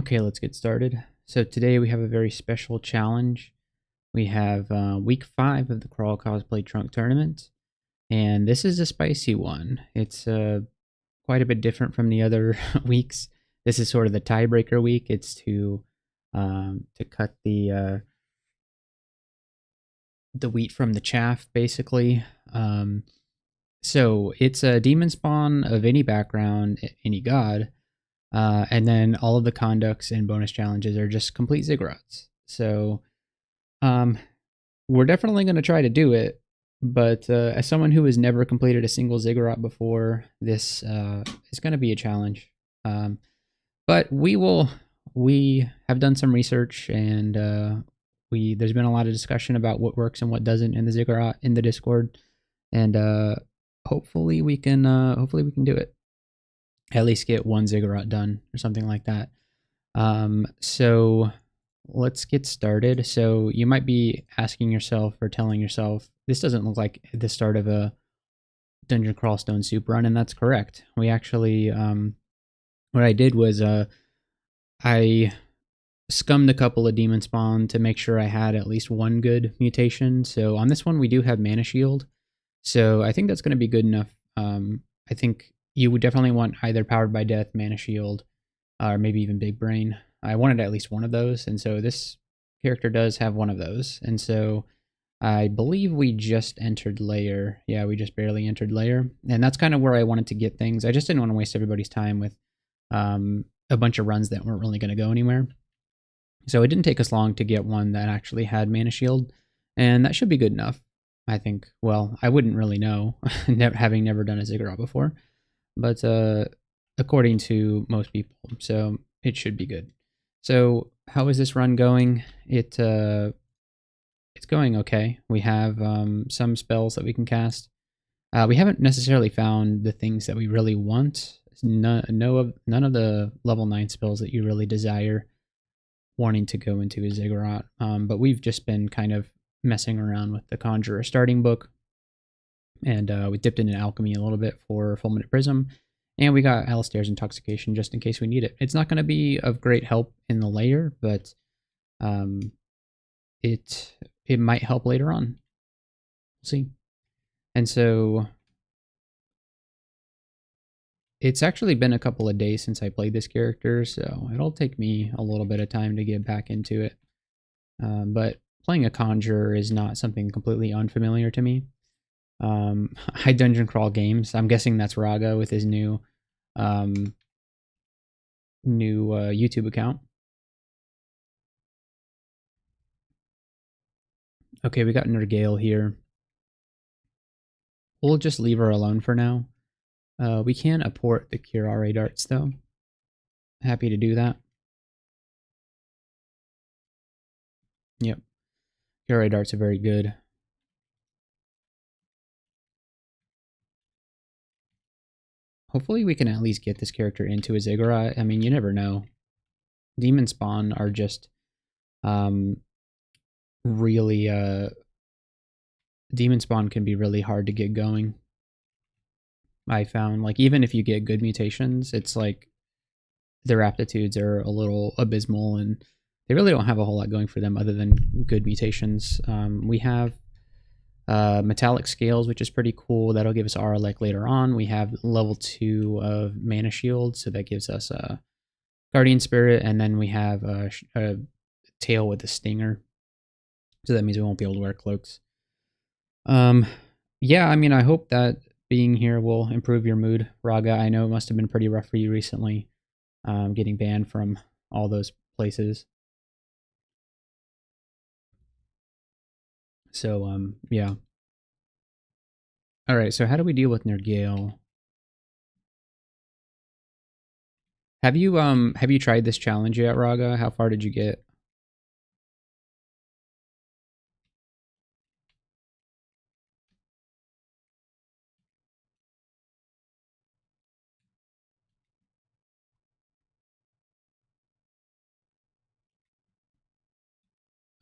Okay, let's get started. So today we have a very special challenge. We have week 5 of the Crawl Cosplay Trunk Tournament, and this is a spicy one. It's quite a bit different from the other weeks. This is sort of the tiebreaker week. It's to cut the wheat from the chaff, basically. So it's a Demonspawn of any background, any god. And then all of the conducts and bonus challenges are just complete ziggurats. So um, we're definitely going to try to do it. But as someone who has never completed a single ziggurat before, this is going to be a challenge. But we have done some research, and there's been a lot of discussion about what works and what doesn't in the ziggurat in the Discord, and hopefully we can do it. At least get one ziggurat done or something like that. So let's get started. So you might be asking yourself or telling yourself, this doesn't look like the start of a Dungeon Crawl Stone Soup run, and that's correct. We actually, what I did was I scummed a couple of Demonspawn to make sure I had at least one good mutation. So on this one, we do have Mana Shield. So I think that's going to be good enough. I think you would definitely want either Powered by Death, Mana Shield, or maybe even Big Brain. I wanted at least one of those, and so this character does have one of those. And so I believe we just entered layer. Yeah, we just barely entered layer. And that's kind of where I wanted to get things. I just didn't want to waste everybody's time with a bunch of runs that weren't really going to go anywhere. So it didn't take us long to get one that actually had Mana Shield, and that should be good enough, I think. Well, I wouldn't really know, having never done a ziggurat before, but according to most people, so it should be good. So how is this run going? It's going okay. We have some spells that we can cast. We haven't necessarily found the things that we really want. None of the level 9 spells that you really desire wanting to go into a ziggurat. But we've just been kind of messing around with the Conjurer starting book, and we dipped into alchemy a little bit for Fulminate Prism, and we got Alistair's Intoxication just in case we need it. It's not going to be of great help in the layer, but it might help later on. We'll see. And so it's actually been a couple of days since I played this character, so it'll take me a little bit of time to get back into it. But playing a Conjurer is not something completely unfamiliar to me. I dungeon crawl games. I'm guessing that's Raga with his new YouTube account. Okay, we got Nergale here. We'll just leave her alone for now. We can apport the Curare darts though. Happy to do that. Yep. Curare darts are very good. Hopefully we can at least get this character into a ziggurat. I mean, you never know. Demonspawn are just really Demonspawn can be really hard to get going. I found, like, even if you get good mutations, it's like their aptitudes are a little abysmal, and they really don't have a whole lot going for them other than good mutations. We have metallic scales, which is pretty cool. That'll give us aura like later on. We have level 2 of Mana Shield, so that gives us a Guardian Spirit, and then we have a tail with a stinger, so that means we won't be able to wear cloaks. Yeah, I mean, I hope that being here will improve your mood, Raga. I know it must have been pretty rough for you recently, getting banned from all those places. So, yeah. All right, so how do we deal with Nergale? Have you tried this challenge yet, Raga? How far did you get?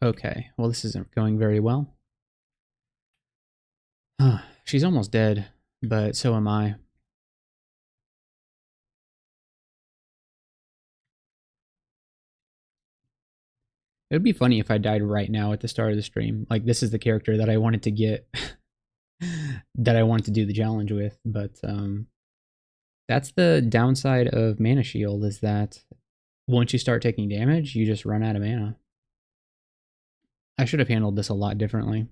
Okay, well, this isn't going very well. She's almost dead, but so am I. It would be funny if I died right now at the start of the stream. Like, this is the character that I wanted to get, that I wanted to do the challenge with. But that's the downside of Mana Shield, is that once you start taking damage, you just run out of mana. I should have handled this a lot differently.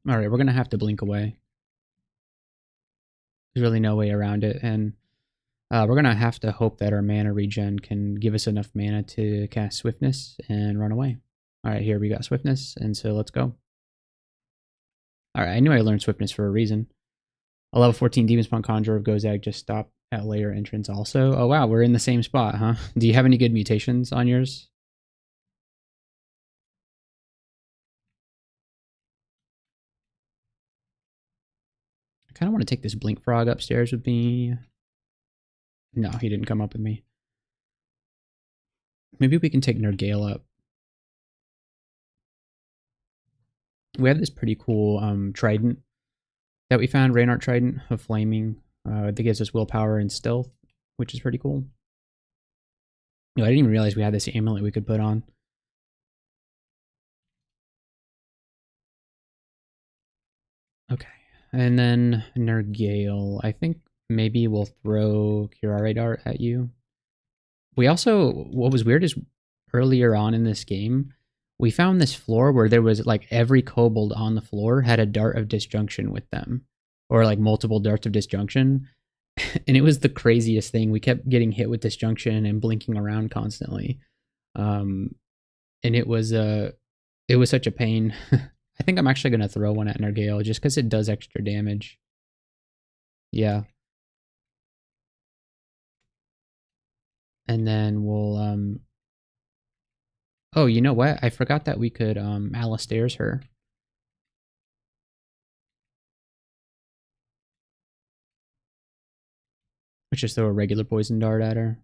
Alright, we're going to have to blink away. There's really no way around it, and we're going to have to hope that our mana regen can give us enough mana to cast Swiftness and run away. Alright, here we got Swiftness, and so let's go. Alright, I knew I learned Swiftness for a reason. A level 14 Demonspawn Conjurer of Gozag just stopped at layer entrance also. Oh wow, we're in the same spot, huh? Do you have any good mutations on yours? I kind of want to take this Blink Frog upstairs with me. No, he didn't come up with me. Maybe we can take Nergale up. We have this pretty cool trident that we found, Reinhardt Trident of Flaming, that gives us willpower and stealth, which is pretty cool. I didn't even realize we had this amulet we could put on. Okay, and then Nergale. I think maybe we'll throw Curare Dart at you. We also, what was weird is earlier on in this game, we found this floor where there was like every kobold on the floor had a dart of disjunction with them, or like multiple darts of disjunction. And it was the craziest thing. We kept getting hit with disjunction and blinking around constantly. And it was such a pain. I think I'm actually going to throw one at Nergale just because it does extra damage. Yeah. And then we'll, oh, you know what? I forgot that we could, Alistair's her. Let's just throw a regular poison dart at her.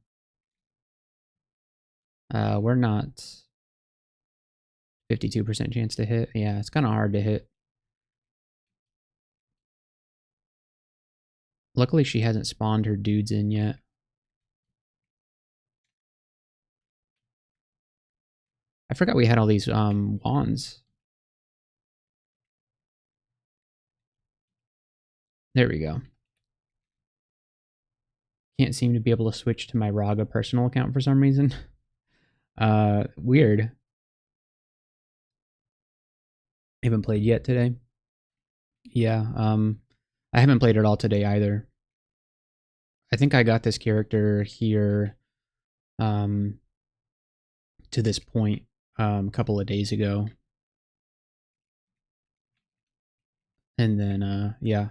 We're not 52% chance to hit. Yeah, it's kind of hard to hit. Luckily, she hasn't spawned her dudes in yet. I forgot we had all these wands. There we go. Can't seem to be able to switch to my Raga personal account for some reason. Weird. Haven't played yet today. Yeah, I haven't played at all today either. I think I got this character here to this point a couple of days ago. And then, yeah.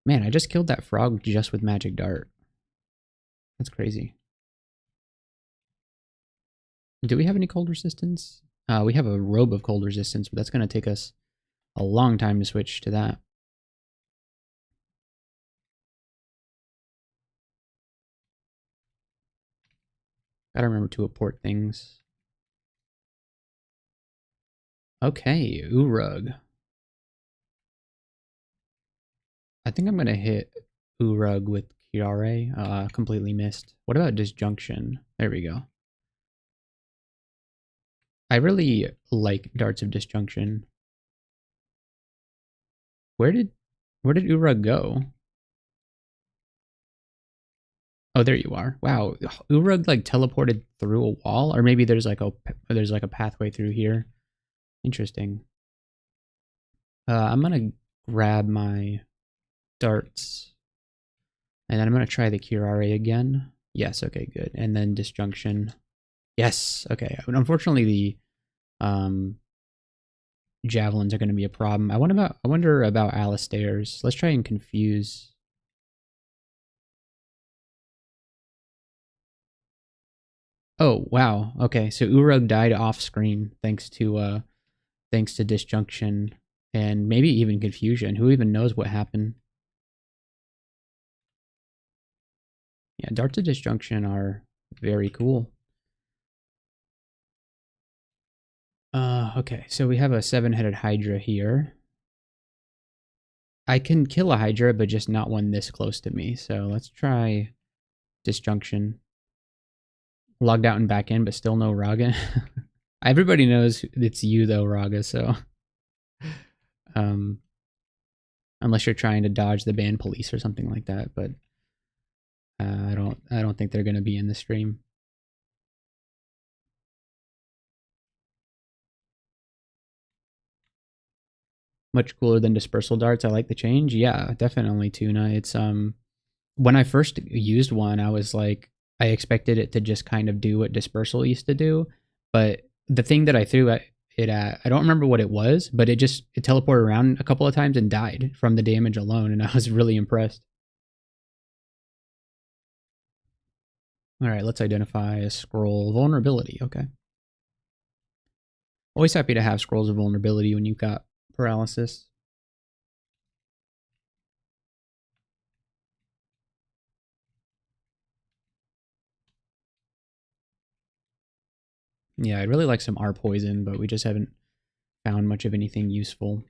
Man, I just killed that frog just with Magic Dart. That's crazy. Do we have any cold resistance? We have a robe of cold resistance, but that's going to take us a long time to switch to that. Gotta remember to apport things. Okay, Urug. I think I'm gonna hit Urug with Curare. Completely missed. What about Disjunction? There we go. I really like Darts of Disjunction. Where did Urug go? Oh, there you are. Wow, Urug like teleported through a wall, or maybe there's like a pathway through here. Interesting. I'm gonna grab my darts, and then I'm gonna try the Curare again. Yes, okay, good. And then Disjunction. Yes, okay. Unfortunately, the javelins are going to be a problem. I wonder about Alistair's. Let's try and confuse. Oh wow. Okay, so Urug died off screen thanks to Disjunction and maybe even confusion. Who even knows what happened? Yeah, darts of Disjunction are very cool. Okay, so we have a 7-headed Hydra here. I can kill a Hydra, but just not one this close to me. So let's try Disjunction. Logged out and back in, but still no Raga. Everybody knows it's you though, Raga. So, um, unless you're trying to dodge the ban police or something like that, but I don't think they're gonna be in the stream. Much cooler than dispersal darts. I like the change. Yeah, definitely, Tuna. It's when I first used one, I was like, I expected it to just kind of do what dispersal used to do, but the thing that I threw it at, I don't remember what it was, but it teleported around a couple of times and died from the damage alone, and I was really impressed. All right, let's identify a scroll vulnerability. Okay. Always happy to have scrolls of vulnerability when you've got paralysis. Yeah, I'd really like some R poison, but we just haven't found much of anything useful.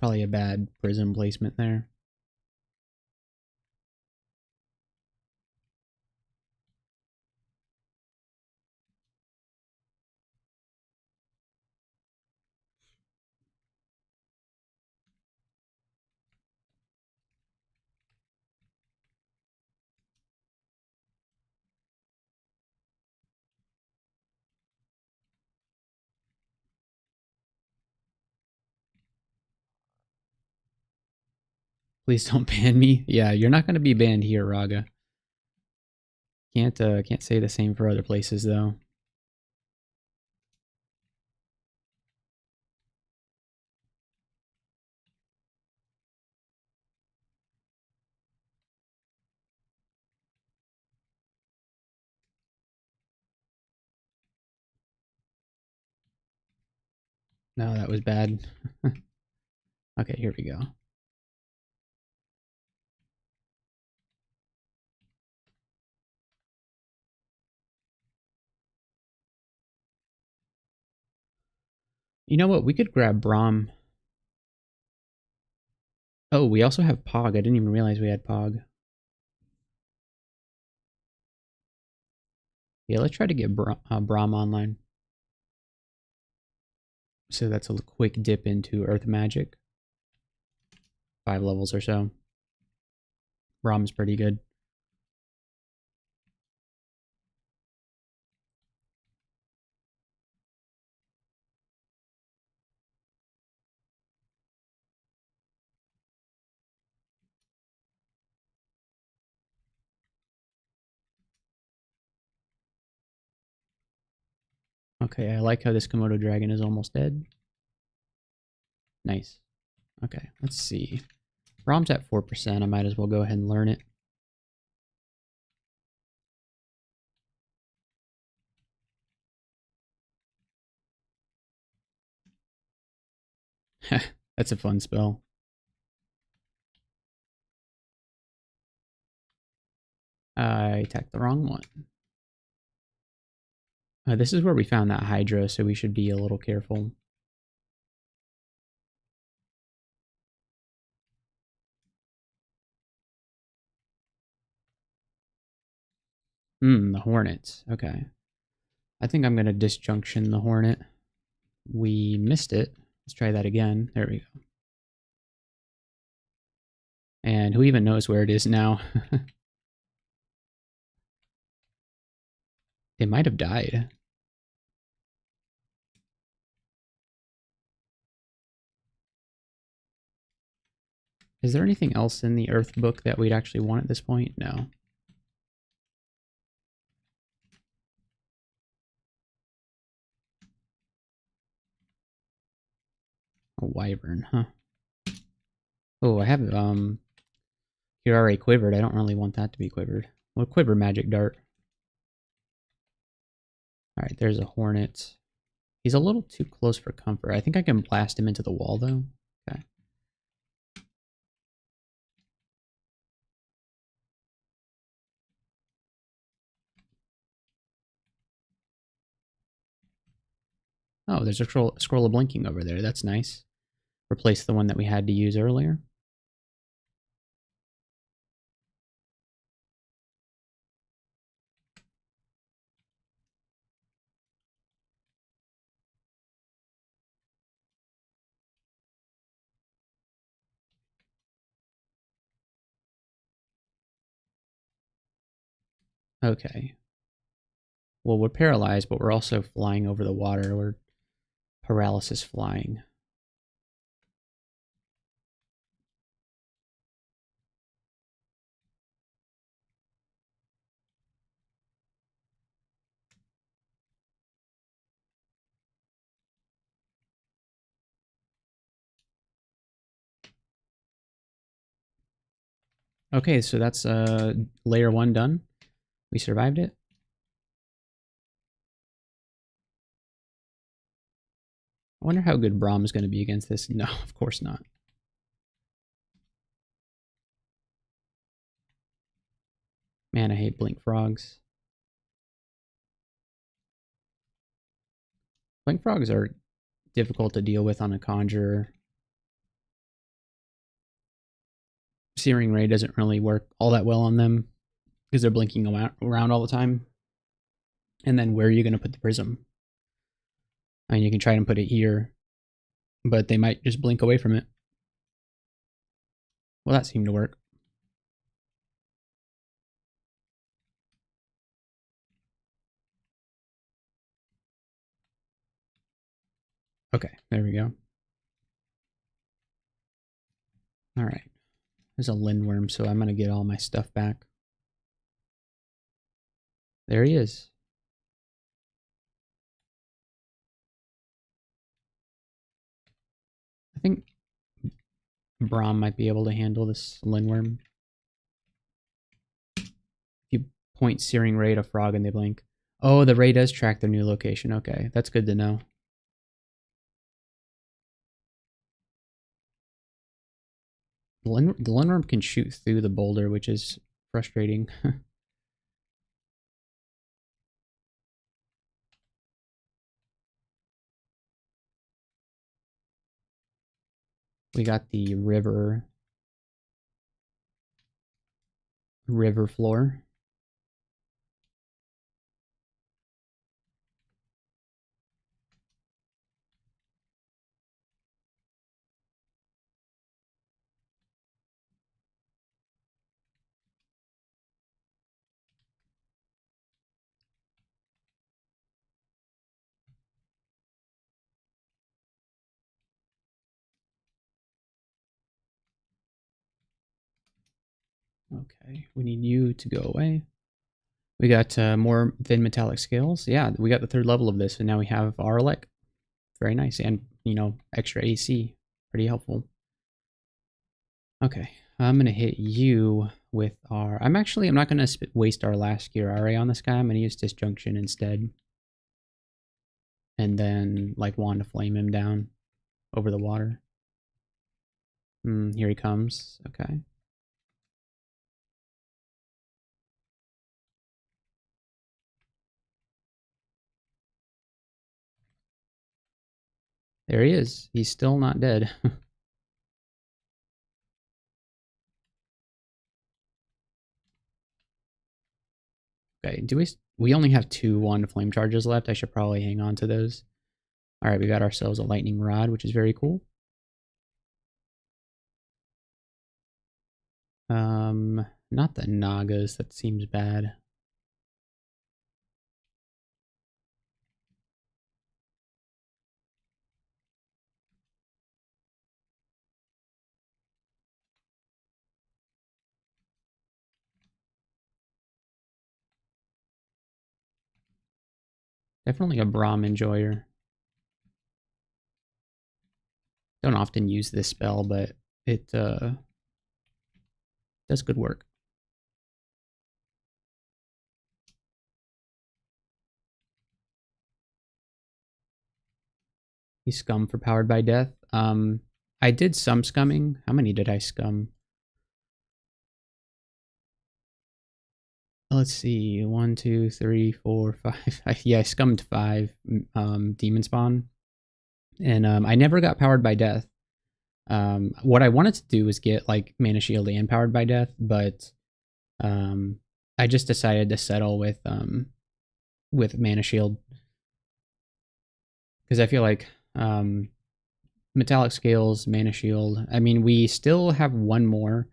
Probably a bad prism placement there. Please don't ban me. Yeah, you're not going to be banned here, Raga. Can't say the same for other places though. No, that was bad. Okay, here we go. You know what? We could grab Braum. Oh, we also have Pog. I didn't even realize we had Pog. Yeah, let's try to get Braum online. So that's a quick dip into Earth Magic. 5 levels or so. Braum's pretty good. Okay, I like how this Komodo dragon is almost dead. Nice. Okay, let's see. Braum's at 4%. I might as well go ahead and learn it. That's a fun spell. I attacked the wrong one. This is where we found that Hydra, so we should be a little careful. The Hornets. Okay. I think I'm going to disjunction the Hornet. We missed it. Let's try that again. There we go. And who even knows where it is now? It might have died. Is there anything else in the Earth book that we'd actually want at this point? No. A Wyvern, huh? Oh, I have Kirare quivered. I don't really want that to be quivered. Well, quiver magic dart. Alright, there's a Hornet. He's a little too close for comfort. I think I can blast him into the wall, though. Okay. Oh, there's a scroll of blinking over there. That's nice. Replace the one that we had to use earlier. Okay. Well, we're paralyzed, but we're also flying over the water. We're paralysis flying. Okay, so that's layer 1 done. We survived it. I wonder how good Braum is going to be against this. No, of course not. Man, I hate blink frogs. Blink frogs are difficult to deal with on a conjurer. Searing Ray doesn't really work all that well on them because they're blinking around all the time. And then where are you going to put the prism? I mean, you can try and put it here, but they might just blink away from it. Well, that seemed to work. Okay, there we go. All right. There's a lindworm, so I'm going to get all my stuff back. There he is. I think Braum might be able to handle this lindworm. If you point Searing Ray at a frog and they blink. Oh, the ray does track their new location. Okay, that's good to know. The lindworm can shoot through the boulder, which is frustrating. We got the river floor. Okay, we need you to go away. We got more thin metallic scales. Yeah, we got the 3rd level of this, and now we have our elect. Very nice, and, you know, extra AC. Pretty helpful. Okay, I'm going to hit you with our... I'm not going to waste our last gear RA on this guy. I'm going to use Disjunction instead. And then, like, Wand to Flame him down over the water. Here he comes. Okay. There he is. He's still not dead. Okay, we only have 2 Wand of Flame charges left. I should probably hang on to those. Alright, we got ourselves a Lightning Rod, which is very cool. Not the Nagas, that seems bad. Definitely a Braum enjoyer. Don't often use this spell, but it does good work. You scum for Powered by Death. I did some scumming. How many did I scum? Let's see. 1, 2, 3, 4, 5. Yeah, I scummed 5 Demonspawn. And I never got powered by death. What I wanted to do was get like mana shield and powered by death, but I just decided to settle with mana shield because I feel like metallic scales, mana shield. I mean, we still have one more.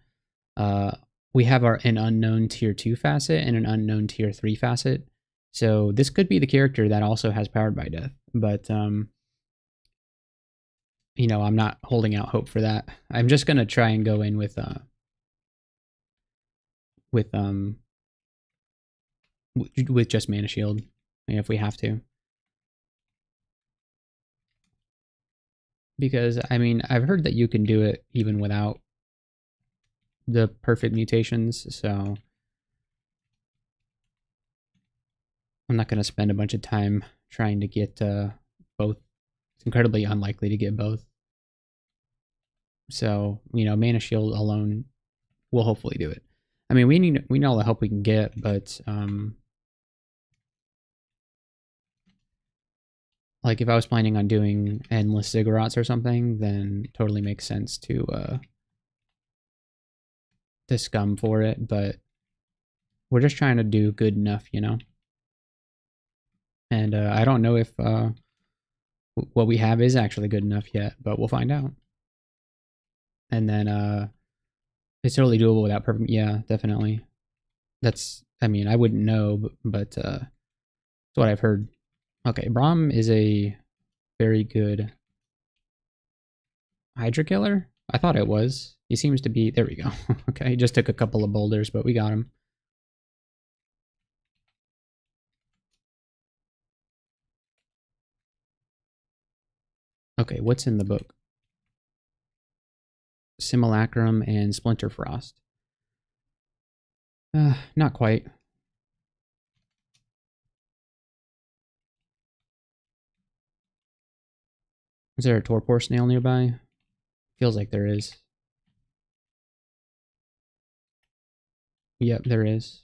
We have an unknown tier 2 facet and an unknown tier 3 facet. So this could be the character that also has powered by death, but you know, I'm not holding out hope for that. I'm just gonna try and go in with with just mana shield, if we have to. Because I mean, I've heard that you can do it even without the perfect mutations, so I'm not gonna spend a bunch of time trying to get both. It's incredibly unlikely to get both. So, you know, mana shield alone will hopefully do it. I mean, we need all the help we can get, but like if I was planning on doing endless ziggurats or something, then totally makes sense to scum for it, but we're just trying to do good enough, you know? And I don't know if what we have is actually good enough yet, but we'll find out. And then it's totally doable without perfect. Yeah, definitely. That's, I mean, I wouldn't know, but that's what I've heard. Okay, Braum is a very good Hydra killer. I thought it was. He seems to be. There we go. Okay, he just took a couple of boulders, but we got him. Okay, what's in the book? Simulacrum and Splinter Frost. Not quite. Is there a torpor snail nearby? Feels like there is. Yep, there is.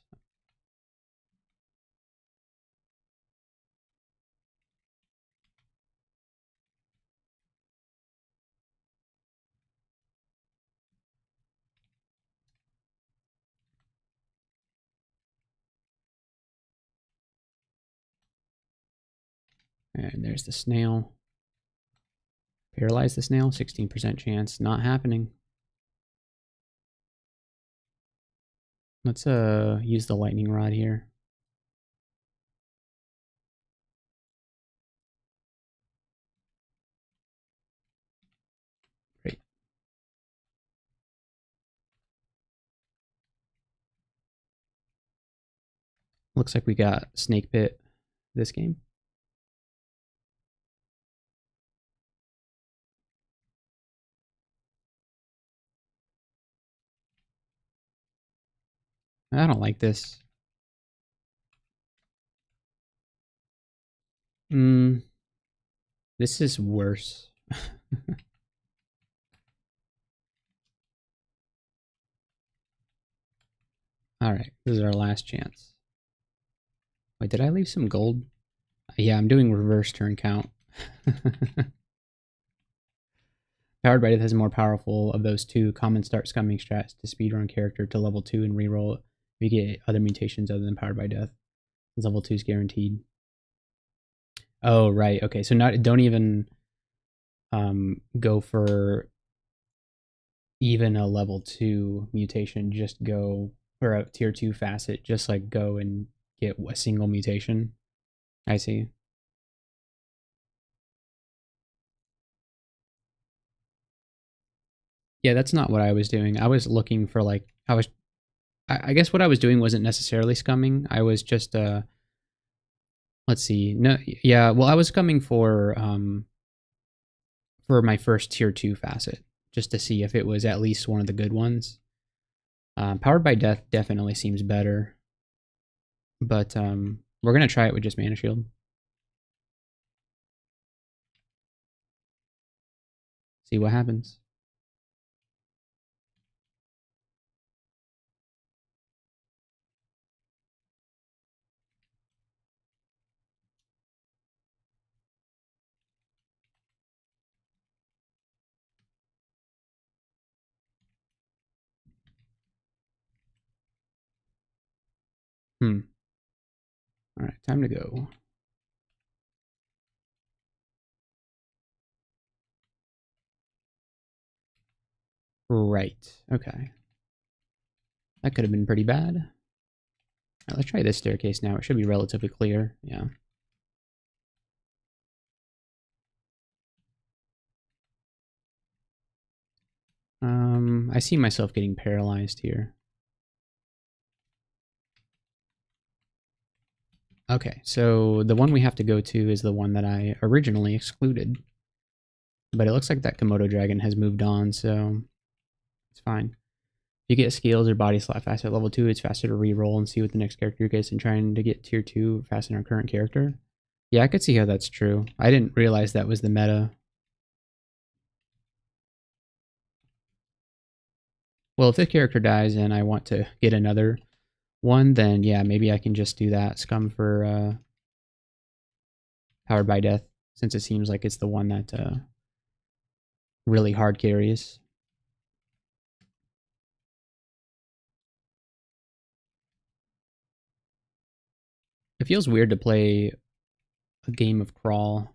And there's the snail. Paralyze the snail, 16% chance. Not happening. Let's use the lightning rod here. Great. Looks like we got Snake Pit this game. I don't like this. This is worse. Alright, this is our last chance. Wait, did I leave some gold? Yeah, I'm doing reverse turn count. Powered by Death has more powerful of those two common start scumming strats to speedrun character to level 2 and reroll if you get other mutations other than Powered by Death. Level 2 is guaranteed. Oh, right. Okay, so don't even go for even a level 2 mutation. Just go for a tier 2 facet. Just like go and get a single mutation. I see. Yeah, that's not what I was doing. I was looking for like I guess what I was doing wasn't necessarily scumming. I was just let's see. No, yeah, well I was scumming for my first tier 2 facet just to see if it was at least one of the good ones. Powered by Death definitely seems better. But we're going to try it with just Mana Shield. See what happens. All right, time to go. Right. Okay. That could have been pretty bad. All right, let's try this staircase now. It should be relatively clear. Yeah. I see myself getting paralyzed here. Okay, so the one we have to go to is the one that I originally excluded. But it looks like that Komodo dragon has moved on, so it's fine. If you get skills or body slot fast at level 2, it's faster to reroll and see what the next character gets than trying to get tier 2 fast in our current character. Yeah, I could see how that's true. I didn't realize that was the meta. Well, if this character dies and I want to get another one, then yeah, maybe I can just do that. Scum for Powered by Death, since it seems like it's the one that really hard carries. It feels weird to play a game of Crawl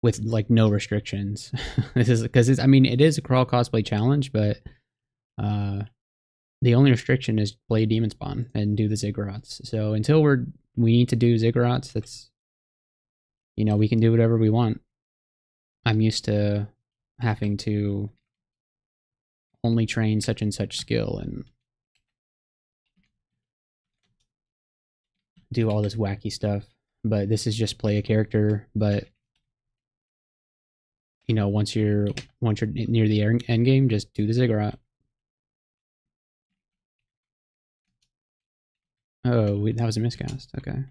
with like no restrictions. This is because I mean it is a Crawl cosplay challenge, but the only restriction is play Demonspawn and do the ziggurats. So until we need to do ziggurats, that's, you know, we can do whatever we want. I'm used to having to only train such and such skill and do all this wacky stuff. But this is just play a character. But you know, once you're near the end game, just do the ziggurat. Oh, wait, that was a miscast. Okay. I'm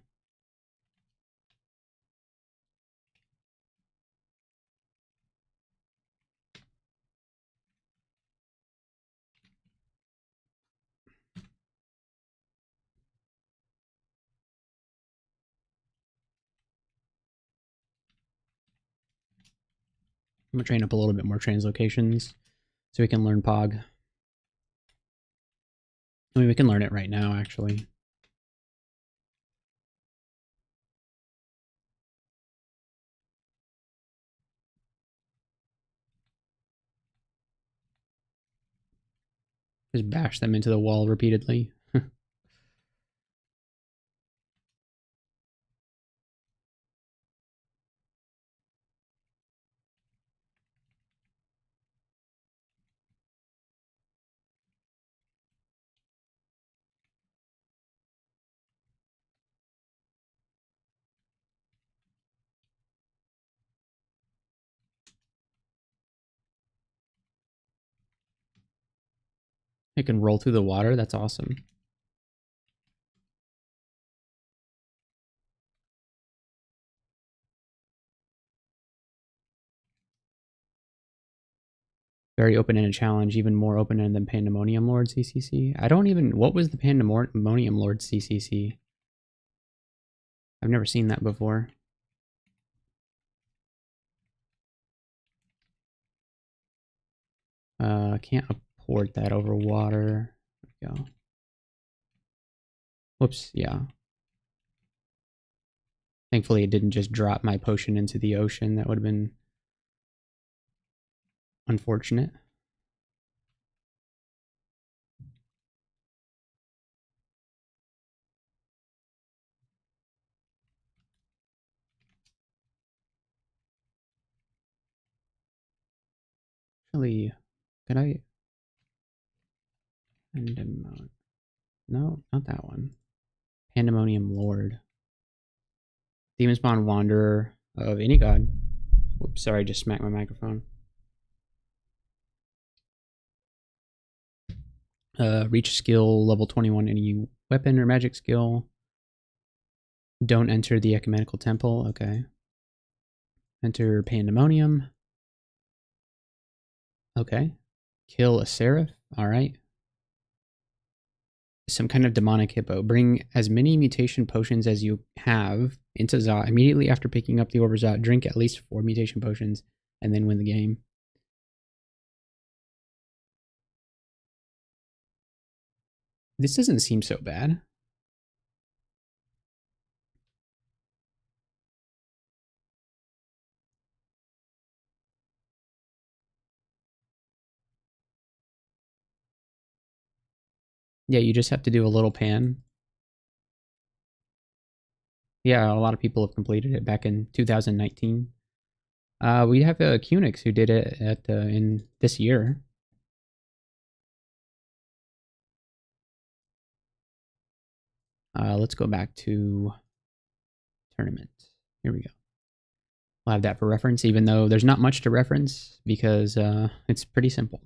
gonna train up a little bit more translocations so we can learn Pog. I mean, we can learn it right now, actually. Just bash them into the wall repeatedly. It can roll through the water. That's awesome. Very open-ended challenge, even more open-ended than Pandemonium Lord CCC. I don't even... What was the Pandemonium Lord CCC? I've never seen that before. Can't port that over water. There we go. Whoops, yeah. Thankfully, it didn't just drop my potion into the ocean. That would have been unfortunate. Actually, could I... No, not that one. Pandemonium Lord. Demonspawn Wanderer of any god. Whoops, sorry, I just smacked my microphone. Reach skill level 21, any weapon or magic skill. Don't enter the ecumenical temple. Okay. Enter Pandemonium. Okay. Kill a seraph. All right. Some kind of demonic hippo. Bring as many mutation potions as you have into Zot immediately after picking up the Orb of Zot. Drink at least 4 mutation potions and then win the game. This doesn't seem so bad. Yeah, you just have to do a little pan. Yeah, a lot of people have completed it back in 2019. We have Cunix who did it at in this year. Let's go back to tournament. Here we go. We'll have that for reference, even though there's not much to reference because it's pretty simple.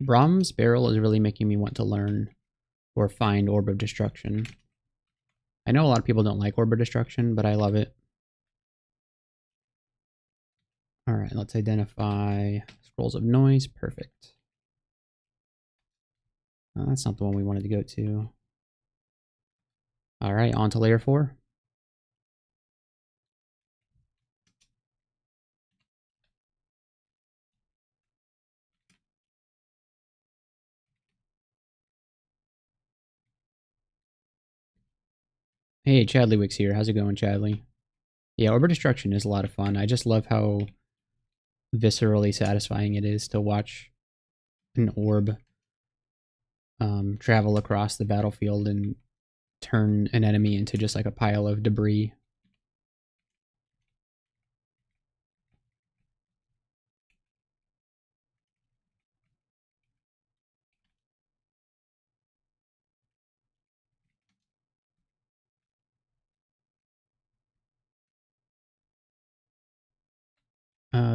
Brahm's Barrel is really making me want to learn or find Orb of Destruction. I know a lot of people don't like Orb of Destruction, but I love it. All right, let's identify Scrolls of Noise. Perfect. That's not the one we wanted to go to. All right, on to layer 4. Hey, Chadleywick's here. How's it going, Chadley? Yeah, Orb of Destruction is a lot of fun. I just love how viscerally satisfying it is to watch an orb travel across the battlefield and turn an enemy into just like a pile of debris.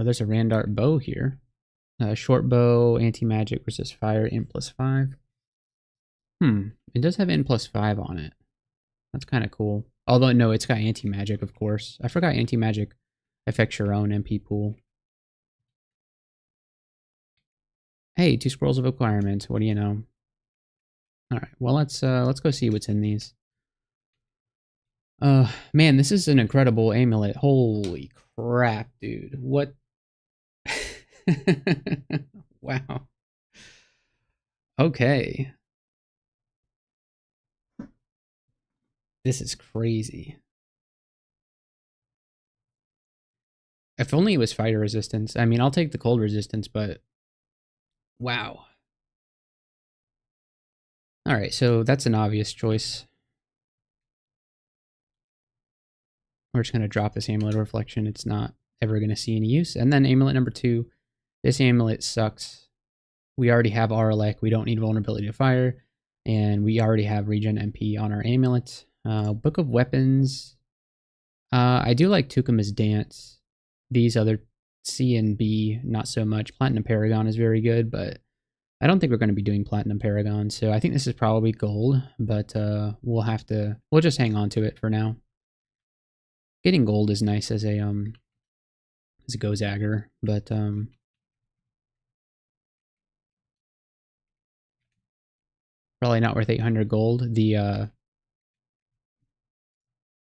There's a Randart bow here. Short bow, anti-magic, resist fire, int +5. It does have int +5 on it. That's kind of cool. Although, no, it's got anti-magic, of course. I forgot anti-magic affects your own MP pool. Hey, 2 scrolls of acquirement. What do you know? All right. Well, let's go see what's in these. Man, this is an incredible amulet. Holy crap, dude. What? Wow. Okay. This is crazy. If only it was fire resistance. I mean, I'll take the cold resistance, but wow. All right, so that's an obvious choice. We're just going to drop this amulet reflection. It's not ever going to see any use. And then amulet number 2. This amulet sucks. We already have Auralek. We don't need vulnerability to fire. And we already have regen MP on our amulet. Book of Weapons. I do like Tukuma's Dance. These other C and B, not so much. Platinum Paragon is very good, but I don't think we're going to be doing Platinum Paragon. So I think this is probably gold, but we'll just hang on to it for now. Getting gold is nice as a Go-Zagger, but probably not worth 800 gold.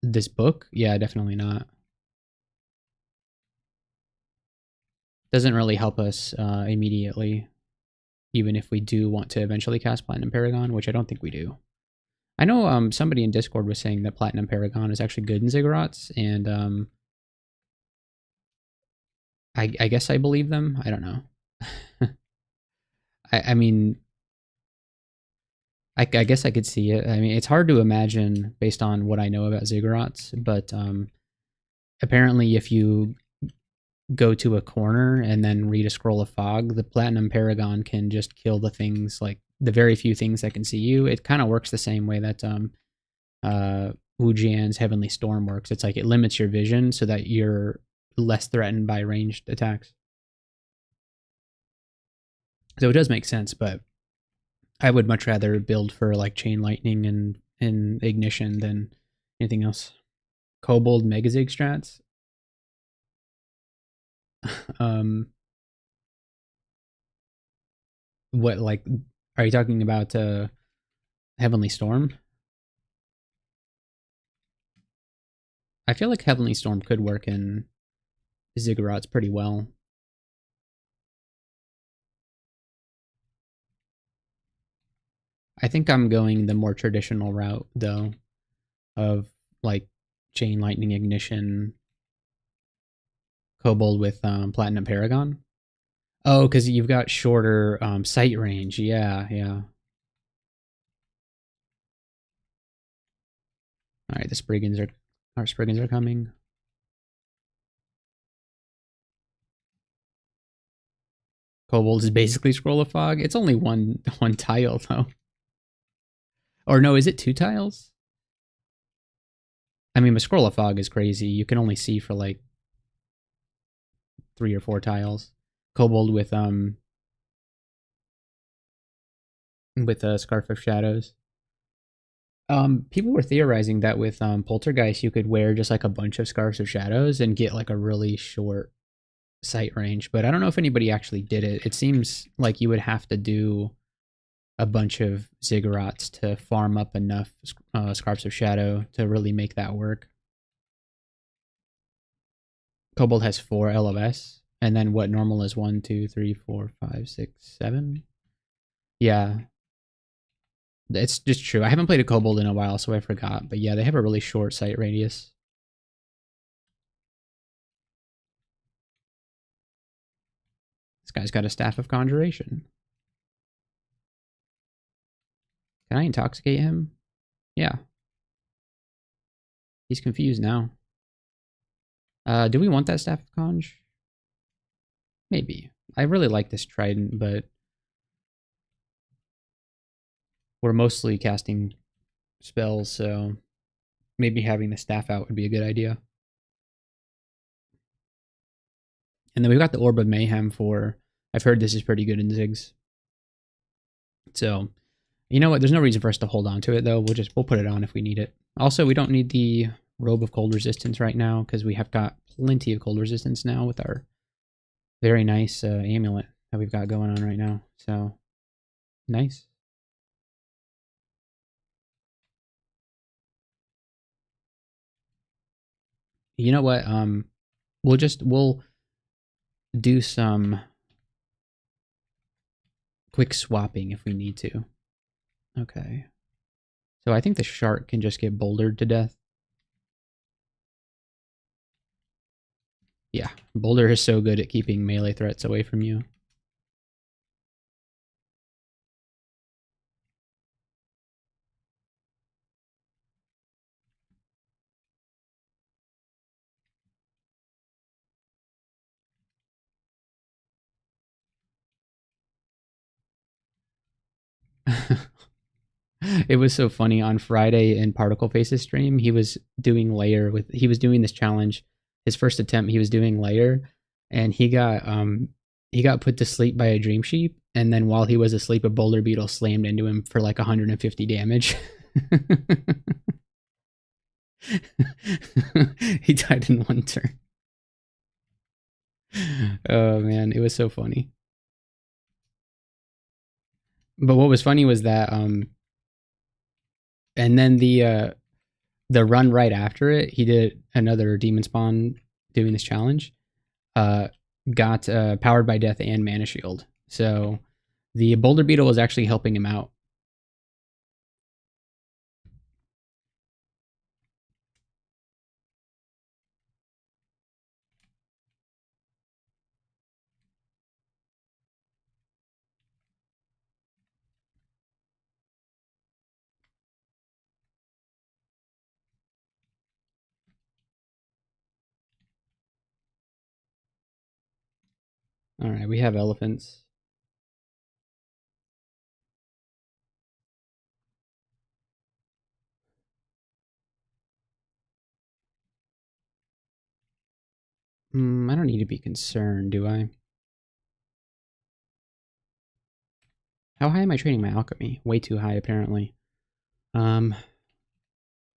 This book, yeah, definitely not. Doesn't really help us immediately, even if we do want to eventually cast Platinum Paragon, which I don't think we do. I know somebody in Discord was saying that Platinum Paragon is actually good in Ziggurats, and I guess I believe them. I don't know. I mean, I guess I could see it. I mean, it's hard to imagine based on what I know about Ziggurats, but apparently if you go to a corner and then read a scroll of fog, the Platinum Paragon can just kill the things, like the very few things that can see you. It kind of works the same way that Wu Jian's Heavenly Storm works. It's like it limits your vision so that you're less threatened by ranged attacks. So it does make sense, but I would much rather build for like Chain Lightning and Ignition than anything else. Kobold Mega-Zig strats. What, like, are you talking about Heavenly Storm? I feel like Heavenly Storm could work in Ziggurats pretty well. I think I'm going the more traditional route, though, of like Chain Lightning Ignition, Kobold with Platinum Paragon. Oh, because you've got shorter sight range. Yeah, yeah. All right, the Spriggans are our Spriggans are coming. Kobold is basically Scroll of Fog. It's only one tile though. Or no, is it two tiles? I mean, but Scroll of Fog is crazy. You can only see for like 3 or 4 tiles. Kobold with a Scarf of Shadows. People were theorizing that with Poltergeist, you could wear just like a bunch of Scarves of Shadows and get like a really short sight range. But I don't know if anybody actually did it. It seems like you would have to do a bunch of Ziggurats to farm up enough Scarves of Shadow to really make that work. Kobold has 4 LOS, and then what normal is 1, 2, 3, 4, 5, 6, 7. Yeah, it's just true. I haven't played a Kobold in a while, so I forgot. But yeah, they have a really short sight radius. This guy's got a Staff of Conjuration. Can I intoxicate him? Yeah. He's confused now. Do we want that Staff of Conj? Maybe. I really like this Trident, but we're mostly casting spells, so maybe having the staff out would be a good idea. And then we've got the Orb of Mayhem for... I've heard this is pretty good in Ziggs. So, you know what? There's no reason for us to hold on to it, though. We'll put it on if we need it. Also, we don't need the Robe of Cold Resistance right now, because we have got plenty of cold resistance now with our very nice amulet that we've got going on right now. So, nice. You know what? We'll do some quick swapping if we need to. Okay. So I think the shark can just get bouldered to death. Yeah, Boulder is so good at keeping melee threats away from you. It was so funny on Friday in Particle Face's stream. He was doing this challenge. His first attempt, he was doing layer, and he got put to sleep by a dream sheep. And then while he was asleep, a boulder beetle slammed into him for like 150 damage. He died in one turn. Oh man, it was so funny. But what was funny was that and then the run right after it, he did another Demonspawn doing this challenge. Uh, got Powered by Death and Mana Shield. So the Boulder Beetle was actually helping him out. All right, we have elephants. I don't need to be concerned, do I? How high am I training my alchemy? Way too high, apparently. Um,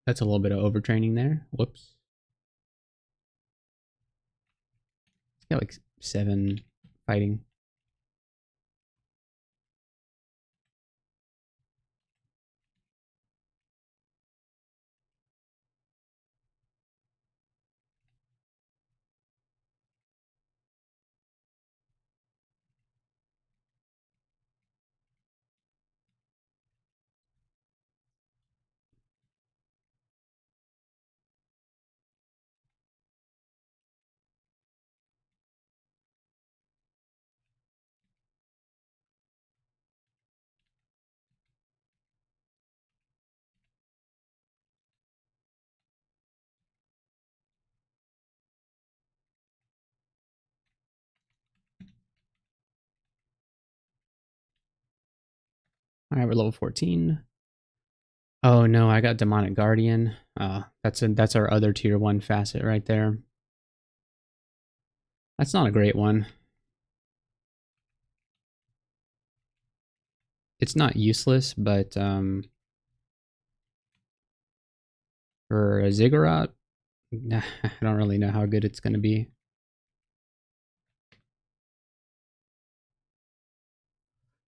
that's a little bit of overtraining there. Whoops. It's got like 7 fighting. All right, we're level 14. Oh no, I got Demonic Guardian. That's our other tier 1 facet right there. That's not a great one. It's not useless, but for a Ziggurat, I don't really know how good it's going to be.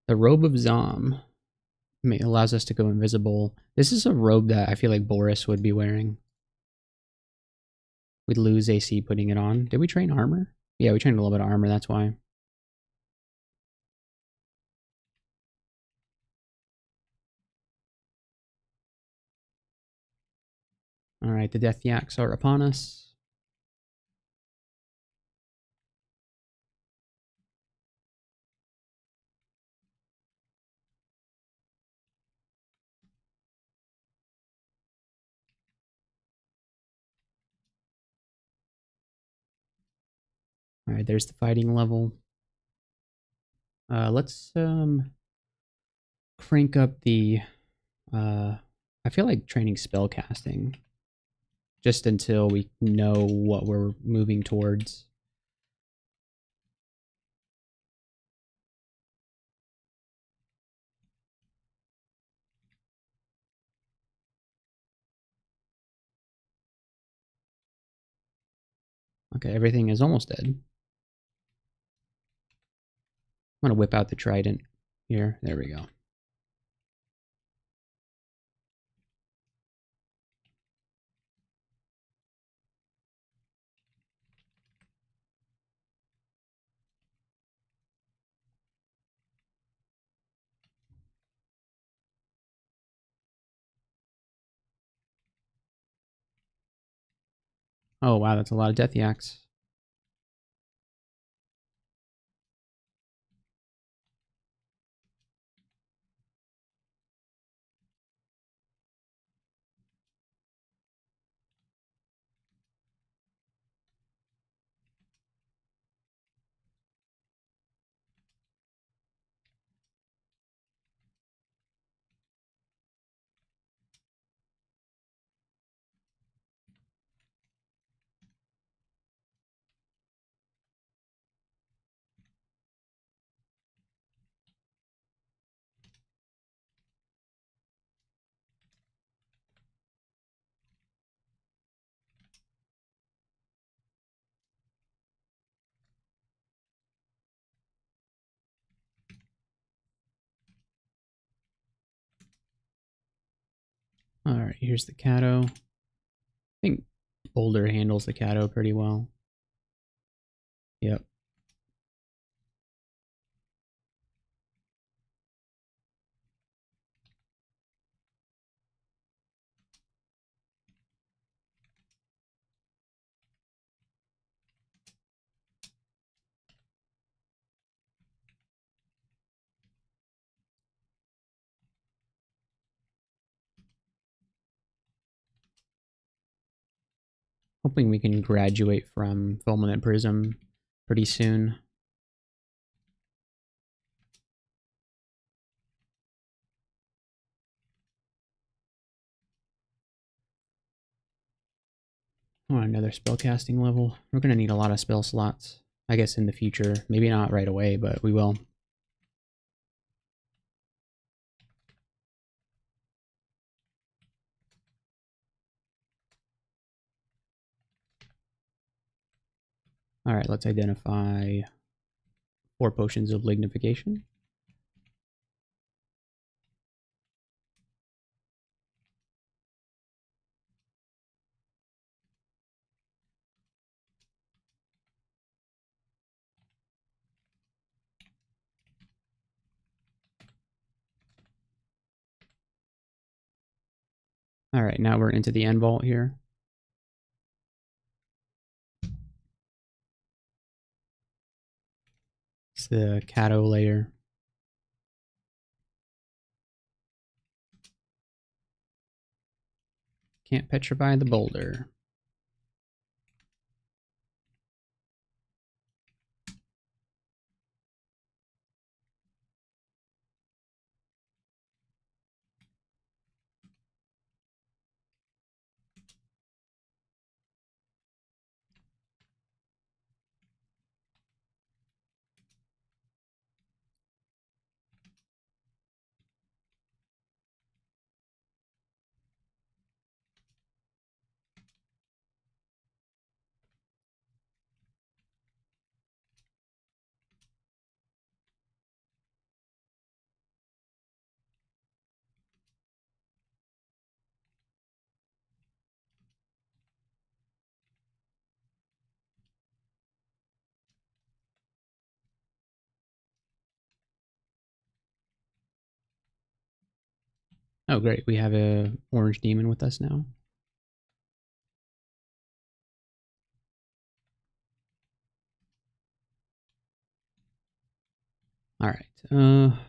The Robe of Zom allows us to go invisible. This is a robe that I feel like Boris would be wearing. We'd lose AC putting it on. Did we train armor? Yeah, we trained a little bit of armor, that's why. Alright, the Death Yaks are upon us. Alright, there's the fighting level. Let's crank up the I feel like training spell casting just until we know what we're moving towards. Okay, everything is almost dead. I'm gonna whip out the trident here. There we go. Oh wow, that's a lot of Death Yaks. Alright, here's the Cato. I think Boulder handles the Cato pretty well. Yep. Hoping we can graduate from Fulminant Prism pretty soon. Oh, another spellcasting level. We're going to need a lot of spell slots. I guess in the future. Maybe not right away, but we will. Alright, let's identify 4 potions of lignification. Alright, now we're into the end vault here. It's the Cato layer. Can't petrify the boulder. Oh, great. We have a orange demon with us now. All right.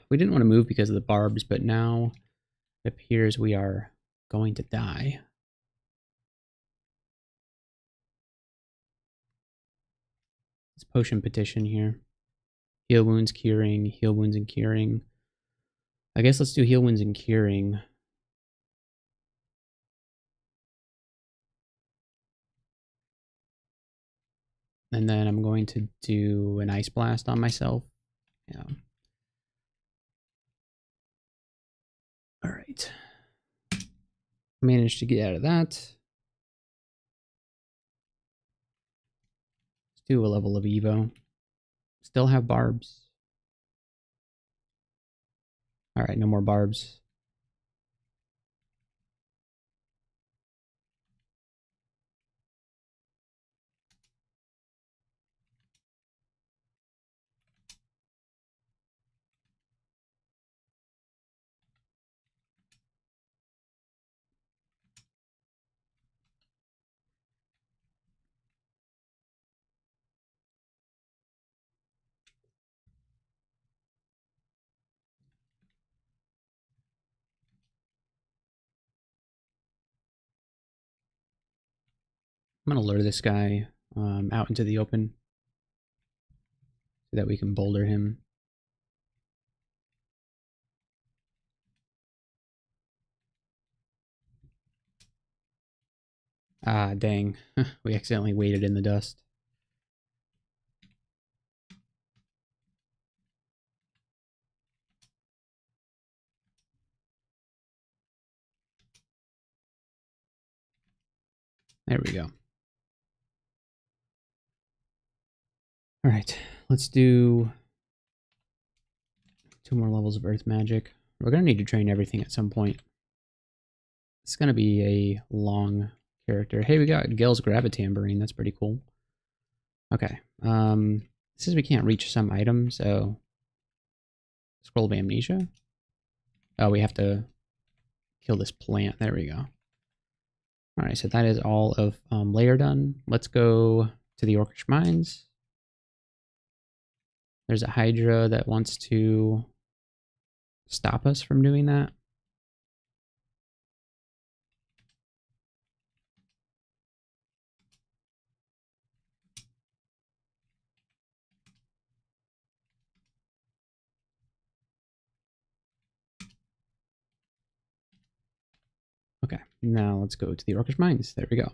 We didn't want to move because of the barbs, but now it appears we are going to die. Let's potion petition here. Heal wounds, curing, heal wounds and curing. I guess let's do heal wounds and curing. And then I'm going to do an ice blast on myself. Yeah. All right. Managed to get out of that. Let's do a level of Evo. Still have barbs. All right, no more barbs. I'm going to lure this guy out into the open so that we can boulder him. Ah, dang. We accidentally waited in the dust. There we go. All right, let's do 2 more levels of Earth Magic. We're going to need to train everything at some point. It's going to be a long character. Hey, we got Gale's Gravitambrine. That's pretty cool. Okay. It says we can't reach some items, so... Scroll of Amnesia? Oh, we have to kill this plant. There we go. Alright, so that is all of layer done. Let's go to the Orcish Mines. There's a Hydra that wants to stop us from doing that. Okay, now let's go to the Orcish Mines. There we go.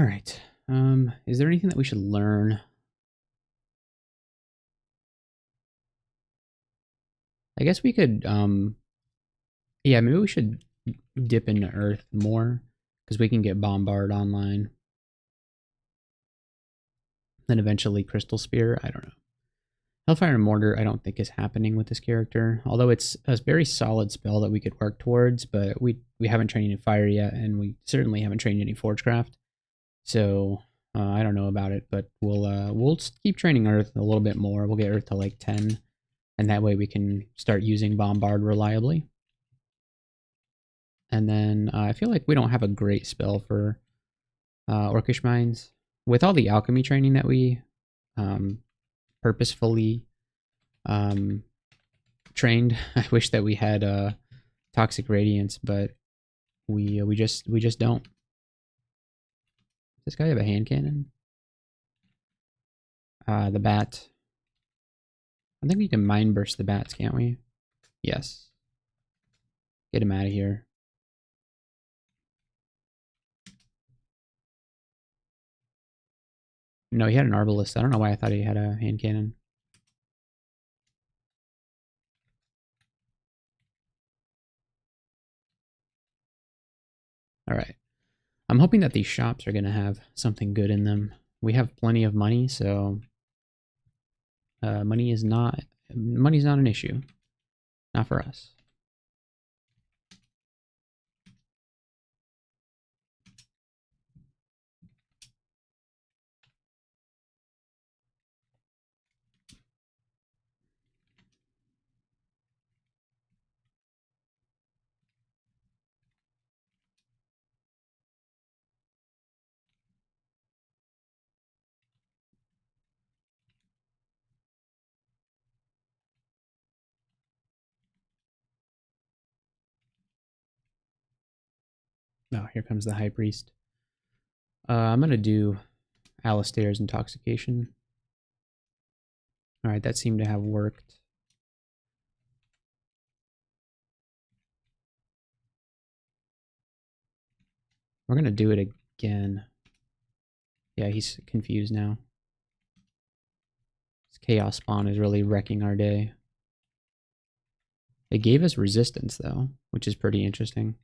Alright, is there anything that we should learn? I guess we could, yeah, maybe we should dip into Earth more, because we can get Bombard online. Then eventually Crystal Spear, I don't know. Hellfire and Mortar I don't think is happening with this character, although it's a very solid spell that we could work towards, but we haven't trained any Fire yet, and we certainly haven't trained any Forgecraft. So I don't know about it, but we'll keep training Earth a little bit more. We'll get Earth to like 10, and that way we can start using Bombard reliably. And then I feel like we don't have a great spell for Orcish Mines. With all the alchemy training that we purposefully trained, I wish that we had Toxic Radiance, but we just don't. Does this guy have a hand cannon? The bat. I think we can mind burst the bats, can't we? Yes. Get him out of here. No, he had an Arbalest. I don't know why I thought he had a hand cannon. Alright. I'm hoping that these shops are going to have something good in them. We have plenty of money, so money's not an issue. Not for us. Oh, here comes the High Priest. I'm going to do Alistair's Intoxication. Alright, that seemed to have worked. We're going to do it again. Yeah, he's confused now. This Chaos Spawn is really wrecking our day. It gave us resistance, though, which is pretty interesting.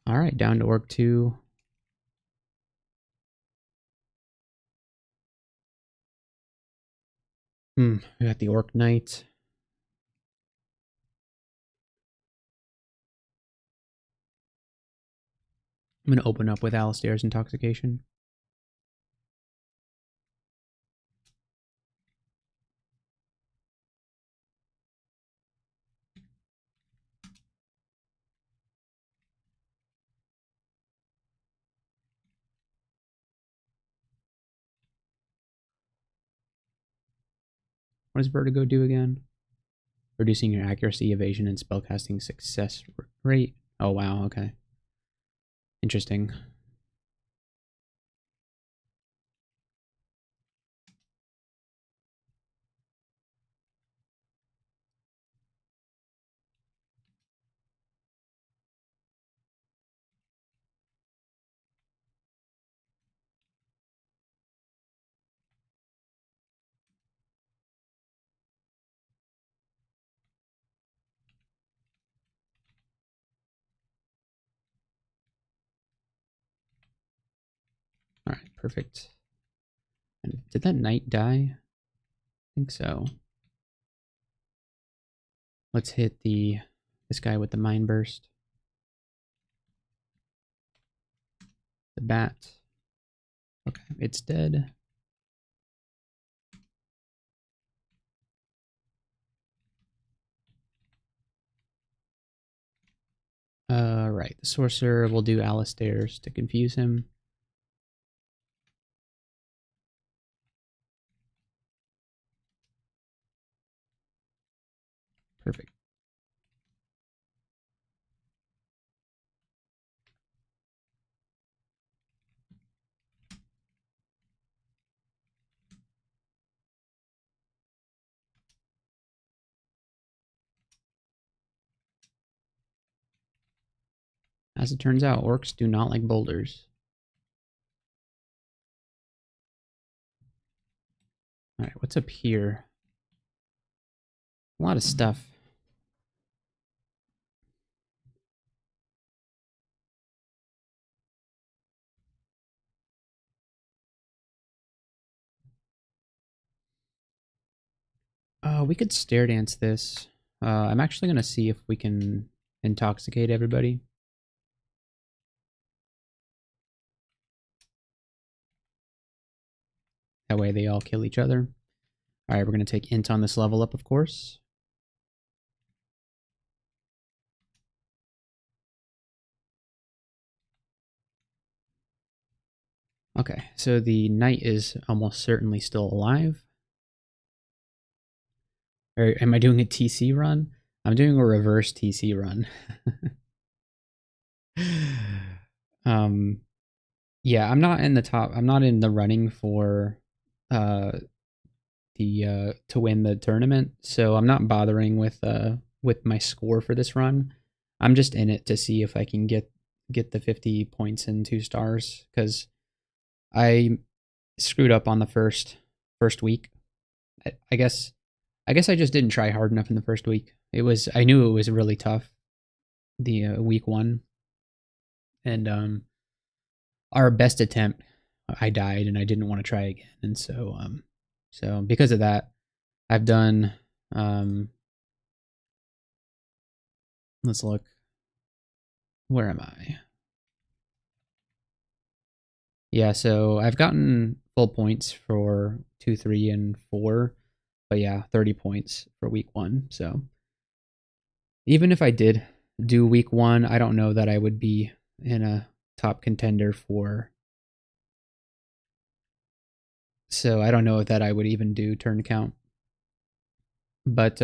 Alright, down to Orc 2. We got the Orc Knight. I'm going to open up with Alistair's Intoxication. What does Vertigo do again? Reducing your accuracy, evasion, and spellcasting success rate. Oh, wow, okay. Interesting. Alright, perfect. And did that knight die? I think so. Let's hit this guy with the Mind Burst. The bat. Okay, it's dead. Right. The Sorcerer will do Alistair's to confuse him. Perfect. As it turns out, orcs do not like boulders. Alright, what's up here? A lot of stuff. We could stare dance this. I'm actually going to see if we can intoxicate everybody. That way they all kill each other. Alright, we're going to take int on this level up, of course. Okay, so the knight is almost certainly still alive. Or am I doing a TC run? I'm doing a reverse TC run. Yeah, I'm not in the top. I'm not in the running for to win the tournament, so I'm not bothering with my score for this run. I'm just in it to see if I can get the 50 points and 2 stars, because I screwed up on the first week. I guess I just didn't try hard enough in the first week. I knew it was really tough, the week 1, and our best attempt, I died and I didn't want to try again, and so because of that, I've done let's look. Where am I? Yeah, so I've gotten full points for 2, 3, and 4, but yeah, 30 points for week 1. So even if I did do week 1, I don't know that I would be in a top contender for So I don't know if that I would even do turn count. But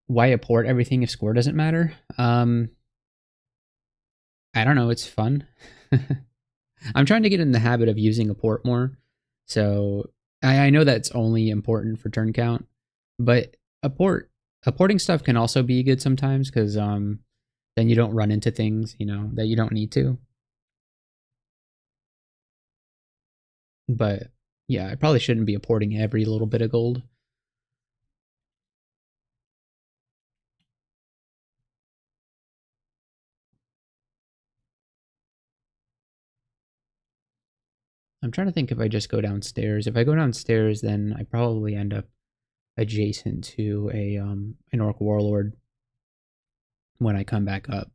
why apport everything if score doesn't matter? I don't know. It's fun. I'm trying to get in the habit of using apport more. So I know that's only important for turn count, but apporting stuff can also be good sometimes because then you don't run into things that you don't need to. But yeah, I probably shouldn't be apporting every little bit of gold. I'm trying to think if I just go downstairs. If I go downstairs, then I probably end up adjacent to a an orc warlord when I come back up.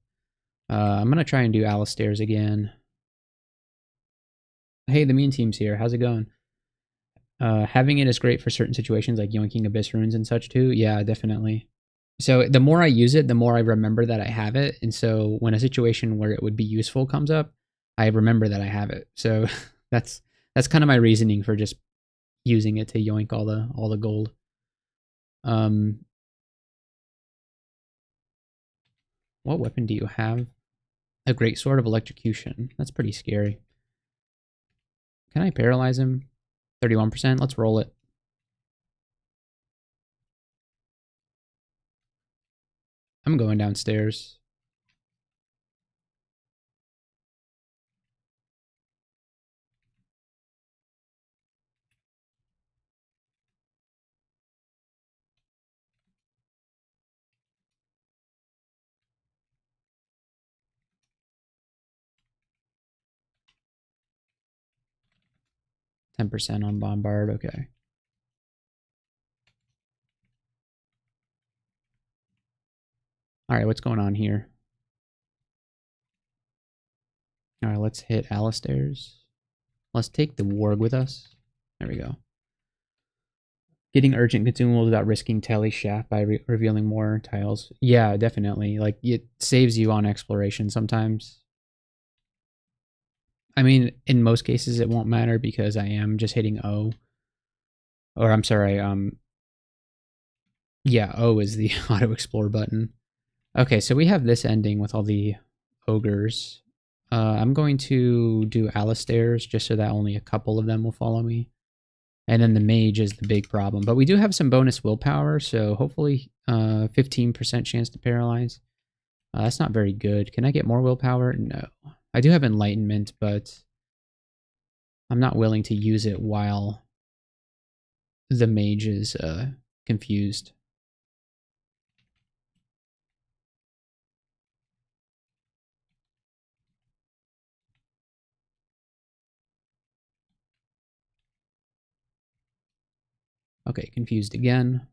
I'm gonna try and do Alistair's again. Hey, the mean team's here. How's it going? Having it is great for certain situations like yoinking abyss runes and such too. Yeah, definitely. So the more I use it, the more I remember that I have it, and so when a situation where it would be useful comes up, I remember that I have it. So that's that's kind of my reasoning for just using it to yoink all the gold. Um, what weapon do you have? A great sword of electrocution. That's pretty scary. Can I paralyze him? 31%. Let's roll it. I'm going downstairs. %10 on bombard. Okay. All right, what's going on here? All right, let's hit Alistair's. Let's take the warg with us. There we go. Getting urgent consumables without risking Telly shaft by revealing more tiles. Yeah, definitely. Like, it saves you on exploration sometimes. I mean, in most cases, it won't matter because I am just hitting O. Or, I'm sorry, yeah, O is the auto explore button. Okay, so we have this ending with all the ogres. I'm going to do Alistair's just so that only a couple of them will follow me. And then the mage is the big problem. But we do have some bonus willpower, so hopefully 15% chance to paralyze. That's not very good. Can I get more willpower? No. I do have enlightenment, but I'm not willing to use it while the mage is confused. Okay, confused again.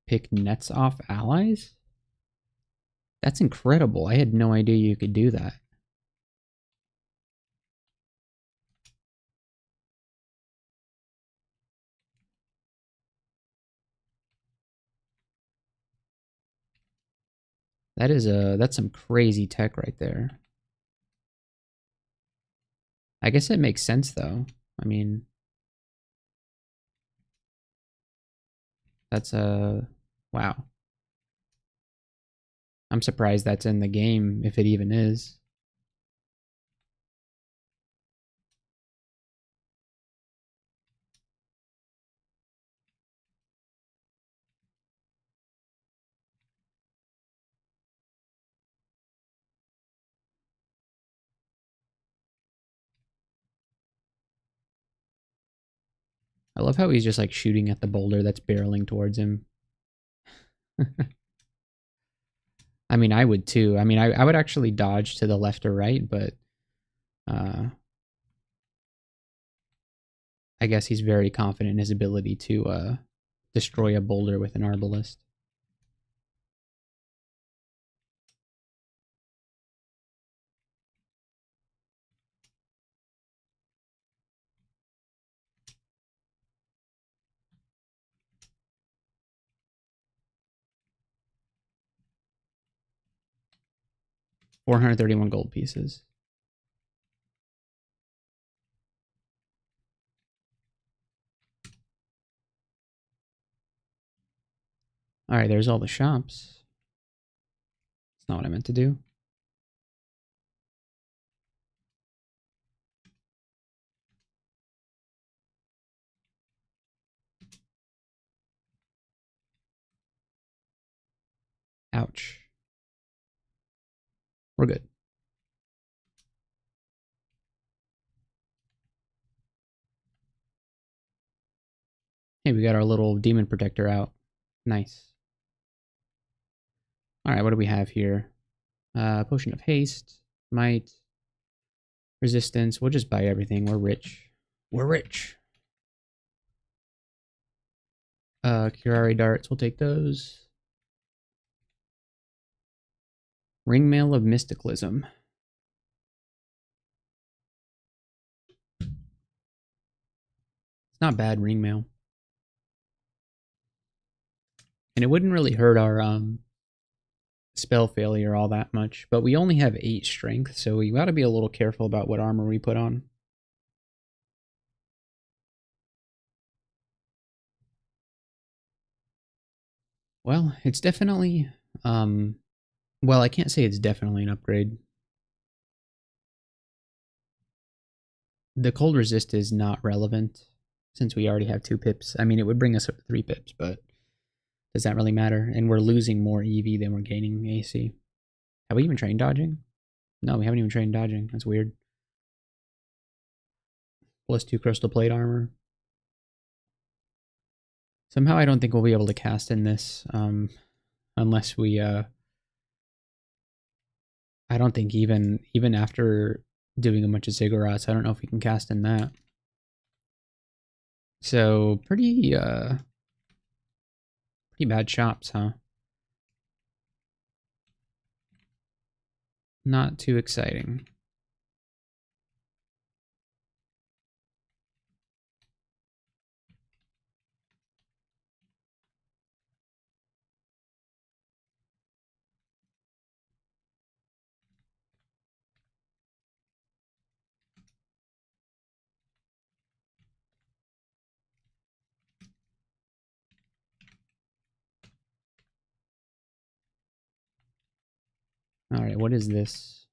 Pick nets off allies? That's incredible. I had no idea you could do that. That's some crazy tech right there. I guess it makes sense though. I mean, that's a wow. I'm surprised that's in the game if it even is. I love how he's just like shooting at the boulder that's barreling towards him. I mean, I would too. I mean, I would actually dodge to the left or right, but uh, I guess he's very confident in his ability to destroy a boulder with an arbalist. 431 gold pieces. All right, there's all the shops. That's not what I meant to do. Ouch. We're good. Hey, we got our little demon protector out. Nice. All right, what do we have here? Potion of haste, might, resistance. We'll just buy everything. We're rich. We're rich. Curare darts. We'll take those. Ringmail of Mysticalism. It's not bad, ringmail. And it wouldn't really hurt our spell failure all that much, but we only have 8 strength, so we gotta be a little careful about what armor we put on. Well, it's definitely, well, I can't say it's definitely an upgrade. The cold resist is not relevant, since we already have 2 pips. I mean, it would bring us up to 3 pips, but does that really matter? And we're losing more EV than we're gaining AC. Have we even trained dodging? No, we haven't even trained dodging. That's weird. +2 crystal plate armor. Somehow I don't think we'll be able to cast in this, unless we, I don't think even after doing a bunch of ziggurats, I don't know if we can cast in that. So, pretty bad shops, huh? Not too exciting. Alright, what is this?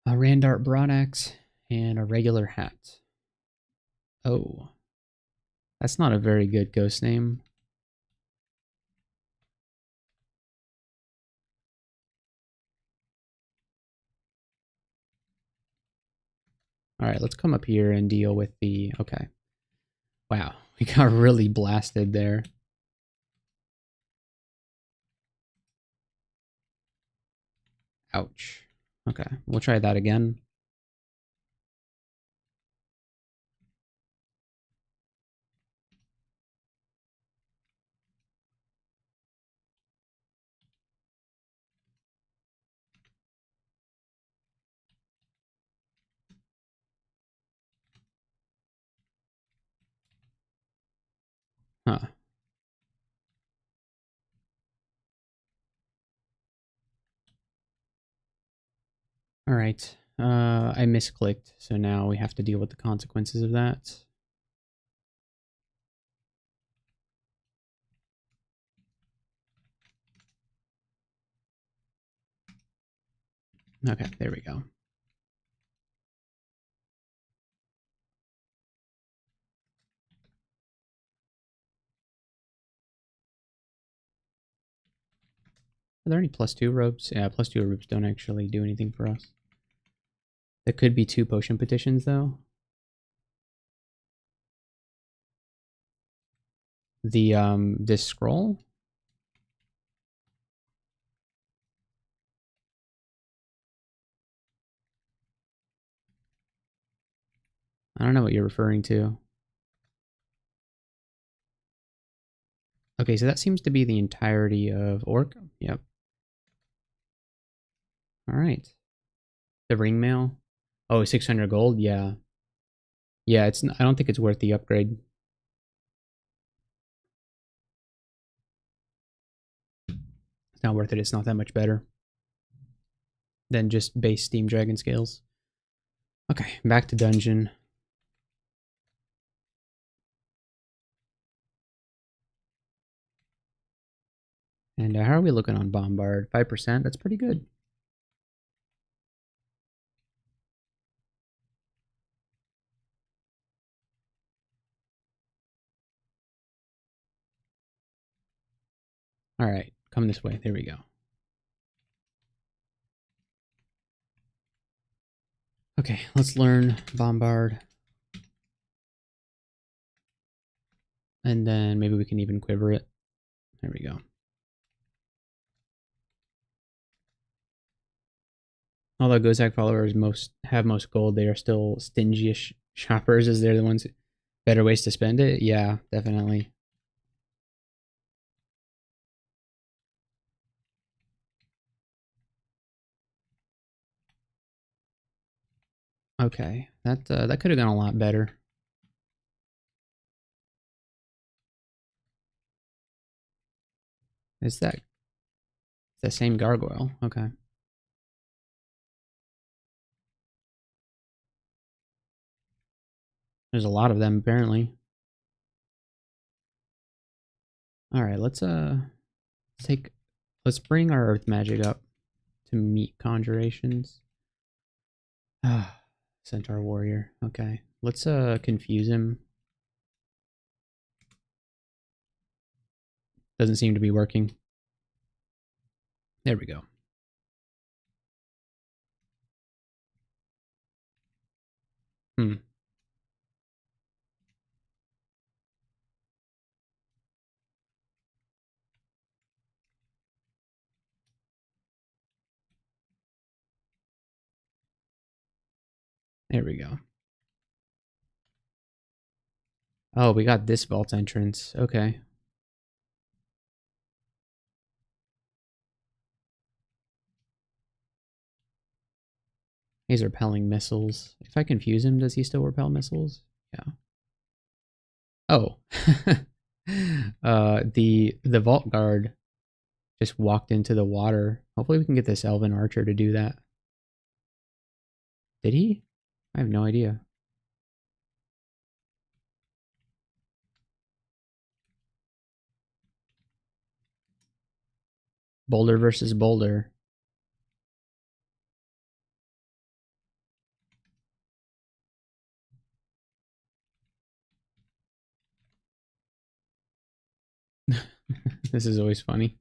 A Randart Broadaxe and a regular hat. Oh. That's not a very good ghost name. Alright, let's come up here and deal with the... Okay. Wow, we got really blasted there. Ouch. Okay, we'll try that again. Huh. Alright. I misclicked, so now we have to deal with the consequences of that. Okay, there we go. Are there any +2 robes? Yeah, +2 robes don't actually do anything for us. There could be 2 potion petitions, though. This scroll? I don't know what you're referring to. Okay, so that seems to be the entirety of Orc. Yep. Alright. The ring mail? Oh, 600 gold? Yeah. Yeah, I don't think it's worth the upgrade. It's not worth it. It's not that much better than just base Steam Dragon scales. Okay, back to dungeon. And how are we looking on Bombard? 5%? That's pretty good. All right, come this way. There we go. Okay, let's learn Bombard. And then maybe we can even quiver it. There we go. Although Gozak followers have most gold, they are still stingy shoppers as they're the ones better ways to spend it. Yeah, definitely. Okay, that could have gone a lot better. Is that the same gargoyle? Okay. There's a lot of them apparently. All right, let's bring our earth magic up to meet conjurations. Ah, Centaur warrior. Okay. Let's confuse him. Doesn't seem to be working. There we go. Hmm. There we go. Oh, we got this vault entrance. Okay. He's repelling missiles. If I confuse him, does he still repel missiles? Yeah. Oh. The vault guard just walked into the water. Hopefully we can get this elven archer to do that. Did he? I have no idea. Boulder versus boulder. This is always funny.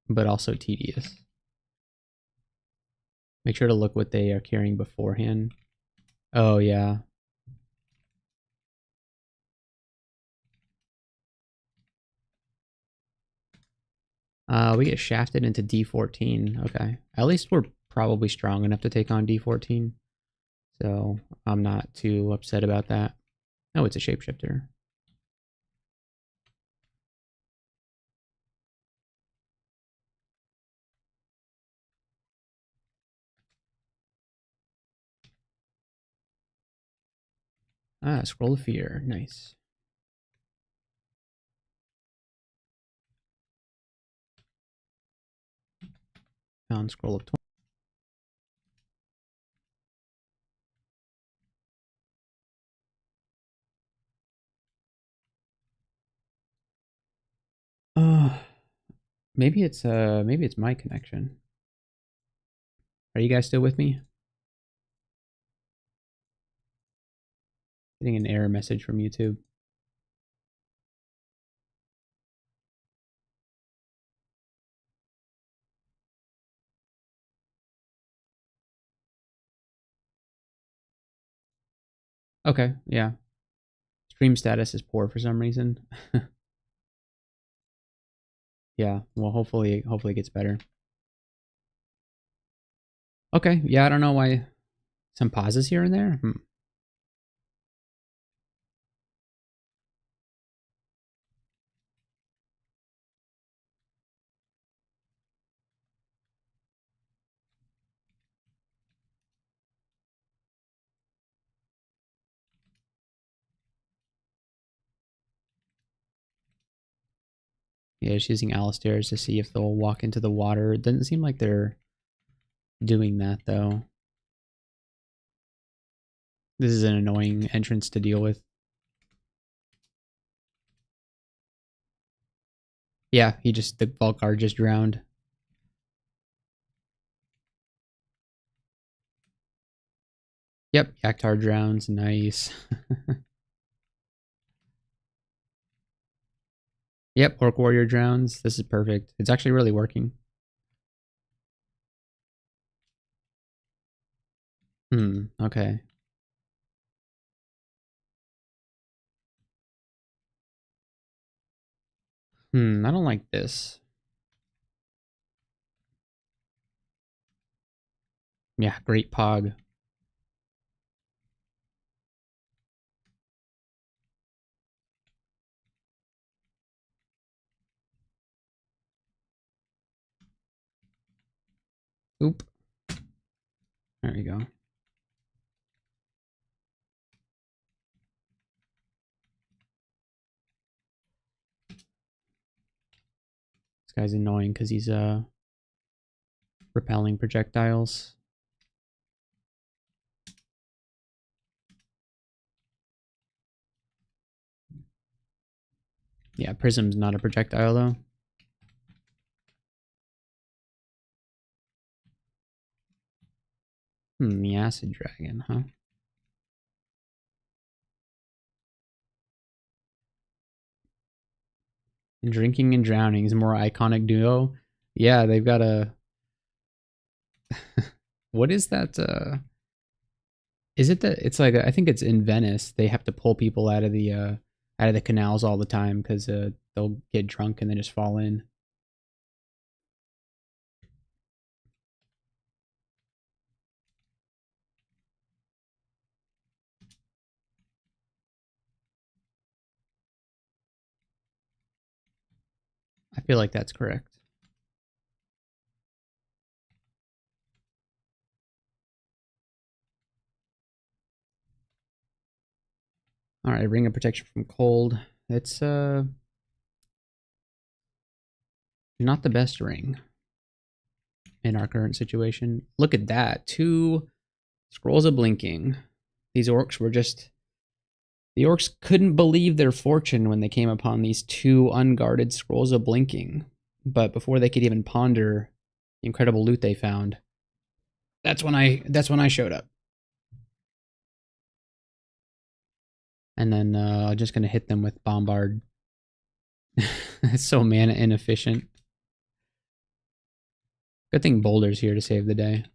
But also tedious. Make sure to look what they are carrying beforehand. Oh, yeah. We get shafted into D14. Okay. At least we're probably strong enough to take on D14. So I'm not too upset about that. Oh, it's a shapeshifter. Ah, Scroll of Fear. Nice. Found Scroll of 20. Uh, maybe it's my connection. Are you guys still with me? Getting an error message from YouTube. Okay, yeah. Stream status is poor for some reason. Yeah, well hopefully it gets better. Okay, yeah, I don't know why some pauses here and there. Yeah, just using Alistairs to see if they'll walk into the water. It doesn't seem like they're doing that, though. This is an annoying entrance to deal with. Yeah, the Volcar just drowned. Yep, Yaktar drowns. Nice. Yep, Orc Warrior drowns. This is perfect. It's actually really working. Okay. I don't like this. Yeah, great Pog. Oop. There we go. This guy's annoying because he's repelling projectiles. Yeah, Prism's not a projectile though. The Acid Dragon, huh? Drinking and Drowning is a more iconic duo. Yeah, they've got a... What is that? Is it that it's like I think it's in Venice. They have to pull people out of the canals all the time because they'll get drunk and then just fall in. I feel like that's correct. All right, Ring of Protection from Cold. It's not the best ring in our current situation. Look at that. 2 Scrolls of Blinking. These orcs were just... The orcs couldn't believe their fortune when they came upon these 2 unguarded Scrolls of Blinking. But before they could even ponder the incredible loot they found, that's when I showed up. And then just gonna hit them with Bombard. It's so mana inefficient. Good thing Boulder's here to save the day.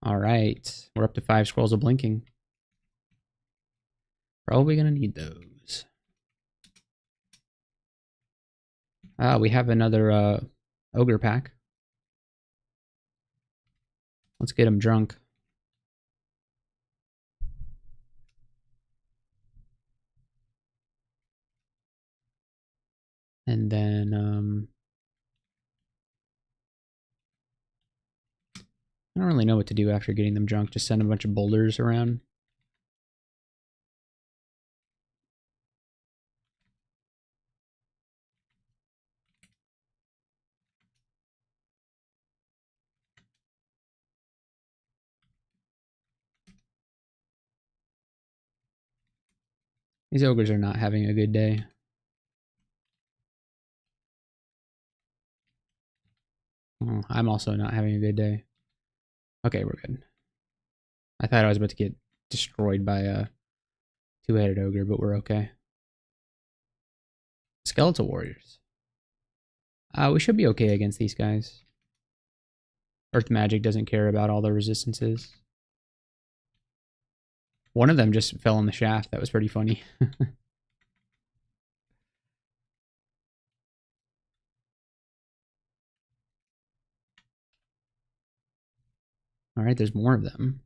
All right, we're up to 5 Scrolls of Blinking. Probably gonna need those. We have another Ogre pack. Let's get him drunk. And then I don't really know what to do after getting them drunk. Just send a bunch of boulders around. These ogres are not having a good day. Oh, I'm also not having a good day. Okay, we're good. I thought I was about to get destroyed by a 2-headed ogre, but we're okay. Skeletal warriors. We should be okay against these guys. Earth magic doesn't care about all the resistances. One of them just fell in the shaft. That was pretty funny. All right, there's more of them.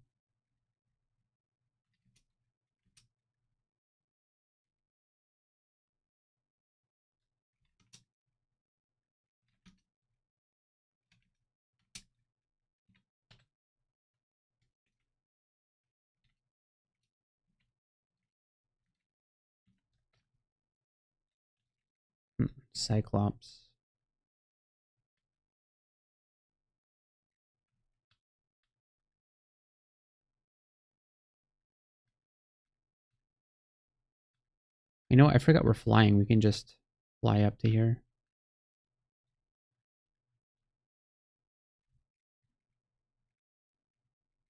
Cyclops. You know what? I forgot we're flying. We can just fly up to here.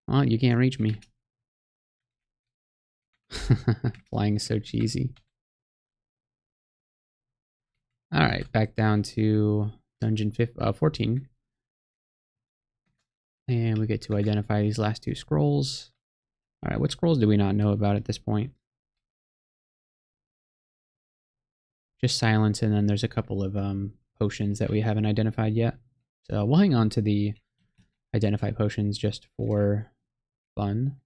Oh, you can't reach me. Flying is so cheesy. Alright, back down to dungeon 14. And we get to identify these last two scrolls. Alright, what scrolls do we not know about at this point? Just silence, and then there's a couple of potions that we haven't identified yet. So we'll hang on to the identify potions just for fun.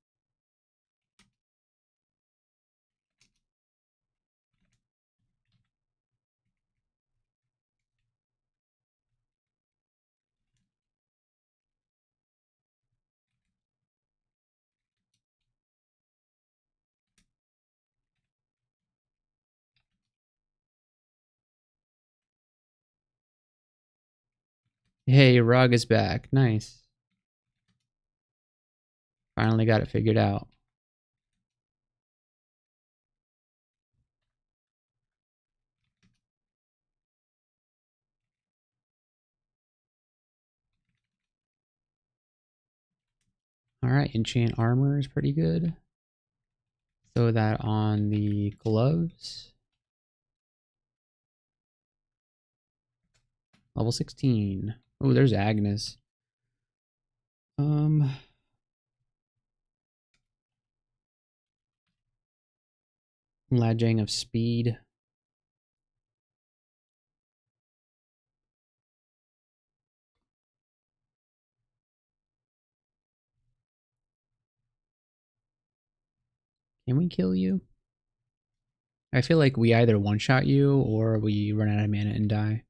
Hey, Rog is back. Nice. Finally got it figured out. Alright, enchant armor is pretty good. Throw that on the gloves. Level 16. Oh, there's Agnes. Lajang of speed. Can we kill you? I feel like we either one-shot you or we run out of mana and die.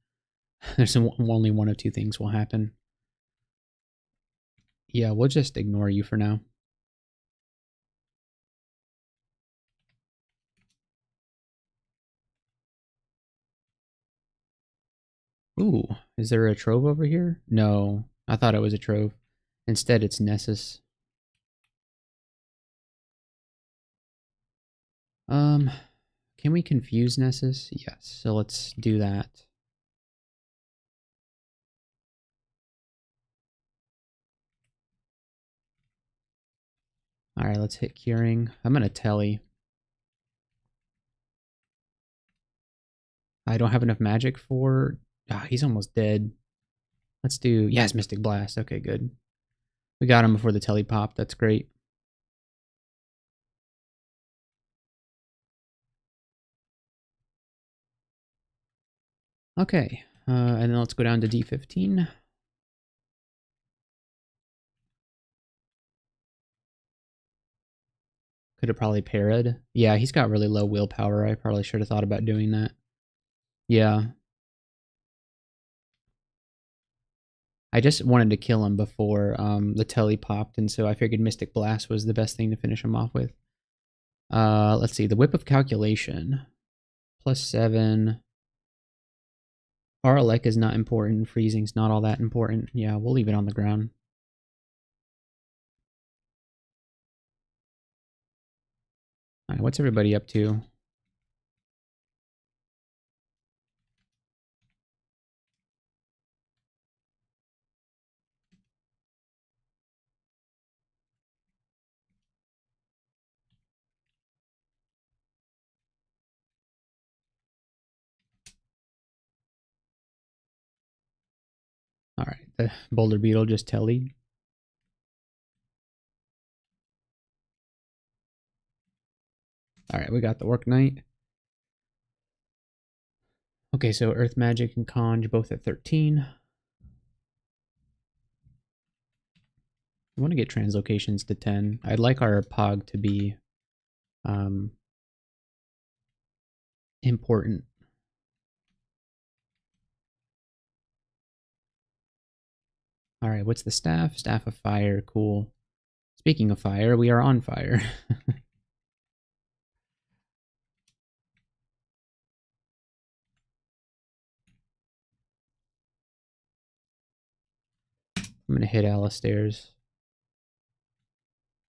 There's only one of two things will happen. Yeah, we'll just ignore you for now. Ooh, is there a trove over here? No, I thought it was a trove. Instead, it's Nessus. Can we confuse Nessus? Yes, so let's do that. Alright, let's hit curing. I'm gonna telly. I don't have enough magic for... Ah, he's almost dead. Let's do... Yes, Mystic Blast. Okay, good. We got him before the telly popped. That's great. Okay, and then let's go down to D15. Could have probably parried. Yeah, he's got really low willpower. I probably should have thought about doing that. Yeah. I just wanted to kill him before the telly popped, and so I figured Mystic Blast was the best thing to finish him off with. Let's see, the Whip of Calculation. +7. Aralek is not important. Freezing's not all that important. Yeah, we'll leave it on the ground. Alright, what's everybody up to? Alright, the Boulder Beetle just tellied. Alright, we got the Orc Knight. Okay, so Earth Magic and Conj both at 13. I want to get translocations to 10. I'd like our Pog to be important. Alright, what's the staff? Staff of Fire, cool. Speaking of fire, we are on fire. gonna hit Alistair's.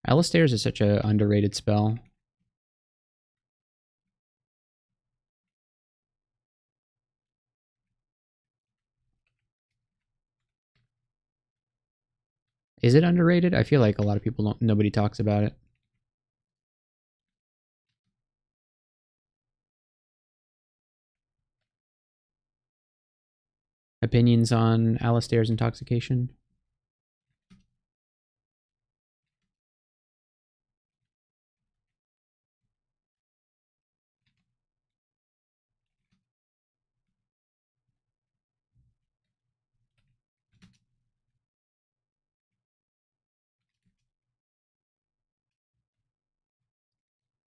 Alistair's is such an underrated spell. Is it underrated? I feel like a lot of people don't, nobody talks about it. Opinions on Alistair's intoxication?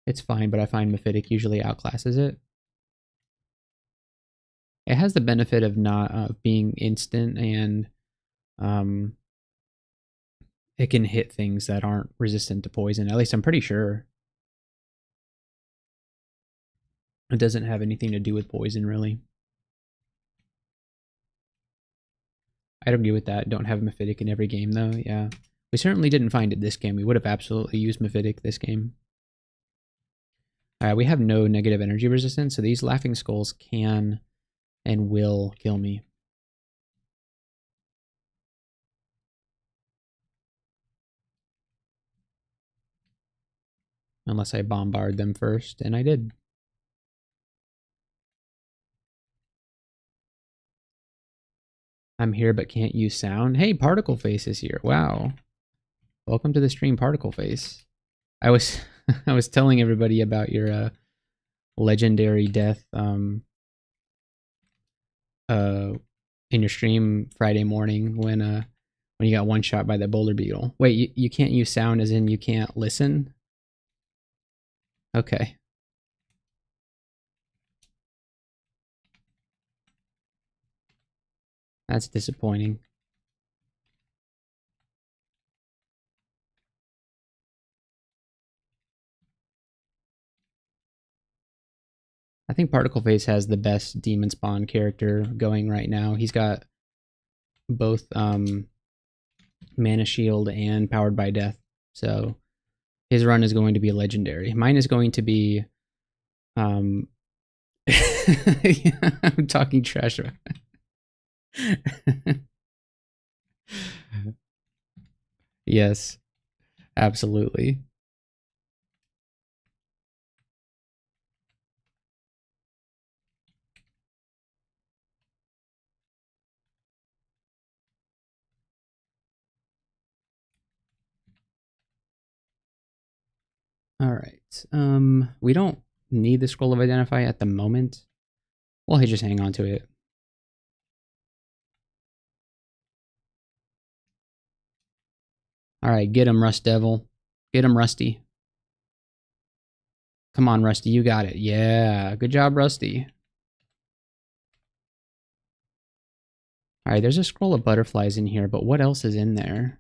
It's fine, but I find Mephitic usually outclasses it. It has the benefit of not being instant, and it can hit things that aren't resistant to poison. At least I'm pretty sure. It doesn't have anything to do with poison, really. I'd argue with that. Don't have Mephitic in every game, though. Yeah. We certainly didn't find it this game. We would have absolutely used Mephitic this game. Alright, we have no negative energy resistance, so these Laughing Skulls can and will kill me. Unless I bombard them first, and I did. I'm here but can't use sound. Hey, Particle Face is here. Wow. Welcome to the stream, Particle Face. I was I was telling everybody about your legendary death in your stream Friday morning when you got one shot by that boulder beetle. Wait, you can't use sound as in you can't listen? Okay. That's disappointing. I think Particle Face has the best Demonspawn character going right now. He's got both Mana Shield and Powered by Death. So his run is going to be legendary. Mine is going to be I'm talking trash about Yes, absolutely. All right. We don't need the Scroll of Identify at the moment. We'll just hang on to it. All right, get him, Rust Devil. Get him, Rusty. Come on, Rusty, you got it. Yeah, good job, Rusty. All right, there's a scroll of butterflies in here, but what else is in there?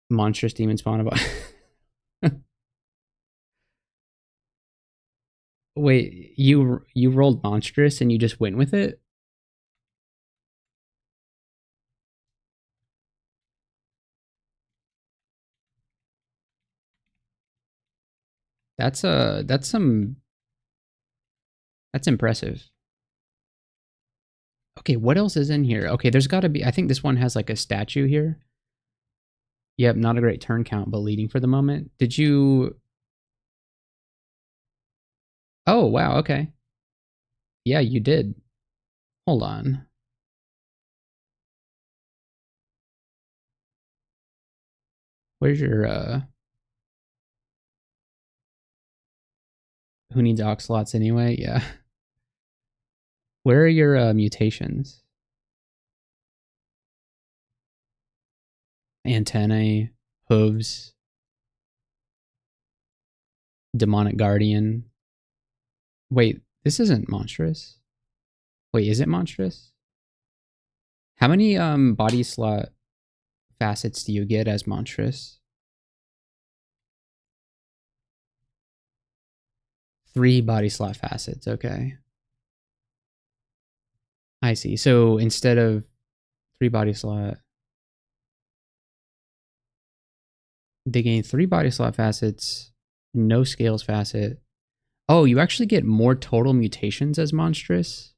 Monstrous demon spawn about. Wait, you rolled monstrous and you just went with it? That's impressive. Okay, what else is in here? Okay, there's got to be. I think this one has like a statue here. Yep, not a great turn count, but leading for the moment. Did you? Oh wow. Okay. Yeah, you did. Hold on. Where's your who needs oxalots anyway? Yeah. Where are your mutations? Antennae, hooves, demonic guardian. Wait, this isn't monstrous. Wait, is it monstrous? How many body slot facets do you get as monstrous? 3 body slot facets, okay. I see. So instead of 3 body slot. They gain 3 body slot facets, no scales facet. Oh, you actually get more total mutations as monstrous?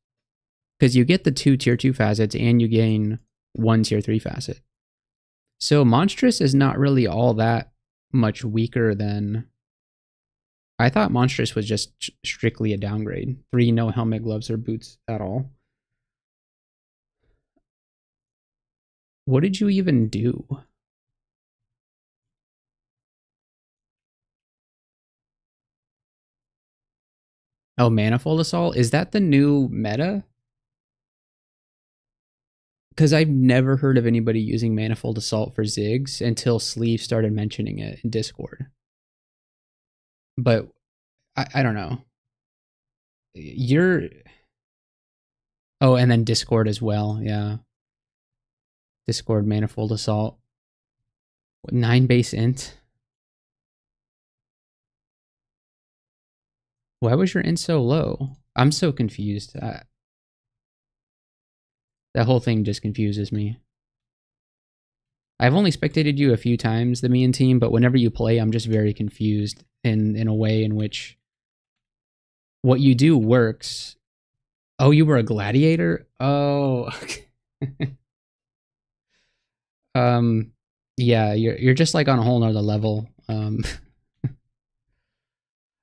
Because you get the 2 tier 2 facets and you gain 1 tier 3 facet. So monstrous is not really all that much weaker than... I thought monstrous was just strictly a downgrade. 3 no helmet, gloves, or boots at all. What did you even do? Oh, Manifold Assault? Is that the new meta? Because I've never heard of anybody using Manifold Assault for Ziggs until Sleeve started mentioning it in Discord. But I don't know. You're... Oh, and then Discord as well, yeah. Discord Manifold Assault. 9 base int? Why was your int so low? I'm so confused. That whole thing just confuses me. I've only spectated you a few times, the Mian team, but whenever you play, I'm just very confused in a way in which what you do works. Oh, you were a gladiator? Oh, yeah, you're just like on a whole nother level.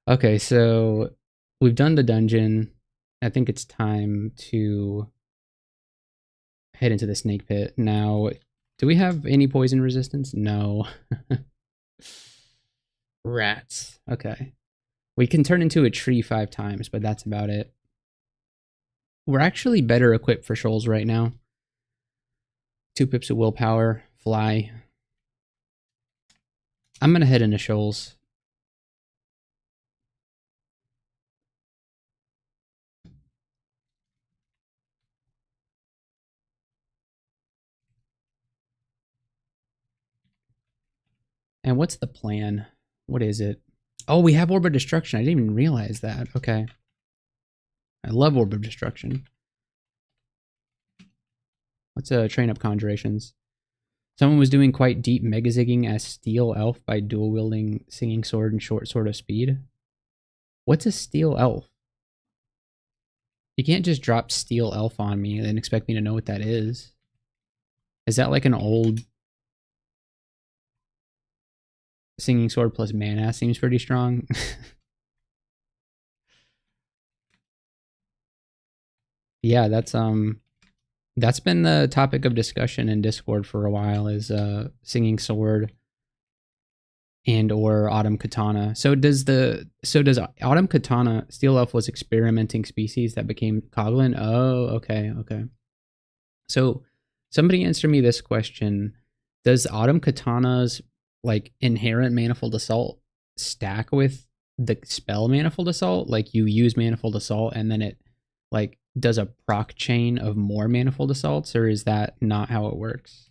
Okay, so we've done the dungeon. I think it's time to head into the snake pit. Now, do we have any poison resistance? No. Rats. Okay. We can turn into a tree 5 times, but that's about it. We're actually better equipped for shoals right now. 2 pips of willpower, fly. I'm gonna head into shoals. And what's the plan? What is it? Oh, we have Orb of Destruction. I didn't even realize that. Okay. I love Orb of Destruction. Let's train up Conjurations. Someone was doing quite deep Mega-Zigging as Steel Elf by dual-wielding Singing Sword and Short Sword of Speed. What's a Steel Elf? You can't just drop Steel Elf on me and expect me to know what that is. Is that like an old... Singing Sword plus Mana seems pretty strong. Yeah, that's been the topic of discussion in Discord for a while, is Singing Sword and or Autumn Katana. So does Autumn Katana... Steel Elf was experimenting species that became Coglin? Oh, okay. So somebody answer me this question. Does Autumn Katana's like inherent Manifold Assault stack with the spell Manifold Assault? Like you use Manifold Assault and then it like does a proc chain of more Manifold Assaults, or is that not how it works?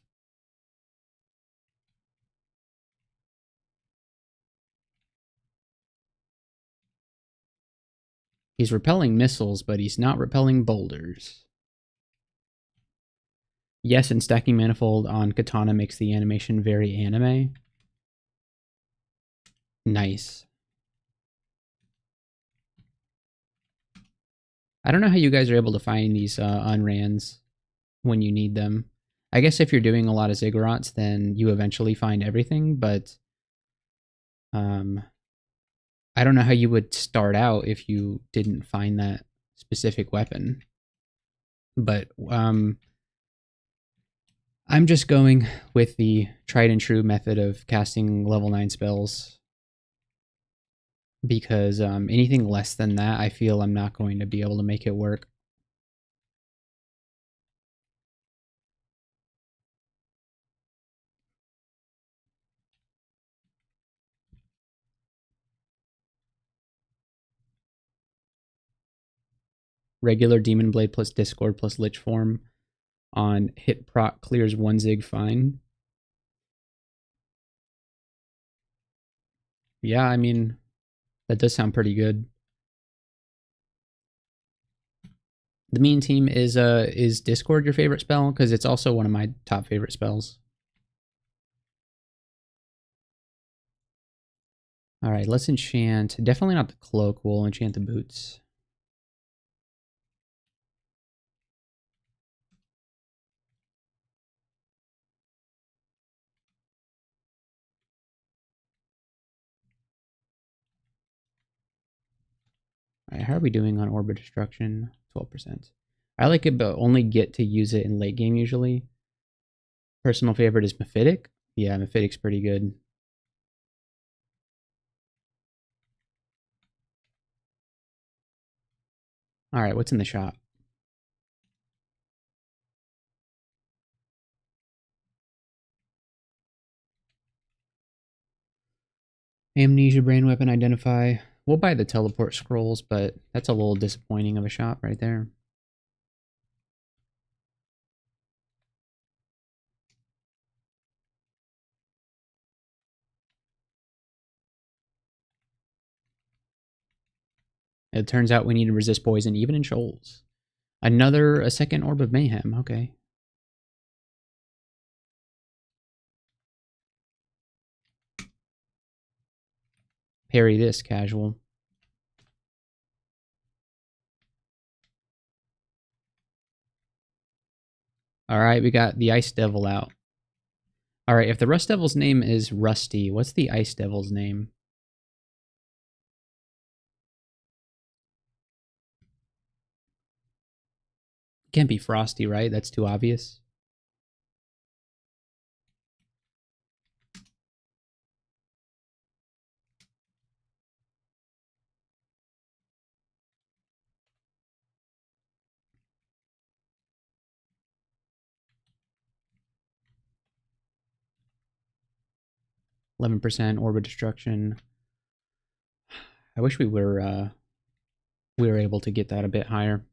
He's repelling missiles, but he's not repelling boulders. Yes, and stacking Manifold on Katana makes the animation very anime. Nice. I don't know how you guys are able to find these unrans when you need them. I guess if you're doing a lot of ziggurats, then you eventually find everything, but I don't know how you would start out if you didn't find that specific weapon. But I'm just going with the tried and true method of casting level 9 spells, because anything less than that, I feel I'm not going to be able to make it work. Regular Demon Blade plus Discord plus Lich Form on hit proc clears 1 zig fine. Yeah, I mean, that does sound pretty good. The Mean Team is Discord your favorite spell? Because it's also one of my top favorite spells. All right, let's enchant. Definitely not the cloak. We'll enchant the boots. All right, how are we doing on Orb of Destruction? 12%. I like it, but only get to use it in late game usually. Personal favorite is Mephitic. Yeah, Mephidic's pretty good. All right, what's in the shop? Amnesia, Brain Weapon, Identify. We'll buy the Teleport Scrolls, but that's a little disappointing of a shop right there. It turns out we need to resist poison even in shoals. A second Orb of Mayhem, okay. Parry this, casual. Alright, we got the Ice Devil out. Alright, if the Rust Devil's name is Rusty, what's the Ice Devil's name? Can't be Frosty, right? That's too obvious. %, Orb of Destruction. I wish we were able to get that a bit higher.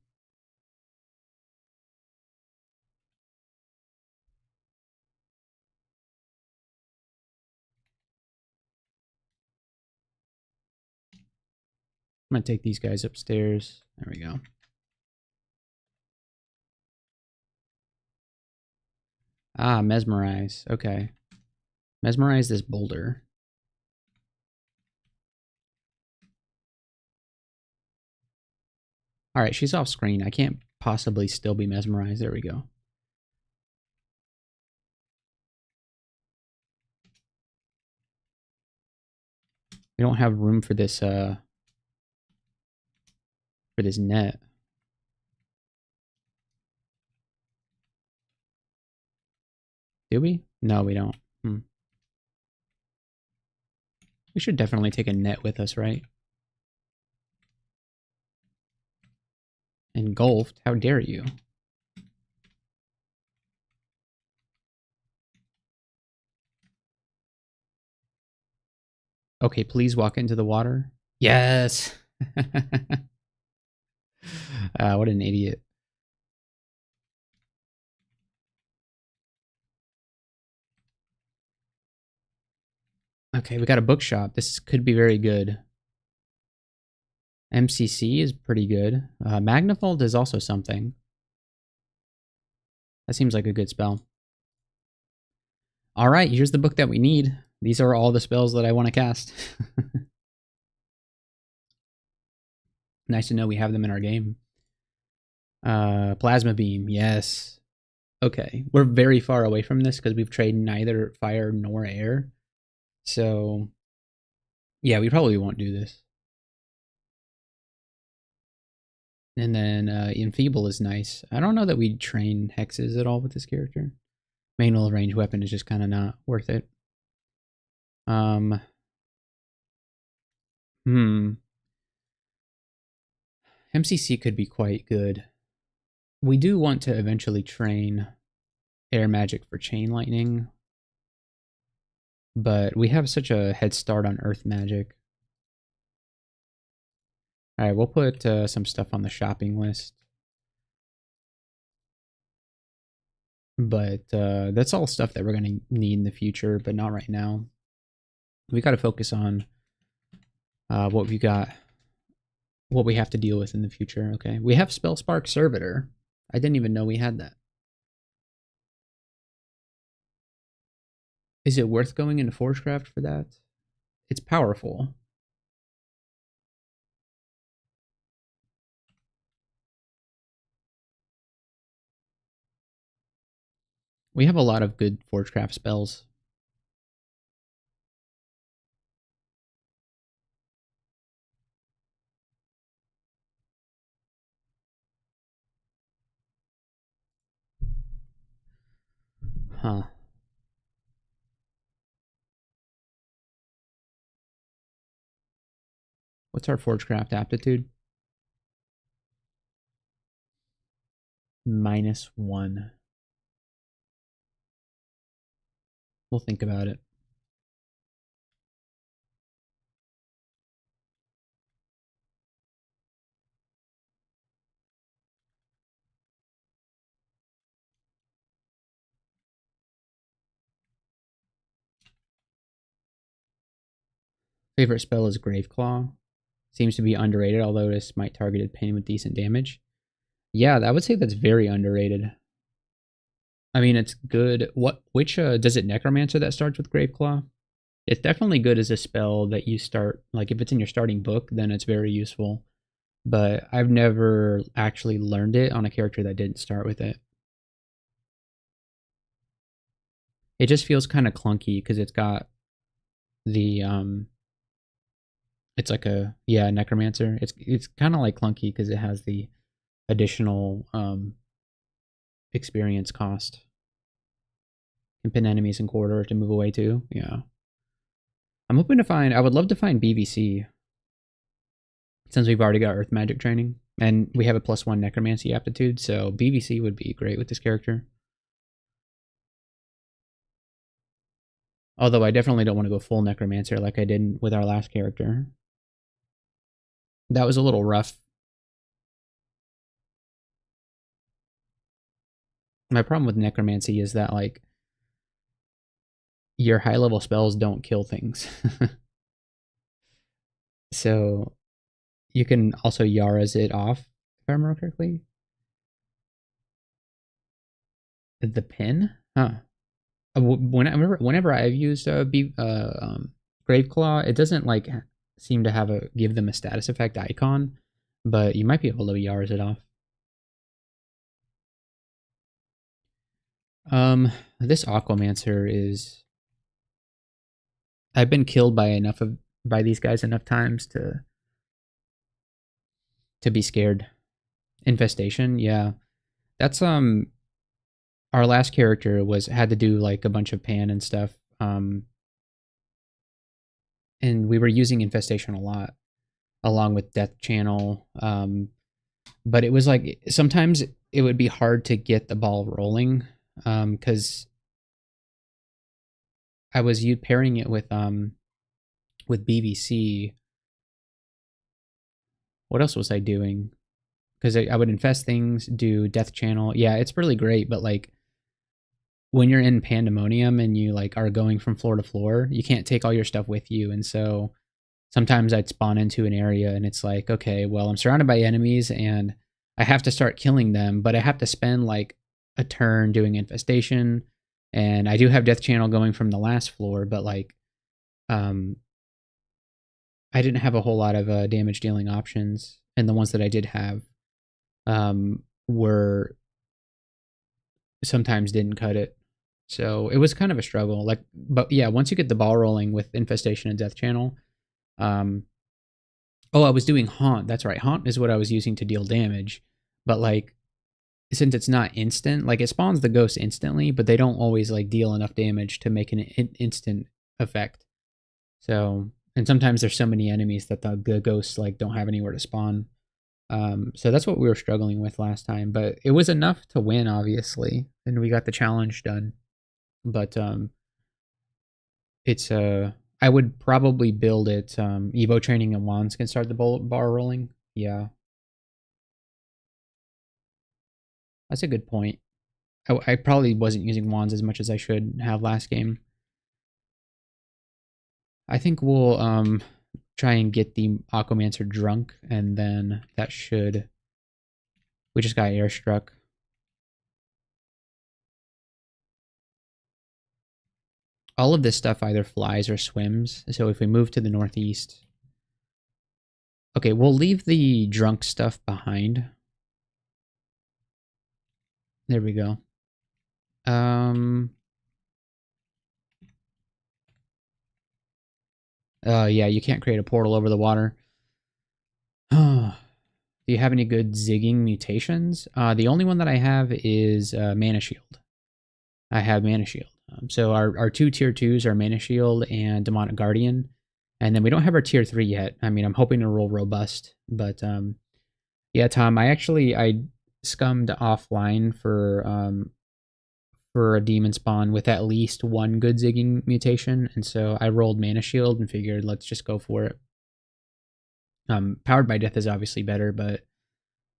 I'm gonna take these guys upstairs. There we go. Ah, Mesmerize. Okay. Mesmerize this boulder. Alright, she's off screen. I can't possibly still be mesmerized. There we go. We don't have room for this net. Do we? No, we don't. We should definitely take a net with us, right? Engulfed? How dare you? Okay, please walk into the water. Yes! What an idiot. Okay, we got a bookshop. This could be very good. MCC is pretty good. Magnifold is also something. That seems like a good spell. Alright, here's the book that we need. These are all the spells that I want to cast. Nice to know we have them in our game. Plasma Beam, yes. Okay, we're very far away from this because we've traded neither fire nor air. So, yeah, we probably won't do this. And then Enfeeble is nice. I don't know that we train hexes at all with this character. Manual range weapon is just kind of not worth it. MCC could be quite good. We do want to eventually train air magic for chain lightning, but we have such a head start on earth magic. Alright, we'll put some stuff on the shopping list. But that's all stuff that we're going to need in the future, but not right now. We got to focus on what we got what we have to deal with in the future. Okay, we have Spellspark Servitor. I didn't even know we had that. Is it worth going into Forgecraft for that? It's powerful. We have a lot of good Forgecraft spells. Huh. What's our Forgecraft aptitude? -1. We'll think about it. Favorite spell is Graveclaw. Seems to be underrated, although this might target pain with decent damage. Yeah, I would say that's very underrated. I mean, it's good. Which does it Necromancer that starts with Graveclaw? It's definitely good as a spell that you start, like if it's in your starting book, then it's very useful. But I've never actually learned it on a character that didn't start with it. It just feels kind of clunky because it's got the it's like a, yeah, Necromancer. It's kind of like clunky because it has the additional experience cost. Can pin enemies in corridor to move away too. Yeah. I'm hoping to find, I would love to find BVC since we've already got Earth Magic training and we have a +1 Necromancy aptitude, so BVC would be great with this character. Although I definitely don't want to go full Necromancer like I did with our last character. That was a little rough. My problem with Necromancy is that, like, your high level spells don't kill things. So you can also Yara's it off, if I remember correctly. The pin? Huh. Whenever I've used Graveclaw, it doesn't like seem to have give them a status effect icon, but you might be able to Yara's it off. This Aquamancer is. I've been killed by these guys enough times to be scared. Infestation, yeah. That's our last character had to do like a bunch of pan and stuff. And we were using infestation a lot along with death channel. But it was like sometimes it would be hard to get the ball rolling because I was pairing it with BVC. What else was I doing? Because I would infest things, do death channel. Yeah, it's really great, but like when you're in pandemonium and you like are going from floor to floor, you can't take all your stuff with you, and so sometimes I'd spawn into an area and it's like, okay, well, I'm surrounded by enemies and I have to start killing them, but I have to spend like a turn doing infestation, and I do have death channel going from the last floor, but like um I didn't have a whole lot of damage dealing options, and the ones that I did have were sometimes didn't cut it. So it was kind of a struggle. Like, but yeah, once you get the ball rolling with infestation and death channel, um, oh, I was doing haunt. That's right, haunt is what I was using to deal damage. But like, since it's not instant, like it spawns the ghosts instantly, but they don't always like deal enough damage to make an instant effect. So, and sometimes there's so many enemies that the ghosts like don't have anywhere to spawn. So that's what we were struggling with last time, but it was enough to win, obviously, and we got the challenge done. But it's I would probably build it. Evo training and wands can start the bar rolling. Yeah, that's a good point. I probably wasn't using wands as much as I should have last game. I think we'll try and get the Aquamancer drunk, and then that should... We just got airstruck. All of this stuff either flies or swims, so if we move to the northeast... Okay, we'll leave the drunk stuff behind. There we go. Yeah, you can't create a portal over the water. Do you have any good zigging mutations? The only one that I have is Mana Shield. I have Mana Shield. So our two tier 2s are Mana Shield and Demonic Guardian. And then we don't have our tier 3 yet. I mean, I'm hoping to roll Robust. But yeah, Tom, I scummed offline for a Demonspawn with at least one good zigging mutation, and so I rolled Mana Shield and figured let's just go for it. Powered by Death is obviously better, but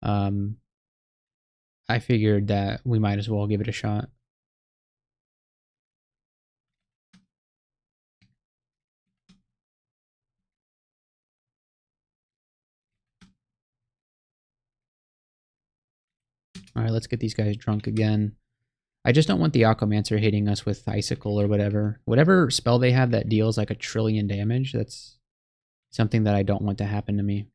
I figured that we might as well give it a shot. All right, let's get these guys drunk again. I just don't want the Aquamancer hitting us with Icicle or whatever. Whatever spell they have that deals like 1 trillion damage, that's something that I don't want to happen to me.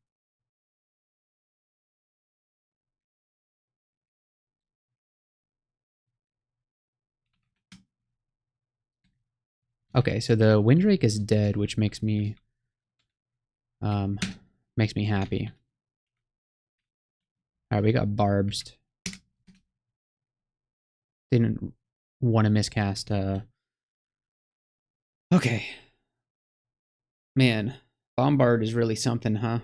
Okay, so the Windrake is dead, which makes me happy. All right, we got Barbs. Didn't want to miscast. Okay. Man, Bombard is really something, huh?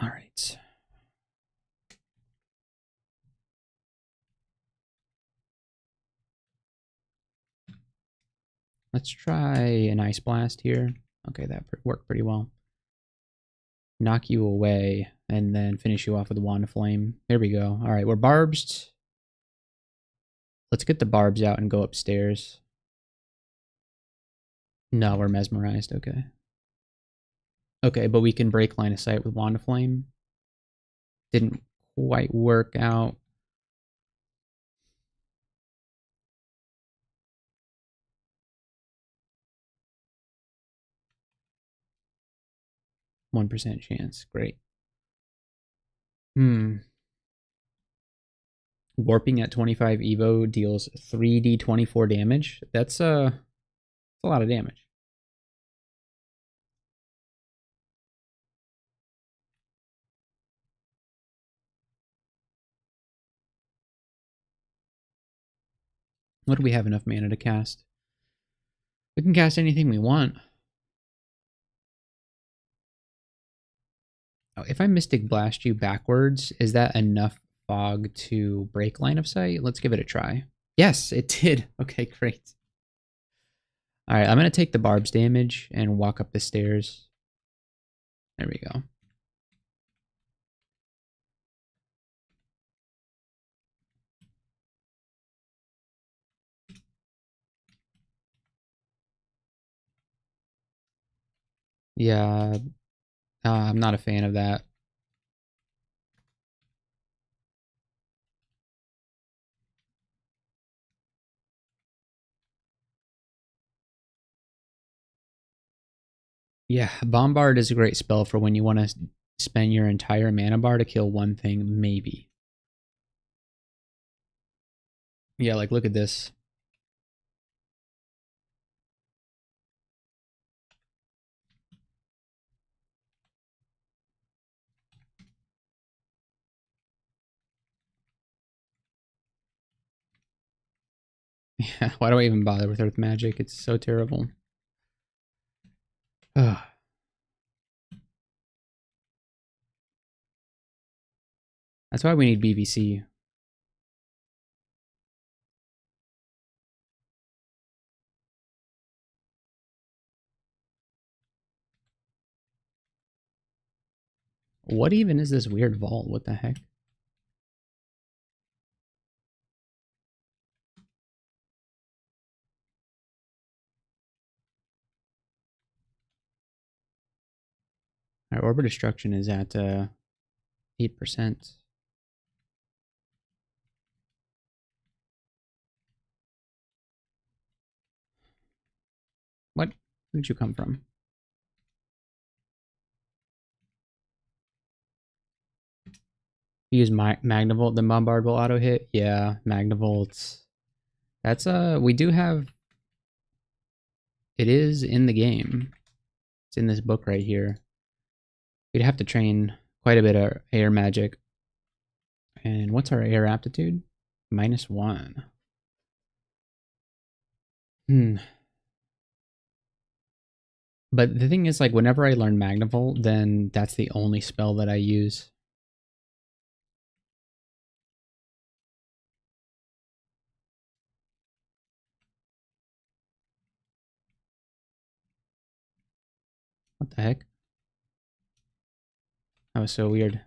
All right. Let's try an Ice Blast here. Okay, that worked pretty well. Knock you away, and then finish you off with a Wand of Flame. There we go. All right, we're Barbs. Let's get the Barbs out and go upstairs. No, we're Mesmerized. Okay. Okay, but we can break line of sight with Wand of Flame. Didn't quite work out. %1 chance. Great. Warping at 25 Evo deals 3d24 damage. That's a lot of damage. What do we have enough mana to cast? We can cast anything we want. Oh, if I Mystic Blast you backwards, is that enough fog to break line of sight? Let's give it a try. Yes, it did. Okay, great. All right, I'm going to take the Barb's damage and walk up the stairs. There we go. Yeah, I'm not a fan of that. Yeah, Bombard is a great spell for when you want to spend your entire mana bar to kill one thing, maybe. Yeah, like look at this. Yeah, why do I even bother with Earth Magic? It's so terrible. That's why we need BVC. What even is this weird vault? What the heck? orb of destruction is at 8%. What? Where did you come from? You use Magnavolt, the Bombard will auto hit? Yeah, Magnavolts. That's we do have, it is in the game. It's in this book right here. We'd have to train quite a bit of air magic. And what's our air aptitude? -1. But the thing is, like, whenever I learn Magnavolt, then that's the only spell that I use. What the heck? That was so weird.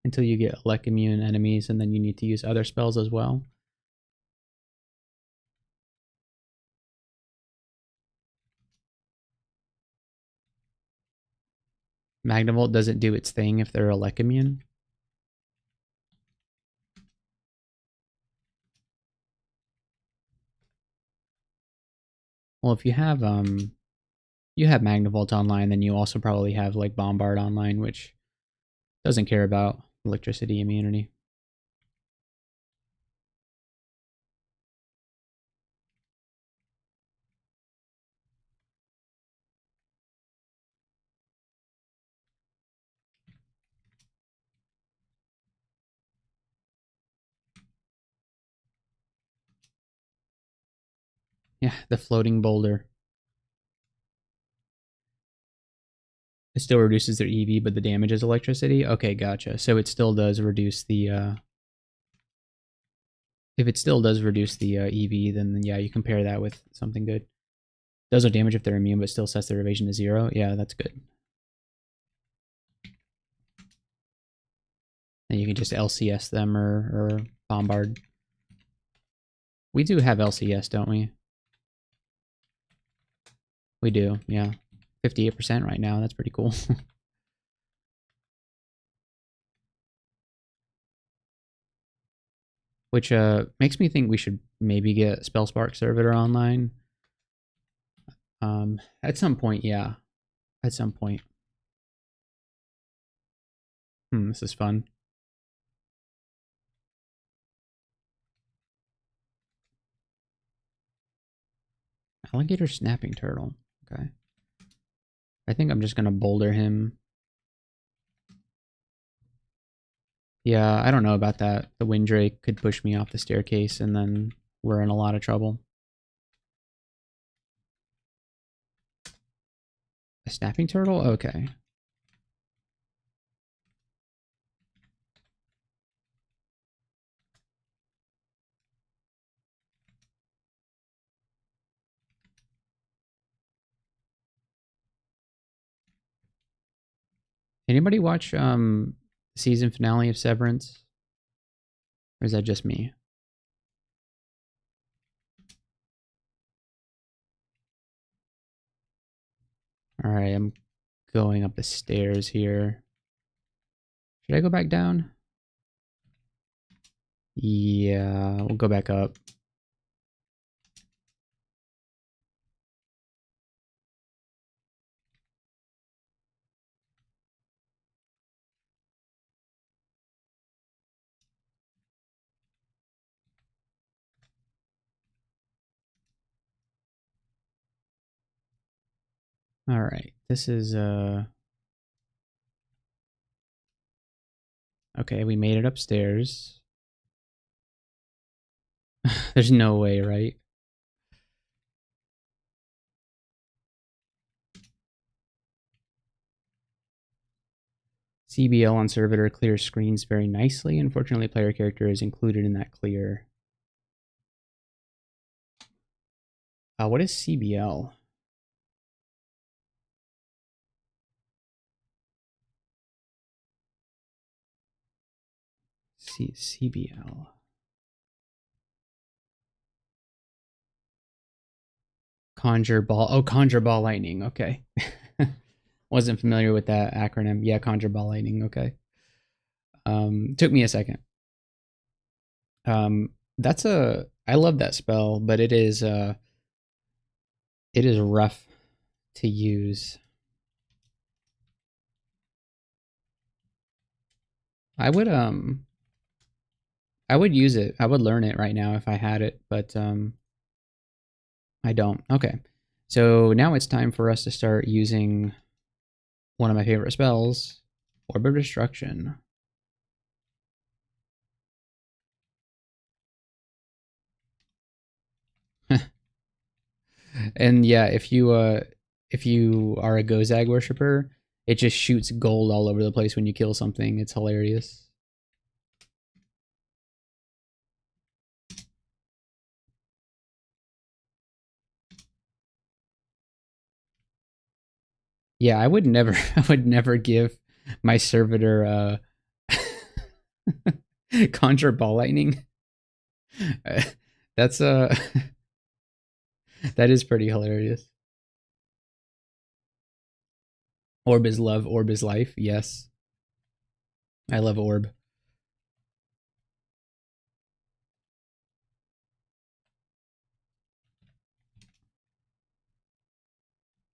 Until you get elect immune enemies, and then you need to use other spells as well. Magnavolt doesn't do its thing if they're elect immune. Well, if you have Magnavolt online, then you also probably have like Bombard online, which doesn't care about electricity immunity. Yeah, the floating boulder. It still reduces their EV, but the damage is electricity? Okay, gotcha. So it still does reduce the, if it still does reduce the EV, then yeah, you compare that with something good. Does no damage if they're immune, but still sets their evasion to 0. Yeah, that's good. And you can just LCS them or Bombard. We do have LCS, don't we? We do, yeah. 58% right now. That's pretty cool. Which makes me think we should maybe get Spellspark Servitor online. At some point, yeah. At some point. This is fun. Alligator Snapping Turtle. Okay. I think I'm just gonna boulder him. Yeah, I don't know about that. The Windrake could push me off the staircase, and then we're in a lot of trouble. A Snapping Turtle? Okay. Anybody watch season finale of Severance? Or is that just me? Alright, I'm going up the stairs here. Should I go back down? Yeah, we'll go back up. Alright, this is okay, we made it upstairs. There's no way, right? CBL on Servitor clears screens very nicely. Unfortunately, player character is included in that clear. What is CBL? CBL. Conjure Ball. Oh, Conjure Ball Lightning. Okay. Wasn't familiar with that acronym. Yeah, Conjure Ball Lightning. Okay. Took me a second. That's a. I love that spell, but it is rough to use. I would use it. I would learn it right now if I had it, but I don't. Okay. So now it's time for us to start using one of my favorite spells, Orb of Destruction. And yeah, if you are a Gozag worshiper, it just shoots gold all over the place when you kill something. It's hilarious. Yeah, I would never I would never give my servitor Conjure Ball Lightning. That's that is pretty hilarious. Orb is love, orb is life. Yes. I love orb.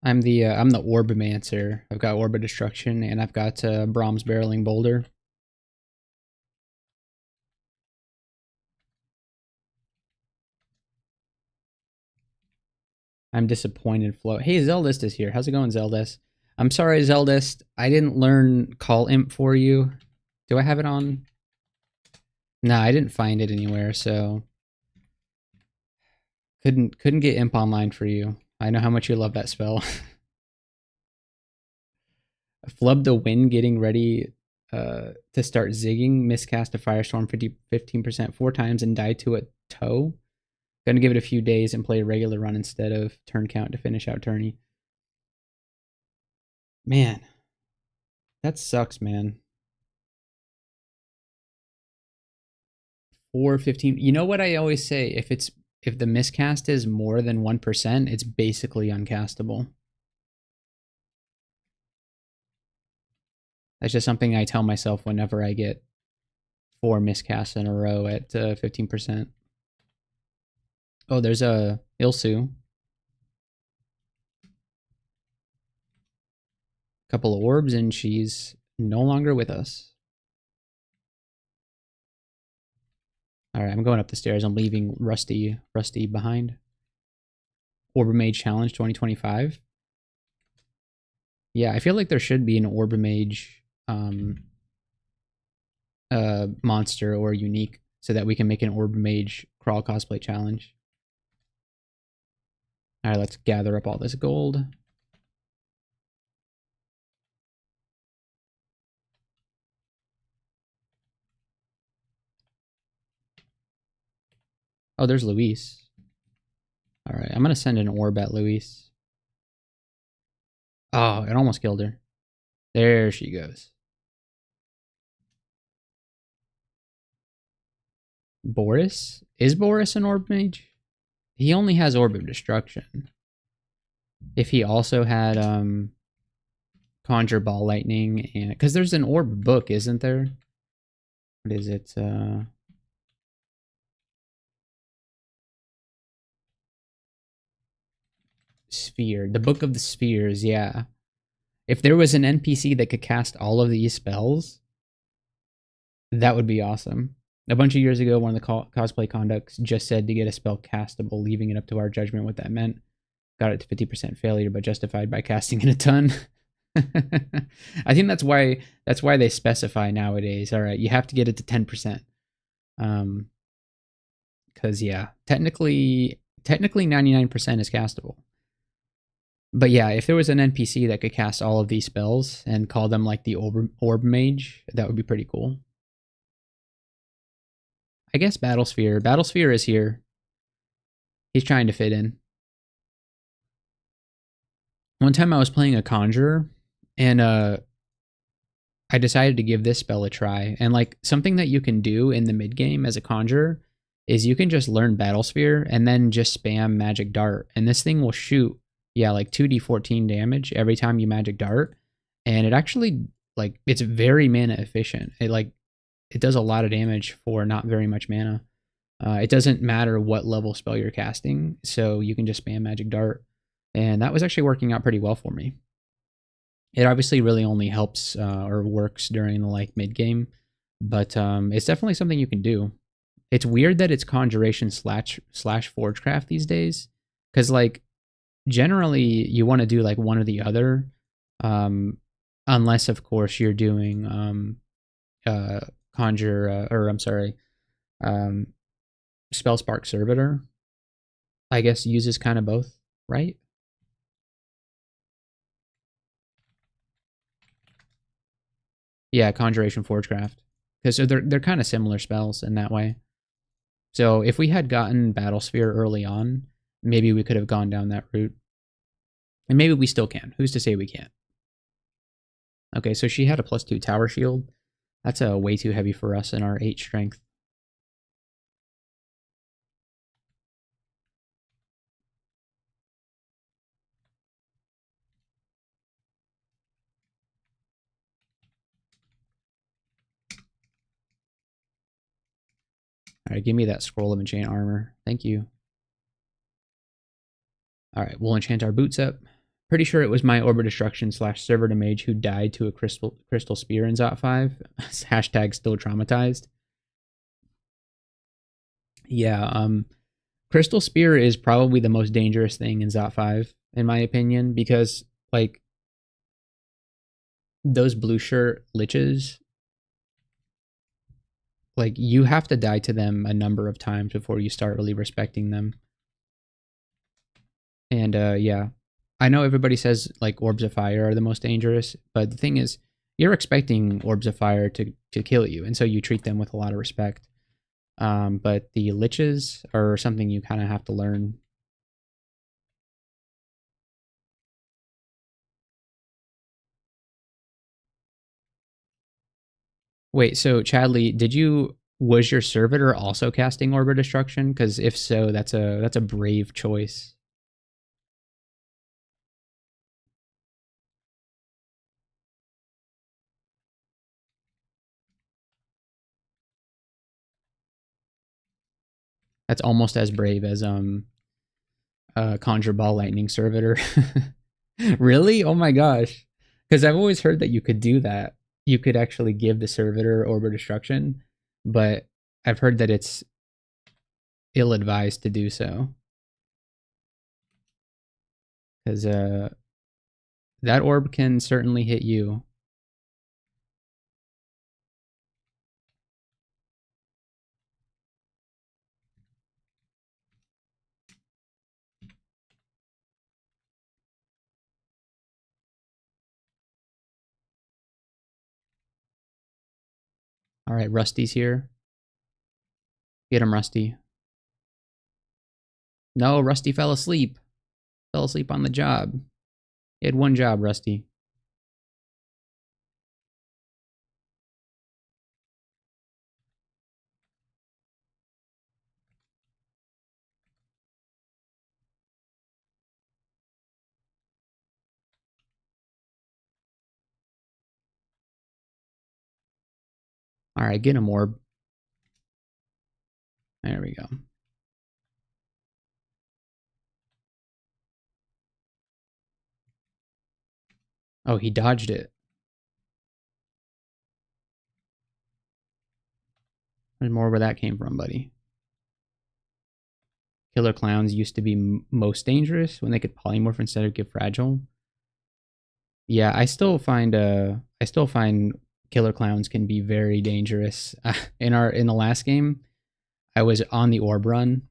I'm the Orbmancer. I've got Orb of Destruction and I've got Brahms Barreling Boulder. I'm disappointed. Float. Hey, Zeldest is here. How's it going, Zeldest? I'm sorry, Zeldest. I didn't learn Call Imp for you. Do I have it on? No, I didn't find it anywhere, so couldn't get Imp online for you. I know how much you love that spell. Flub the Wind getting ready to start zigging. Miscast a Firestorm 15% 4 times and die to a toe. Gonna give it a few days and play a regular run instead of turn count to finish out tourney. Man, that sucks, man. 415. You know what I always say? If the miscast is more than 1%, it's basically uncastable. That's just something I tell myself whenever I get 4 miscasts in a row at 15%. Oh, there's a Ilsu. Couple of orbs and she's no longer with us. All right, I'm going up the stairs. I'm leaving Rusty behind. Orb Mage Challenge 2025. Yeah, I feel like there should be an Orb Mage monster or unique so that we can make an Orb Mage crawl cosplay challenge. All right, let's gather up all this gold. Oh, there's Luis. All right, I'm going to send an orb at Luis. Oh, it almost killed her. There she goes. Boris? Is Boris an orb mage? He only has Orb of Destruction. If he also had Conjure Ball Lightning and because there's an orb book, isn't there? What is it? Sphere. The Book of the Spheres, yeah. If there was an NPC that could cast all of these spells, that would be awesome. A bunch of years ago, one of the cosplay conducts just said to get a spell castable, leaving it up to our judgment what that meant. Got it to 50% failure, but justified by casting in a ton. I think that's why they specify nowadays. All right, you have to get it to 10%. Because yeah, technically 99% is castable. But yeah, if there was an NPC that could cast all of these spells and call them like the orb mage, that would be pretty cool. I guess Battlesphere. Battlesphere is here. He's trying to fit in. One time I was playing a conjurer, and I decided to give this spell a try. And like something that you can do in the mid game as a conjurer is you can just learn Battle Sphere and then just spam Magic Dart. And this thing will shoot, yeah, like 2d14 damage every time you Magic Dart. And it actually, like, it's very mana efficient. It does a lot of damage for not very much mana. It doesn't matter what level spell you're casting, so you can just spam Magic Dart. And that was actually working out pretty well for me. It obviously really only helps or works during the like mid game, but it's definitely something you can do. It's weird that it's conjuration slash forgecraft these days, because like generally you want to do like one or the other, unless of course you're doing conjure or I'm sorry, Spellspark Servitor. I guess uses kind of both, right? Yeah, Conjuration Forgecraft. Because they're kind of similar spells in that way. So if we had gotten Battlesphere early on, maybe we could have gone down that route. And maybe we still can. Who's to say we can't? Okay, so she had a +2 tower shield. That's way too heavy for us in our 8 strength. Alright, give me that scroll of enchant armor. Thank you. Alright, we'll enchant our boots up. Pretty sure it was my Orb of Destruction slash Servitor Mage who died to a crystal spear in Zot 5. Hashtag still traumatized. Yeah, Crystal Spear is probably the most dangerous thing in Zot 5, in my opinion, because like those blue shirt liches, like you have to die to them a number of times before you start really respecting them. And yeah, I know everybody says like orbs of fire are the most dangerous, but the thing is, you're expecting orbs of fire to kill you, and so you treat them with a lot of respect. But the liches are something you kind of have to learn. Wait, so Chadley, was your servitor also casting Orb of Destruction? Because if so, that's a brave choice. That's almost as brave as Conjure Ball Lightning Servitor. Really? Oh my gosh. Because I've always heard that you could do that. You could actually give the servitor Orb of Destruction, but I've heard that it's ill-advised to do so. Because that orb can certainly hit you. All right, Rusty's here. Get him, Rusty. No, Rusty fell asleep. Fell asleep on the job. He had one job, Rusty. All right, get him, Orb. There we go. Oh, he dodged it. There's more where that came from, buddy. Killer Clowns used to be most dangerous when they could polymorph instead of give fragile. Yeah, I still find Killer Clowns can be very dangerous. In the last game, I was on the orb run,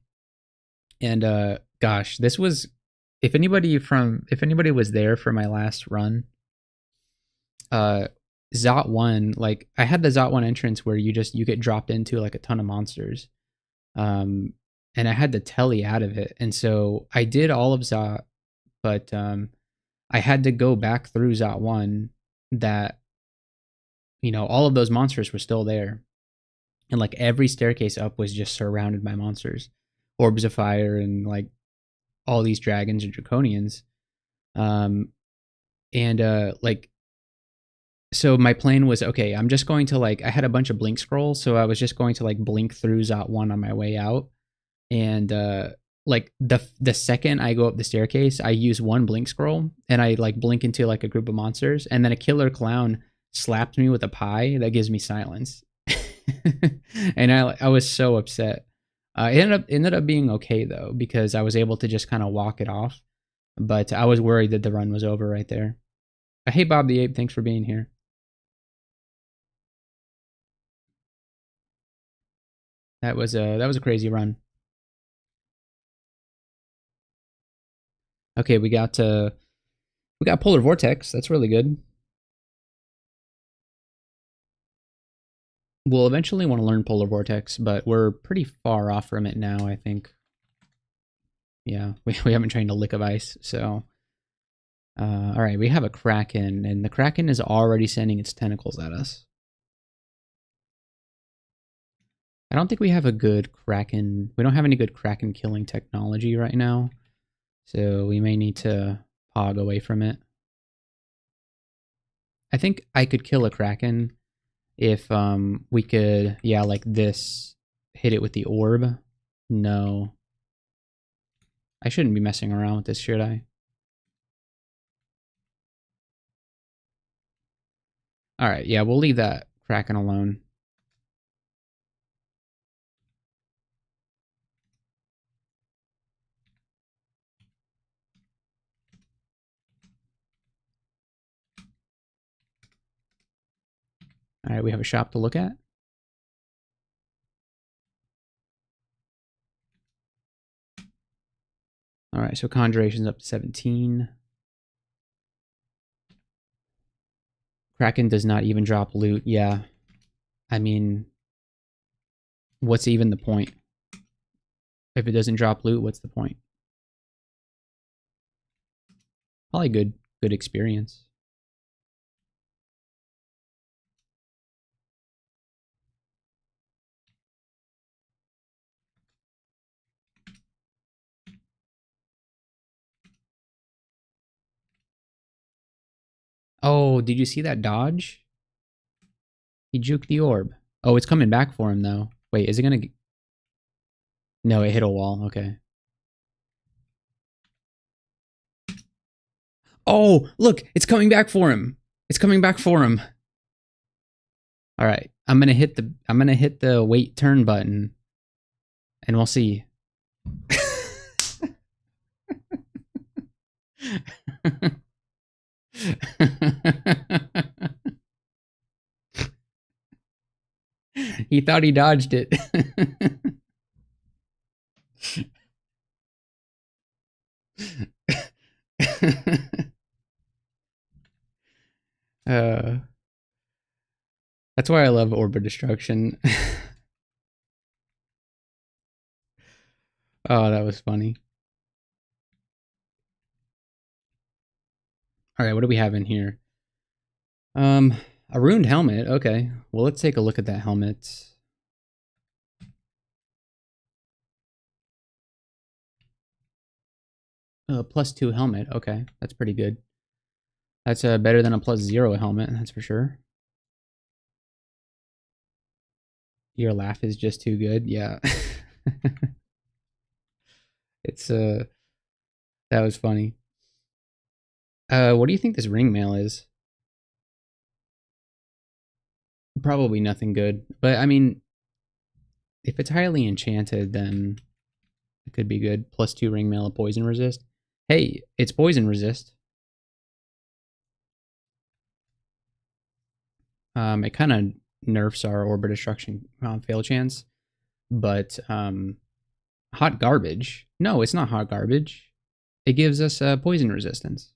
and gosh, this was if anybody was there for my last run, Zot 1, like I had the Zot 1 entrance where you get dropped into like a ton of monsters. And I had to telly out of it. And so I did all of Zot, but I had to go back through Zot 1 that you know, all of those monsters were still there. And like every staircase up was just surrounded by monsters, orbs of fire, and like all these dragons and draconians. Um, and like, so my plan was, okay, I'm just going to like, I had a bunch of blink scrolls, so I was just going to like blink through Zot 1 on my way out. And like the second I go up the staircase, I use one blink scroll and I like blink into like a group of monsters, and then a killer clown slapped me with a pie that gives me silence. And I was so upset. It ended up being okay though, because I was able to just kind of walk it off. But I was worried that the run was over right there. Hey Bob the Ape, thanks for being here. That was a crazy run. Okay, we got Polar Vortex. That's really good. We'll eventually want to learn Polar Vortex, but we're pretty far off from it now, I think. Yeah, we haven't trained a lick of ice, so. All right, we have a Kraken, and the Kraken is already sending its tentacles at us. I don't think we have a good Kraken. We don't have any good Kraken killing technology right now, so we may need to pog away from it. I think I could kill a Kraken if we could, yeah, like this, hit it with the orb. No. I shouldn't be messing around with this, should I? Alright, yeah, we'll leave that Kraken alone. Alright, we have a shop to look at. Alright, so Conjuration's up to 17. Kraken does not even drop loot. Yeah. I mean, what's even the point? If it doesn't drop loot, what's the point? Probably good experience. Oh, did you see that dodge? He juked the orb. Oh, it's coming back for him, though. Wait, is it gonna... No, it hit a wall. Okay. Oh, look! It's coming back for him! It's coming back for him! Alright, I'm gonna hit the wait turn button. And we'll see. He thought he dodged it. uh, that's why I love Orbit Destruction. Oh, that was funny. Alright, what do we have in here? A ruined helmet. Okay. Well, let's take a look at that helmet. +2 helmet. Okay, that's pretty good. That's better than a +0 helmet, that's for sure. Your laugh is just too good. Yeah. It's that was funny. What do you think this ring mail is? Probably nothing good. But I mean, if it's highly enchanted, then it could be good. +2 ring mail of poison resist. Hey, it's poison resist. It kind of nerfs our orbit destruction fail chance, but hot garbage. No, it's not hot garbage. It gives us poison resistance,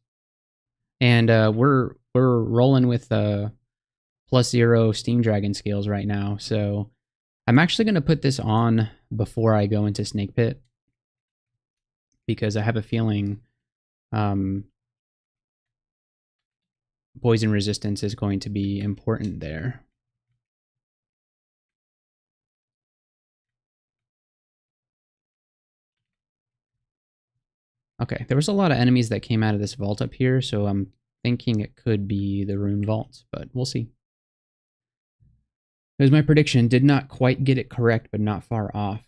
and we're rolling with +0 Steam Dragon scales right now. So I'm actually gonna put this on before I go into Snake Pit, because I have a feeling poison resistance is going to be important there. Okay, there was a lot of enemies that came out of this vault up here, so I'm thinking it could be the rune vaults, but we'll see. It was my prediction. Did not quite get it correct, but not far off.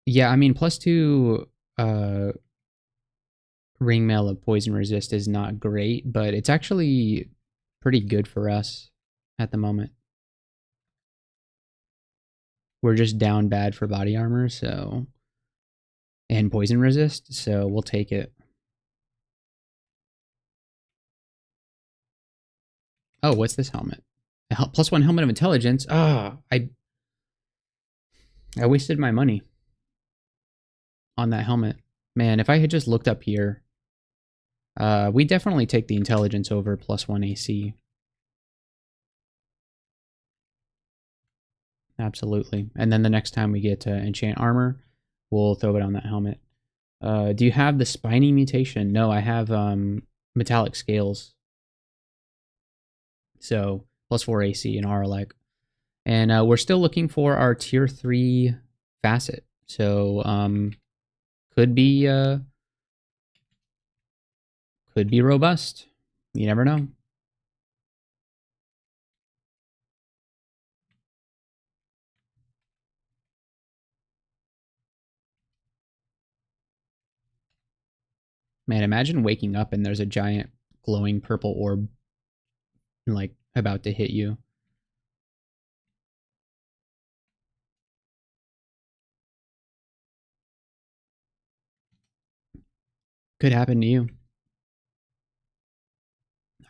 Yeah, I mean, +2 ring mail of poison resist is not great, but it's actually pretty good for us at the moment. We're just down bad for body armor, so and poison resist, so we'll take it. Oh, what's this helmet? +1 helmet of intelligence. Ah, I wasted my money on that helmet. Man, if I had just looked up here, we definitely take the intelligence over +1 AC. Absolutely. And then the next time we get to enchant armor, we'll throw it on that helmet. Do you have the spiny mutation? No, I have metallic scales. So +4 AC and R-like. And we're still looking for our tier 3 facet. So could be robust. You never know. Man, imagine waking up and there's a giant glowing purple orb like about to hit you. Could happen to you.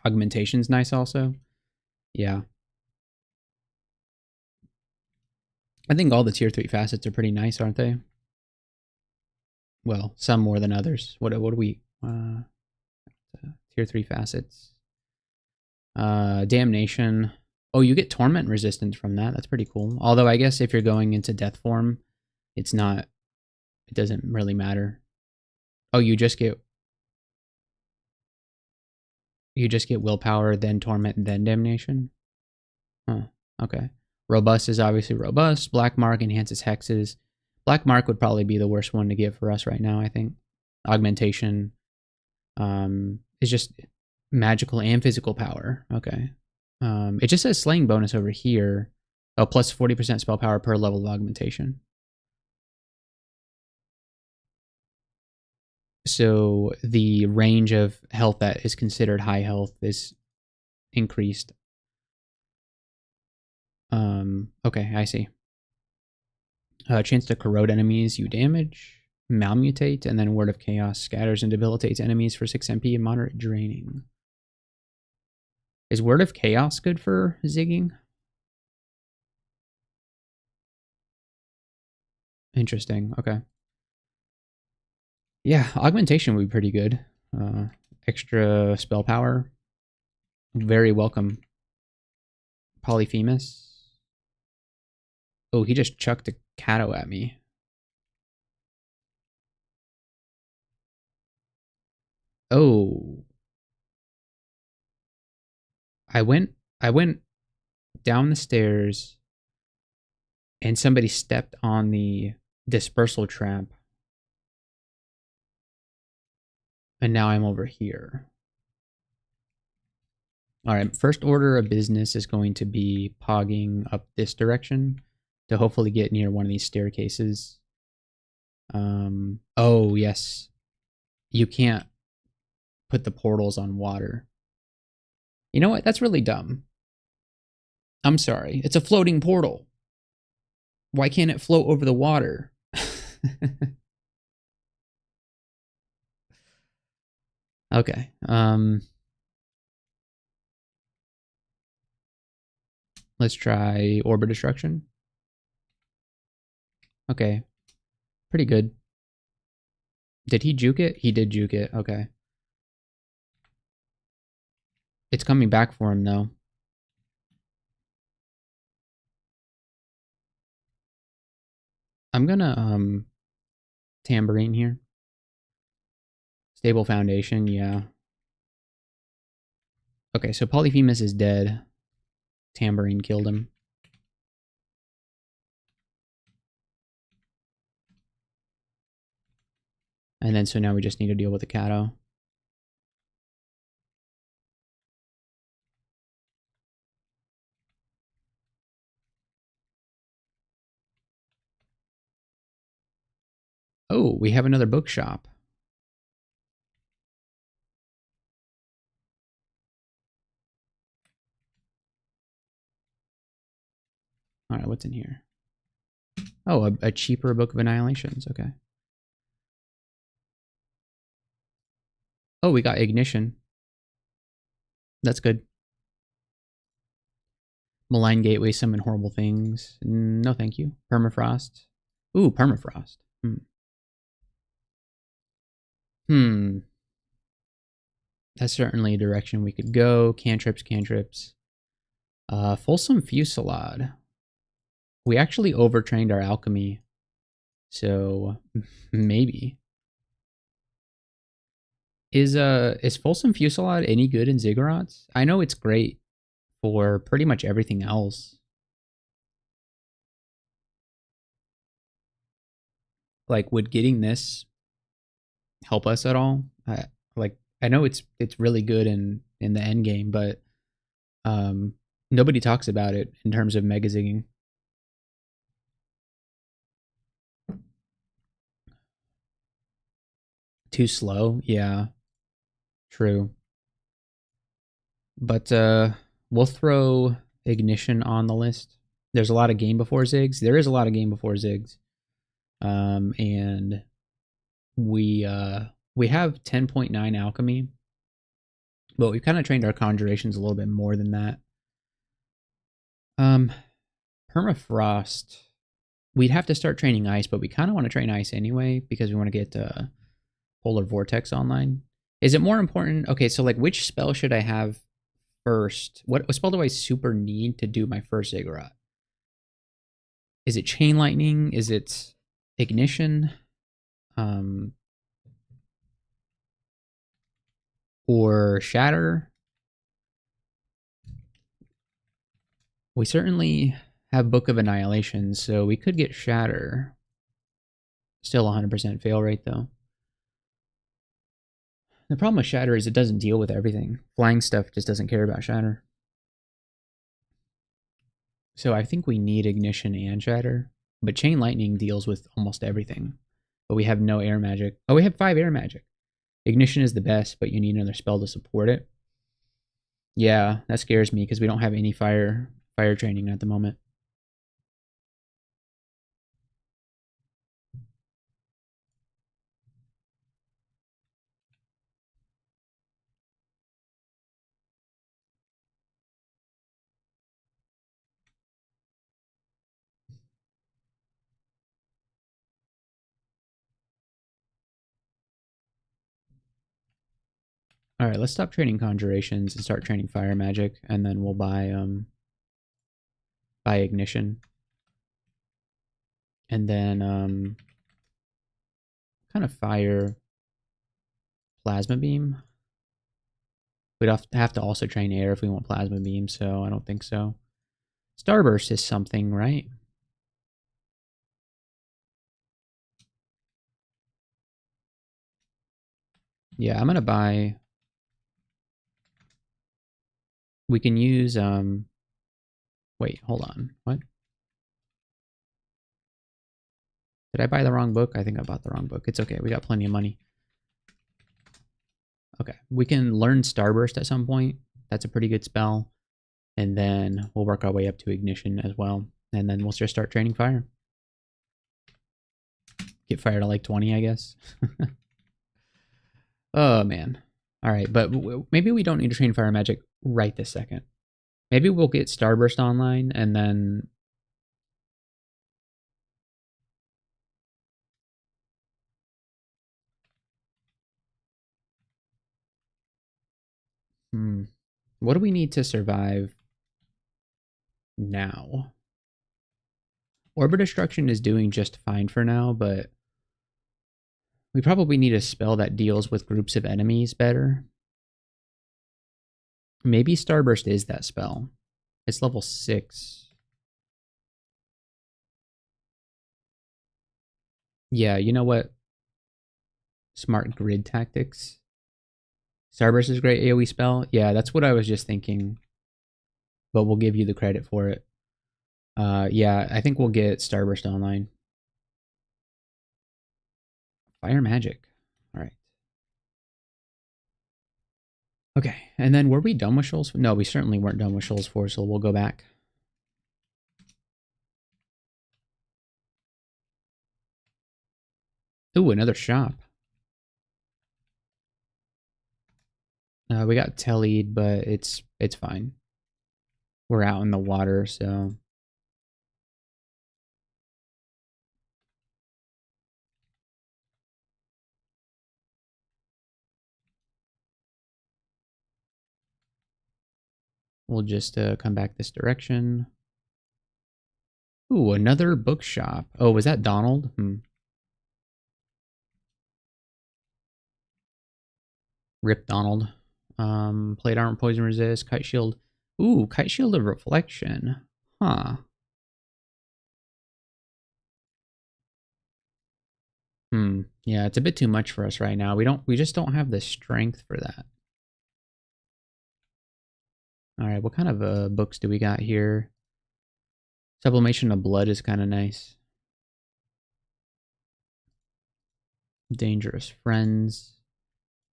Augmentation's nice also. Yeah. I think all the tier 3 facets are pretty nice, aren't they? Well, some more than others. What do we tier 3 facets? Damnation. Oh, you get torment resistance from that. That's pretty cool. Although I guess if you're going into death form, it's not, it doesn't really matter. Oh, you just get willpower, then torment, then damnation? Huh. Okay. Robust is obviously robust. Black Mark enhances hexes. Black Mark would probably be the worst one to get for us right now, I think. Augmentation is just magical and physical power. Okay. It just says slaying bonus over here. Oh, plus 40% spell power per level of augmentation. So the range of health that is considered high health is increased. Okay, I see. Chance to corrode enemies, you damage. Malmutate, and then Word of Chaos scatters and debilitates enemies for 6 MP and moderate draining. Is Word of Chaos good for zigging? Interesting, okay. Yeah, augmentation would be pretty good. Extra spell power. Very welcome. Polyphemus. Oh, he just chucked a Kato at me. Oh. I went down the stairs and somebody stepped on the dispersal trap. And now I'm over here. All right, first order of business is going to be pogging up this direction to hopefully get near one of these staircases. Oh, yes. You can't put the portals on water. You know what? That's really dumb. I'm sorry. It's a floating portal. Why can't it float over the water? Okay. Let's try Orbit Destruction. Okay. Pretty good. Did he juke it? He did juke it. Okay. It's coming back for him, though. I'm gonna, tambourine here. Stable foundation, yeah. Okay, so Polyphemus is dead. Tambourine killed him. And then so now we just need to deal with the Kato. Oh, we have another bookshop. All right, what's in here? Oh, a cheaper Book of Annihilations. Okay. Oh, we got Ignition. That's good. Malign Gateway, Summon Horrible Things. No, thank you. Permafrost. Ooh, Permafrost. Hmm. That's certainly a direction we could go. Cantrips, cantrips. Fulsome Fusillade. We actually overtrained our alchemy. So, maybe. Is Fulsome Fusillade any good in Ziggurats? I know it's great for pretty much everything else. Like, would getting this help us at all? I know it's really good in the end game, but um, nobody talks about it in terms of mega zigging. Too slow, yeah, true. But we'll throw Ignition on the list. There's a lot of game before Ziggs. There is a lot of game before Ziggs, and we have 10.9 alchemy, but we've kind of trained our conjurations a little bit more than that. Permafrost. We'd have to start training ice, but we kind of want to train ice anyway because we want to get Polar Vortex online. Is it more important? Okay, so like which spell should I have first? What spell do I super need to do my first Ziggurat? Is it Chain Lightning? Is it Ignition? Or Shatter? We certainly have Book of Annihilation, so we could get Shatter. Still 100% fail rate though. The problem with Shatter is it doesn't deal with everything. Flying stuff just doesn't care about Shatter. So I think we need Ignition and Shatter. But Chain Lightning deals with almost everything. But we have no air magic. Oh, we have 5 air magic. Ignition is the best, but you need another spell to support it. Yeah, that scares me because we don't have any fire training at the moment. All right, let's stop training conjurations and start training fire magic, and then we'll buy Ignition. And then kind of fire plasma beam. We'd have to also train air if we want plasma beam, so I don't think so. Starburst is something, right? Yeah, I'm gonna buy. We can use wait, hold on. What? Did I buy the wrong book? I think I bought the wrong book. It's okay. We got plenty of money. Okay. We can learn Starburst at some point. That's a pretty good spell. And then we'll work our way up to Ignition as well. And then we'll just start training fire. Get fire to like 20, I guess. Oh, man. All right. But maybe we don't need to train fire magic right this second. Maybe we'll get Starburst online and then... What do we need to survive now? Orbit Destruction is doing just fine for now, but we probably need a spell that deals with groups of enemies better. Maybe Starburst is that spell. It's level 6. Yeah, you know what? Smart grid tactics. Starburst is a great AoE spell. Yeah, that's what I was just thinking. But we'll give you the credit for it. Yeah, I think we'll get Starburst online. Fire magic. All right. Okay, and then were we done with Shoals? No, we certainly weren't done with Shoals 4, so we'll go back. Ooh, another shop. We got tellied, but it's fine. We're out in the water, so we'll just come back this direction. Ooh, another bookshop. Oh, was that Donald? Rip Donald. Plate armor, poison resist, kite shield. Ooh, kite shield of reflection. Huh. Yeah, it's a bit too much for us right now. We just don't have the strength for that. All right, what kind of books do we got here? Sublimation of blood is kind of nice. Dangerous friends.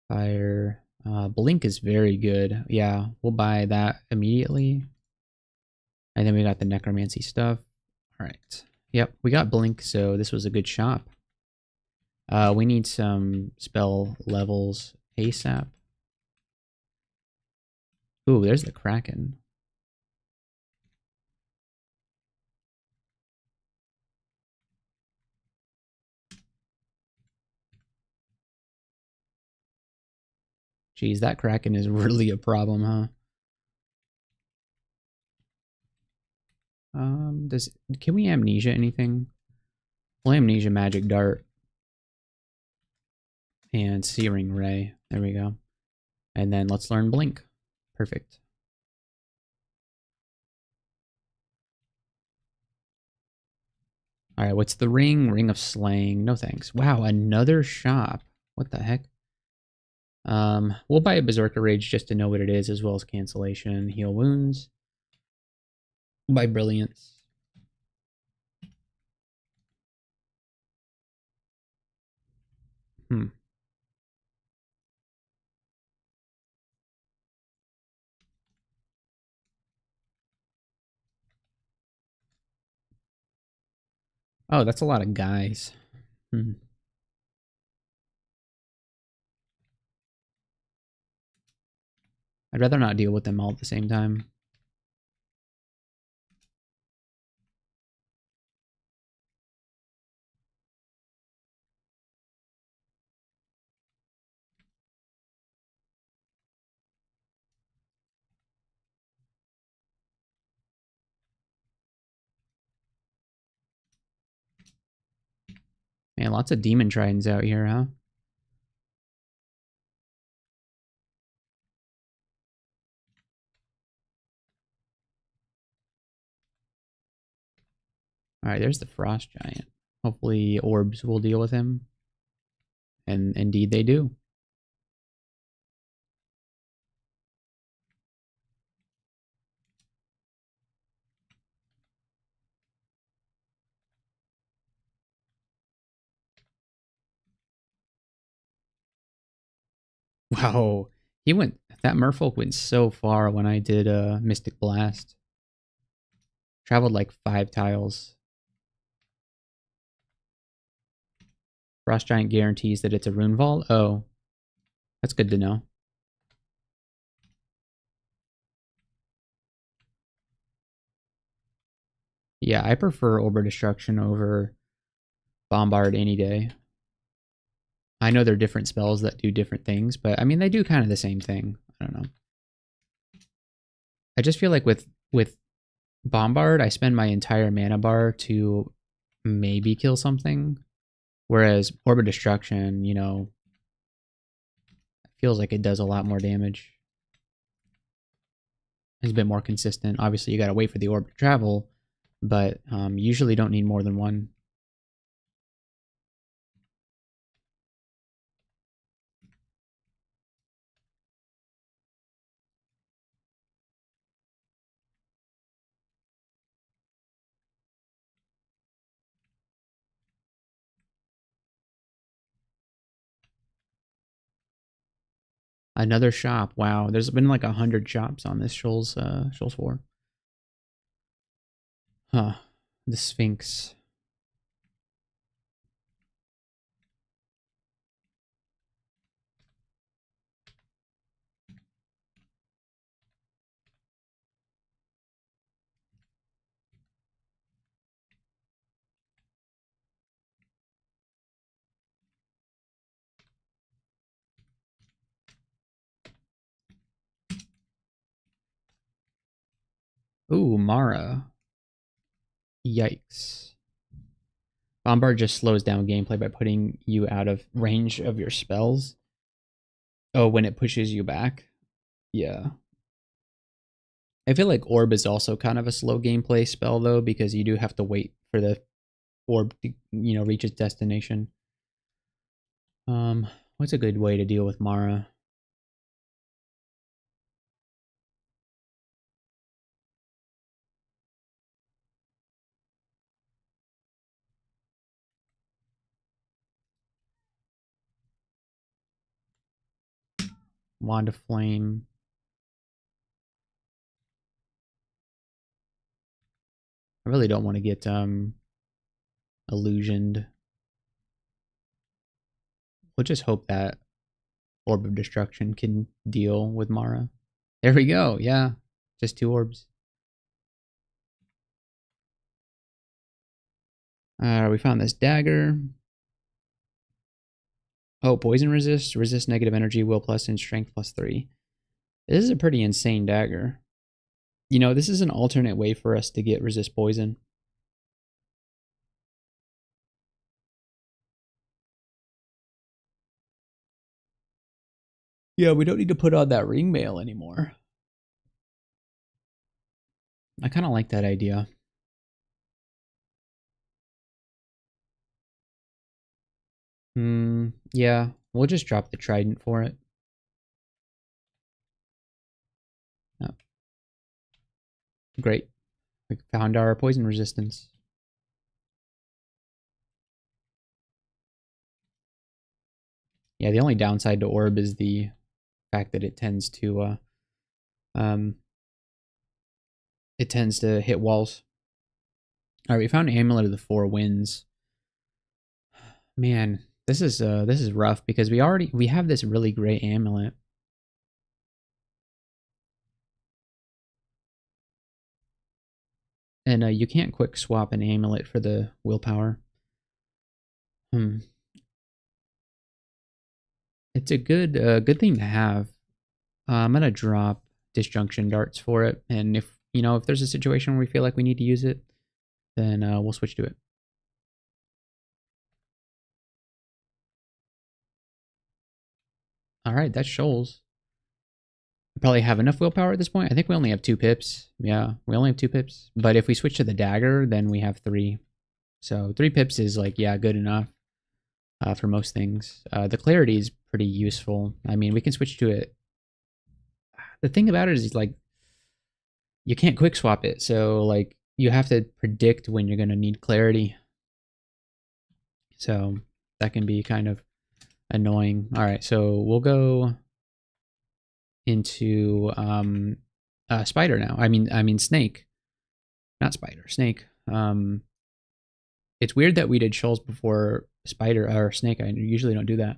Fire. Blink is very good. Yeah, we'll buy that immediately. And then we got the necromancy stuff. All right. Yep, we got Blink, so this was a good shop. We need some spell levels ASAP. Ooh, there's the Kraken. Geez, that Kraken is really a problem, huh? Can we amnesia anything? Well, amnesia magic dart. And Searing Ray. There we go. And then let's learn Blink. Perfect. All right, what's the ring? Ring of Slaying. No thanks. Wow, another shop. What the heck? We'll buy a Berserker Rage just to know what it is, as well as cancellation, heal wounds. We'll buy Brilliance. Oh, that's a lot of guys. I'd rather not deal with them all at the same time. Man, lots of demon tridents out here, huh? All right, there's the frost giant. Hopefully orbs will deal with him. And indeed they do. Wow. That merfolk went so far when I did Mystic Blast. Traveled like 5 tiles. Frost Giant guarantees that it's a rune vault. Oh, that's good to know. Yeah, I prefer Orber Destruction over Bombard any day. I know they're different spells that do different things, but I mean, they do kind of the same thing. I don't know. I just feel like with Bombard, I spend my entire mana bar to maybe kill something. Whereas Orb of Destruction, feels like it does a lot more damage. is a bit more consistent. Obviously, you got to wait for the orb to travel, but you usually don't need more than one. Another shop. Wow, there's been like 100 shops on this Shoals 4. Huh. The Sphinx. Ooh, Mara. Yikes. Bombard just slows down gameplay by putting you out of range of your spells. Oh, when it pushes you back? Yeah. I feel like Orb is also kind of a slow gameplay spell, though, because you do have to wait for the orb to, reach its destination. What's a good way to deal with Mara? Wand of Flame. I really don't want to get illusioned. We'll just hope that Orb of Destruction can deal with Mara. There we go. Yeah, just 2 orbs. We found this dagger. Oh, poison resist, resist negative energy, will plus, and strength plus 3. This is a pretty insane dagger. This is an alternate way for us to get resist poison. Yeah, we don't need to put on that ring mail anymore. I kind of like that idea. Yeah, we'll just drop the trident for it. Oh, great. We found our poison resistance. Yeah, the only downside to orb is the fact that it tends to um hit walls. All right, we found Amulet of the Four Winds. Man, this is rough because we have this really great amulet. And you can't quick swap an amulet for the willpower. It's a good thing to have. I'm gonna drop disjunction darts for it, and if there's a situation where we feel like we need to use it, then we'll switch to it. All right, that's Shoals. We probably have enough willpower at this point. I think we only have 2 pips. Yeah, we only have 2 pips. But if we switch to the dagger, then we have 3. So 3 pips is like, yeah, good enough for most things. The clarity is pretty useful. I mean, we can switch to it. The thing about it is like, you can't quick swap it. So like, you have to predict when you're going to need clarity. So that can be kind of annoying. All right, so we'll go into spider now. I mean snake, not spider, snake. It's weird that we did Shoals before spider or snake. I usually don't do that,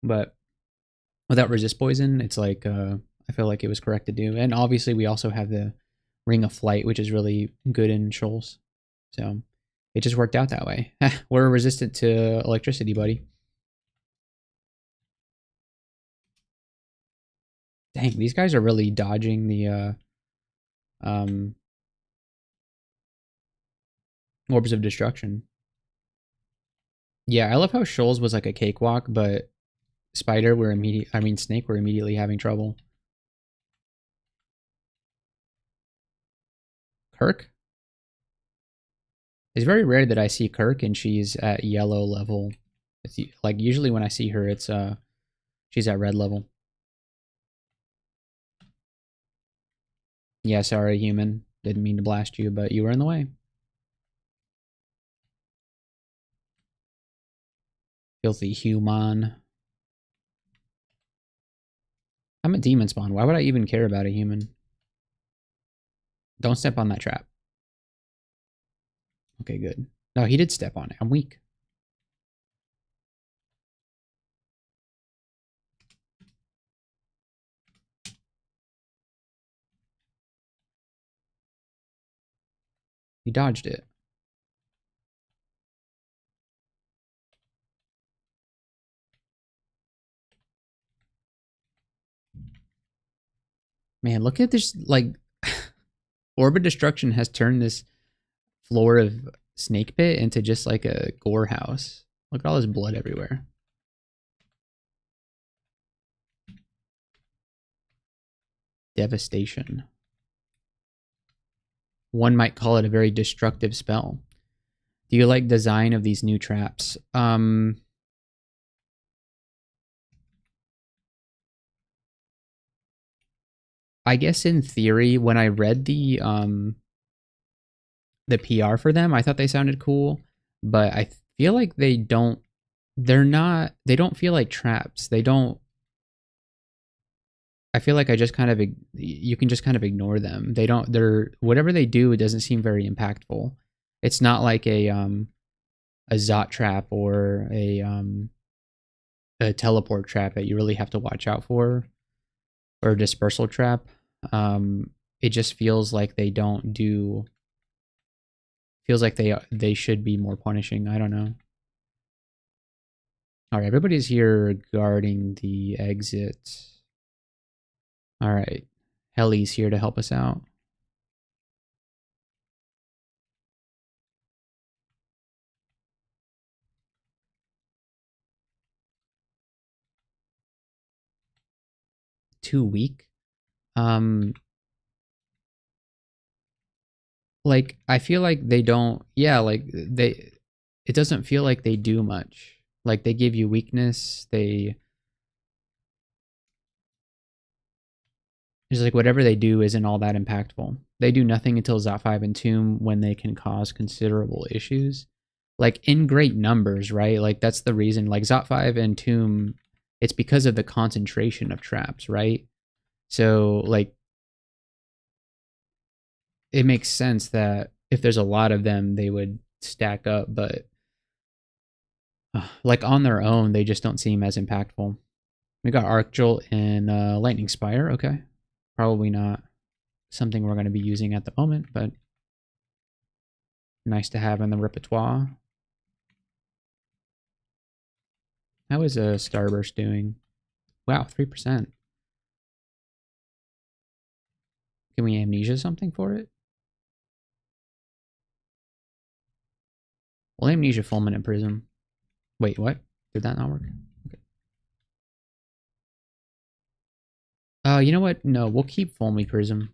but without resist poison, it's like I feel like it was correct to do. And obviously, we also have the Ring of Flight, which is really good in Shoals. So it just worked out that way. We're resistant to electricity, buddy. Dang, these guys are really dodging the orbs of destruction. Yeah, I love how Shoals was like a cakewalk, but Snake, we're immediately having trouble. Kirk? It's very rare that I see Kirk and she's at yellow level. It's like usually when I see her, it's she's at red level. Yeah, sorry, human. Didn't mean to blast you, but you were in the way. Filthy human. I'm a Demonspawn. Why would I even care about a human? Don't step on that trap. Okay, good. No, he did step on it. I'm weak. He dodged it. Man, look at this, like, Orb of Destruction has turned this floor of Snake Pit into just like a gore house. Look at all this blood everywhere. Devastation. One might call it a very destructive spell. Do you like design of these new traps? I guess in theory, when I read the PR for them, I thought they sounded cool, but I feel like they don't feel like traps. They don't I feel like I just kind of you can just kind of ignore them. They're whatever they do, it doesn't seem very impactful. It's not like a Zot trap or a teleport trap that you really have to watch out for, or a dispersal trap. It just feels like they don't do feels like they should be more punishing. I don't know. All right, everybody's here guarding the exit. All right, Helly's here to help us out. Too weak. Like I feel like they don't. Yeah, like they. It doesn't feel like they do much. Like they give you weakness. They It's like whatever they do isn't all that impactful. They do nothing until Zot 5 and Tomb when they can cause considerable issues. Like in great numbers, right? Like that's the reason. Like Zot 5 and Tomb, it's because of the concentration of traps, right? So like it makes sense that if there's a lot of them, they would stack up, but like on their own, they just don't seem as impactful. We got Arc Jolt and Lightning Spire. Okay. Probably not something we're going to be using at the moment, but nice to have in the repertoire. How is a Starburst doing? Wow, 3%. Can we amnesia something for it? Well, amnesia Fulminant Prism. Wait, what? Did that not work? Okay. You know what? No, we'll keep Fulmy Prism.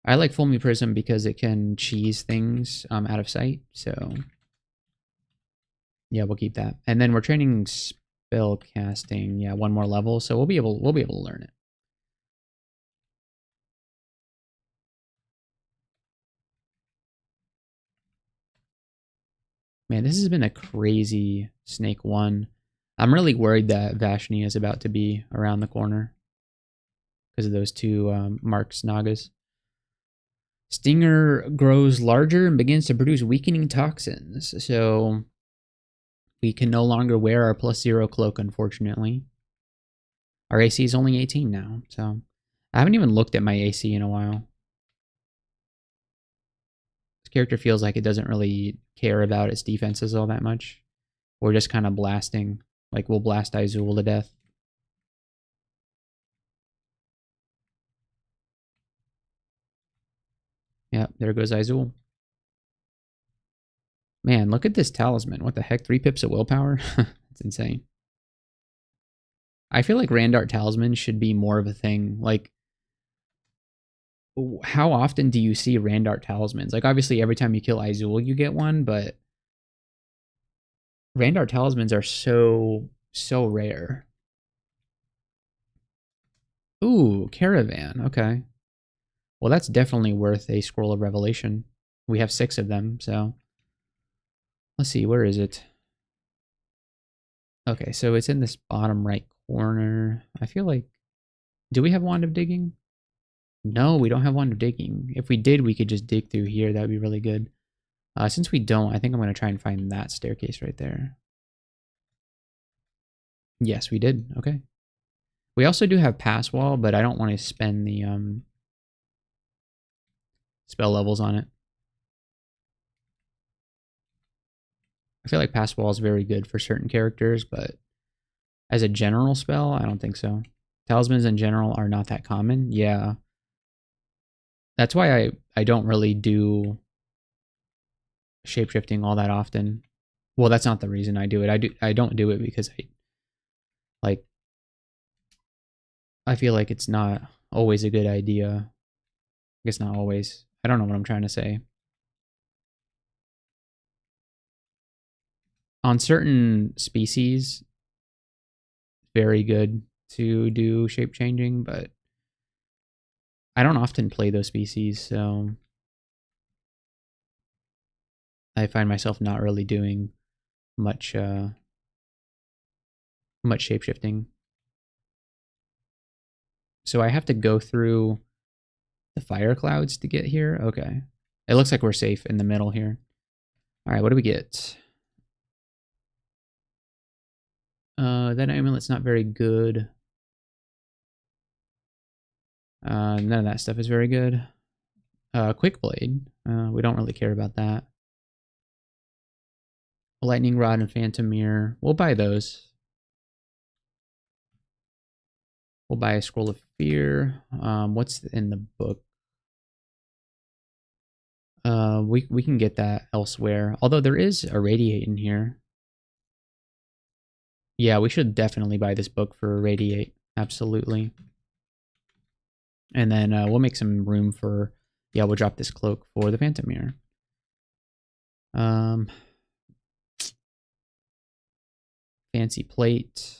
I like Fulmy Prism because it can cheese things out of sight, so yeah, we'll keep that. And then we're training spell casting, yeah, one more level, so we'll be able to learn it. Man, this has been a crazy Snake 1. I'm really worried that Vashni is about to be around the corner because of those two Marks Nagas. Stinger grows larger and begins to produce weakening toxins, so we can no longer wear our +0 cloak, unfortunately. Our AC is only 18 now, so I haven't even looked at my AC in a while. This character feels like it doesn't really care about its defenses all that much. We're just kind of blasting. Like, we'll blast Izul to death. Yep, there goes Izul. Man, look at this talisman. What the heck? 3 pips of willpower? That's insane. I feel like Randart talisman should be more of a thing. Like, how often do you see Randart talismans? Like, obviously, every time you kill Izul, you get one, but Randart talismans are so rare. Ooh, Caravan. Okay. Well, that's definitely worth a Scroll of Revelation. We have 6 of them, so let's see, where is it? Okay, so it's in this bottom right corner. I feel like, do we have Wand of Digging? No, we don't have Wand of Digging. If we did, we could just dig through here. That would be really good. Since we don't, I think I'm going to try and find that staircase right there. Yes, we did. Okay. We also do have Pass Wall, but I don't want to spend the spell levels on it. I feel like Pass Wall is very good for certain characters, but as a general spell, I don't think so. Talismans in general are not that common. Yeah. That's why I don't really do shapeshifting all that often. Well, that's not the reason I do it. I don't do it because I feel like it's not always a good idea. I guess not always. I don't know what I'm trying to say. On certain species, very good to do shape changing, but I don't often play those species, so I find myself not really doing much much shapeshifting. So I have to go through the fire clouds to get here. Okay. It looks like we're safe in the middle here. All right, what do we get? That amulet's not very good. None of that stuff is very good. Quick Blade. We don't really care about that. Lightning Rod and Phantom Mirror. We'll buy those. We'll buy a Scroll of Fear. What's in the book? We can get that elsewhere. Although there is a Radiate in here. Yeah, we should definitely buy this book for Radiate. Absolutely. And then we'll make some room for... Yeah, we'll drop this cloak for the Phantom Mirror. Fancy Plate.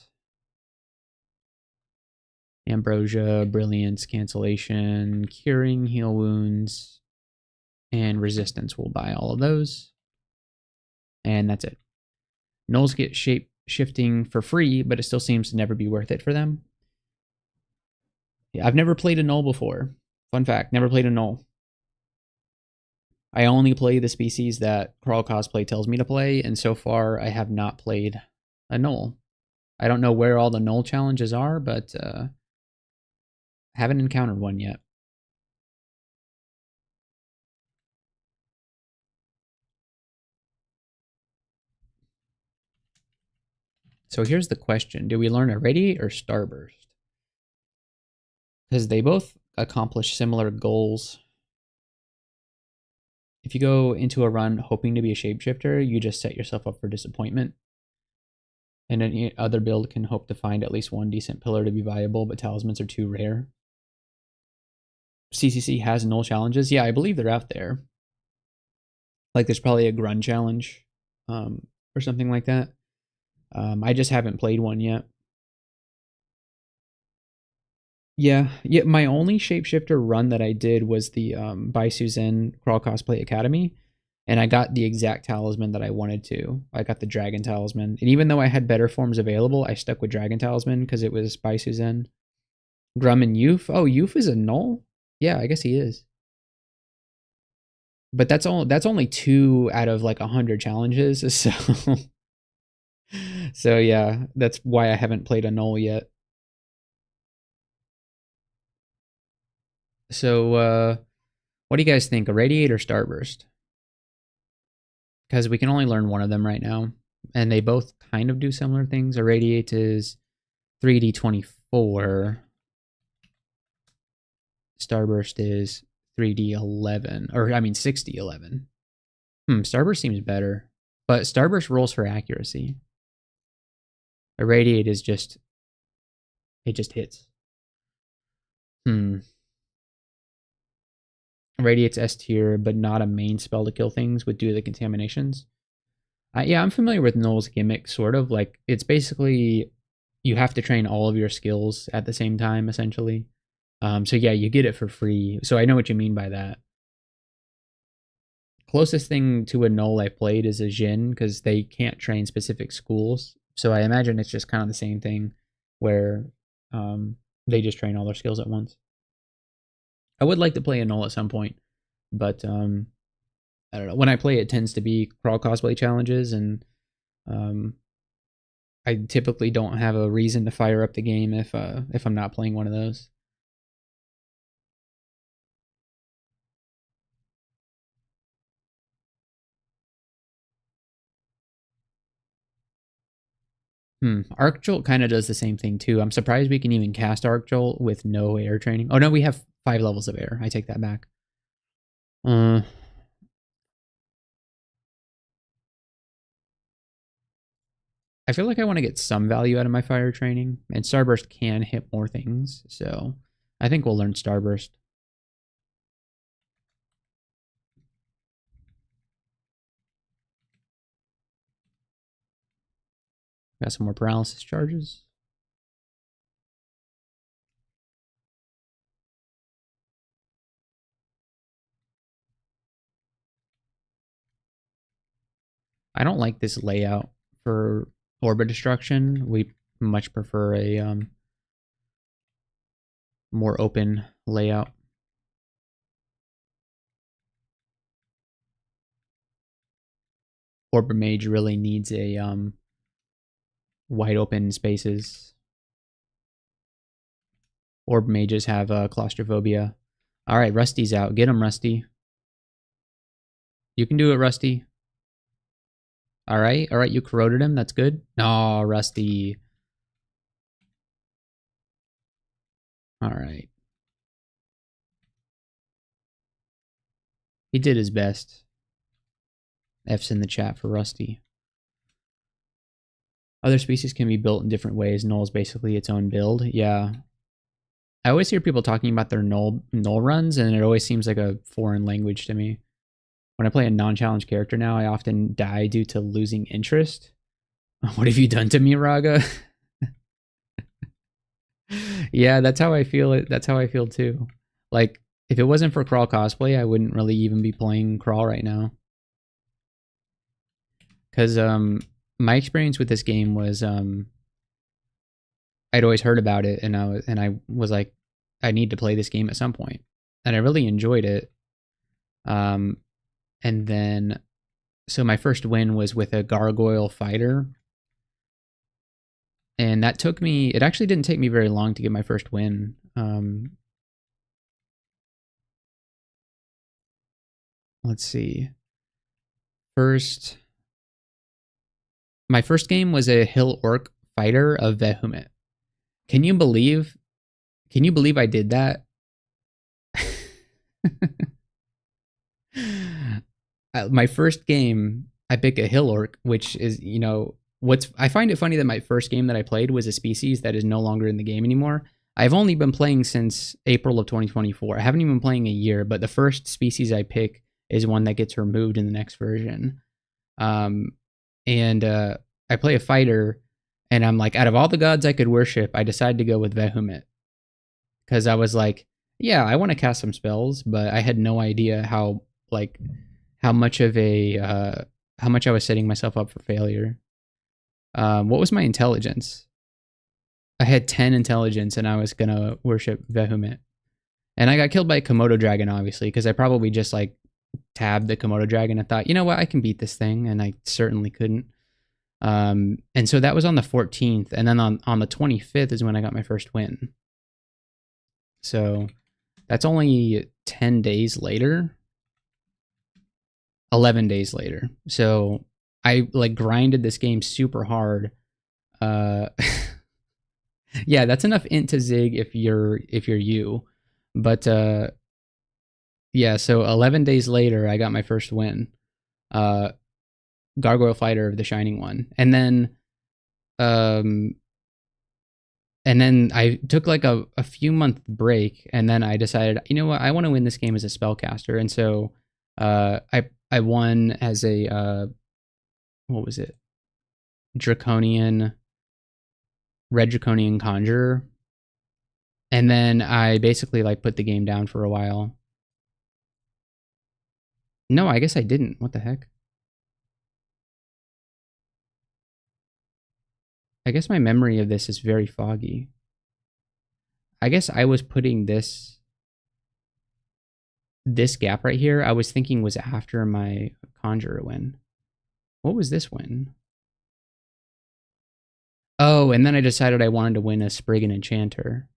Ambrosia, Brilliance, Cancellation, Curing, Heal Wounds, and Resistance. We'll buy all of those. And that's it. Gnolls get shape shifting for free, but it still seems to never be worth it for them. Yeah, I've never played a Gnoll before. Fun fact, never played a Gnoll. I only play the species that Crawl Cosplay tells me to play, and so far I have not played a Gnoll. I don't know where all the Gnoll challenges are, but haven't encountered one yet. So here's the question. Do we learn a Radiate or Starburst? Because they both accomplish similar goals. If you go into a run hoping to be a shapeshifter, you just set yourself up for disappointment. And any other build can hope to find at least one decent pillar to be viable, but talismans are too rare. CCC has Gnoll challenges. Yeah, I believe they're out there. Like there's probably a Grun challenge or something like that. I just haven't played one yet. Yeah, my only shapeshifter run that I did was the by Suzanne Crawl Cosplay Academy, and I got the exact talisman that I wanted to. I got the Dragon Talisman, and even though I had better forms available, I stuck with Dragon Talisman because it was by Suzanne. Grum and Youth. Oh, Youth is a Gnoll? Yeah, I guess he is. But that's only 2 out of like 100 challenges, so so yeah, that's why I haven't played a Gnoll yet. So what do you guys think? A Radiate or Starburst? Because we can only learn one of them right now, and they both kind of do similar things. A Radiate is 3d24. Starburst is 3d11, or I mean 6d11. Starburst seems better, but Starburst rolls for accuracy. A Radiate is just, it just hits. Radiates S tier, but not a main spell to kill things would do the contaminations. Yeah, I'm familiar with Null's gimmick, sort of. Like, it's basically you have to train all of your skills at the same time, essentially. So yeah, you get it for free. So I know what you mean by that. Closest thing to a Null I've played is a Jin, because they can't train specific schools. So I imagine it's just kind of the same thing, where they just train all their skills at once. I would like to play a Null at some point, but I don't know. When I play, it tends to be crawl cosplay challenges, and I typically don't have a reason to fire up the game if I'm not playing one of those. Arc Jolt kind of does the same thing too. I'm surprised we can even cast Arc Jolt with no air training. Oh no, we have 5 levels of air. I take that back. I feel like I want to get some value out of my fire training, and Starburst can hit more things, so I think we'll learn Starburst. Got some more paralysis charges. I don't like this layout for Orbit Destruction. We much prefer a more open layout. Orbit Mage really needs a wide open spaces. Orb Mages have claustrophobia. All right, Rusty's out. Get him, Rusty. You can do it, Rusty. All right, you corroded him. That's good. Oh, Rusty. All right. He did his best. F's in the chat for Rusty. Other species can be built in different ways. Null is basically its own build. Yeah. I always hear people talking about their null runs, and it always seems like a foreign language to me. When I play a non-challenge character now, I often die due to losing interest. What have you done to me, Raga? Yeah, that's how I feel. That's how I feel too. Like, if it wasn't for crawl cosplay, I wouldn't really even be playing crawl right now. Because my experience with this game was I'd always heard about it, and I was like, I need to play this game at some point, and I really enjoyed it. And then, so my first win was with a gargoyle fighter, and that took me. It actually didn't take me very long to get my first win. Let's see. My first game was a hill orc fighter of Vehement. Can you believe I did that? My first game, I pick a hill orc, which is, you know, I find it funny that my first game that I played was a species that is no longer in the game anymore. I've only been playing since April of 2024. I haven't even been playing a year, but the first species I pick is one that gets removed in the next version. I play a fighter, and I'm like, out of all the gods I could worship, I decided to go with Vehement. Because I was like, yeah, I want to cast some spells, but I had no idea how much I was setting myself up for failure. What was my intelligence? I had 10 intelligence, and I was gonna worship Vehement. And I got killed by a Komodo dragon, obviously, because I probably just like tabbed the Komodo dragon and thought, you know what, I can beat this thing, and I certainly couldn't. And so that was on the 14th, and then on the 25th is when I got my first win. So that's only 10 days later. 11 days later. So I like grinded this game super hard. Yeah, that's enough int to zig if you're you. But yeah, so 11 days later I got my first win. Gargoyle Fighter of the Shining One. And then And then I took like a few month break, and then I decided, you know what, I want to win this game as a spellcaster, and so I won as a what was it, draconian red draconian conjurer, and then I basically like put the game down for a while. No, I guess I didn't. What the heck? I guess my memory of this is very foggy. I guess I was putting this gap right here. I was thinking was after my conjurer win. What was this win? Oh, and then I decided I wanted to win a Spriggan Enchanter.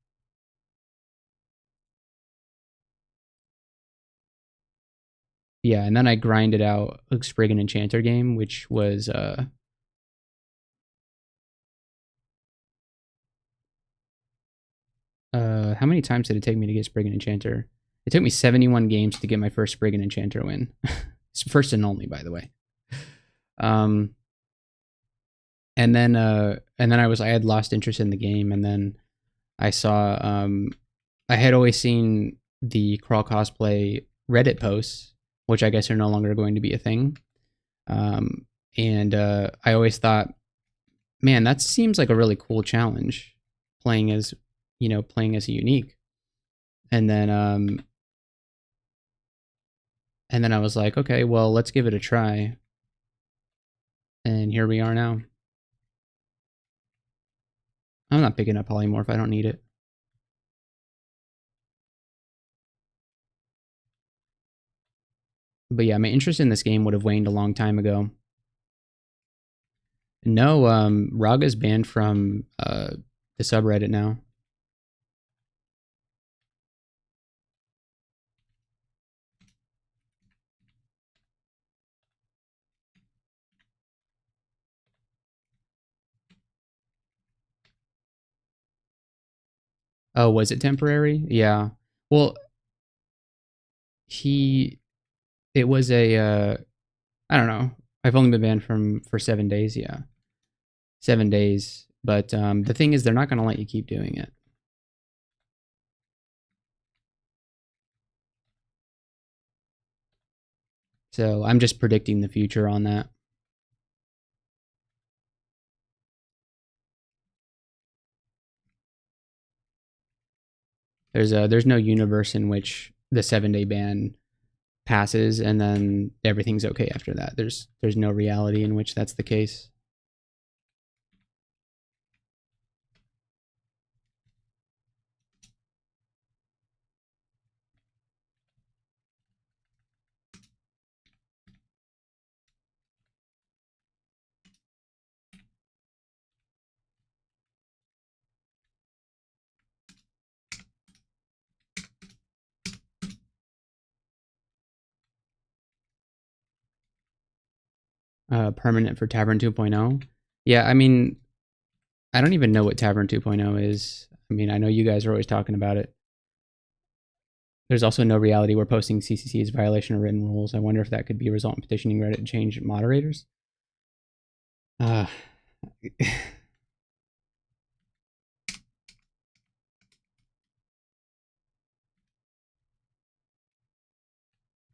Yeah, and then I grinded out a Spriggan Enchanter game, which was how many times did it take me to get Spriggan Enchanter? It took me 71 games to get my first Spriggan Enchanter win. It's first and only, by the way. Um, and then I had lost interest in the game, and then I saw I had always seen the Crawl Cosplay Reddit posts, which I guess are no longer going to be a thing. And I always thought, man, that seems like a really cool challenge, playing as playing as a unique. And then I was like, okay, well, let's give it a try. And here we are now. I'm not picking up polymorph. I don't need it. But yeah, my interest in this game would have waned a long time ago. No, Raga's banned from the subreddit now. Oh, was it temporary? Yeah. Well, he it was a I don't know. I've only been banned from for 7 days. Yeah, 7 days. But the thing is, they're not going to let you keep doing it. So I'm just predicting the future on that. There's no universe in which the 7 day ban passes and then everything's okay after that. There's no reality in which that's the case. Permanent for Tavern 2.0. Yeah, I mean, I don't even know what Tavern 2.0 is. I mean, I know you guys are always talking about it. There's also no reality where posting CCC is violation of written rules. I wonder if that could be a result in petitioning Reddit to change moderators. Uh,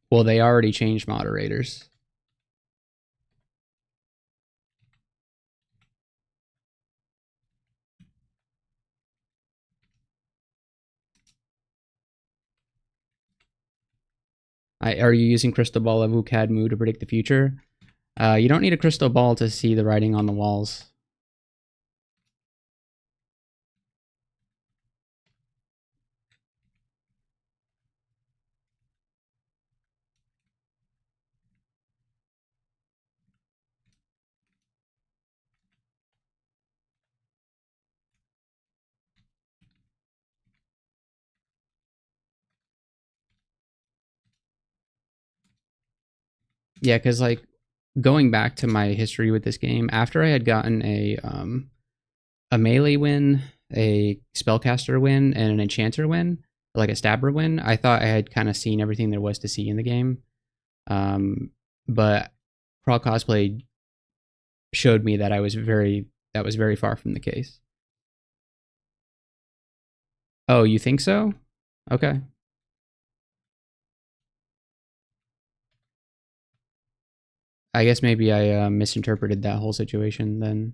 well, they already changed moderators. Are you using Crystal Ball of Ukadmu to predict the future? You don't need a crystal ball to see the writing on the walls. Yeah, because like going back to my history with this game, after I had gotten a melee win, a spellcaster win, and an enchanter win, like a stabber win, I thought I had kind of seen everything there was to see in the game. But Crawl Cosplay showed me that that was very far from the case. Oh, you think so? Okay. I guess maybe I misinterpreted that whole situation then.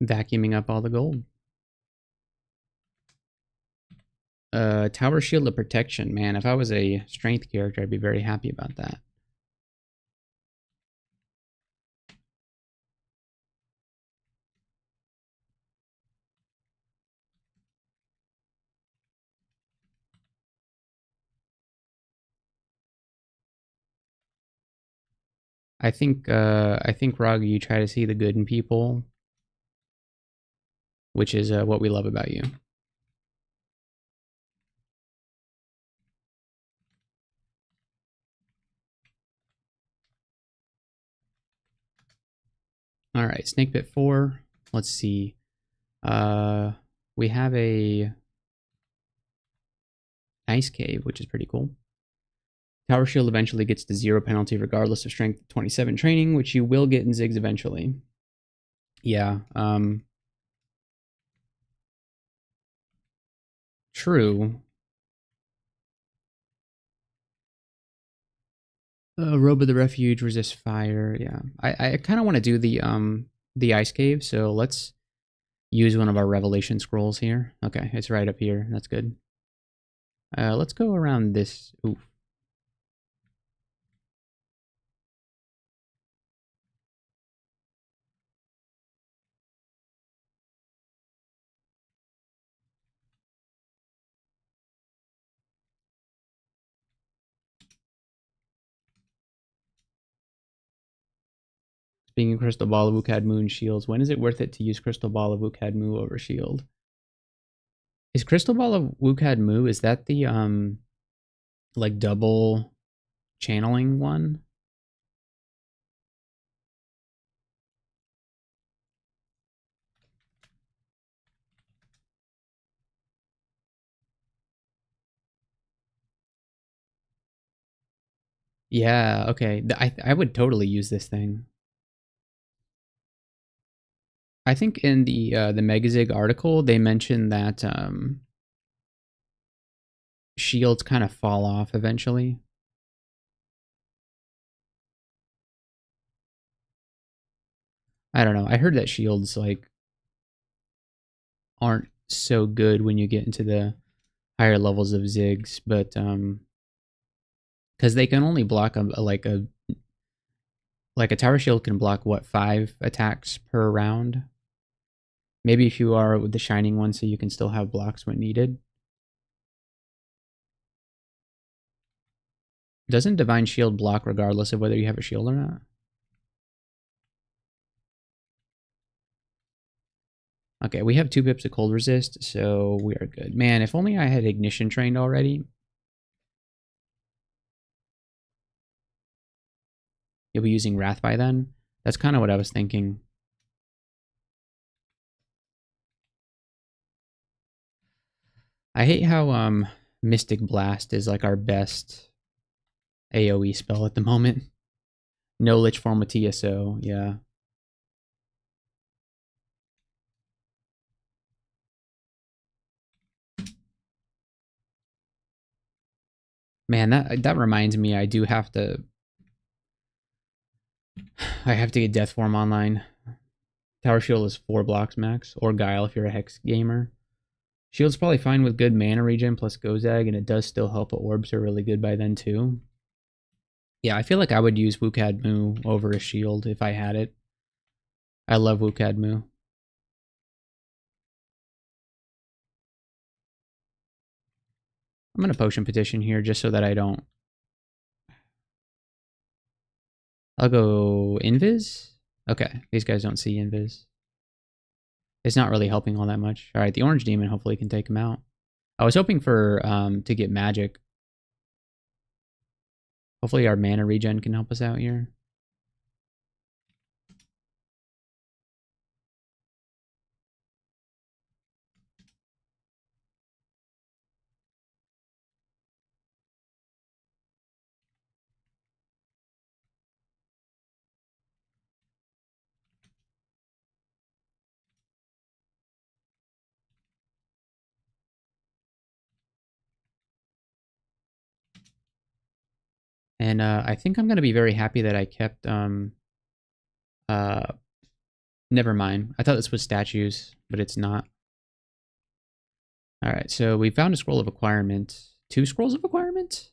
Vacuuming up all the gold. Tower Shield of Protection. Man, if I was a strength character, I'd be very happy about that. I think Raga, you try to see the good in people, which is what we love about you. All right, Snake Pit 4. Let's see. We have a Ice Cave, which is pretty cool. Tower Shield eventually gets to 0 penalty regardless of strength 27 training, which you will get in Ziggs eventually. Yeah, true. Robe of the Refuge, resist fire. Yeah, I kind of want to do the Ice Cave, so let's use one of our Revelation scrolls here. Okay, it's right up here. That's good. Let's go around this. Ooh. Speaking of Crystal Ball of Ukad and shields, when is it worth it to use Crystal Ball of Ukad over shield? Is Crystal Ball of Ukad is that the like double channeling one? Yeah, okay. I would totally use this thing. I think in the Mega-Zig article they mentioned that shields kind of fall off eventually. I don't know. I heard that shields like aren't so good when you get into the higher levels of Ziggs, but because they can only block like a tower shield can block what 5 attacks per round. Maybe if you are with the shining one, so you can still have blocks when needed. Doesn't Divine Shield block regardless of whether you have a shield or not? Okay, we have 2 pips of cold resist, so we are good. Man, if only I had ignition trained already. You'll be using Wrath by then. That's kind of what I was thinking. I hate how Mystic Blast is like our best AoE spell at the moment. No Lich Form with TSO, yeah. Man, that reminds me I do have to I have to get Death Form online. Tower Shield is 4 blocks max, or Guile if you're a Hex gamer. Shield's probably fine with good mana regen plus Gozag, and it does still help, but orbs are really good by then too. Yeah, I feel like I would use Wukadmu over a shield if I had it. I love Wukadmu. I'm gonna potion petition here just so that I don't I'll go Invis. Okay, these guys don't see Invis. It's not really helping all that much. All right, the orange demon hopefully can take him out. I was hoping for to get magic. Hopefully our mana regen can help us out here. And I think I'm going to be very happy that I kept... never mind. I thought this was statues, but it's not. Alright, so we found a scroll of acquirement. 2 scrolls of acquirement?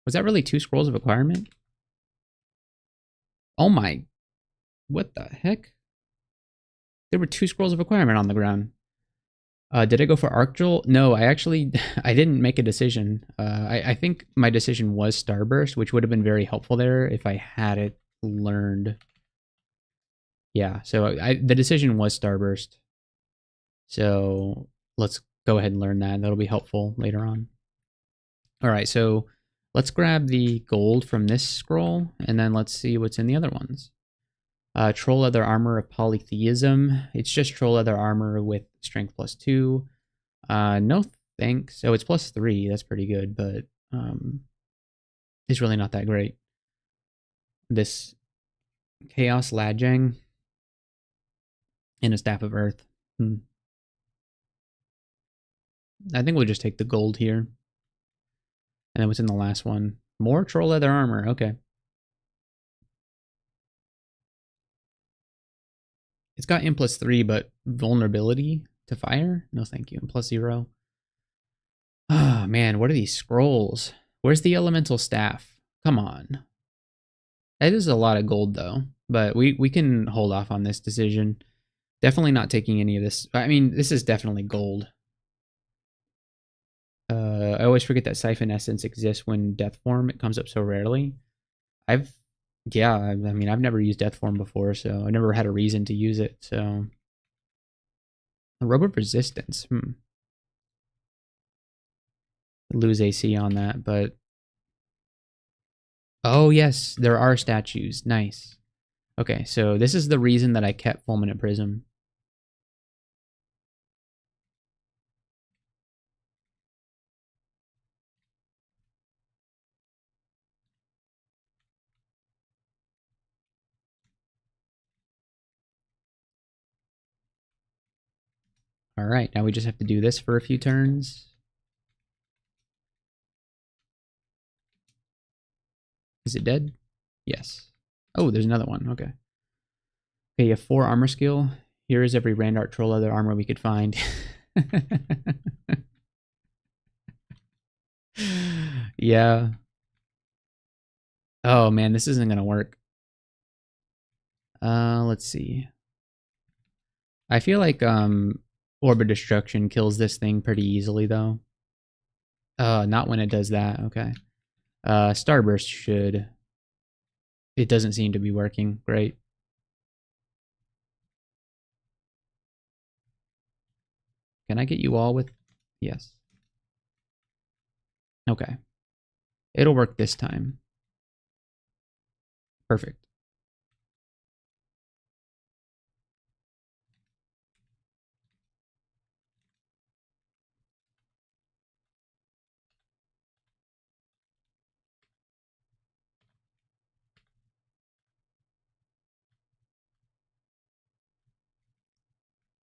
Was that really 2 scrolls of acquirement? Oh my... What the heck? There were 2 scrolls of acquirement on the ground. Did I go for Arcjewel? No, I actually... I didn't make a decision. I think my decision was Starburst, which would have been very helpful there if I had it learned. Yeah, so the decision was Starburst. So let's go ahead and learn that. That'll be helpful later on. All right, so let's grab the gold from this scroll, and then let's see what's in the other ones. Troll Leather Armor of Polytheism. It's just Troll Leather Armor with Strength +2. No thanks. Oh, it's +3. That's pretty good, but it's really not that great. This Chaos Lajang and a Staff of Earth. I think we'll just take the gold here. And then what's in the last one? More Troll Leather Armor. Okay. It's got M +3, but vulnerability to fire? No, thank you. M +0. Ah, oh, man, what are these scrolls? Where's the elemental staff? Come on. That is a lot of gold, though. But we can hold off on this decision. Definitely not taking any of this. I mean, this is definitely gold. I always forget that Siphon Essence exists when Death Form. It comes up so rarely. Yeah, I mean, I've never used Death Form before, so I never had a reason to use it, so. A Robe of Resistance, Lose AC on that, but. Oh, yes, there are statues. Nice. Okay, so this is the reason that I kept Fulminant Prism. All right, now we just have to do this for a few turns. Is it dead? Yes. Oh, there's another one. Okay. Okay, you have 4 armor skill. Here is every Randart Troll Leather armor we could find. Yeah. Oh man, this isn't gonna work. Let's see. I feel like Orb of Destruction kills this thing pretty easily though. Not when it does that. Okay. Starburst should. It doesn't seem to be working. Great. Can I get you all with? Yes. Okay. It'll work this time. Perfect.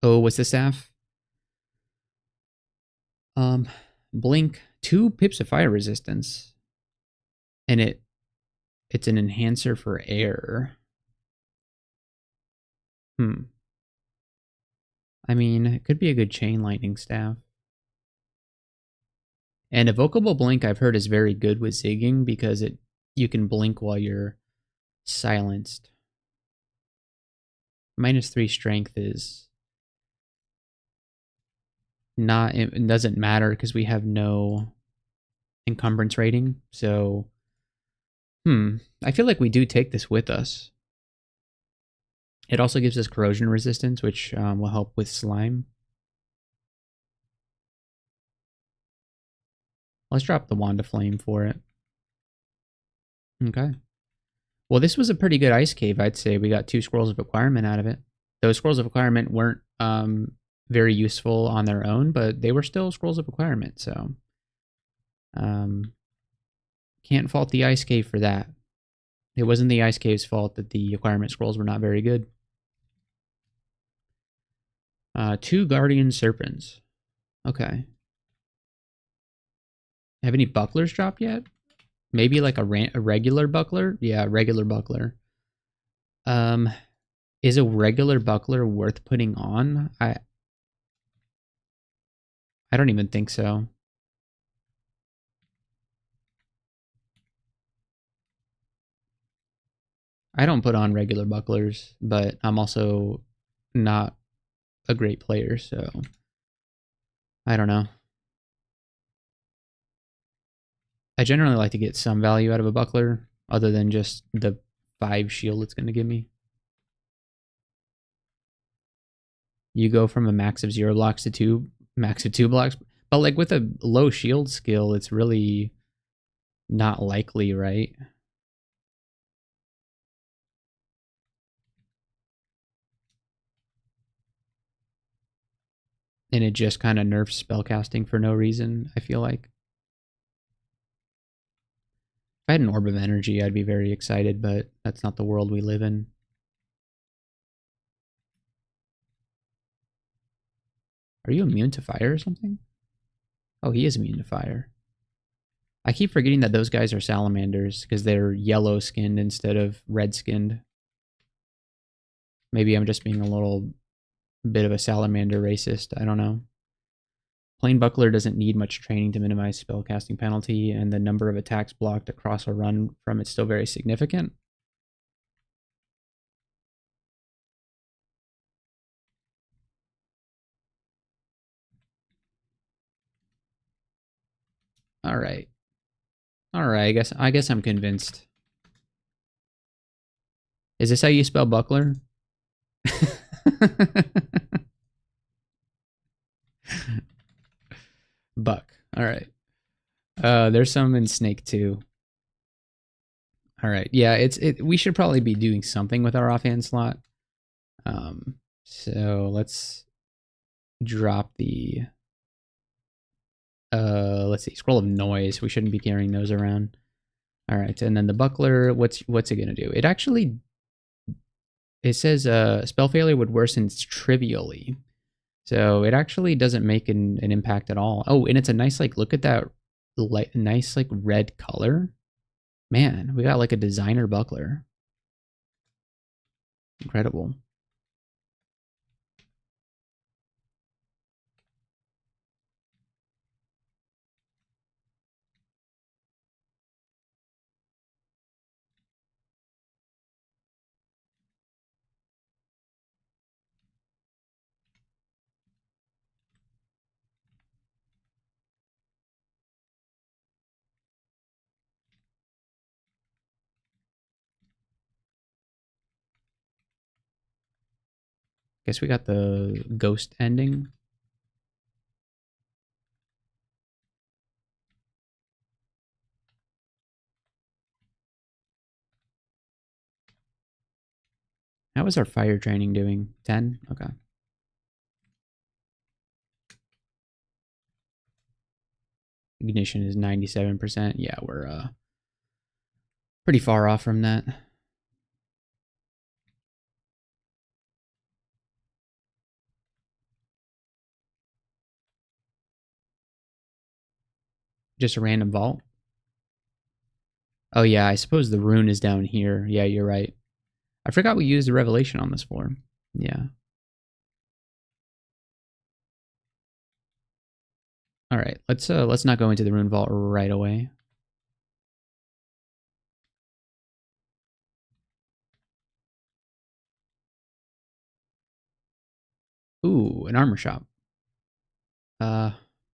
Oh, what's the staff? Blink 2 pips of fire resistance. And it's an enhancer for air. I mean, it could be a good chain lightning staff. And Evocable Blink I've heard is very good with zigging because you can blink while you're silenced. -3 strength is not, it doesn't matter because we have no encumbrance rating. So, I feel like we do take this with us. It also gives us corrosion resistance, which will help with slime. Let's drop the Wand of Flame for it. Okay. Well, this was a pretty good ice cave, I'd say. We got 2 scrolls of acquirement out of it. Those scrolls of acquirement weren't very useful on their own, but they were still scrolls of acquirement, so can't fault the ice cave for that. It wasn't the ice cave's fault that the acquirement scrolls were not very good. 2 guardian serpents. Okay. Have any bucklers dropped yet? Maybe like a regular buckler? Yeah, regular buckler. Is a regular buckler worth putting on? I don't even think so. I don't put on regular bucklers, but I'm also not a great player, so I don't know. I generally like to get some value out of a buckler other than just the 5 shield it's going to give me. You go from a max of 0 blocks to 2, max of 2 blocks. But like with a low shield skill, it's really not likely, right? And it just kind of nerfs spellcasting for no reason, I feel like. If I had an Orb of Energy, I'd be very excited, but that's not the world we live in. Are you immune to fire or something? Oh, he is immune to fire. I keep forgetting that those guys are salamanders because they're yellow skinned instead of red skinned. Maybe I'm just being a little bit of a salamander racist. I don't know. Plain Buckler doesn't need much training to minimize spellcasting penalty, and the number of attacks blocked across a run from it's still very significant. All right. All right, I guess I'm convinced. Is this how you spell buckler? Buck. All right. There's some in Snake too. All right. Yeah, we should probably be doing something with our offhand slot. So let's drop the let's see, Scroll of Noise. We shouldn't be carrying those around. All right, and then the buckler, what's it gonna do? It says spell failure would worsen trivially. So it actually doesn't make an impact at all. Oh, and it's a nice, like, look at that nice, like, red color. Man, we got like a designer buckler. Incredible. Guess we got the ghost ending. How is our fire training doing? 10? Okay. Ignition is 97%. Yeah, we're pretty far off from that. Just a random vault. Oh yeah, I suppose the rune is down here. Yeah, you're right. I forgot we used the revelation on this floor. Yeah. All right, let's not go into the rune vault right away. Ooh, an armor shop.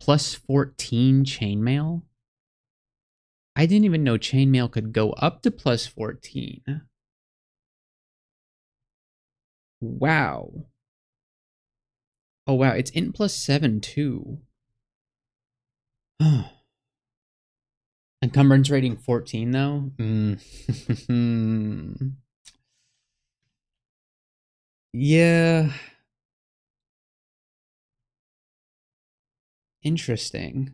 Plus 14 chainmail. I didn't even know chainmail could go up to plus 14. Wow. Oh, wow. It's int plus 7, too. Encumbrance rating 14, though? Yeah. Interesting.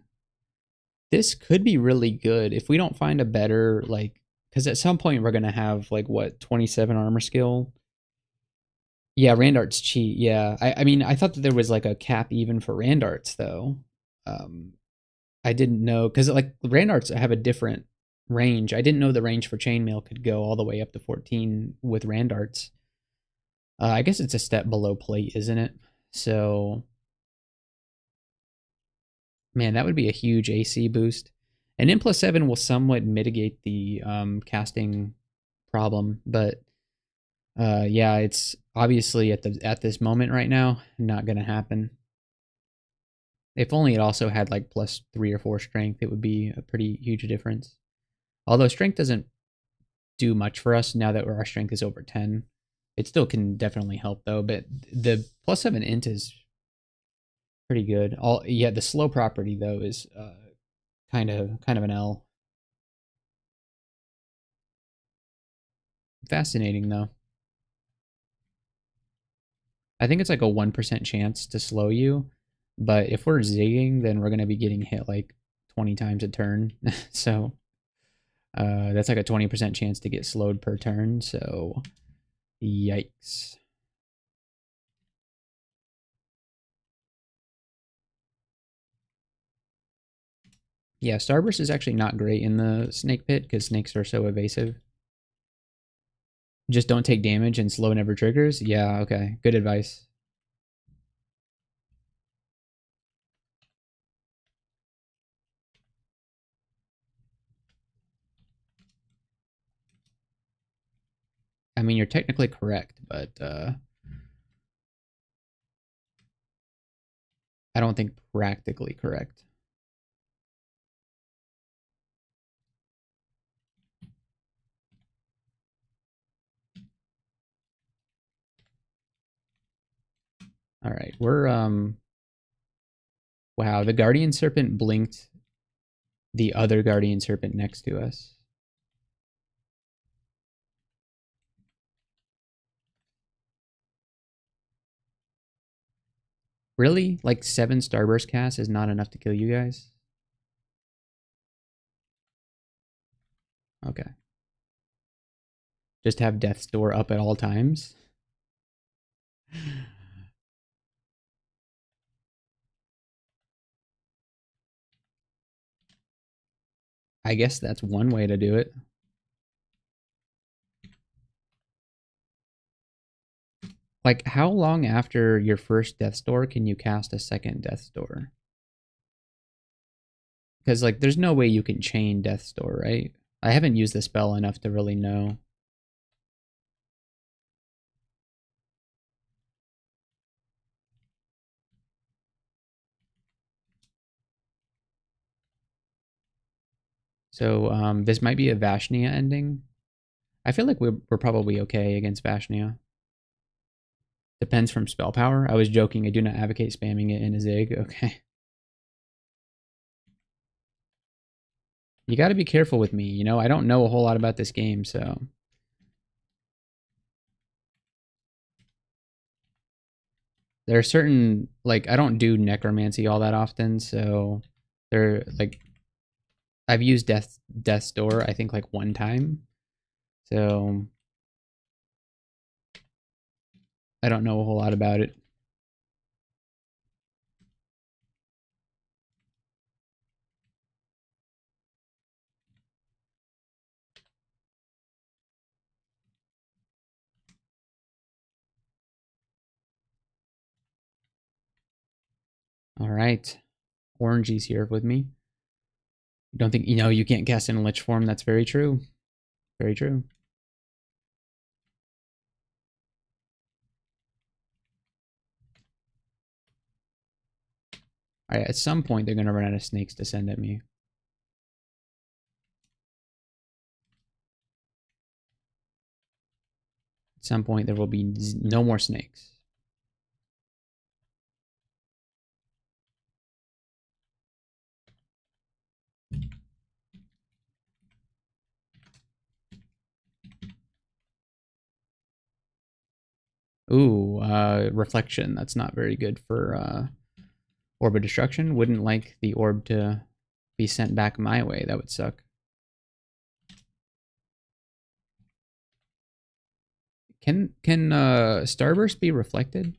This could be really good if we don't find a better, like, because at some point we're going to have, like, what, 27 armor skill? Yeah, Randarts cheat. Yeah. I mean, I thought that there was, like, a cap even for Randarts, though. Um, I didn't know, because, like, Randarts have a different range. I didn't know the range for chainmail could go all the way up to 14 with Randarts. I guess it's a step below plate, isn't it? So, man, that would be a huge AC boost. And N plus 7 will somewhat mitigate the casting problem, but yeah, it's obviously at this moment right now not going to happen. If only it also had like plus 3 or 4 strength, it would be a pretty huge difference. Although strength doesn't do much for us now that our strength is over 10. It still can definitely help though, but the plus 7 int is pretty good. All yeah, the slow property though is kind of an L. Fascinating though. I think it's like a 1% chance to slow you, but if we're zigging, then we're gonna be getting hit like 20 times a turn. So that's like a 20% chance to get slowed per turn. So yikes. Yeah, Starburst is actually not great in the snake pit because snakes are so evasive. Just don't take damage and slow never triggers. Yeah, okay. Good advice. I mean, you're technically correct, but I don't think practically correct. All right, we're wow, the Guardian Serpent blinked the other Guardian Serpent next to us. Really? Like 7 Starburst casts is not enough to kill you guys? Okay. Just have Death's Door up at all times? I guess that's one way to do it. Like, how long after your first Death's Door can you cast a second Death's Door? Because, like, there's no way you can chain Death's Door, right? I haven't used the spell enough to really know. So, this might be a Vashnia ending. I feel like we're probably okay against Vashnia. Depends from spell power. I was joking. I do not advocate spamming it in a Zig. Okay. You got to be careful with me. You know, I don't know a whole lot about this game, so. There are certain, like, I don't do necromancy all that often, so there, like, I've used Death's Door, I think, like, one time. So I don't know a whole lot about it. All right. Orangey's here with me. You don't think, you know, you can't cast in a Lich form. That's very true. Very true. All right, at some point, they're going to run out of snakes to send at me. some point there will be no more snakes. Ooh, reflection. That's not very good for orb of destruction. Wouldn't like the orb to be sent back my way. That would suck. Can Starburst be reflected?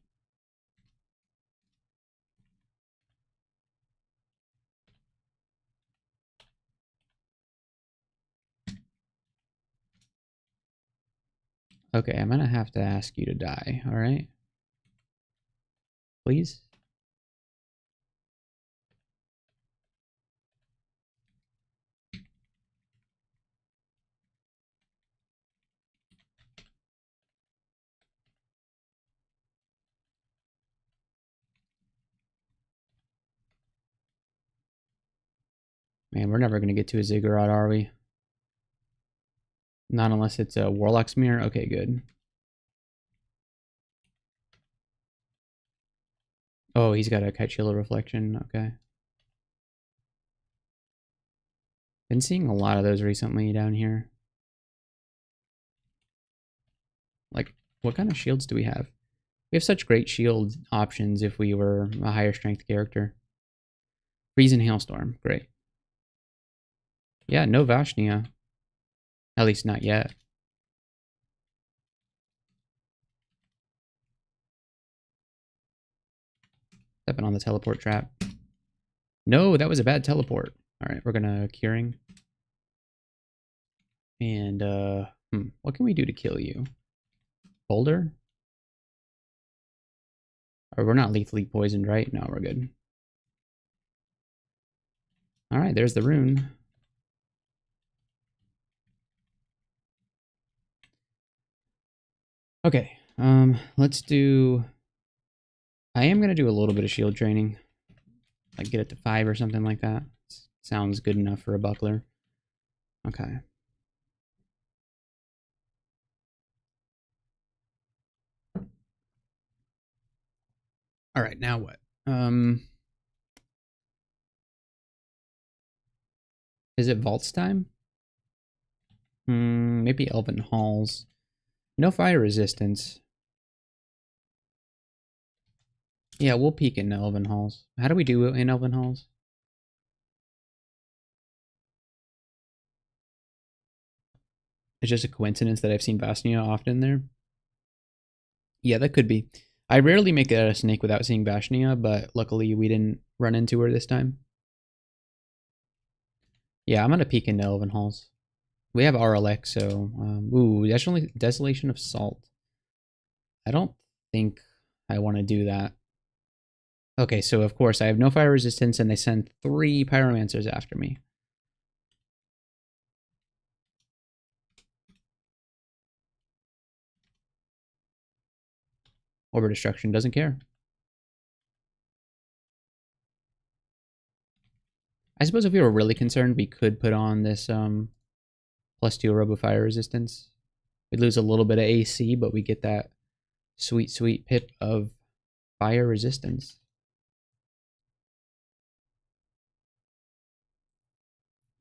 Okay, I'm gonna have to ask you to die, alright? Please? Man, we're never gonna get to a Ziggurat, are we? Not unless it's a Warlock's Mirror. Okay, good. Oh, he's got a Kite Shield reflection. Okay. Been seeing a lot of those recently down here. Like, what kind of shields do we have? We have such great shield options if we were a higher strength character. Freeze and Hailstorm. Great. Yeah, no Vashnia. At least not yet. Stepping on the teleport trap. No, that was a bad teleport. Alright, we're gonna Curing. And, what can we do to kill you? Boulder? Or we're not lethally poisoned, right? No, we're good. Alright, there's the rune. Okay, let's do... I am gonna do a little bit of shield training. Like get it to 5 or something like that. Sounds good enough for a buckler. Okay. Alright, now what? Is it Vaults time? Maybe Elven Halls. No fire resistance. Yeah, we'll peek in Elven Halls. How do we do it in Elven Halls? It's just a coincidence that I've seen Basnia often there. Yeah, that could be. I rarely make it out of Snake without seeing Vashnia, but luckily we didn't run into her this time. Yeah, I'm gonna peek into Elven Halls. We have RLX, so... ooh, Desolation of Salt. I don't think I want to do that. Okay, so of course I have no fire resistance, and they send 3 Pyromancers after me. Orb of Destruction doesn't care. I suppose if we were really concerned, we could put on this +2 Robo Fire Resistance. We'd lose a little bit of AC, but we get that sweet, sweet pip of fire resistance.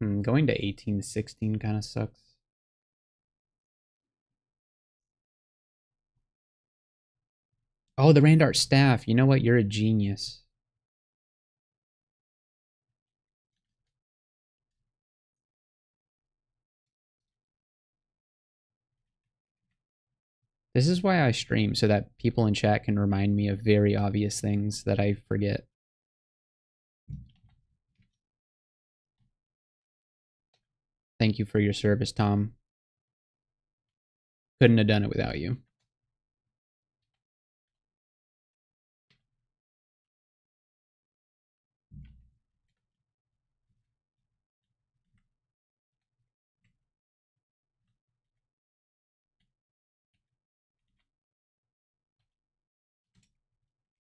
Going to 18-16 kind of sucks. Oh, the Randart Staff. You know what? You're a genius. This is why I stream, so that people in chat can remind me of very obvious things that I forget. Thank you for your service, Tom. Couldn't have done it without you.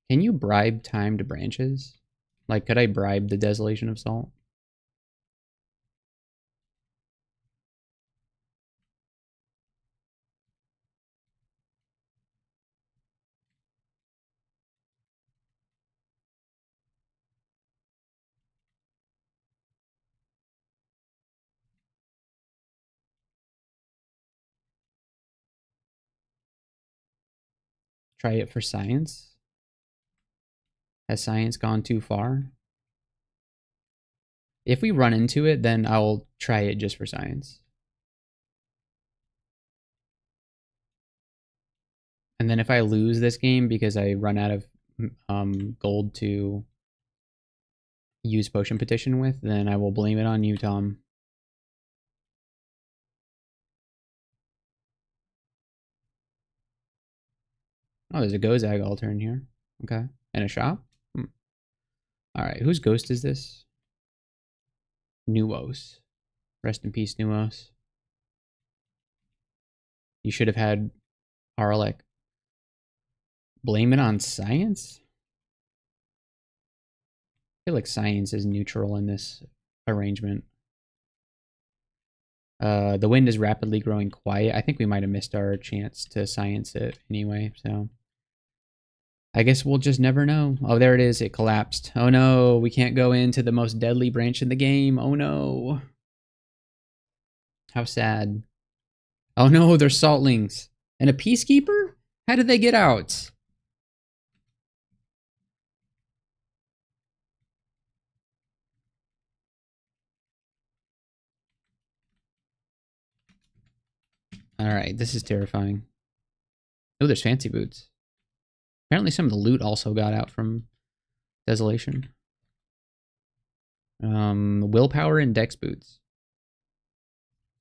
Can you bribe timed branches? Like, could I bribe the Desolation of Salt? try it for science. Has science gone too far? If we run into it, then I'll try it just for science. And then if I lose this game because I run out of gold to use potion petition with, then I will blame it on you, Tom. Oh, there's a Go-Zag altar in here. Okay. And a shop? Alright, whose ghost is this? Nuos. Rest in peace, Nuos. You should have had Arlek. Blame it on science? I feel like science is neutral in this arrangement. The wind is rapidly growing quiet. I think we might have missed our chance to science it anyway, so... I guess we'll just never know. Oh, there it is. It collapsed. Oh no, we can't go into the most deadly branch in the game. Oh no. How sad. Oh no, they're saltlings. And a peacekeeper? How did they get out? Alright, this is terrifying. Oh, there's fancy boots. Apparently some of the loot also got out from Desolation. Willpower and dex boots.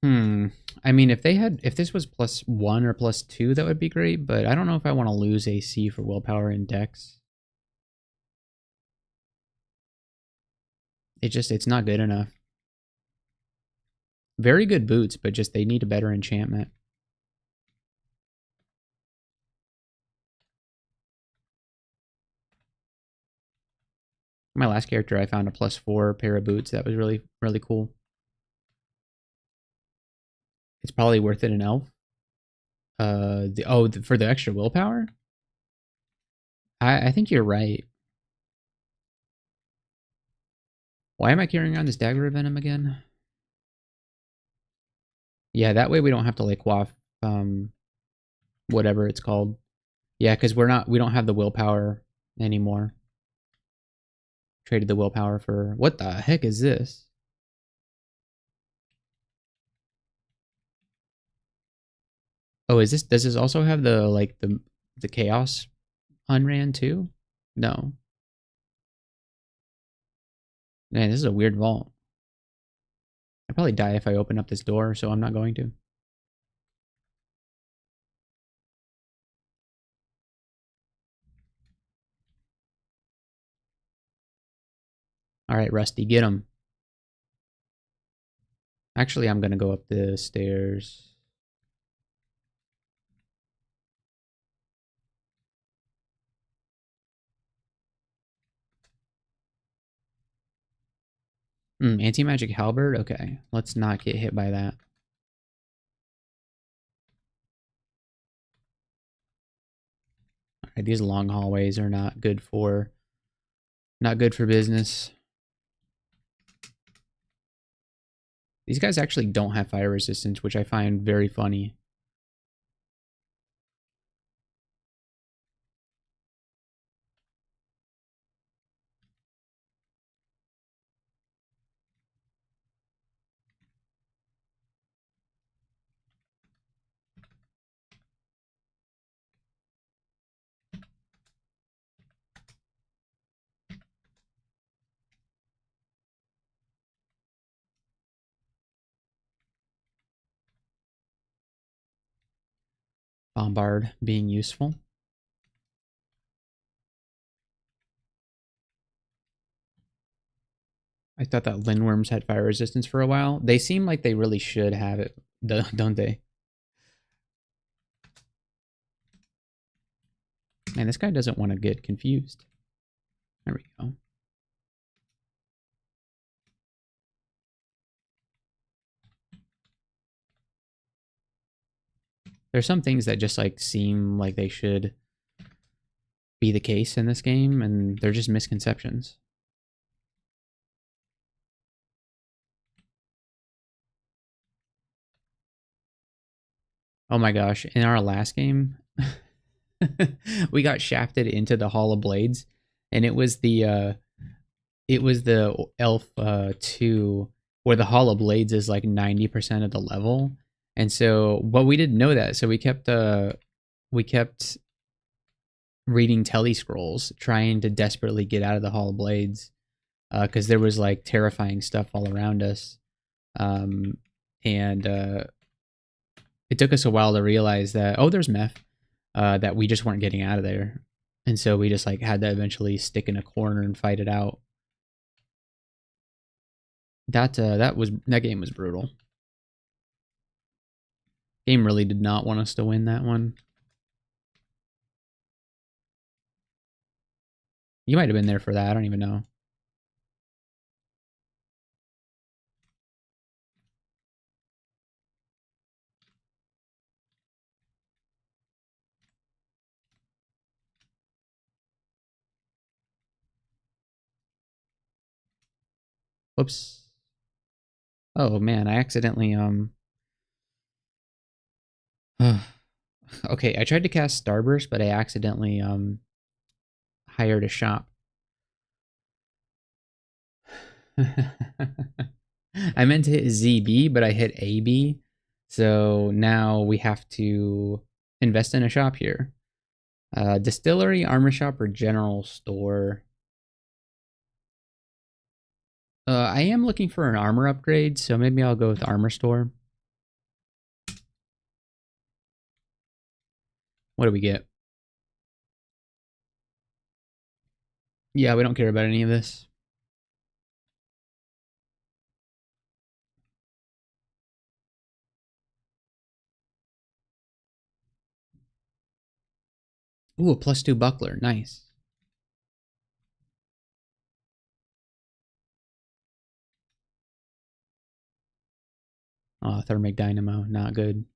I mean, if this was +1 or +2, that would be great, but I don't know if I want to lose AC for willpower and dex. It's not good enough. Very good boots, but just they need a better enchantment. My last character, I found a +4 pair of boots. That was really, really cool. It's probably worth it an elf. For the extra willpower? I think you're right. Why am I carrying around this dagger of venom again? Yeah, that way we don't have to like quaff whatever it's called. Yeah, because we don't have the willpower anymore. Traded the willpower for what the heck is this? Oh, does this also have the like the chaos unran too? No. Man, this is a weird vault. I'd probably die if I open up this door, so I'm not going to. Alright, Rusty, get him. Actually, I'm gonna go up the stairs. Anti-magic halberd? Okay, let's not get hit by that. Alright, these long hallways are not good for business. These guys actually don't have fire resistance, which I find very funny. Bombard being useful. I thought that Lindworms had fire resistance for a while. They seem like they really should have it, don't they? Man, this guy doesn't want to get confused. There we go. There's some things that just like seem like they should be the case in this game, and they're just misconceptions. Oh my gosh, in our last game, We got shafted into the Hall of Blades, and it was the Elf 2 where the Hall of Blades is like 90% of the level. And so, but we didn't know that. So we kept reading telly scrolls trying to desperately get out of the Hall of Blades because there was like terrifying stuff all around us. Um and it took us a while to realize that there's meth that we just weren't getting out of there. And so we just like had to eventually stick in a corner and fight it out. That game was brutal. Game really did not want us to win that one. You might have been there for that. I don't even know. Whoops. Oh man, I accidentally okay, I tried to cast Starburst, but I accidentally hired a shop. I meant to hit ZB, but I hit AB. So now we have to invest in a shop here. Distillery, armor shop, or general store. I am looking for an armor upgrade, so maybe I'll go with armor store. What do we get? Yeah, we don't care about any of this. Ooh, a +2 buckler. Nice. Thermic dynamo. Not good. Do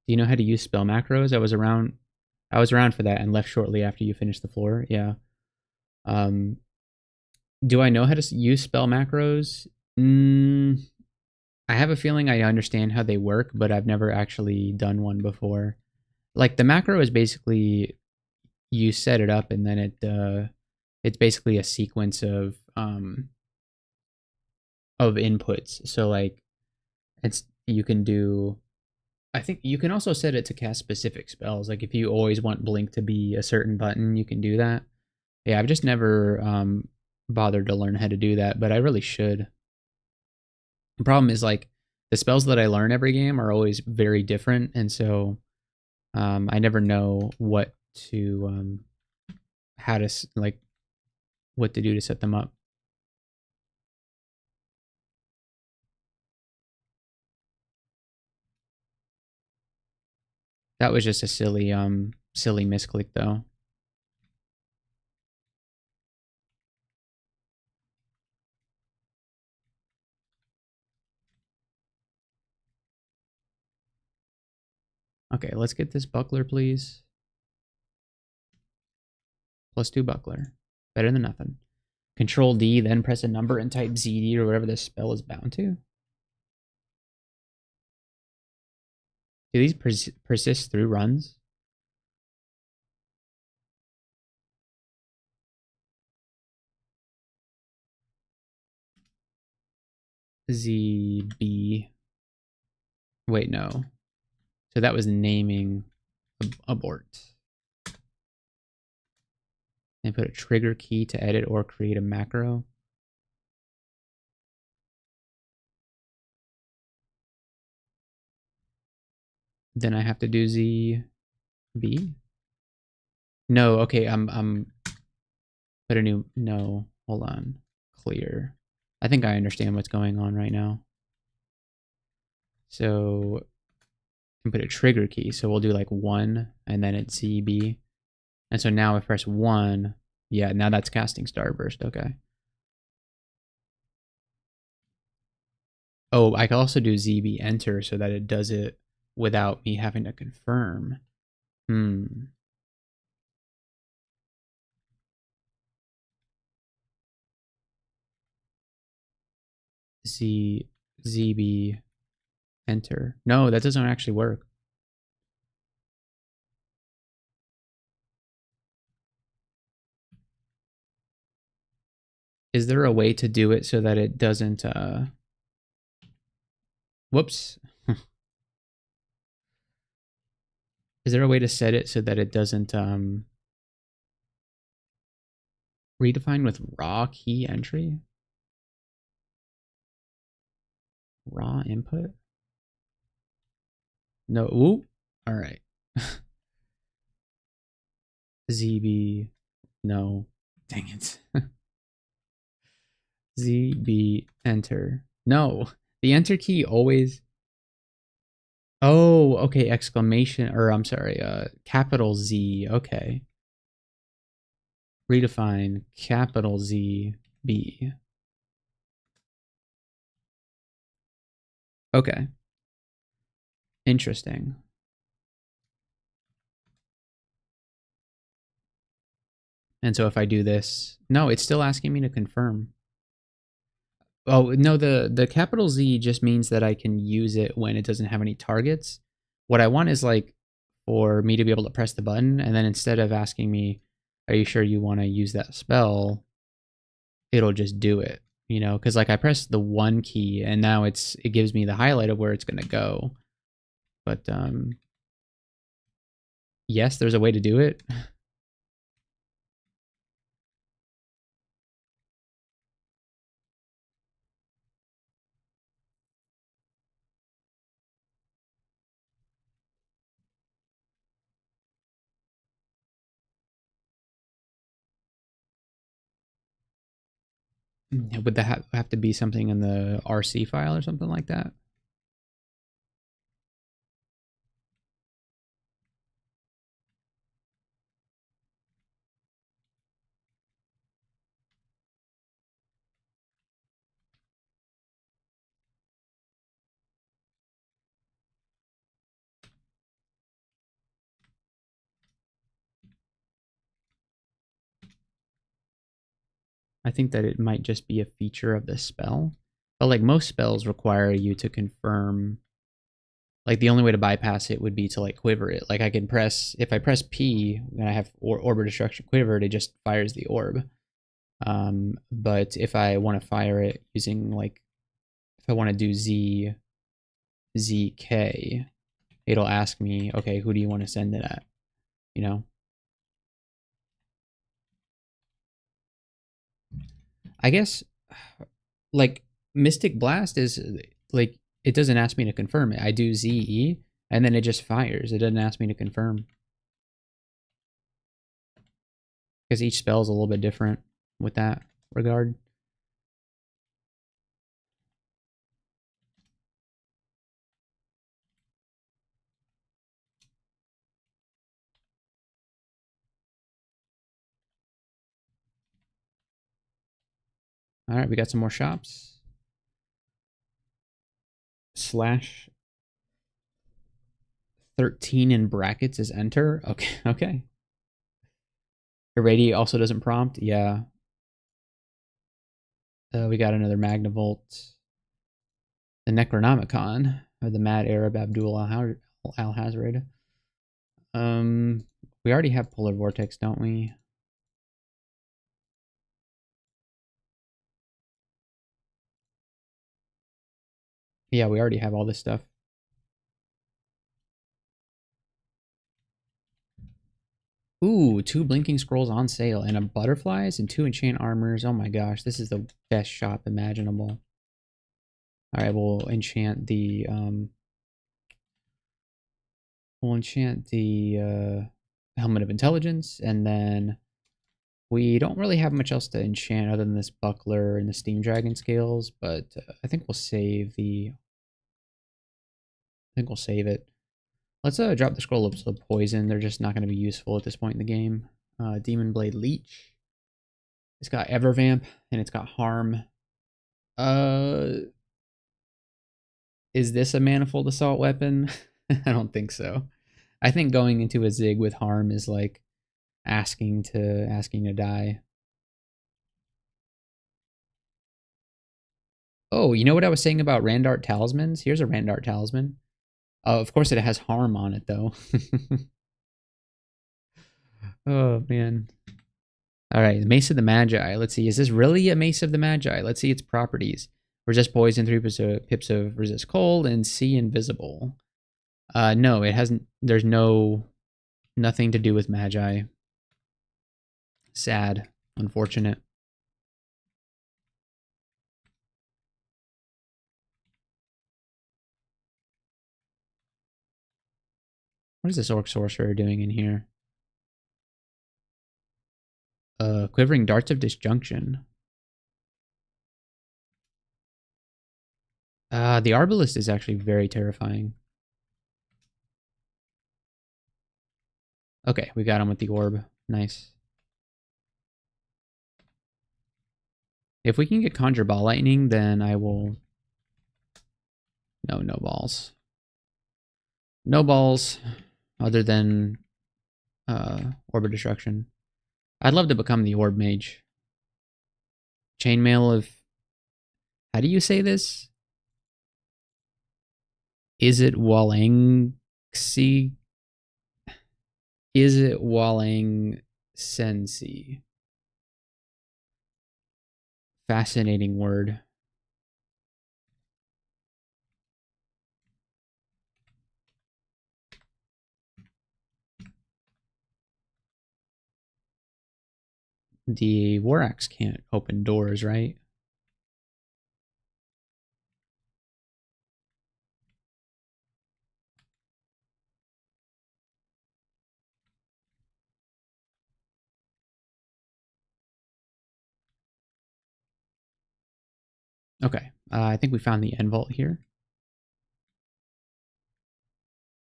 you know how to use spell macros? I was around for that and left shortly after you finished the floor. Yeah. Um, do I know how to use spell macros? I have a feeling I understand how they work, but I've never actually done one before. Like the macro is basically you set it up and then it's basically a sequence of inputs. So like it's you can do I think you can also set it to cast specific spells. Like if you always want blink to be a certain button, you can do that. Yeah, I've just never bothered to learn how to do that, but I really should. The problem is like the spells that I learn every game are always very different, and so I never know what to how to like what to do to set them up. That was just a silly misclick though. Okay, let's get this buckler, please. +2 buckler. Better than nothing. Control D, then press a number and type ZD or whatever this spell is bound to. Do these persist through runs? ZB. Wait, no. So that was naming abort. And put a trigger key to edit or create a macro. Then I have to do ZB. No, okay, I'm put a new no, hold on. Clear. I think I understand what's going on right now. So and put a trigger key. So we'll do like 1 and then it's ZB. And so now if I press 1, yeah, now that's casting Starburst. Okay. Oh, I can also do ZB enter so that it does it without me having to confirm. ZB enter. No, that doesn't actually work. Is there a way to do it so that it doesn't whoops. Is there a way to set it so that it doesn't redefine with raw key entry? Raw input? No. Ooh. All right. ZB. No. Dang it. ZB enter. No. The enter key always. Oh, okay. Exclamation, or I'm sorry, capital Z. Okay. Redefine capital Z B. Okay. Interesting. And so if I do this, no, it's still asking me to confirm. Oh, no, the capital Z just means that I can use it when it doesn't have any targets. What I want is like for me to be able to press the button, and then instead of asking me, are you sure you want to use that spell, it'll just do it, you know? Because like I pressed the 1 key and now it gives me the highlight of where it's going to go. But yes, there's a way to do it. Would that have to be something in the RC file or something like that? I think that it might just be a feature of the spell. But like most spells require you to confirm. Like the only way to bypass it would be to like quiver it. Like I can press, if I press P and I have Orb of Destruction quivered, it just fires the orb. But if I want to fire it using like, if I want to do ZK, it'll ask me, okay, who do you want to send it at? You know? I guess like Mystic Blast is like, it doesn't ask me to confirm it. I do ZE and then it just fires. It doesn't ask me to confirm. Because each spell is a little bit different with that regard. All right, we got some more shops. Slash 13 in brackets is enter. Okay, okay. Irradiate also doesn't prompt. Yeah. We got another Magnavolt. The Necronomicon, or the Mad Arab Abdul Al-Hazred. We already have Polar Vortex, don't we? Yeah, we already have all this stuff. Ooh, 2 Blinking Scrolls on sale, and a Butterflies, and 2 Enchant Armors. Oh my gosh, this is the best shop imaginable. Alright, we'll enchant the, Helmet of Intelligence, and then we don't really have much else to enchant other than this Buckler and the Steam Dragon Scales, but I think we'll save it. Let's drop the Scroll of the Poison. They're just not going to be useful at this point in the game. Demon Blade Leech. It's got Evervamp, and it's got Harm. Is this a Manifold Assault weapon? I don't think so. I think going into a Zig with harm is like asking to die. Oh, you know what I was saying about Randart talismans? Here's a Randart talisman. Of course it has harm on it though. Oh man. All right, Mace of the Magi. Let's see. Is this really a Mace of the Magi? Let's see its properties. Resist poison, 3 pips of resist cold, and see invisible. No, it hasn't. There's nothing to do with Magi. Sad, unfortunate. What is this Orc Sorcerer doing in here? Quivering Darts of Disjunction. The Arbalist is actually very terrifying. Okay, we got him with the orb. Nice. If we can get Conjure Ball Lightning, then I will... No, no balls. No balls, other than Orb of Destruction. I'd love to become the Orb Mage. Chainmail of... How do you say this? Is it Walangxi? Is it Walang Sensi? Fascinating word. The War Axe can't open doors, right? Okay, I think we found the end vault here.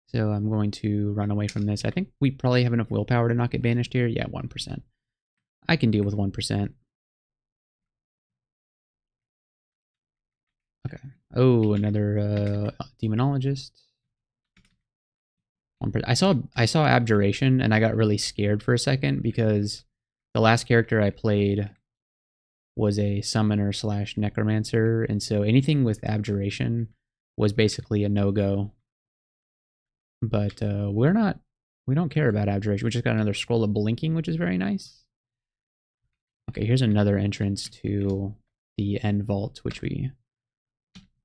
So I'm going to run away from this. I think we probably have enough willpower to not get banished here. Yeah, 1%. I can deal with 1%. Okay. Oh, another demonologist. 1%. I saw abjuration and I got really scared for a second because the last character I played was a summoner slash necromancer, and so anything with abjuration was basically a no-go. But we don't care about abjuration. We just got another scroll of blinking, which is very nice. Okay, here's another entrance to the end vault, which we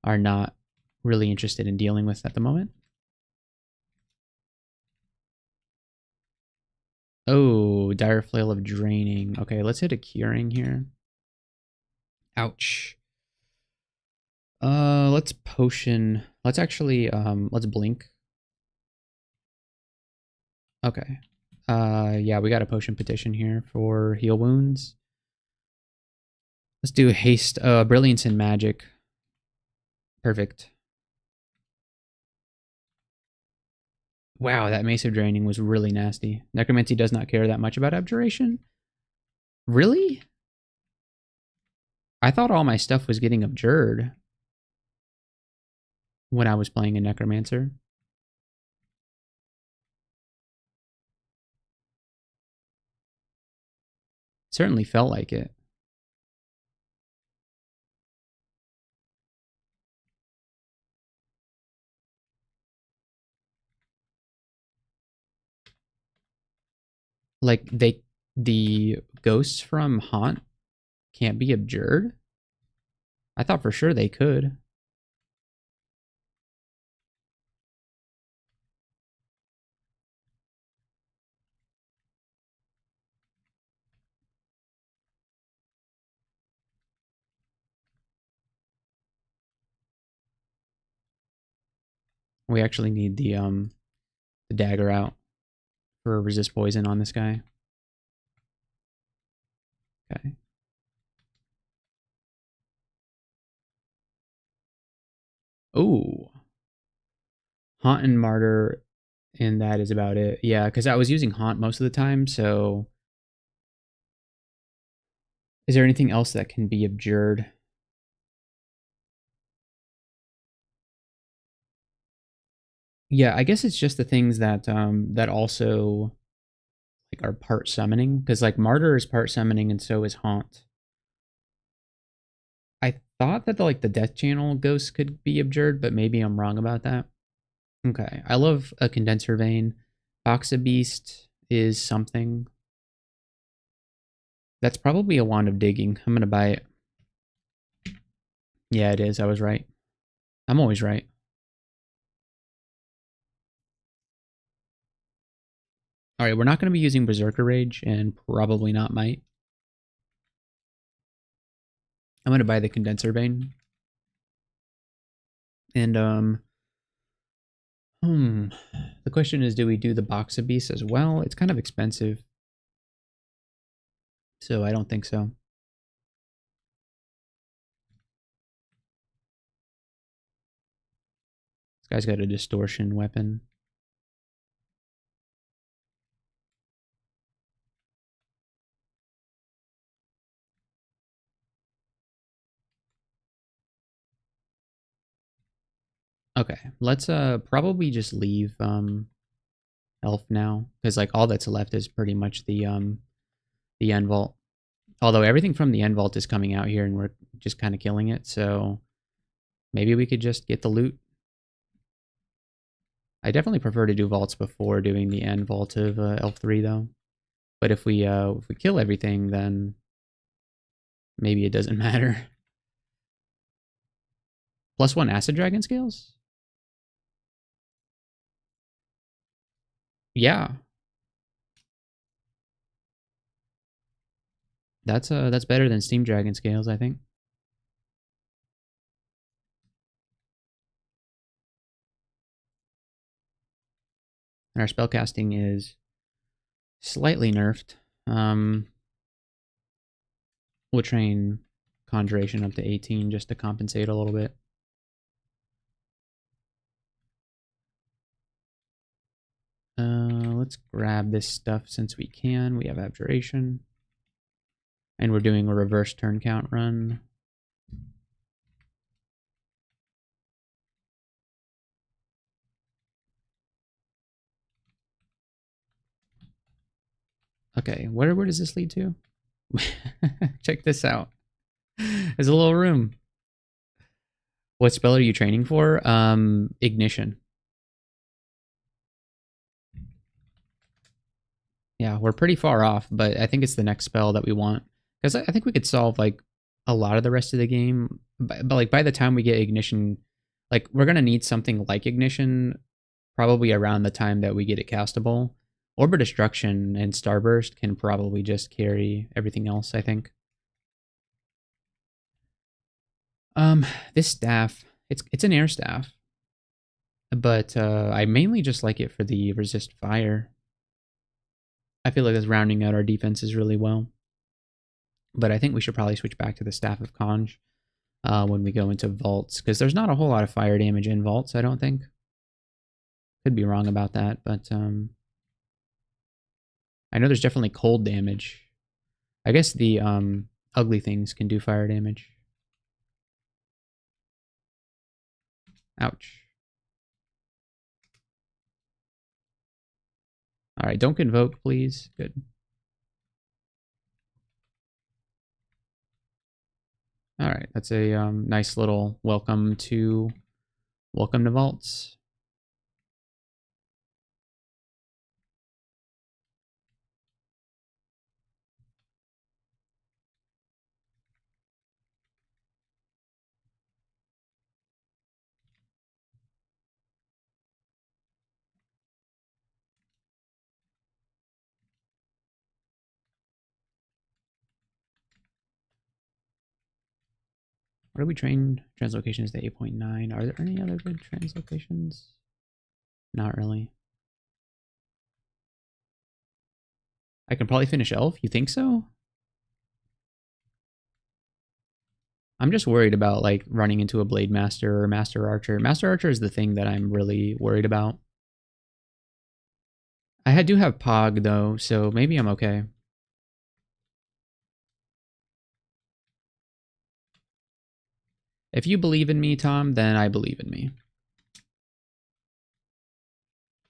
are not really interested in dealing with at the moment. Oh, dire flail of draining. Okay, let's hit a curing here. Ouch. Let's potion. Let's actually let's blink. Okay. Yeah, we got a potion petition here for heal wounds. Let's do haste, brilliance and magic. Perfect. Wow, that Mace of Draining was really nasty. Necromancy does not care that much about abjuration. Really? I thought all my stuff was getting abjured when I was playing a necromancer. Certainly felt like it. Like the ghosts from Haunt can't be abjured? I thought for sure they could. We actually need the dagger out for resist poison on this guy. Okay. Oh. Haunt and Martyr, and that is about it. Yeah, because I was using Haunt most of the time, so... Is there anything else that can be abjured? Yeah, I guess it's just the things that that also like are part summoning, because like Martyr is part summoning and so is Haunt. I thought that the Death Channel ghosts could be abjured, but maybe I'm wrong about that. Okay, I love a Condenser Vein. Boxa Beast is something. That's probably a Wand of Digging. I'm gonna buy it. Yeah, it is. I was right. I'm always right. All right, we're not gonna be using Berserker Rage and probably not Might. I'm gonna buy the Condenser Vein. And hmm. The question is, do we do the Boxa Beast as well? It's kind of expensive, so I don't think so. This guy's got a distortion weapon. Okay, let's probably just leave Elf now, because like all that's left is pretty much the End Vault. Although everything from the End Vault is coming out here and we're just kind of killing it, so maybe we could just get the loot. I definitely prefer to do vaults before doing the End Vault of Elf 3 though. But if we kill everything, then maybe it doesn't matter. +1 Acid Dragon scales? Yeah. That's better than Steam Dragon scales, I think. And our spellcasting is slightly nerfed. We'll train Conjuration up to 18 just to compensate a little bit. Let's grab this stuff since we can. We have Abjuration. And we're doing a reverse turn count run. Okay, where does this lead to? Check this out. There's a little room. What spell are you training for? Ignition. Yeah, we're pretty far off, but I think it's the next spell that we want. Because I think we could solve like a lot of the rest of the game. But like by the time we get Ignition, like we're gonna need something like Ignition probably around the time that we get it castable. Orb of Destruction and Starburst can probably just carry everything else, I think. Um, this staff, it's an air staff, but I mainly just like it for the resist fire. I feel like it's rounding out our defenses really well. But I think we should probably switch back to the Staff of Conj when we go into vaults, because there's not a whole lot of fire damage in vaults, I don't think. Could be wrong about that, but I know there's definitely cold damage. I guess the ugly things can do fire damage. Ouch. All right, don't convoke, please. Good. All right, that's a nice little welcome to vaults. What do we train? Translocation is the 8.9. Are there any other good translocations? Not really. I can probably finish Elf. You think so? I'm just worried about like running into a Blade Master or Master Archer. Master Archer is the thing that I'm really worried about. I do have Pog though, so maybe I'm okay. If you believe in me, Tom, then I believe in me.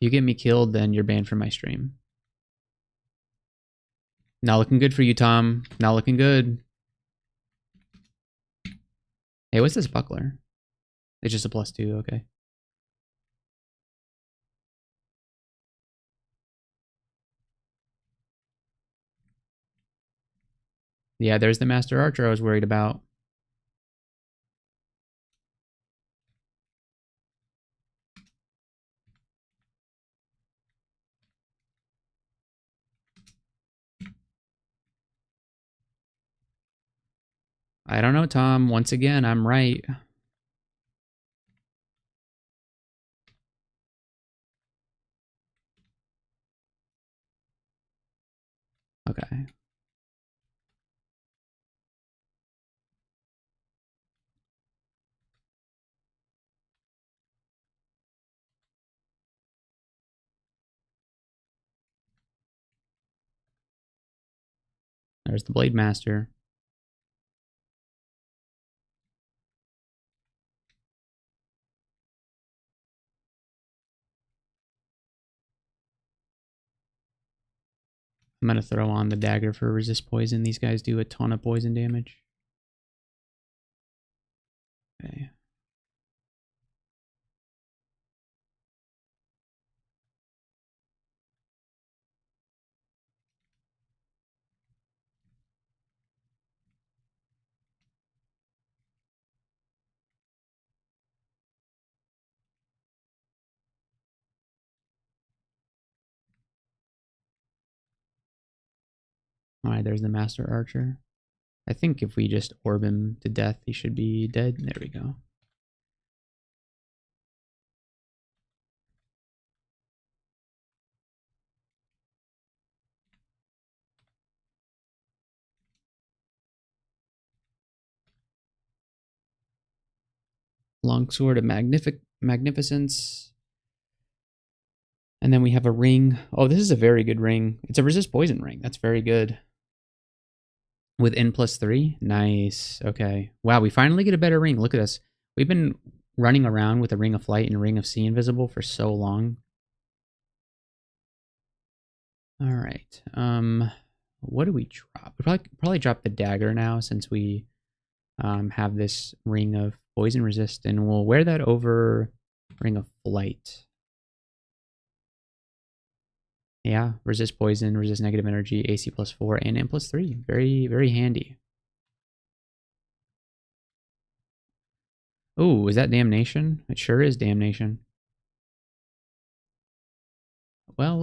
You get me killed, then you're banned from my stream. Not looking good for you, Tom. Not looking good. Hey, what's this buckler? It's just a +2, okay. Yeah, there's the Master Archer I was worried about. I don't know, Tom. Once again, I'm right. Okay. There's the Blade Master. I'm going to throw on the dagger for resist poison. These guys do a ton of poison damage. Okay. Alright, there's the Master Archer. I think if we just orb him to death, he should be dead. There we go. Longsword of Magnificence. And then we have a ring. Oh, this is a very good ring. It's a resist poison ring. That's very good. With N+3? Nice. Okay. Wow, we finally get a better ring. Look at us. We've been running around with a Ring of Flight and a Ring of Sea Invisible for so long. Alright. What do we drop? We probably drop the dagger now since we have this Ring of Poison Resist, and we'll wear that over Ring of Flight. Yeah, resist poison, resist negative energy, AC +4, and N+3. Very, very handy. Oh, is that Damnation? It sure is Damnation. Well,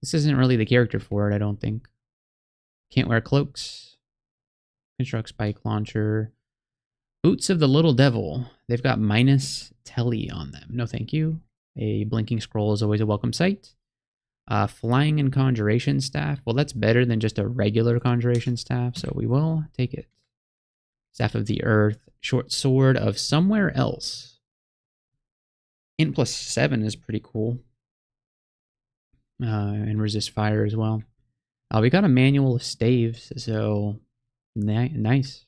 this isn't really the character for it, I don't think. Can't wear cloaks. Construct spike launcher. Boots of the Little Devil. They've got minus telly on them. No thank you. A blinking scroll is always a welcome sight. Flying and Conjuration Staff. Well, that's better than just a regular Conjuration Staff, so we will take it. Staff of the Earth. Short Sword of Somewhere Else. N+7 is pretty cool. And resist fire as well. We got a manual of staves, so nice.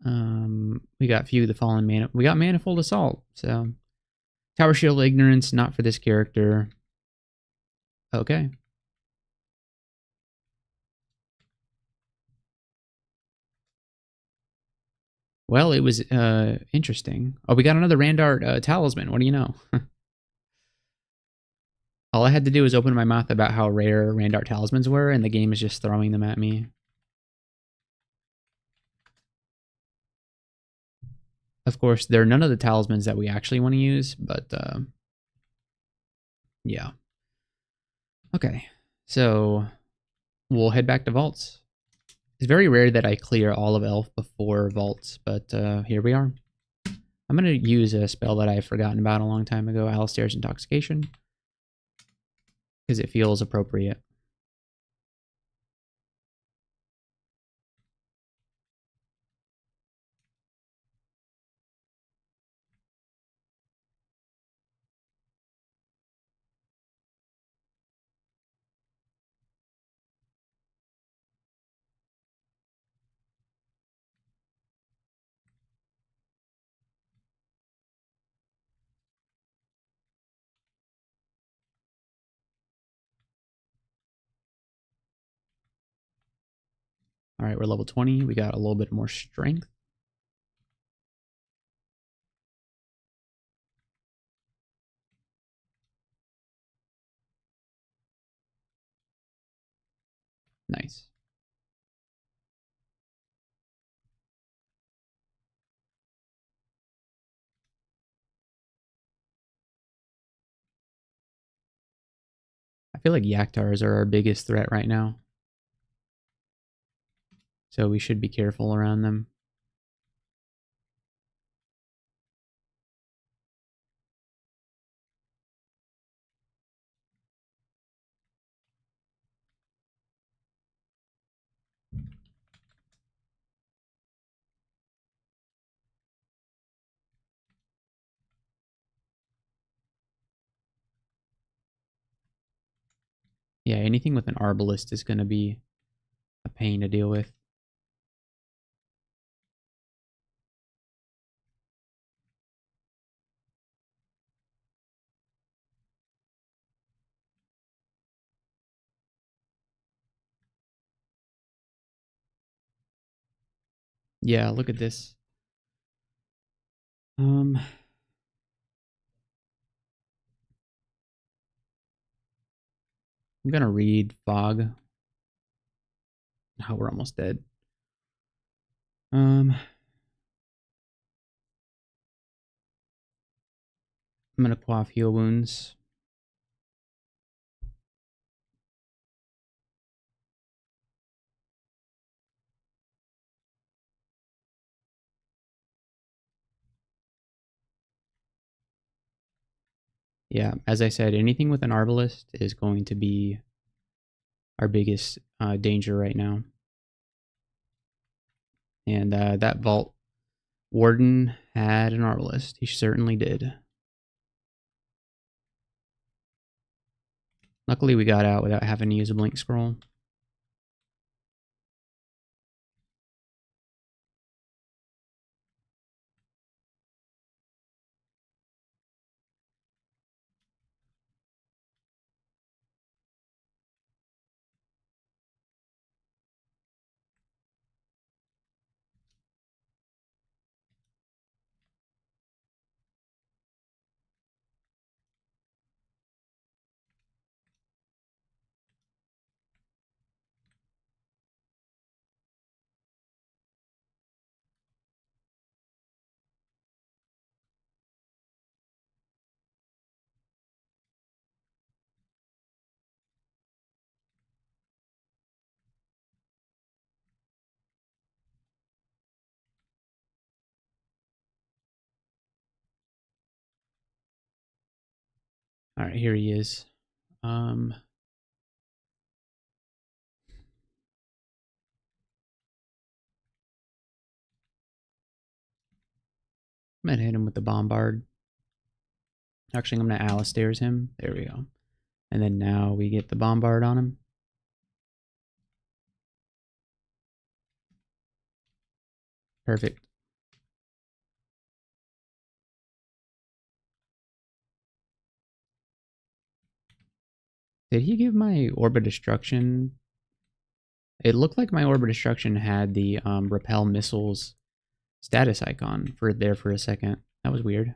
We got Few the Fallen Mana. We got Manifold Assault, so Tower Shield Ignorance, not for this character. Okay. Well, it was interesting. Oh, we got another Randart Talisman. What do you know? All I had to do was open my mouth about how rare Randart Talismans were, and the game is just throwing them at me. Of course, they're none of the talismans that we actually want to use, but yeah. Okay, so we'll head back to Vaults. It's very rare that I clear all of Elf before Vaults, but here we are. I'm going to use a spell that I've forgotten about a long time ago, Alistair's Intoxication, because it feels appropriate. All right, we're level 20. We got a little bit more strength. Nice. I feel like Yaktars are our biggest threat right now. So we should be careful around them. Yeah, anything with an Arbalist is going to be a pain to deal with. Yeah, look at this. I'm gonna read Fog. Oh, we're almost dead. I'm gonna quaff heal wounds. Yeah, as I said, anything with an Arbalist is going to be our biggest danger right now. And that Vault Warden had an Arbalist. He certainly did. Luckily, we got out without having to use a Blink Scroll. All right, here he is. I'm gonna hit him with the Bombard. Actually, I'm gonna Alistairs him. There we go. And then now we get the Bombard on him. Perfect. Did he give my Orb of Destruction? It looked like my Orb of Destruction had the Repel Missiles status icon for a second. That was weird.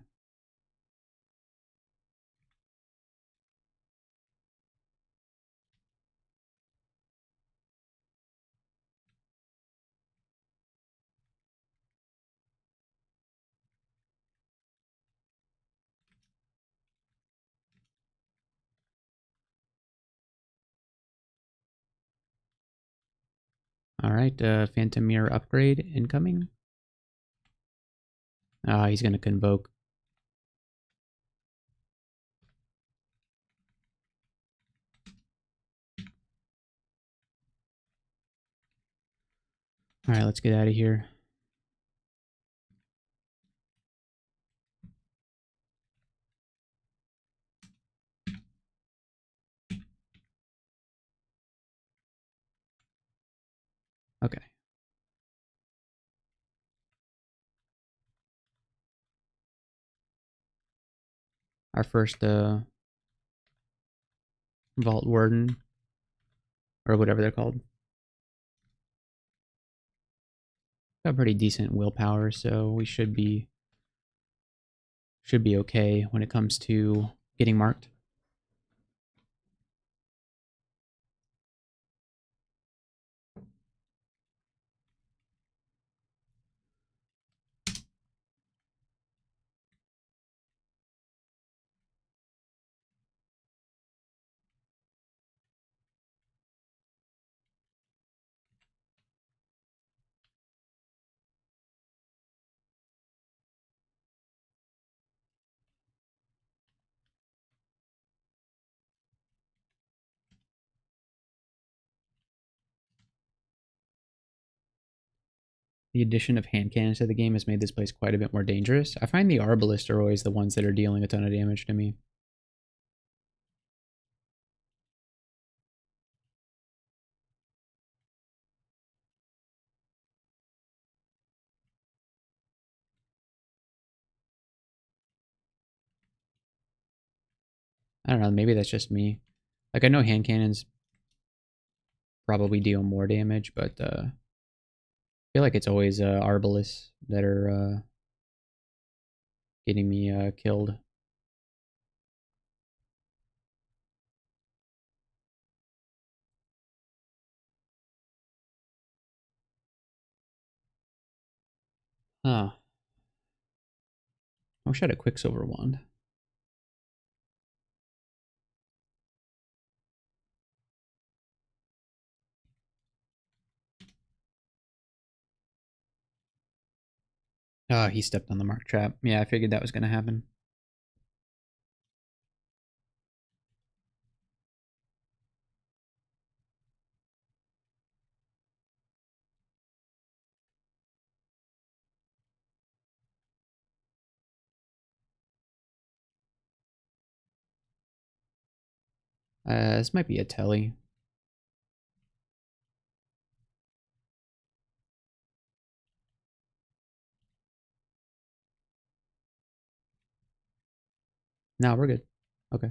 All right, Phantom Mirror upgrade incoming. He's gonna Convoke. All right, let's get out of here. Okay. Our first Vault Warden, or whatever they're called. got pretty decent willpower, so we should be okay when it comes to getting marked. The addition of hand cannons to the game has made this place quite a bit more dangerous. I find the arbalists are always the ones that are dealing a ton of damage to me. I don't know, maybe that's just me. Like, I know hand cannons probably deal more damage, but I feel like it's always arbalists that are getting me killed. Huh. I wish I had a Quicksilver wand. Oh, he stepped on the mark trap. Yeah, I figured that was going to happen. This might be a telly. No, we're good. Okay.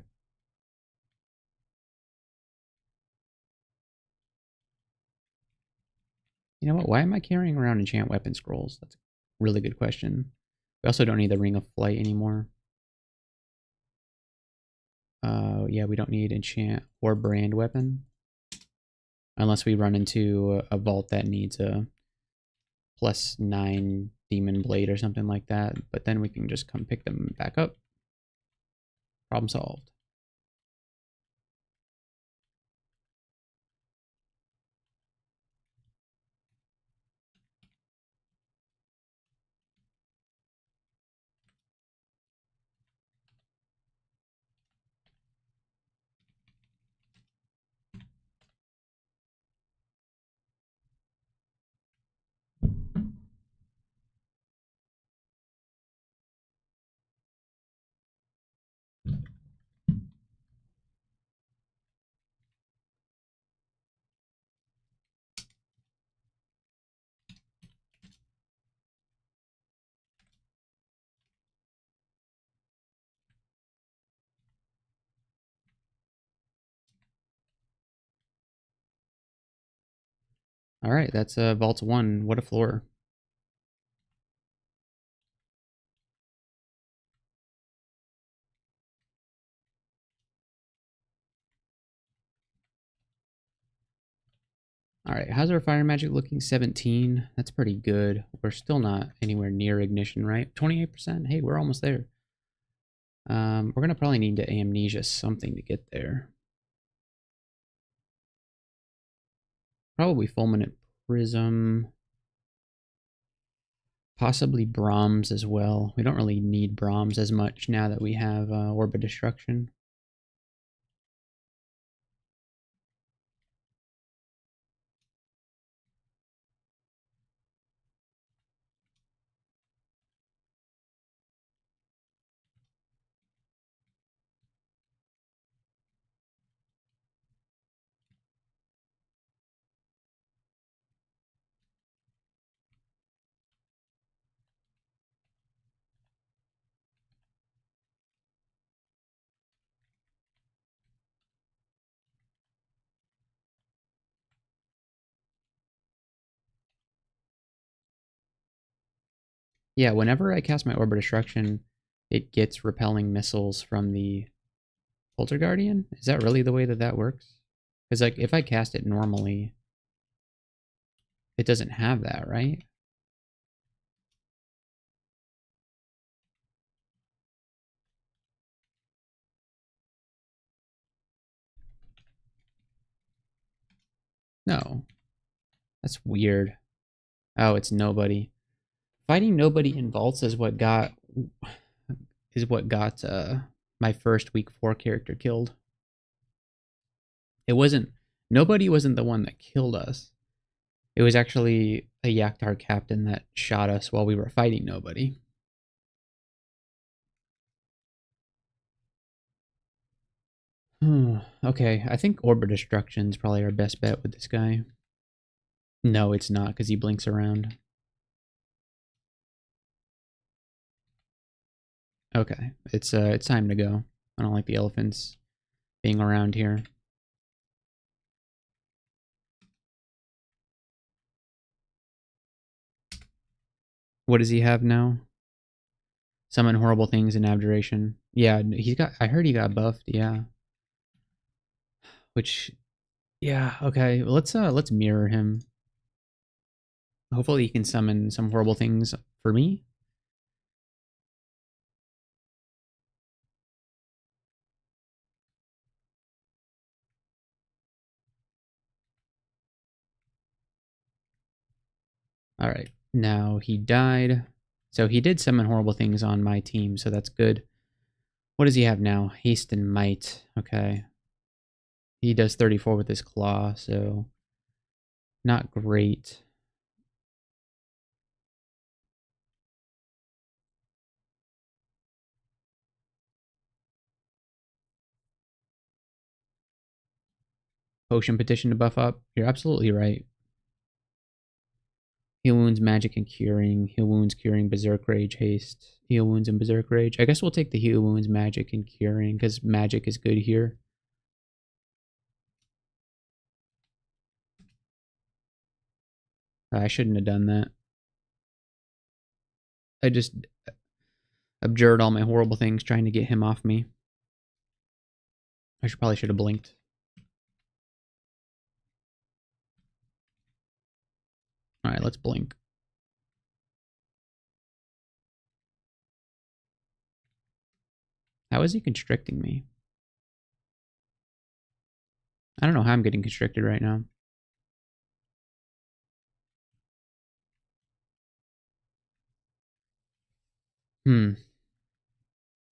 You know what? Why am I carrying around enchant weapon scrolls? That's a really good question. We also don't need the Ring of Flight anymore. Yeah, we don't need enchant or brand weapon. Unless we run into a vault that needs a +9 demon blade or something like that. But then we can just come pick them back up. Problem solved. All right, that's Vault 1. What a floor. All right, how's our fire magic looking? 17. That's pretty good. We're still not anywhere near ignition, right? 28%. Hey, we're almost there. We're gonna probably need to amnesia something to get there. Probably fulminant prism. Possibly Brahms as well. We don't really need Brahms as much now that we have Orb of Destruction. Yeah, whenever I cast my Orb of Destruction, it gets repelling missiles from the Polter Guardian. Is that really the way that that works? Because like if I cast it normally, it doesn't have that, right? No, that's weird. Oh, it's nobody. Fighting nobody in vaults is what got my first week 4 character killed. It wasn't nobody wasn't the one that killed us. It was actually a Yaktar captain that shot us while we were fighting nobody. Okay, I think Orb of Destruction is probably our best bet with this guy. No, it's not because he blinks around. Okay, it's time to go. I don't like the elephants being around here. What does he have now? Summon horrible things in abjuration. Yeah, he's got. I heard he got buffed. Yeah, which yeah. Okay, let's mirror him. Hopefully, he can summon some horrible things for me. All right. Now he died. So he did summon horrible things on my team, so that's good. What does he have now? Haste and Might. Okay. He does 34 with his claw, so not great. Potion petition to buff up. You're absolutely right. Heal wounds, magic, and curing. Heal wounds, curing, berserk rage, haste. Heal wounds and berserk rage. I guess we'll take the heal wounds, magic, and curing because magic is good here. I shouldn't have done that. I just abjured all my horrible things trying to get him off me. I probably should have blinked. All right, let's blink. How is he constricting me? I don't know how I'm getting constricted right now.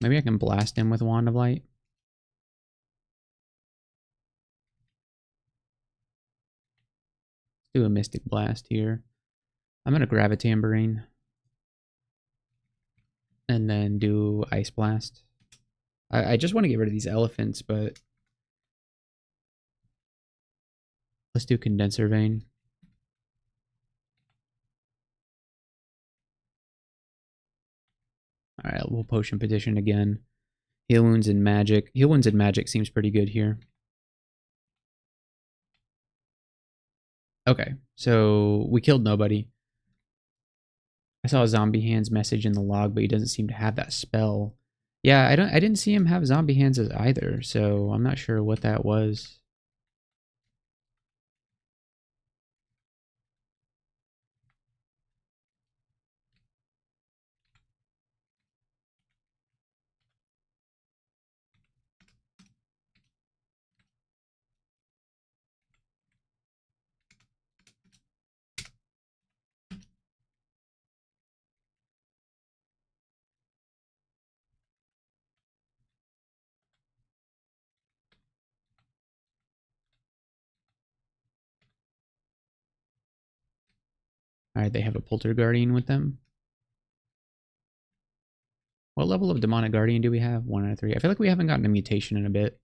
Maybe I can blast him with Wand of Light. Do a Mystic Blast here. I'm going to grab a Tambourine. And then do Ice Blast. I just want to get rid of these elephants, but let's do Condenser Vein. Alright, we'll Potion Petition again. Heal Wounds and Magic. Heal Wounds and Magic seems pretty good here. Okay, so we killed nobody. I saw a Zombie Hands message in the log, but he doesn't seem to have that spell. Yeah, I didn't see him have Zombie Hands as either, so I'm not sure what that was. Alright, they have a Polter Guardian with them. What level of Demonic Guardian do we have? 1 out of 3. I feel like we haven't gotten a mutation in a bit.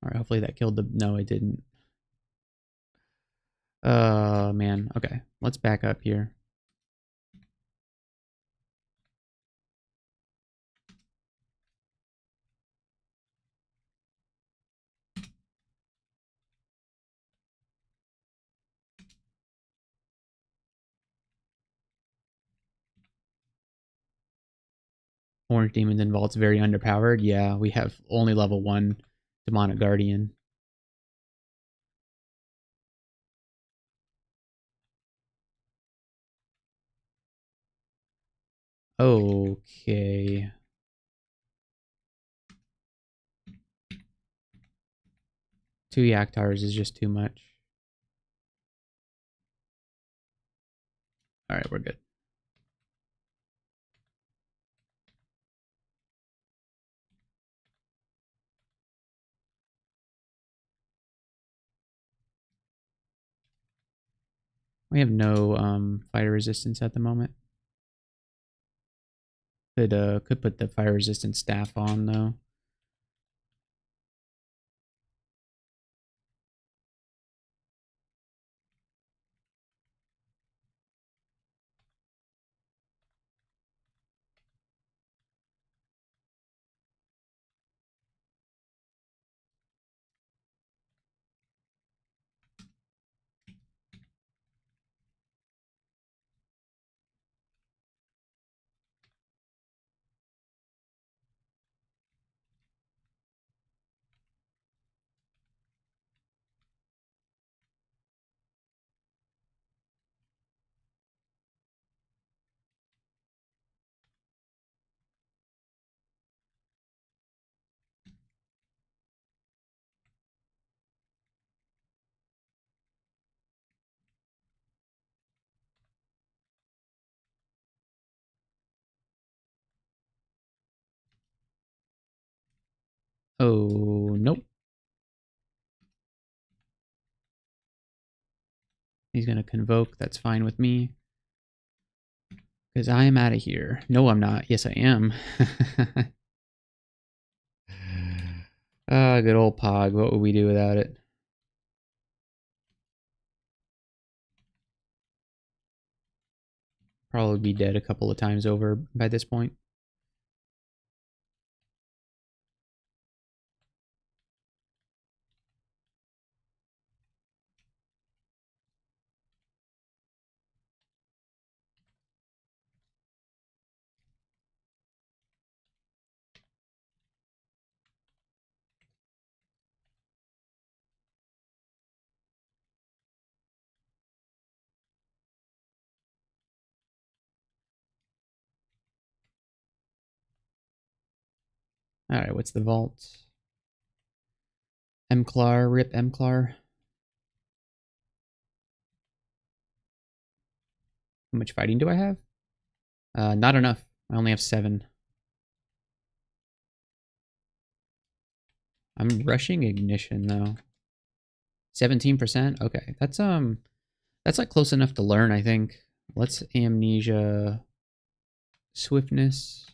Alright, hopefully that killed the... No, it didn't. Man. Okay, let's back up here. Orange Demons and Vault's very underpowered. Yeah, we have only level 1 Demonic Guardian. Okay. Two Yaktars is just too much. Alright, we're good. We have no fire resistance at the moment. Could put the fire resistant staff on though. Oh, nope. He's going to convoke. That's fine with me. Because I am out of here. No, I'm not. Yes, I am. Ah, good old Pog. What would we do without it? Probably be dead a couple of times over by this point. Alright, what's the vault? Mclar, rip Mclar. How much fighting do I have? Not enough. I only have 7. I'm rushing ignition though. 17%? Okay. That's like close enough to learn, I think. Let's amnesia swiftness.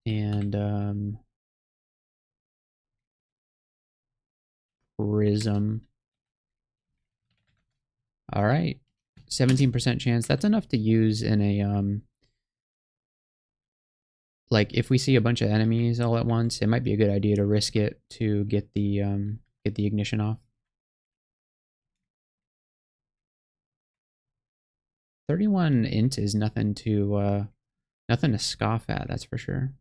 And prism. All right. 17% chance. That's enough to use in a like if we see a bunch of enemies all at once, it might be a good idea to risk it to get the ignition off. 31 int is nothing to scoff at, that's for sure.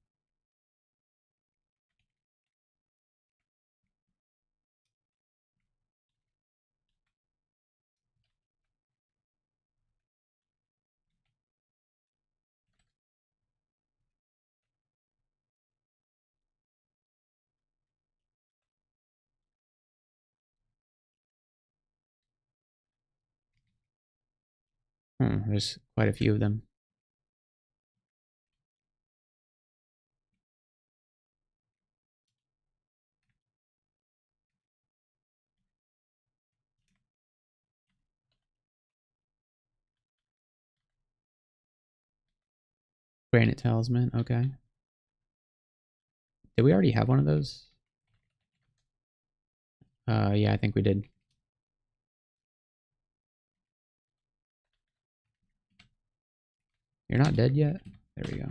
There's quite a few of them. Granite Talisman, okay. Did we already have one of those? Yeah, I think we did. You're not dead yet? There we go.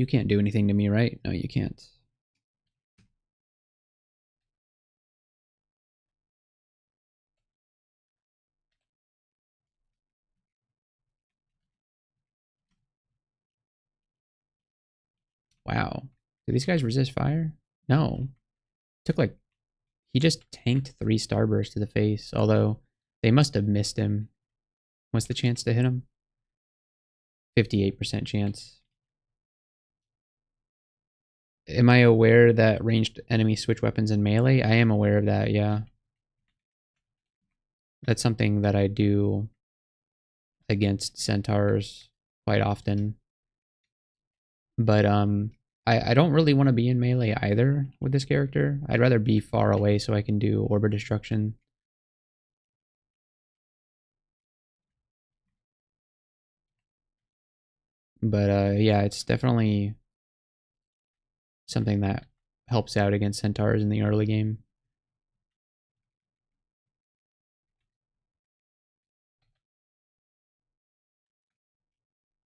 You can't do anything to me, right? No, you can't. Wow. Do these guys resist fire? No. Took like... He just tanked 3 starbursts to the face, although they must have missed him. What's the chance to hit him? 58% chance. Am I aware that ranged enemies switch weapons in melee? I am aware of that, yeah. That's something that I do against centaurs quite often. But I don't really want to be in melee either with this character. I'd rather be far away so I can do Orb of Destruction. But yeah, it's definitely something that helps out against centaurs in the early game.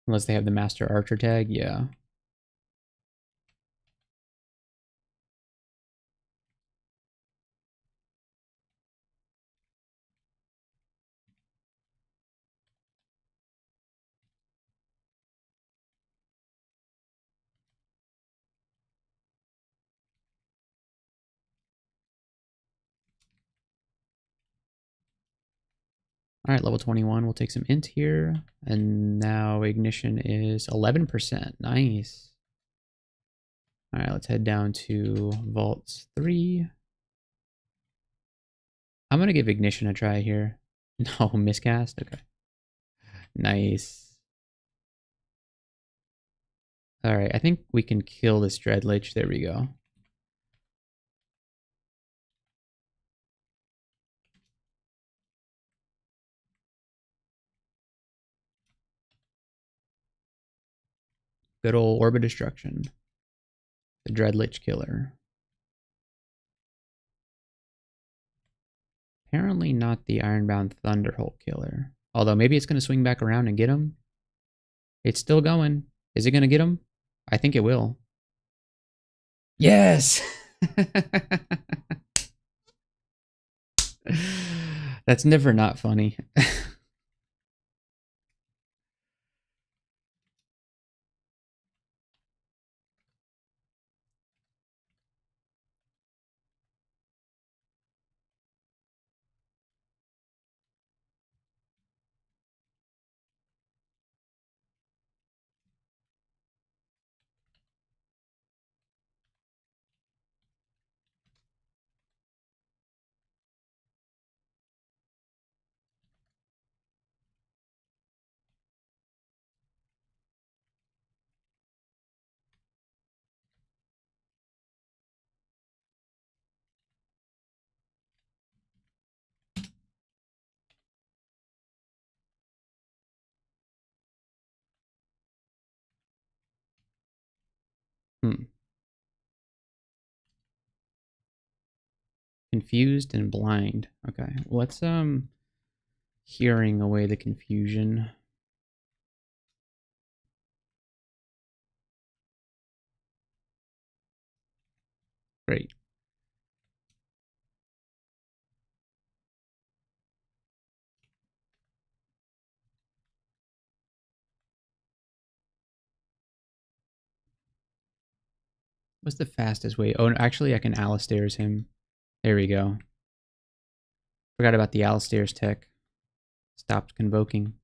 Unless they have the Master Archer tag, yeah. All right, level 21. We'll take some int here. And now ignition is 11%. Nice. All right, let's head down to vaults 3. I'm going to give ignition a try here. No, miscast? Okay. Nice. All right, I think we can kill this Dreadlich. There we go. Good old Orb of Destruction. The Dreadlich killer. Apparently not the Ironbound Thunderholt killer. Although maybe it's going to swing back around and get him. It's still going. Is it going to get him? I think it will. Yes! That's never not funny. Confused and blind. Okay, let's hearing away the confusion. Great. What's the fastest way? Oh, actually, I can Alistair's him. There we go. Forgot about the Alistair's tech. Stopped convoking.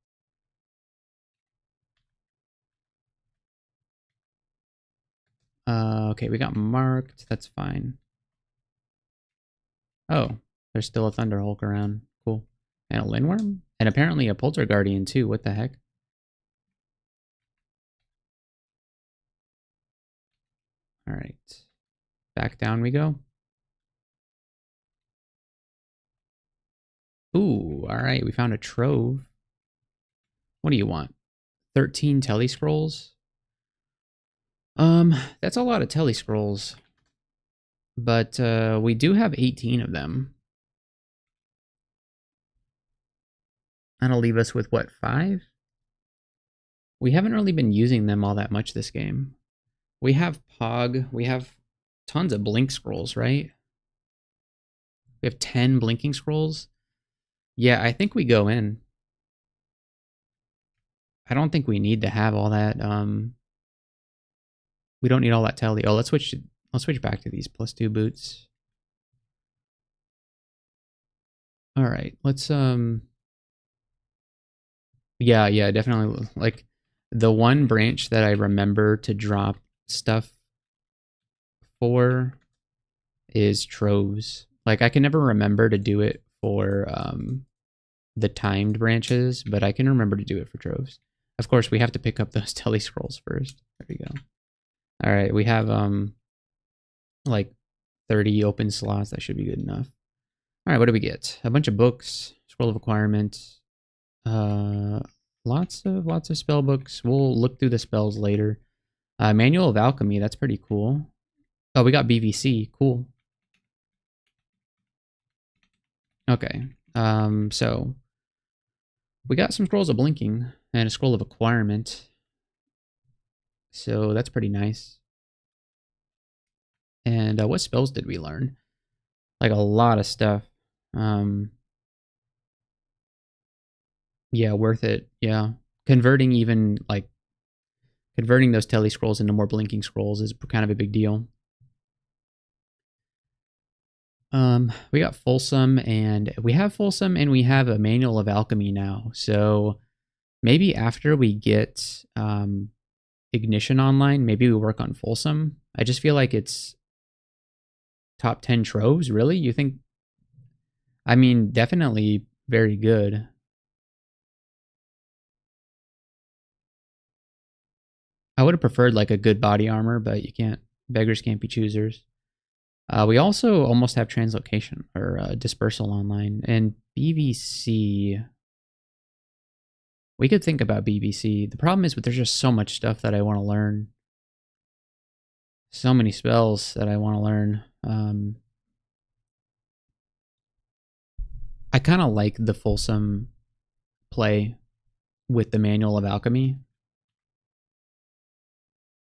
Okay, we got marked. That's fine. Oh, there's still a Thunderhulk around. Cool. And a Lindworm? And apparently a Polterguardian too. What the heck? Alright. Back down we go. Ooh, alright. We found a trove. What do you want? 13 telescrolls? That's a lot of telescrolls. But we do have 18 of them. That'll leave us with what, 5? We haven't really been using them all that much this game. We have Pog. We have tons of blink scrolls, right? We have 10 blinking scrolls. Yeah, I think we go in. I don't think we need to have all that. We don't need all that tally. Oh, let's switch back to these +2 boots. All right, let's yeah, definitely like the one branch that I remember to drop stuff for is troves. Like I can never remember to do it for the timed branches, but I can remember to do it for troves. Of course, we have to pick up those tele scrolls first. There we go. All right, we have like 30 open slots. That should be good enough. All right, what do we get? A bunch of books, scroll of acquirement, uh, lots of spell books. We'll look through the spells later. Manual of alchemy. That's pretty cool. Oh, we got BVC. Cool. Okay. So we got some scrolls of blinking and a scroll of acquirement. So that's pretty nice. And what spells did we learn? Like a lot of stuff. Yeah, worth it. Yeah. Converting even like converting those tele scrolls into more blinking scrolls is kind of a big deal. We got Folsom and we have Folsom and we have a manual of alchemy now. So maybe after we get Ignition online, maybe we work on Folsom. I just feel like it's top 10 troves, really? You think? I mean, definitely very good. I would have preferred like a good body armor, but you can't, beggars can't be choosers. We also almost have translocation or dispersal online and BVC. We could think about BVC. The problem is, but there's just so much stuff that I want to learn. So many spells that I want to learn. I kind of like the Folsom play with the manual of alchemy.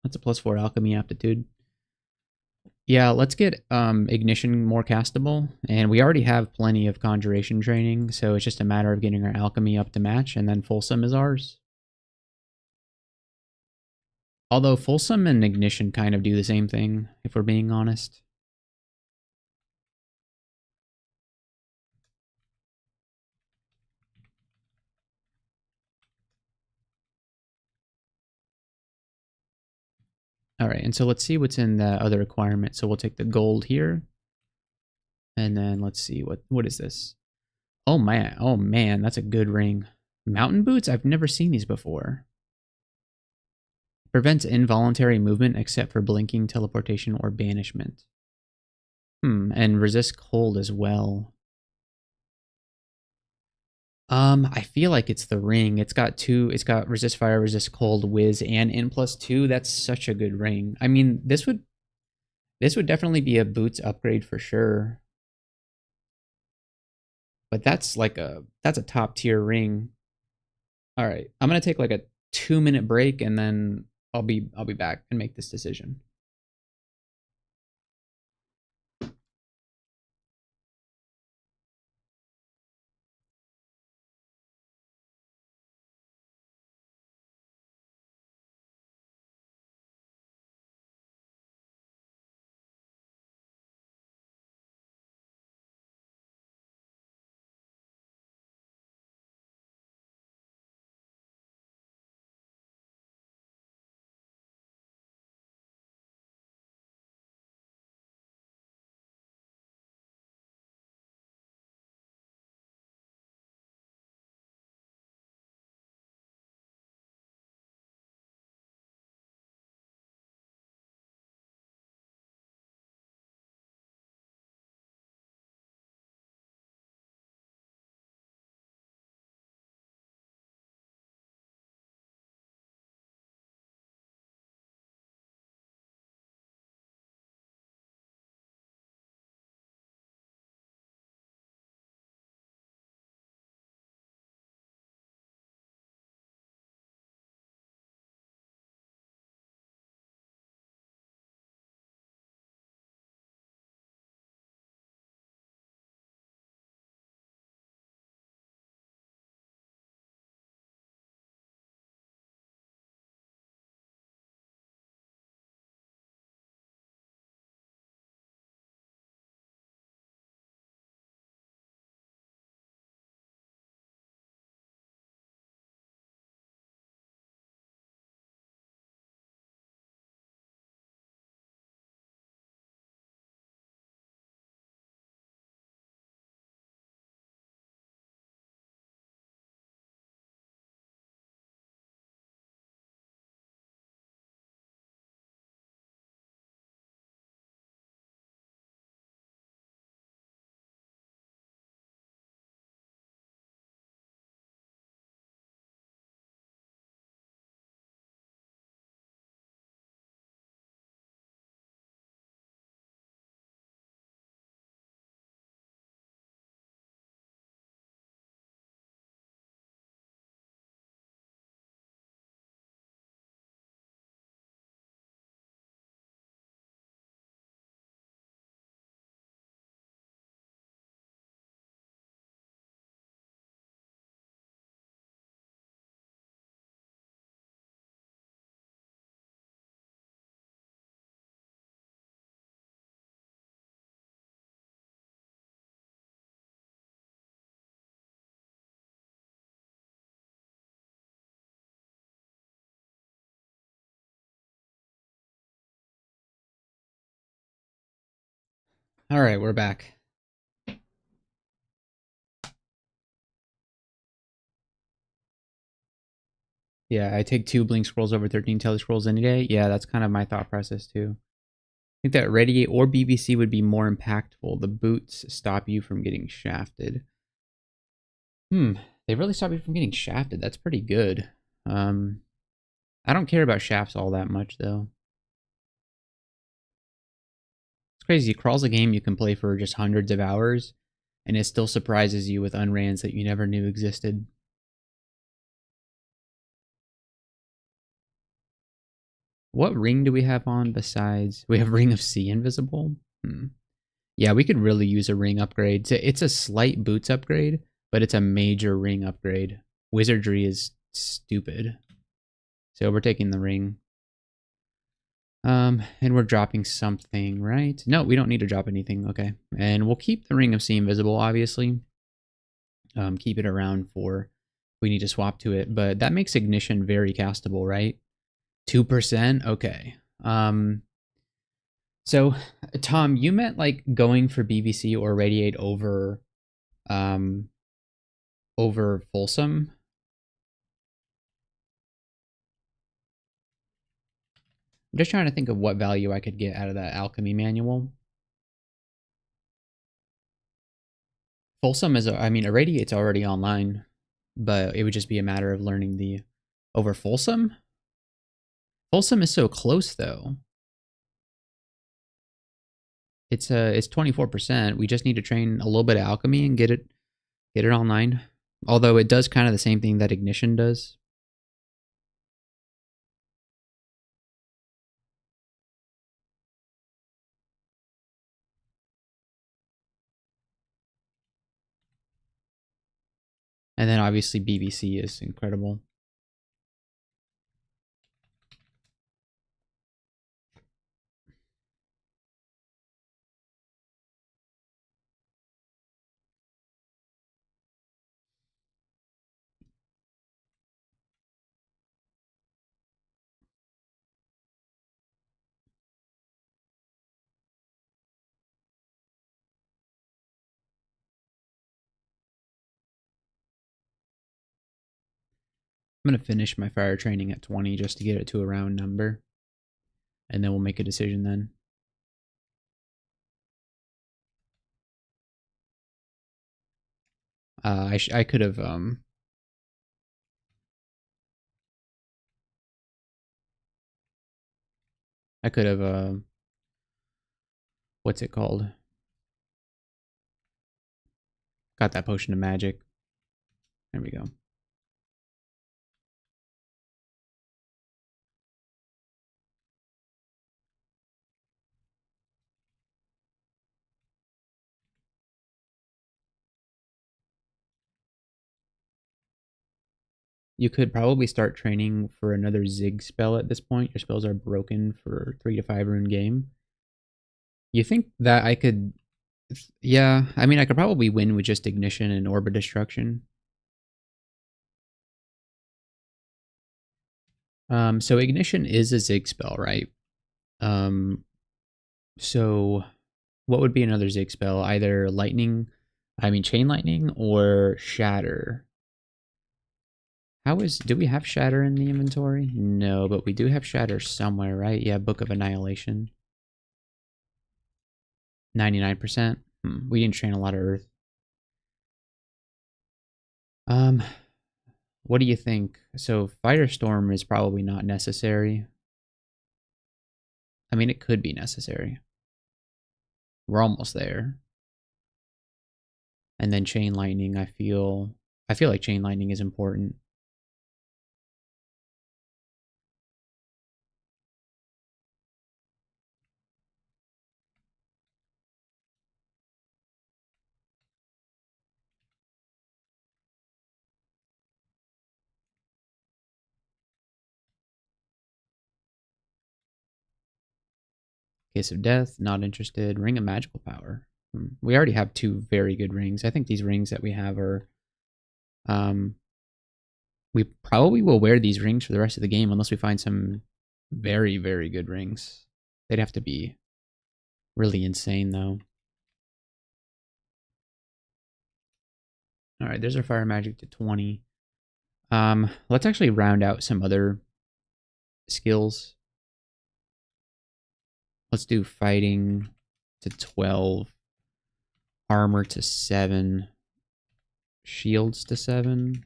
That's a +4 alchemy aptitude. Yeah, let's get Ignition more castable, and we already have plenty of conjuration training, so it's just a matter of getting our alchemy up to match, and then Folsom is ours. Although Folsom and Ignition kind of do the same thing, if we're being honest. All right, and so let's see what's in the other requirement. So we'll take the gold here, and then let's see what is this? Oh man, that's a good ring. Mountain boots? I've never seen these before. Prevents involuntary movement except for blinking, teleportation, or banishment. And resist cold as well. I feel like it's the ring. It's got resist fire, resist cold, whiz, and N+2. That's such a good ring. I mean, this would definitely be a boots upgrade for sure. But that's a top tier ring. All right, I'm gonna take like a 2-minute break and then I'll be back and make this decision. All right, we're back. Yeah, I take 2 blink scrolls over 13 tele scrolls any day. Yeah, that's kind of my thought process too. I think that Radiate or BBC would be more impactful. The boots stop you from getting shafted. They really stop you from getting shafted. That's pretty good. Um, I don't care about shafts all that much though. It's crazy. Crawl's a game you can play for just hundreds of hours, and it still surprises you with unrans that you never knew existed. What ring do we have on besides... We have Ring of Sea Invisible? Yeah, we could really use a ring upgrade. It's a slight boots upgrade, but it's a major ring upgrade. Wizardry is stupid. So we're taking the ring. And we're dropping something, right? No, we don't need to drop anything. Okay. And we'll keep the Ring of Sea Invisible, obviously. Keep it around for we need to swap to it. But that makes Ignition very castable, right? 2%? Okay. So, Tom, you meant like going for BBC or Radiate um, over Folsom? I'm just trying to think of what value I could get out of that alchemy manual. Folsom is, I mean, Irradiate's already online, but it would just be a matter of learning the over Folsom. Folsom is so close though. It's 24%. We just need to train a little bit of alchemy and get it online. Although it does kind of the same thing that Ignition does. And then obviously BBC is incredible. I'm going to finish my fire training at 20 just to get it to a round number. And then we'll make a decision then. I could have what's it called? Got that potion of magic. There we go. You could probably start training for another Zig spell at this point. Your spells are broken for 3 to 5 rune game. You think that I could... Yeah, I mean, I could probably win with just Ignition and Orb of Destruction. So Ignition is a Zig spell, right? So what would be another Zig spell? Either Lightning, I mean Chain Lightning, or Shatter. Do we have Shatter in the inventory? No, but we do have Shatter somewhere, right? Yeah, Book of Annihilation. 99%. We didn't train a lot of Earth. What do you think? So Firestorm is probably not necessary. I mean, it could be necessary. We're almost there. And then Chain Lightning, I feel like Chain Lightning is important. Case of Death, not interested. Ring of Magical Power. We already have 2 very good rings. I think these rings that we have are... we probably will wear these rings for the rest of the game unless we find some very, very good rings. They'd have to be really insane, though. All right, there's our fire magic to 20. Let's actually round out some other skills. Let's do fighting to 12, armor to 7, shields to 7,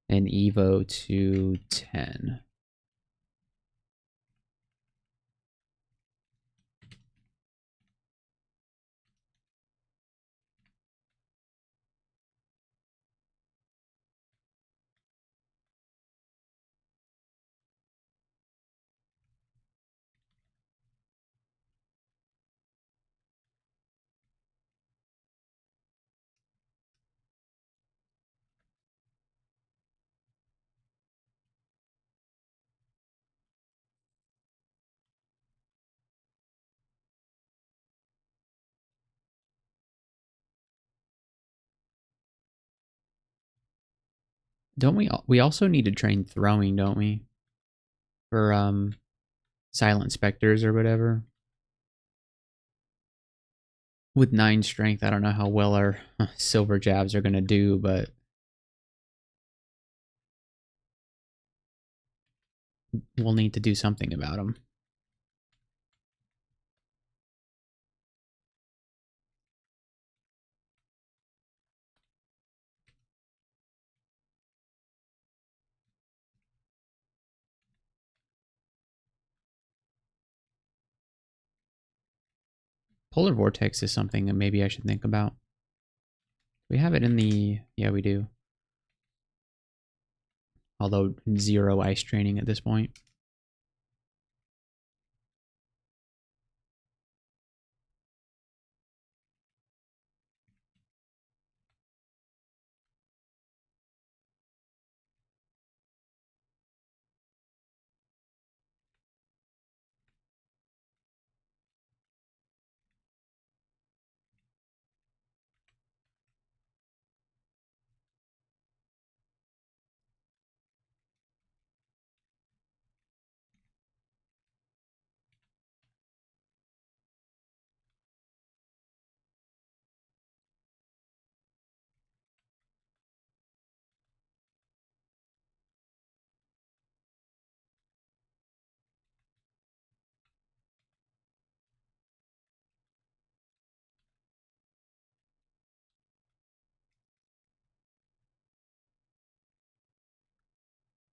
and evo to 10. Don't we also need to train throwing, don't we? For silent specters or whatever. With 9 strength, I don't know how well our silver jabs are going to do, but we'll need to do something about them. Polar vortex is something that maybe I should think about. We have it in the... Yeah, we do. Although 0 ice training at this point.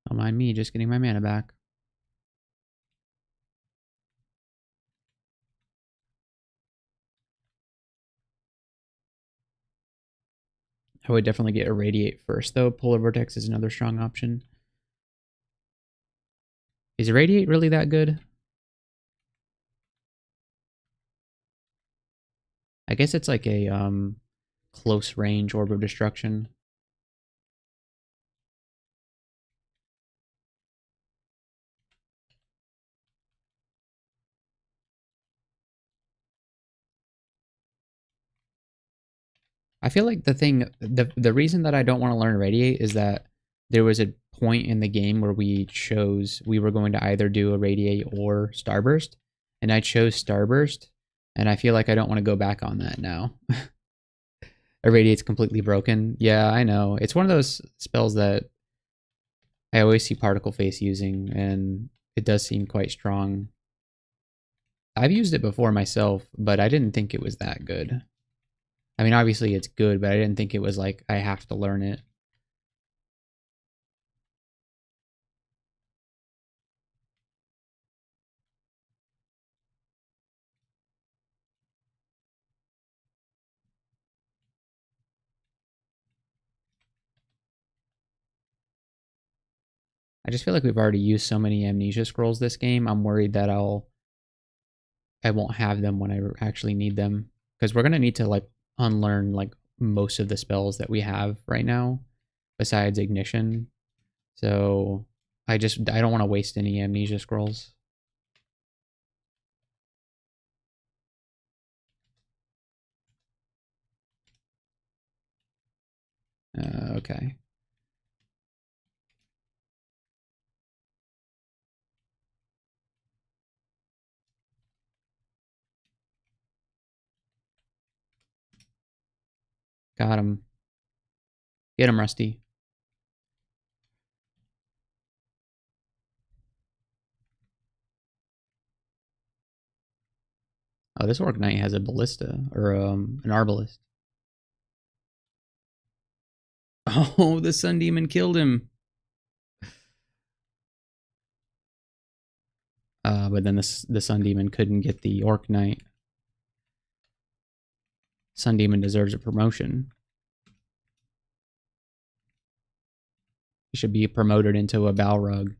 Don't mind me just getting my mana back. I would definitely get Irradiate first, though. Polar Vortex is another strong option. Is Irradiate really that good? I guess it's like a close range Orb of Destruction. I feel like the reason that I don't want to learn Radiate is that there was a point in the game where we were going to either do a Radiate or Starburst, and I chose Starburst, and I feel like I don't want to go back on that now. Irradiate's completely broken. Yeah, I know. It's one of those spells that I always see Particle Face using, and it does seem quite strong. I've used it before myself, but I didn't think it was that good. I mean, obviously it's good, but I didn't think it was like I have to learn it. I just feel like we've already used so many amnesia scrolls this game. I'm worried that I won't have them when I actually need them, because we're gonna need to like unlearn like most of the spells that we have right now, besides ignition. So I don't want to waste any amnesia scrolls. Okay. Got him. Get him, Rusty. Oh, this Orc Knight has a ballista, or an arbalist. Oh, the Sun Demon killed him. But then the Sun Demon couldn't get the Orc Knight. Sun Demon deserves a promotion. He should be promoted into a Balrog.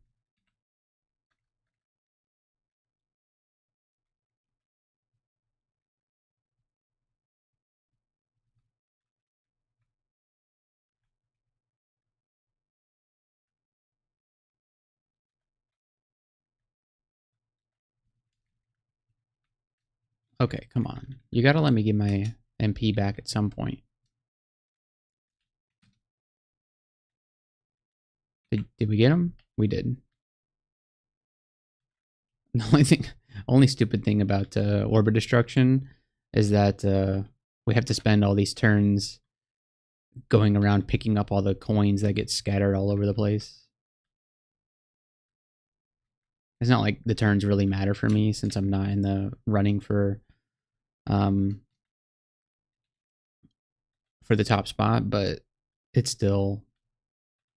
Okay, come on. You gotta let me get my MP back at some point. Did we get him? We did. The only stupid thing about Orbit Destruction is that we have to spend all these turns going around picking up all the coins that get scattered all over the place. It's not like the turns really matter for me since I'm not in the running for the top spot, but it's still,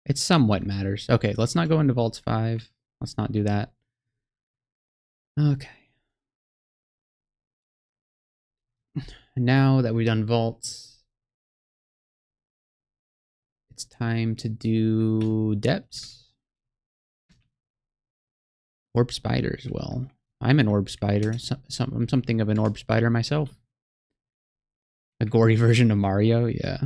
it somewhat matters. Okay, let's not go into Vaults 5. Let's not do that. Okay. Now that we've done Vaults, it's time to do Depths. Orb Spider as well. I'm an Orb Spider. I'm something of an Orb Spider myself. A gory version of Mario, yeah.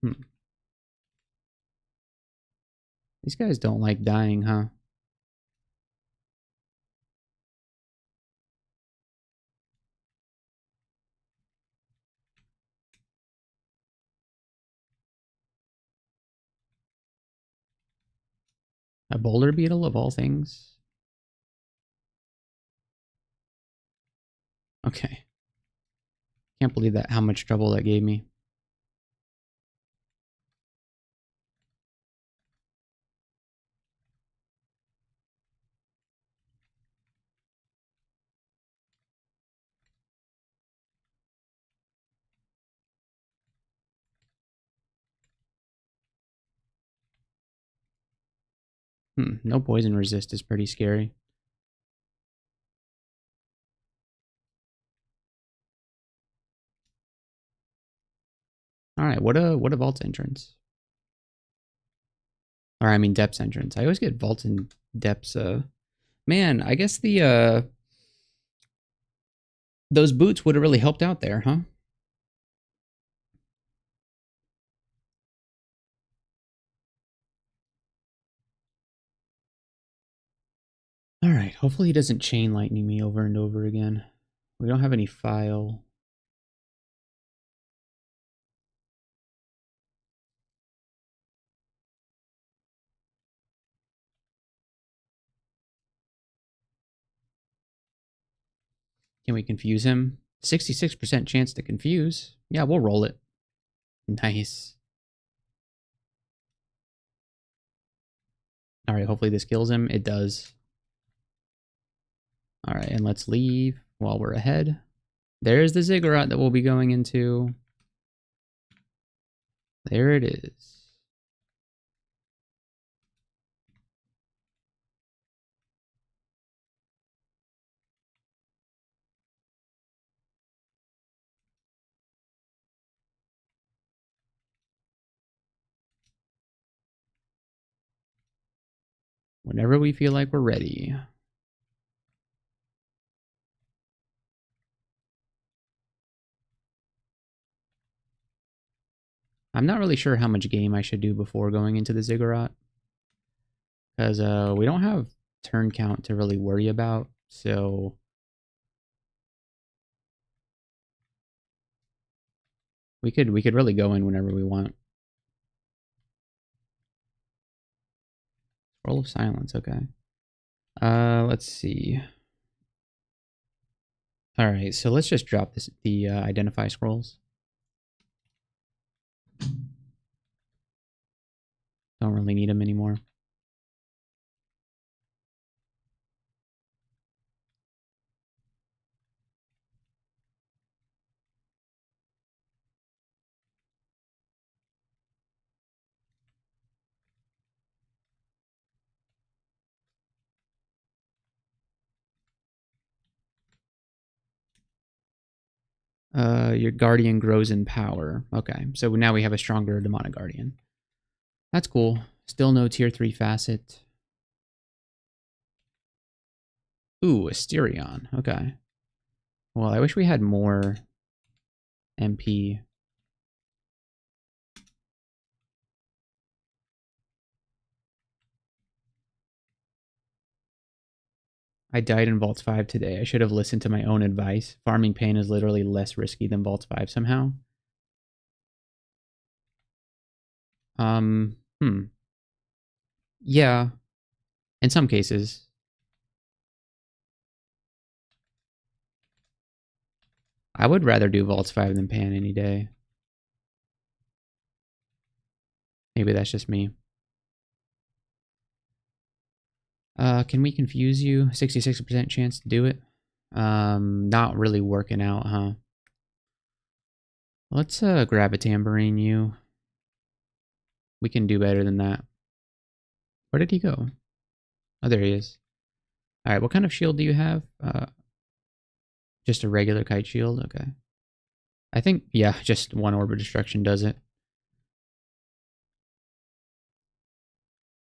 Hmm. These guys don't like dying, huh? A boulder beetle of all things? Okay. Can't believe that how much trouble that gave me. No poison resist is pretty scary. Alright, what a vault entrance. Or I mean depths entrance. I always get vault and depths, man, I guess the those boots would have really helped out there, huh? Alright, hopefully he doesn't chain lightning me over and over again. We don't have any file. Can we confuse him? 66% chance to confuse. Yeah, we'll roll it. Nice. Alright, hopefully this kills him. It does. Alright, and let's leave while we're ahead. There's the ziggurat that we'll be going into. There it is. Whenever we feel like we're ready. I'm not really sure how much game I should do before going into the ziggurat. Because we don't have turn count to really worry about. So We could really go in whenever we want. Roll of silence, okay. Let's see. Alright, so let's just drop the identify scrolls. Don't really need them anymore. Your guardian grows in power. Okay, so now we have a stronger demonic guardian. That's cool. Still no tier 3 facet. Ooh, Asterion. Okay. Well, I wish we had more MP. I died in Vaults 5 today. I should have listened to my own advice. Farming pain is literally less risky than Vaults 5 somehow. Hmm. Yeah, in some cases. I would rather do Vaults 5 than Pan any day. Maybe that's just me. Can we confuse you? 66% chance to do it. Not really working out, huh? Let's grab a tambourine you. We can do better than that. Where did he go? Oh, there he is. Alright, what kind of shield do you have? Just a regular kite shield? Okay. I think, yeah, just one orb of destruction does it.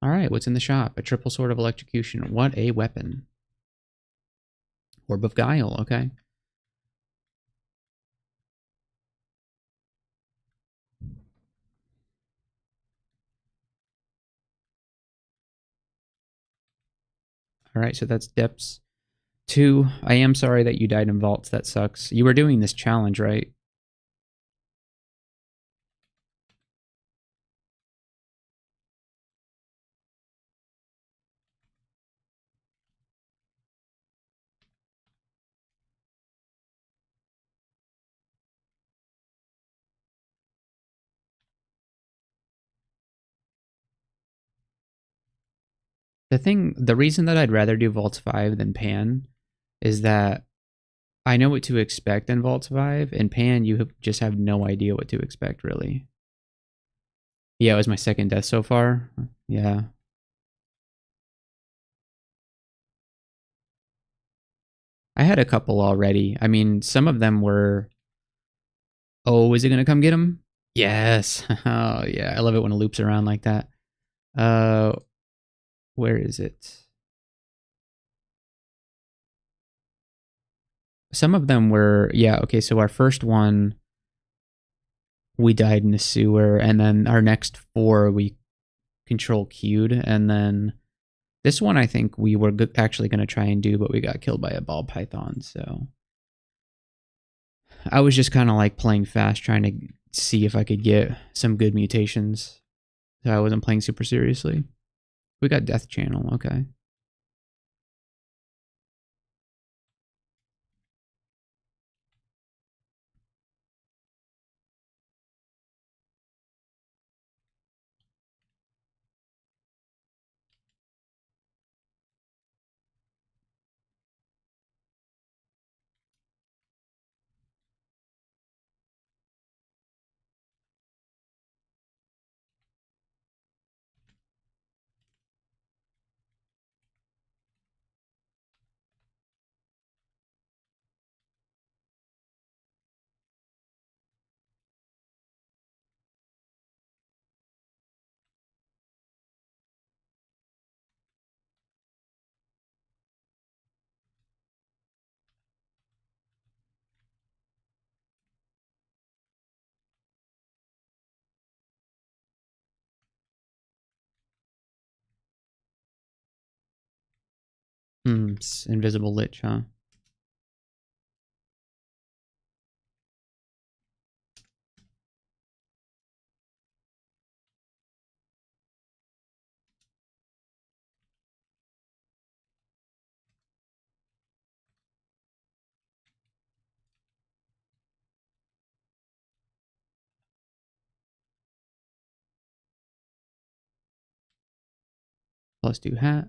Alright, what's in the shop? A triple sword of electrocution. What a weapon. Orb of guile, okay. Alright, so that's depths 2. I am sorry that you died in vaults. That sucks. You were doing this challenge, right? The reason that I'd rather do Vaults 5 than Pan is that I know what to expect in Vaults 5. In Pan, just have no idea what to expect, really. Yeah, it was my second death so far. Yeah. I had a couple already. I mean, some of them were, oh, is it going to come get him? Yes. Oh, yeah. I love it when it loops around like that. Uh, where is it? Some of them were, yeah, okay, so our first one, we died in the sewer, and then our next 4, we control queued, and then this one I think we were actually going to try and do, but we got killed by a ball python, so I was just kind of like playing fast, trying to see if I could get some good mutations, so I wasn't playing super seriously. We got Death Channel, okay. Invisible Lich, huh? +2 hat.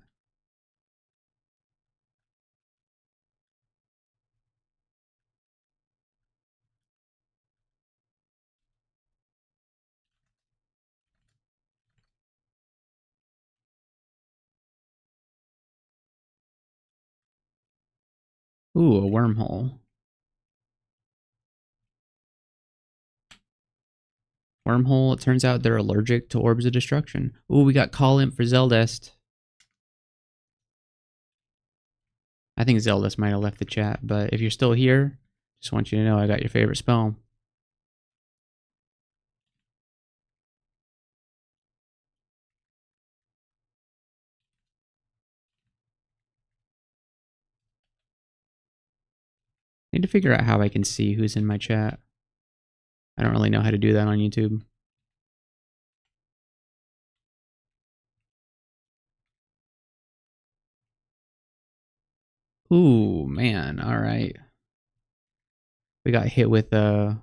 Ooh, a wormhole. Wormhole, it turns out they're allergic to orbs of destruction. Ooh, we got call imp for Zeldest. I think Zeldest might have left the chat, but if you're still here, just want you to know I got your favorite spell. Need to figure out how I can see who's in my chat. I don't really know how to do that on YouTube. Ooh, man, alright. We got hit with a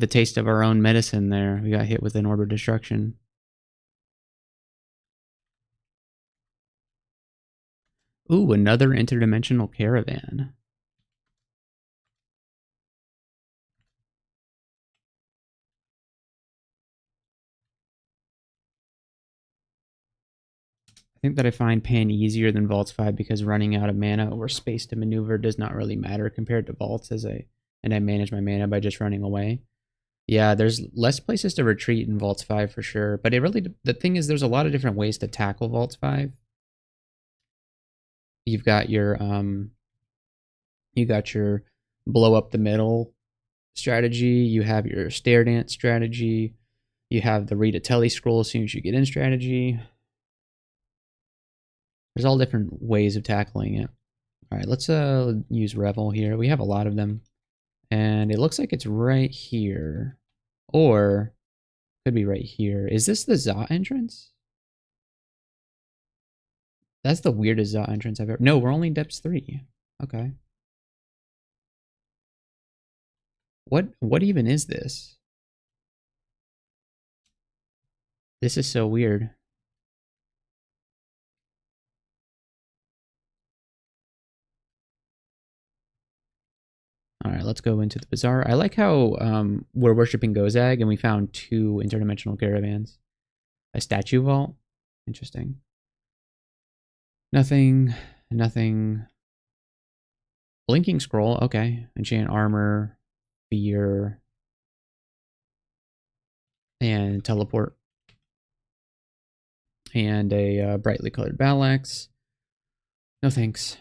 taste of our own medicine there. We got hit with an orb of destruction. Ooh, another interdimensional caravan. I think that I find Pan easier than Vaults 5 because running out of mana or space to maneuver does not really matter compared to Vaults and I manage my mana by just running away. Yeah, there's less places to retreat in Vaults 5 for sure, but the thing is there's a lot of different ways to tackle Vaults 5. You've got your blow up the middle strategy, you have your stare dance strategy, you have the read a telly scroll as soon as you get in strategy. There's all different ways of tackling it. All right, let's use Revel here. We have a lot of them. And it looks like it's right here. Or could be right here. Is this the Za entrance? That's the weirdest Za entrance I've ever... No, we're only depths 3. Okay. What even is this? This is so weird. All right, let's go into the bazaar. I like how we're worshipping Gozag and we found 2 interdimensional caravans. A statue vault. Interesting. Nothing. Blinking scroll. Okay. Enchant armor, fear, and teleport. And a brightly colored Ballax. No thanks.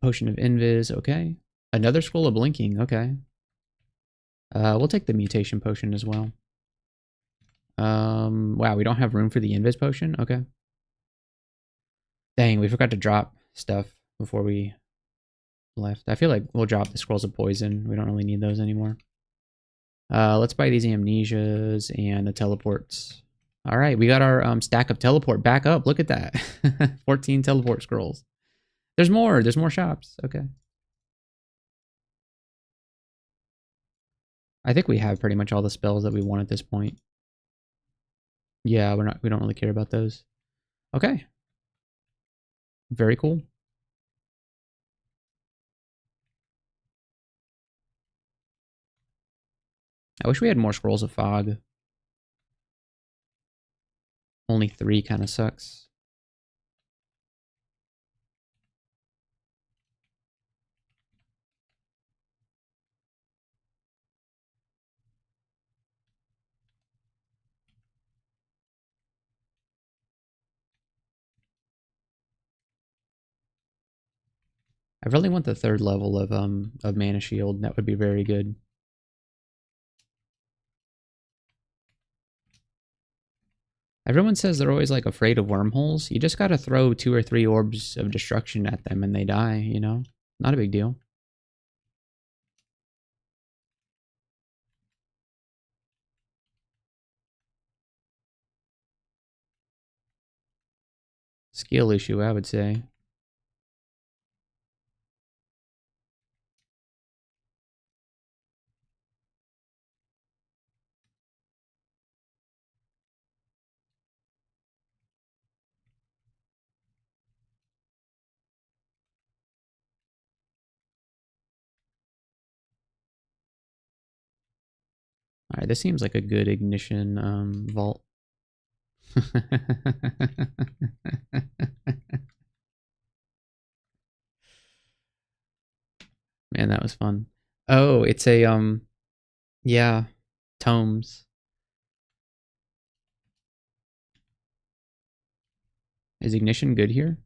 Potion of Invis. Okay. Another scroll of blinking. Okay. We'll take the mutation potion as well. Wow, we don't have room for the Invis potion? Okay. Dang, we forgot to drop stuff before we left. I feel like we'll drop the scrolls of poison. We don't really need those anymore. Let's buy these amnesias and the teleports. All right, we got our stack of teleport back up. Look at that. 14 teleport scrolls. There's more. There's more shops. Okay. I think we have pretty much all the spells that we want at this point. Yeah, we don't really care about those. Okay. Very cool. I wish we had more scrolls of fog. Only 3 kind of sucks. I really want the 3rd level of Mana Shield. That would be very good. Everyone says they're always like afraid of wormholes. You just gotta throw 2 or 3 orbs of destruction at them and they die, you know? Not a big deal. Skill issue, I would say. All right, this seems like a good ignition vault. Man, that was fun. Oh, it's a yeah, tomes. Is ignition good here?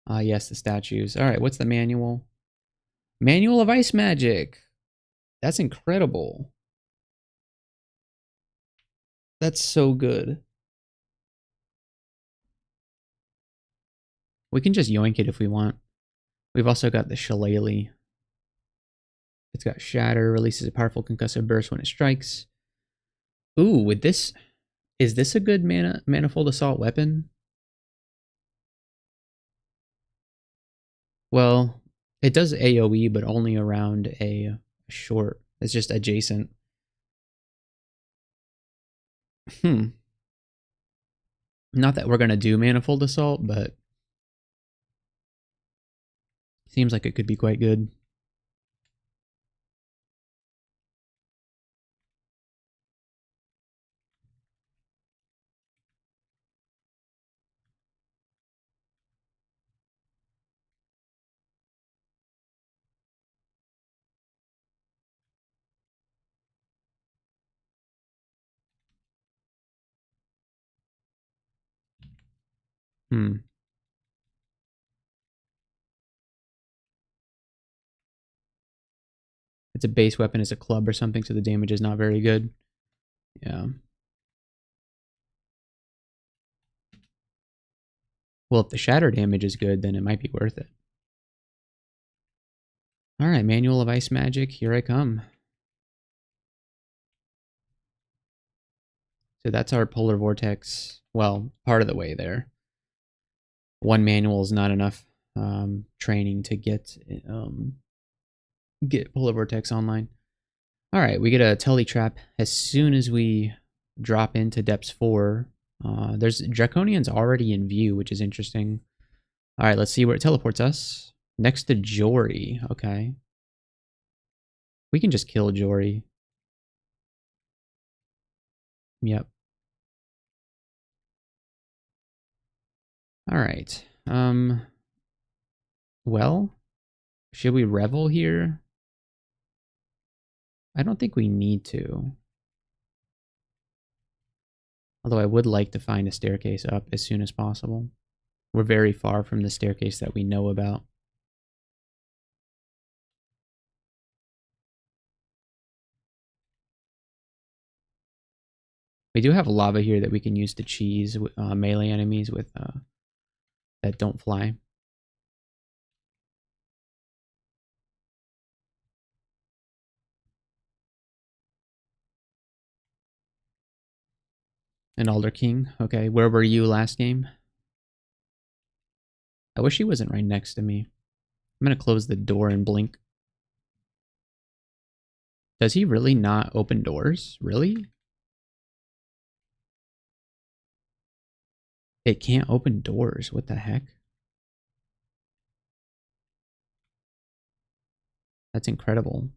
Ah, yes, the statues. All right, what's the manual? Manual of Ice Magic. That's incredible. That's so good. We can just yoink it if we want. We've also got the Shillelagh. It's got Shatter, releases a powerful concussive burst when it strikes. Ooh, with this, is this a good manifold assault weapon? Well, it does AoE, but only around a short. It's just adjacent. Hmm. Not that we're gonna do manifold assault, but seems like it could be quite good. Hmm. It's a base weapon, it's a club or something, so the damage is not very good. Yeah. Well, if the shatter damage is good, then it might be worth it. All right, Manual of Ice Magic, here I come. So that's our Polar Vortex. Well, part of the way there. One manual is not enough training to get Polar Vortex online. All right, we get a Tully Trap as soon as we drop into Depths 4. There's Draconians already in view, which is interesting. All right, let's see where it teleports us. Next to Jory. Okay. We can just kill Jory. Yep. All right. Well, should we revel here? I don't think we need to. Although I would like to find a staircase up as soon as possible. We're very far from the staircase that we know about. We do have lava here that we can use to cheese melee enemies with that don't fly. An Alder King. Okay, where were you last game? I wish he wasn't right next to me. I'm gonna close the door and blink. Does he really not open doors? Really? It can't open doors. What the heck? That's incredible.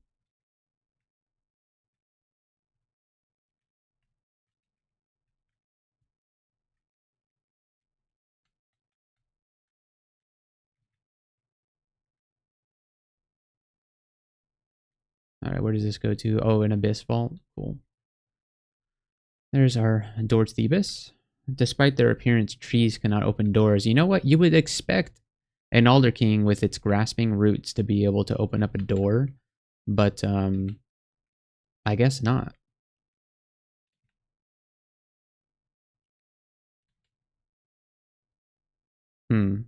All right, where does this go to? Oh, an Abyss Vault. Cool. There's our door to the Abyss. Despite their appearance, trees cannot open doors. You know what? You would expect an Alder King with its grasping roots to be able to open up a door, but I guess not. Hmm.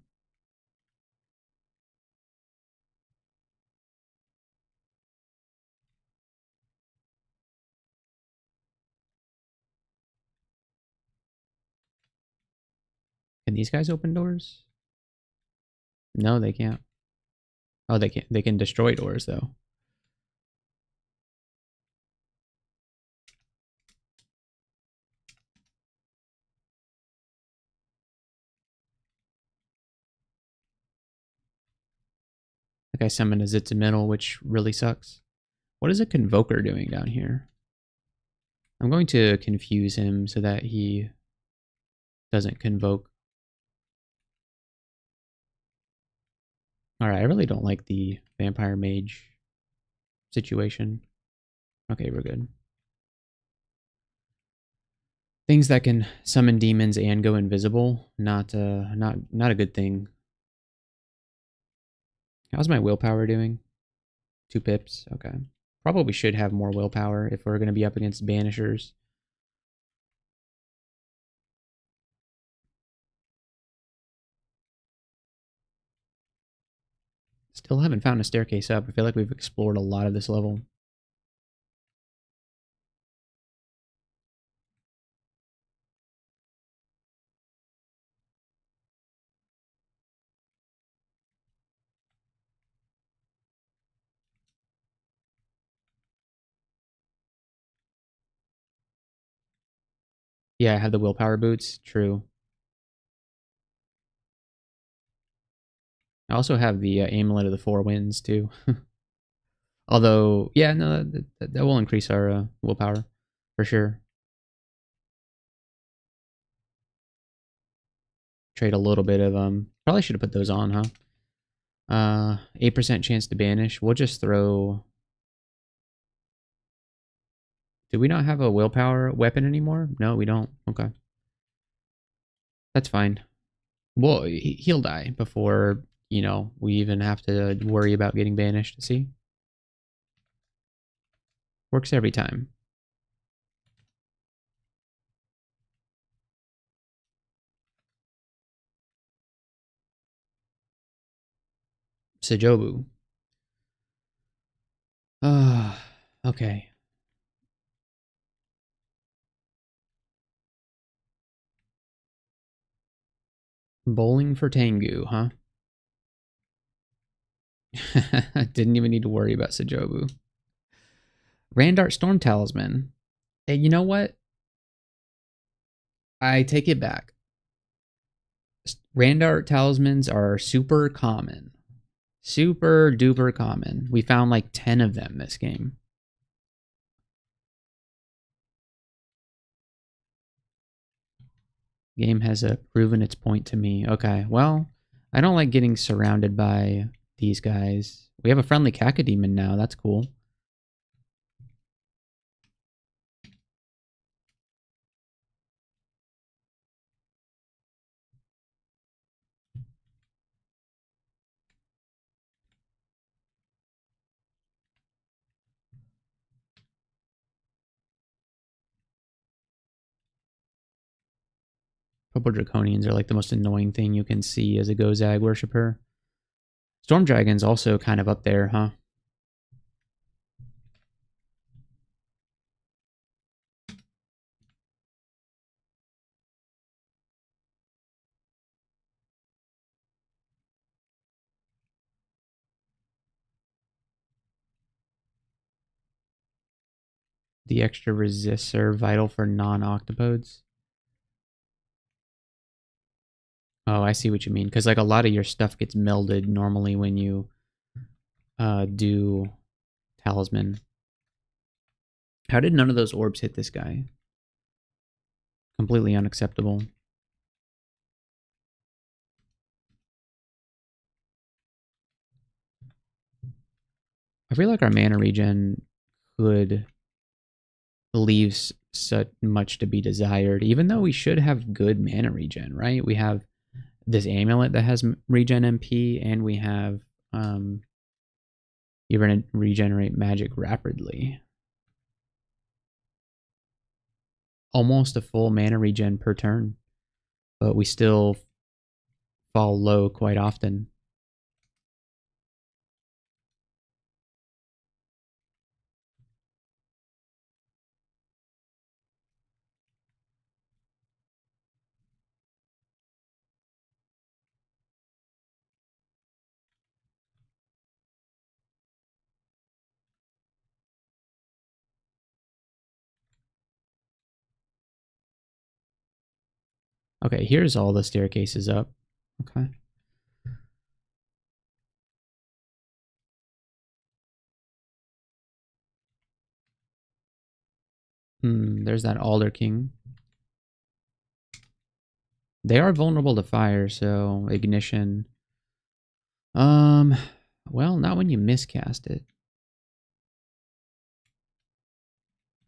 Can these guys open doors? No, they can't. Oh, they can. They can destroy doors though. Like I summoned a Zitzamittle, which really sucks. What is a Convoker doing down here? I'm going to confuse him so that he doesn't convoke. Alright, I really don't like the Vampire Mage situation. Okay, we're good. Things that can summon demons and go invisible, not a good thing. How's my willpower doing? 2 pips, okay. Probably should have more willpower if we're going to be up against banishers. Still haven't found a staircase up. I feel like we've explored a lot of this level. Yeah, I have the willpower boots. True. I also have the Amulet of the Four Winds, too. Although, yeah, no, that will increase our willpower, for sure. Trade a little bit of, probably should have put those on, huh? 8% chance to banish. We'll just throw... Do we not have a willpower weapon anymore? No, we don't. Okay. That's fine. Well, he'll die before, you know, we even have to worry about getting banished. See? Works every time. Sajobu. Okay. Bowling for Tengu, huh? Didn't even need to worry about Sajobu. Randart Storm Talisman. Hey, you know what? I take it back. Randart Talismans are super common. Super duper common. We found like 10 of them this game. Game has proven its point to me. Okay, well, I don't like getting surrounded by these guys. We have a friendly Cacodemon now. That's cool. Purple Draconians are like the most annoying thing you can see as a Gozag worshiper. Storm Dragon's also kind of up there, huh? The extra resists are vital for non-octopodes. Oh, I see what you mean. Because like a lot of your stuff gets melded normally when you do Talisman. How did none of those orbs hit this guy? Completely unacceptable. I feel like our mana regen could leave so much to be desired, even though we should have good mana regen, right? We have this amulet that has regen MP, and we have you regenerate magic rapidly. Almost a full mana regen per turn, but we still fall low quite often. Okay, here's all the staircases up. Okay. There's that Alder King. They are vulnerable to fire, so ignition. Um, well, not when you miscast it.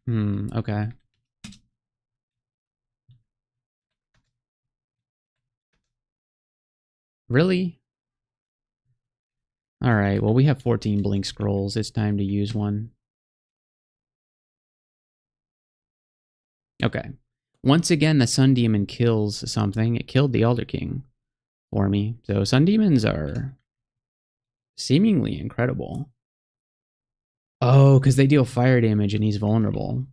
Okay. Really? All right, well, we have 14 blink scrolls. It's time to use one. Okay. Once again, the Sun Demon kills something. It killed the Elder King for me. So Sun Demons are seemingly incredible. Oh, because they deal fire damage and he's vulnerable.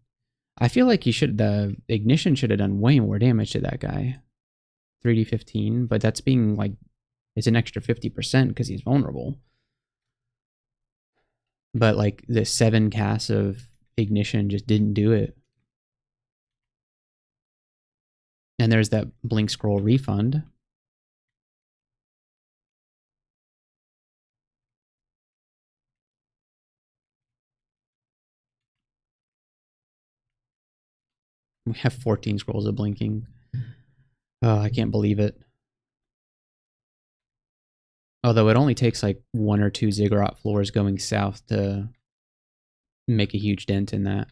I feel like the ignition should have done way more damage to that guy. 3d15, but that's being like, it's an extra 50% because he's vulnerable. But like the 7 casts of ignition just didn't do it. And there's that blink scroll refund. We have 14 scrolls of blinking. Oh, I can't believe it. Although it only takes like 1 or 2 ziggurat floors going south to make a huge dent in that.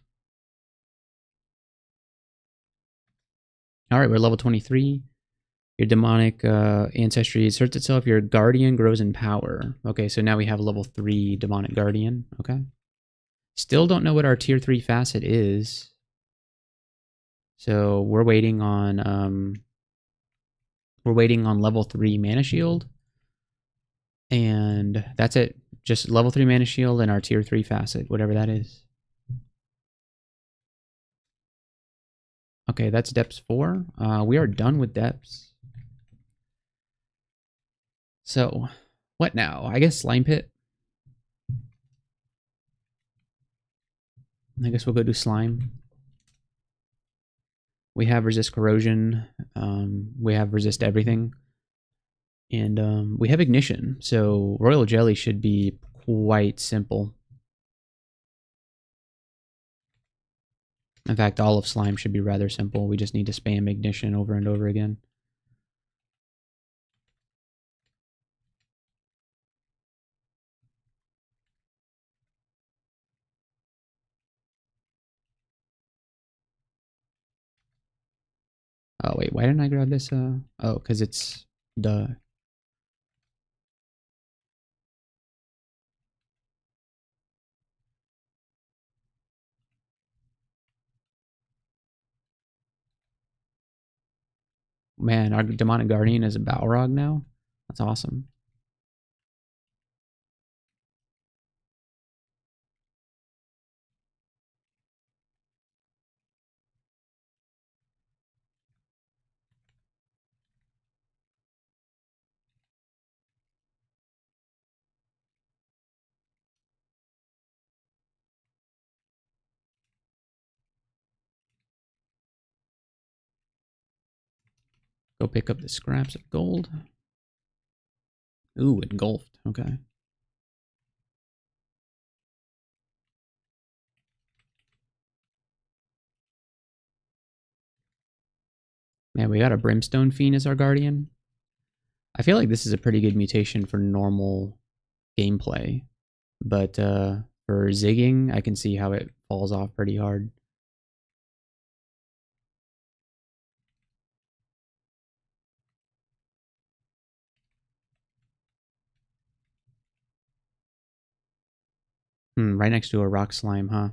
All right, we're level 23. Your demonic ancestry asserts itself. Your guardian grows in power. Okay, so now we have a level 3 demonic guardian. Okay. Still don't know what our tier 3 facet is. So we're waiting on level 3 mana shield. And that's it. Just level 3 mana shield and our tier 3 facet, whatever that is. Okay, that's depths 4. We are done with depths. So, what now? I guess slime pit. I guess we'll go do slime. We have resist corrosion. We have resist everything. And we have ignition. So royal jelly should be quite simple. In fact, all of slime should be rather simple. We just need to spam ignition over and over again. Oh, wait, why didn't I grab this? Oh, because it's duh. Man, our demonic guardian is a Balrog now. That's awesome. Go pick up the scraps of gold. Ooh, engulfed. Okay. Man, we got a Brimstone Fiend as our guardian. I feel like this is a pretty good mutation for normal gameplay. But for zigging, I can see how it falls off pretty hard. Right next to a rock slime, huh?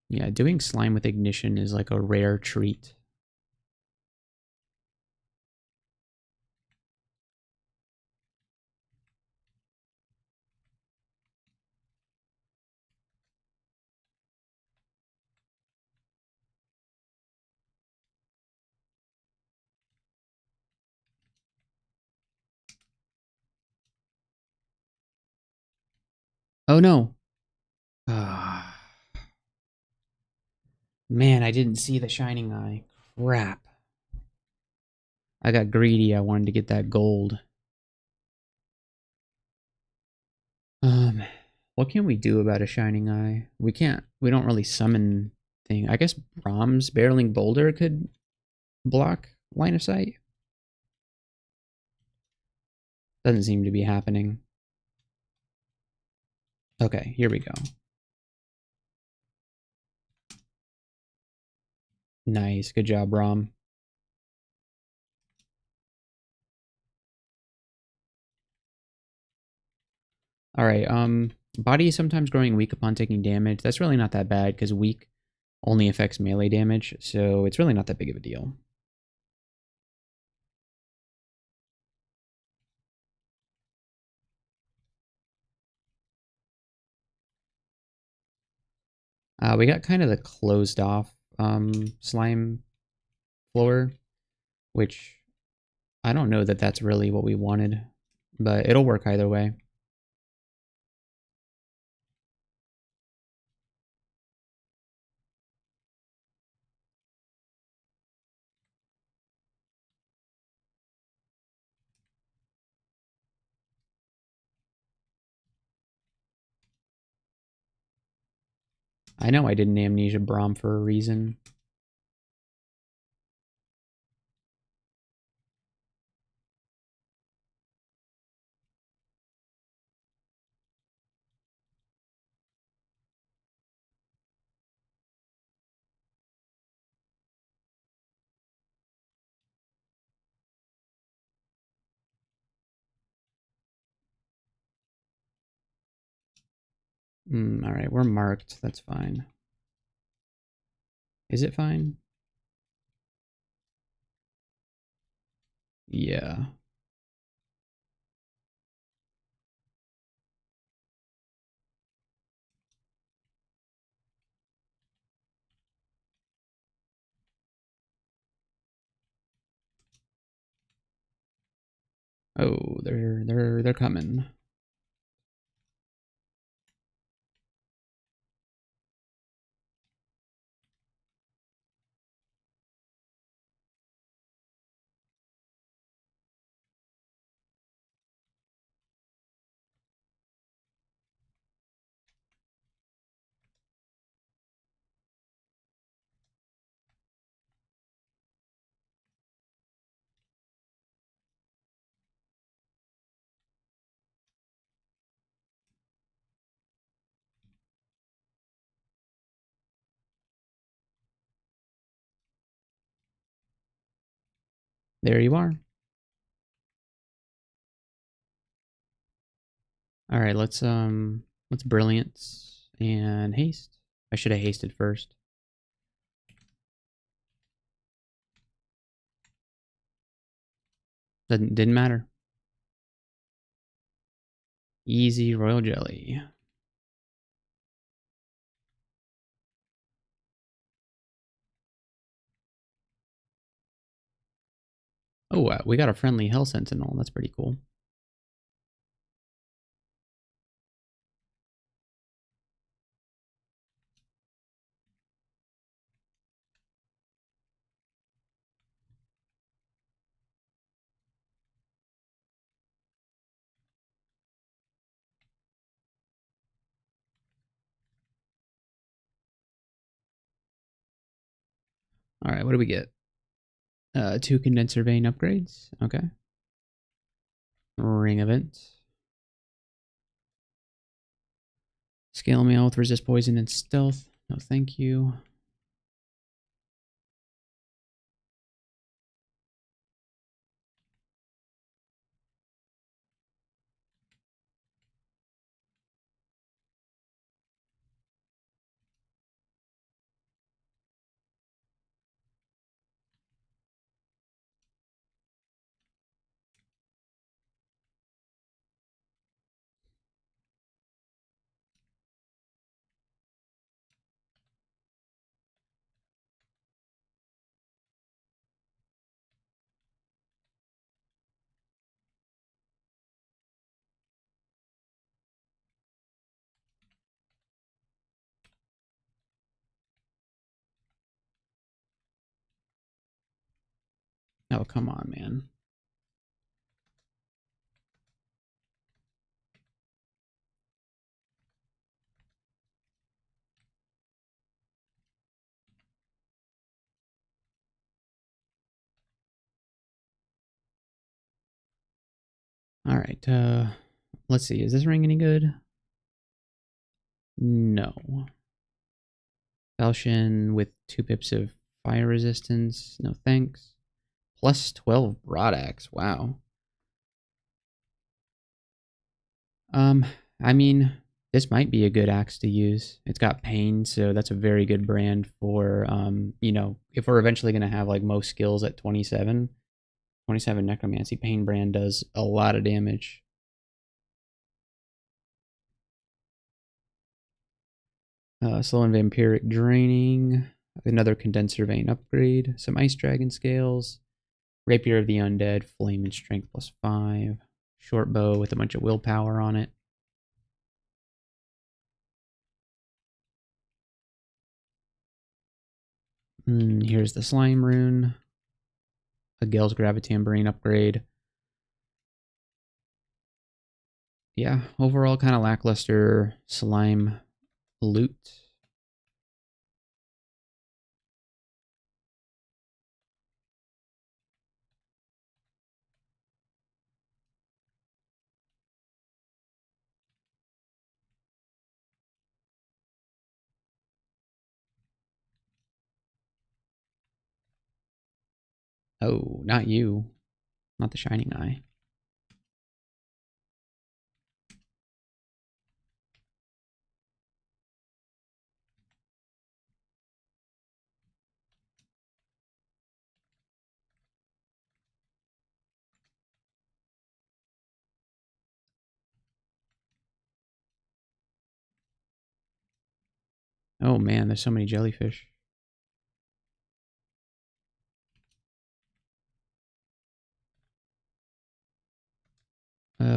Yeah, doing slime with ignition is like a rare treat. Oh no. Ah, man, I didn't see the shining eye. Crap. I got greedy. I wanted to get that gold. Um, what can we do about a shining eye? We can't. We don't really summon thing. I guess Brahm's barreling boulder could block line of sight. Doesn't seem to be happening. Okay, here we go. Nice, good job, Brahm. All right. Body is sometimes growing weak upon taking damage. That's really not that bad because weak only affects melee damage, so it's really not that big of a deal. We got kind of the closed off slime floor, which I don't know that that's really what we wanted, but it'll work either way. I know I didn't amnesia Brahm for a reason. All right, we're marked. That's fine. Is it fine? Yeah. Oh, they're coming. There you are. All right, let's brilliance and haste. I should have hasted first. Didn't matter. Easy royal jelly. Oh, we got a friendly hell sentinel. That's pretty cool. All right, what do we get? Two condenser vein upgrades. Okay. Ring event. Scale mail with resist poison and stealth. No, thank you. Oh, come on, man. All right. Let's see. Is this ring any good? No. Falchion with 2 pips of fire resistance. No thanks. Plus 12 broadaxe. Wow. Um, I mean, this might be a good axe to use. It's got pain, so that's a very good brand for you know, if we're eventually gonna have like most skills at 27. 27 Necromancy Pain brand does a lot of damage. Slow and Vampiric Draining, another Condenser Vein upgrade, some Ice Dragon Scales, Rapier of the Undead, Flame and Strength plus 5, Short Bow with a bunch of willpower on it. Here's the Slime Rune, a Gale's Gravitambrine upgrade. Yeah, overall kind of lackluster slime loot. Oh, not you. Not the Shining Eye. Oh man, there's so many jellyfish.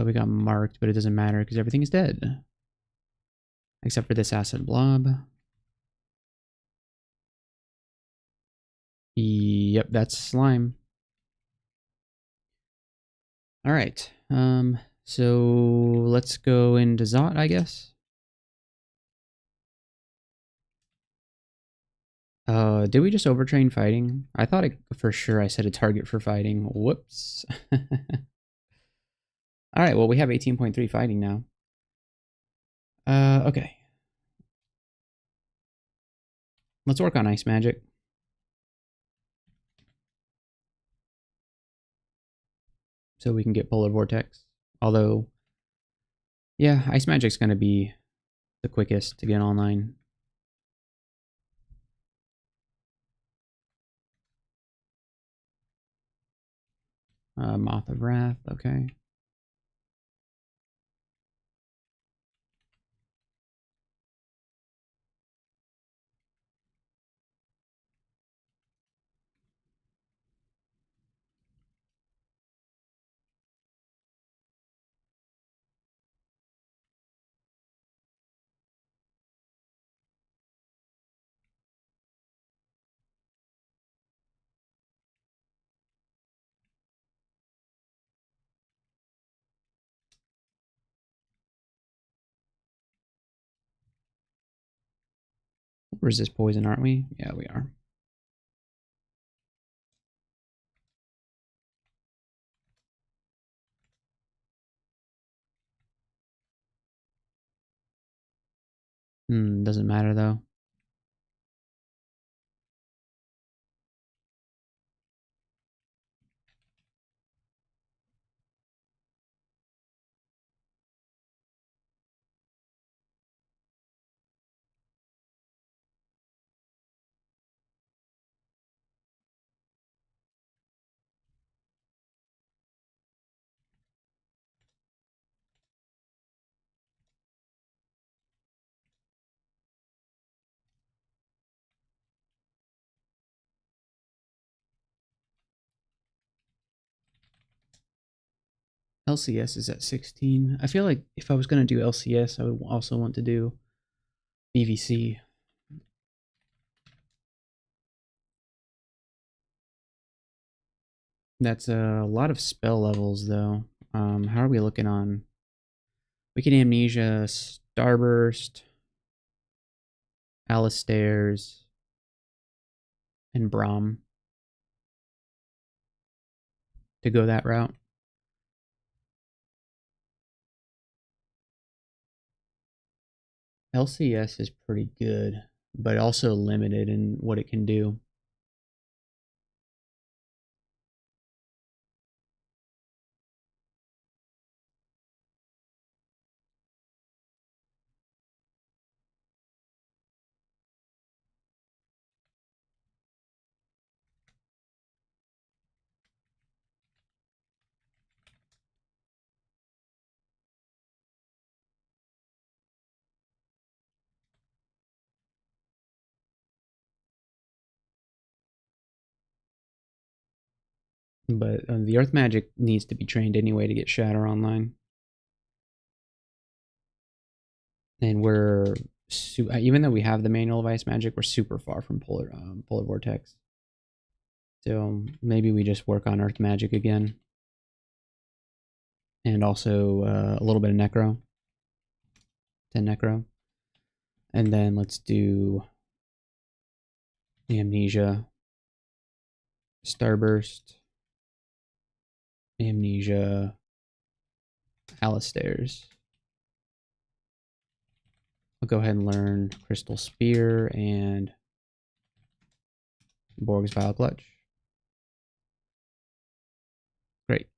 We got marked, but it doesn't matter because everything is dead. Except for this acid blob. Yep, that's slime. Alright. So let's go into Zot, I guess. Did we just overtrain fighting? I thought for sure I set a target for fighting. Whoops. Alright, well we have 18.3 fighting now. Okay. Let's work on Ice Magic. So we can get Polar Vortex. Although, yeah, Ice Magic's going to be the quickest to get online. Moth of Wrath, okay. Resist poison, aren't we? Yeah, we are. Doesn't matter though. LCS is at 16. I feel like if I was going to do LCS, I would also want to do BVC. That's a lot of spell levels, though. How are we looking on? We can Amnesia, Starburst, Alistair's, and Braum to go that route. LCS is pretty good, but also limited in what it can do. But the Earth Magic needs to be trained anyway to get Shatter online. And we're even though we have the manual of Ice Magic, we're super far from Polar Vortex. So maybe we just work on Earth Magic again, and also a little bit of Necro, 10 Necro, and then let's do Amnesia, Starburst, Amnesia, Alistair's. I'll go ahead and learn Crystal Spear and Borg's Vile Clutch. Great.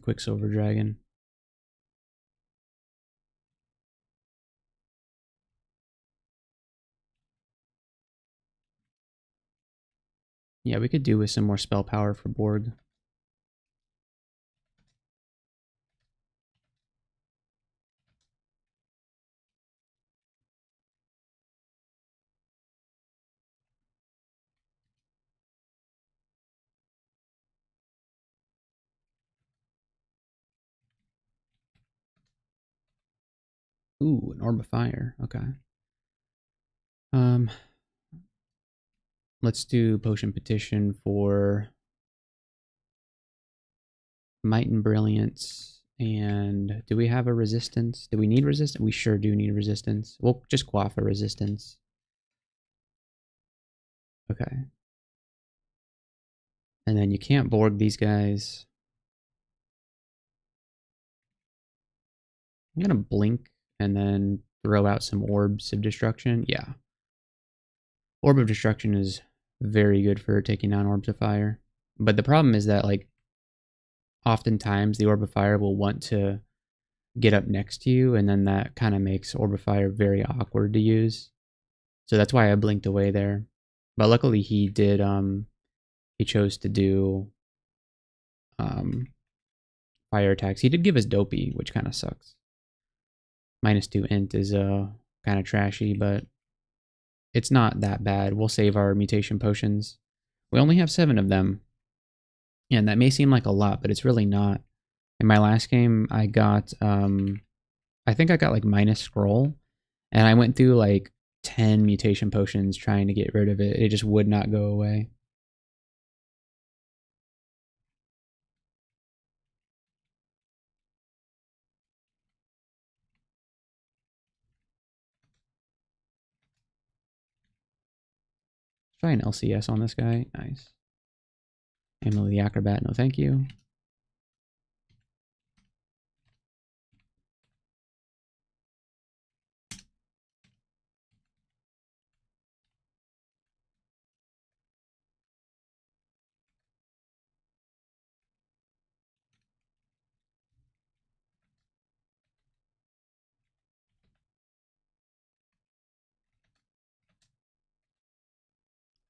Quicksilver Dragon. Yeah, we could do with some more spell power for Borg. Ooh, an Orb of Fire. Okay. Um, let's do Potion Petition for Might and Brilliance. And do we have a resistance? Do we need resistance? We sure do need resistance. We'll just quaff a resistance. Okay. And then you can't Borg these guys. I'm gonna blink and then throw out some Orbs of Destruction. Yeah. Orb of Destruction is very good for taking down Orbs of Fire. But the problem is that, like, oftentimes the Orb of Fire will want to get up next to you, and then that kind of makes Orb of Fire very awkward to use. So that's why I blinked away there. But luckily he did, he chose to do fire attacks. He did give us Dopey, which kind of sucks. -2 int is kind of trashy, but it's not that bad. We'll save our mutation potions. We only have 7 of them. And that may seem like a lot, but it's really not. In my last game, I got, I think I got like -scroll, and I went through like 10 mutation potions trying to get rid of it. It just would not go away. Let's try an LCS on this guy. Nice. Emily the Acrobat, no thank you.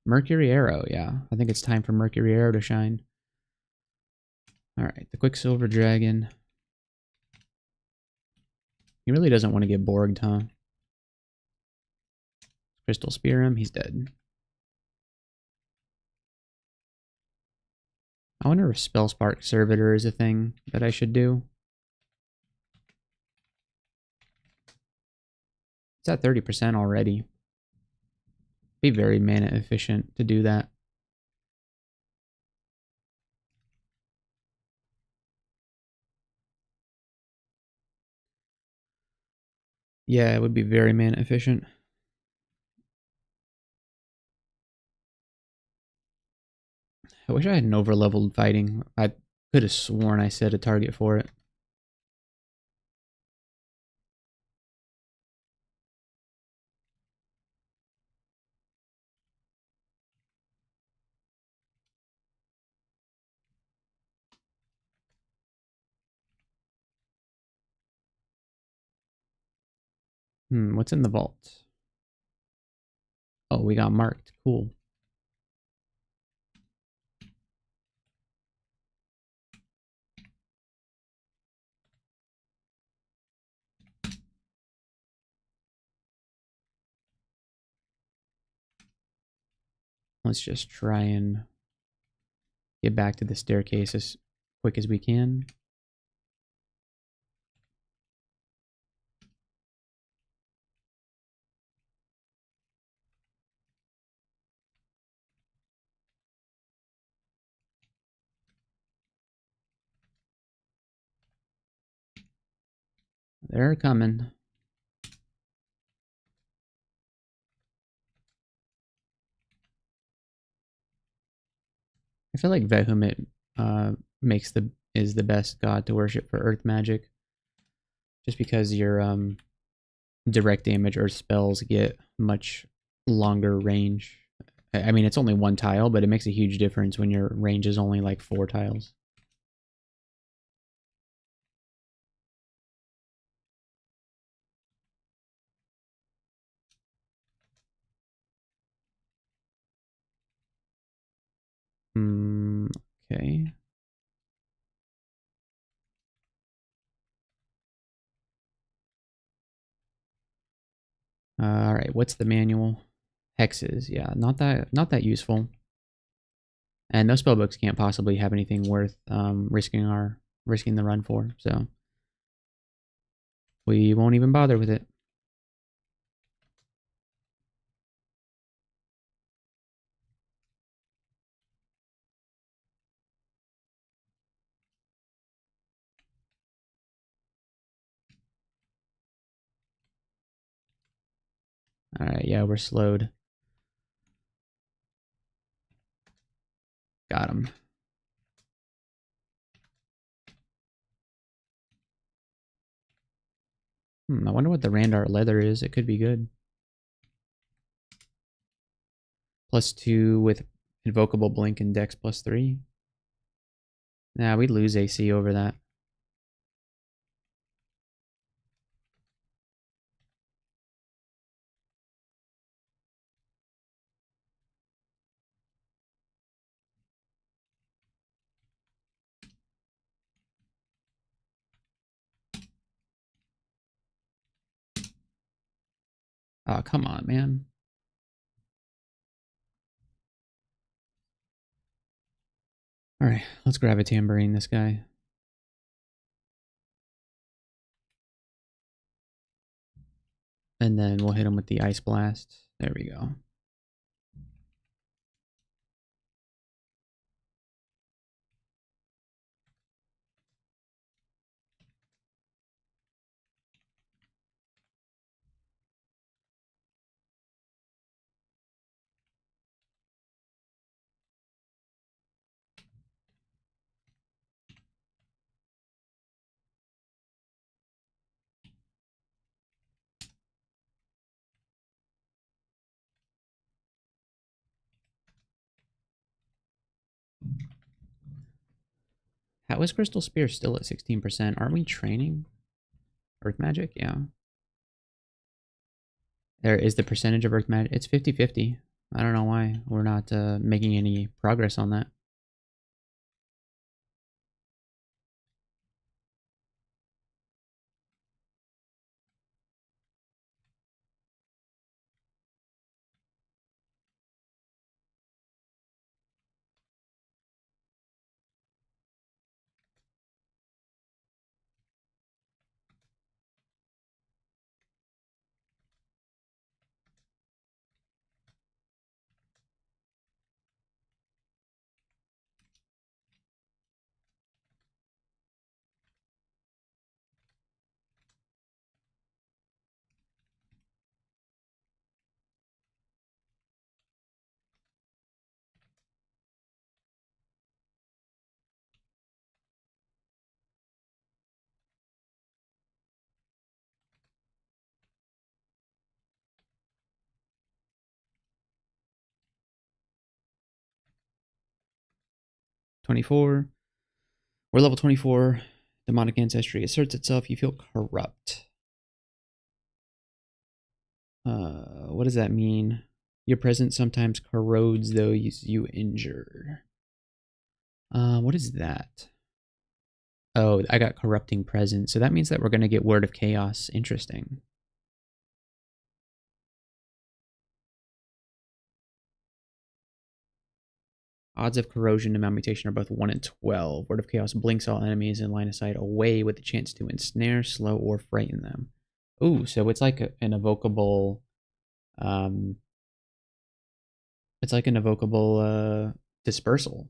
Mercury Arrow, yeah. I think it's time for Mercury Arrow to shine. Alright, the Quicksilver Dragon. He really doesn't want to get Borged, huh? Crystal Spear him, he's dead. I wonder if Spellspark Servitor is a thing that I should do. It's at 30% already. Be very mana efficient to do that. Yeah, it would be very mana efficient. I wish I had an overleveled fighting. I could have sworn I set a target for it. What's in the vault? Oh, we got marked. Cool. Let's just try and get back to the staircase as quick as we can. They're coming. I feel like Vehement is the best god to worship for earth magic. Just because your direct damage earth spells get much longer range. I mean, it's only one tile, but it makes a huge difference when your range is only like 4 tiles. Okay. All right, what's the manual? Hexes, yeah, not that useful. And those spellbooks can't possibly have anything worth risking the run for, so we won't even bother with it. All right, yeah, we're slowed. Got him. I wonder what the Randart leather is. It could be good. +2 with invocable blink and dex +3. Nah, we'd lose AC over that. Oh, come on, man. Alright, let's grab a tambourine this guy. And then we'll hit him with the ice blast. There we go. How is Crystal Spear still at 16%? Aren't we training Earth Magic? Yeah. There is the percentage of Earth Magic. It's 50-50. I don't know why we're not making any progress on that. '24. We're level 24. Demonic ancestry asserts itself. You feel corrupt. What does that mean? Your presence sometimes corrodes those you injure. What is that? Oh, I got corrupting presence. So that means that we're going to get word of chaos. Interesting. Odds of corrosion and malmutation are both 1 in 12. Word of Chaos blinks all enemies in line of sight away with the chance to ensnare, slow, or frighten them. Ooh, so it's like an evocable... Um, it's like an evocable dispersal.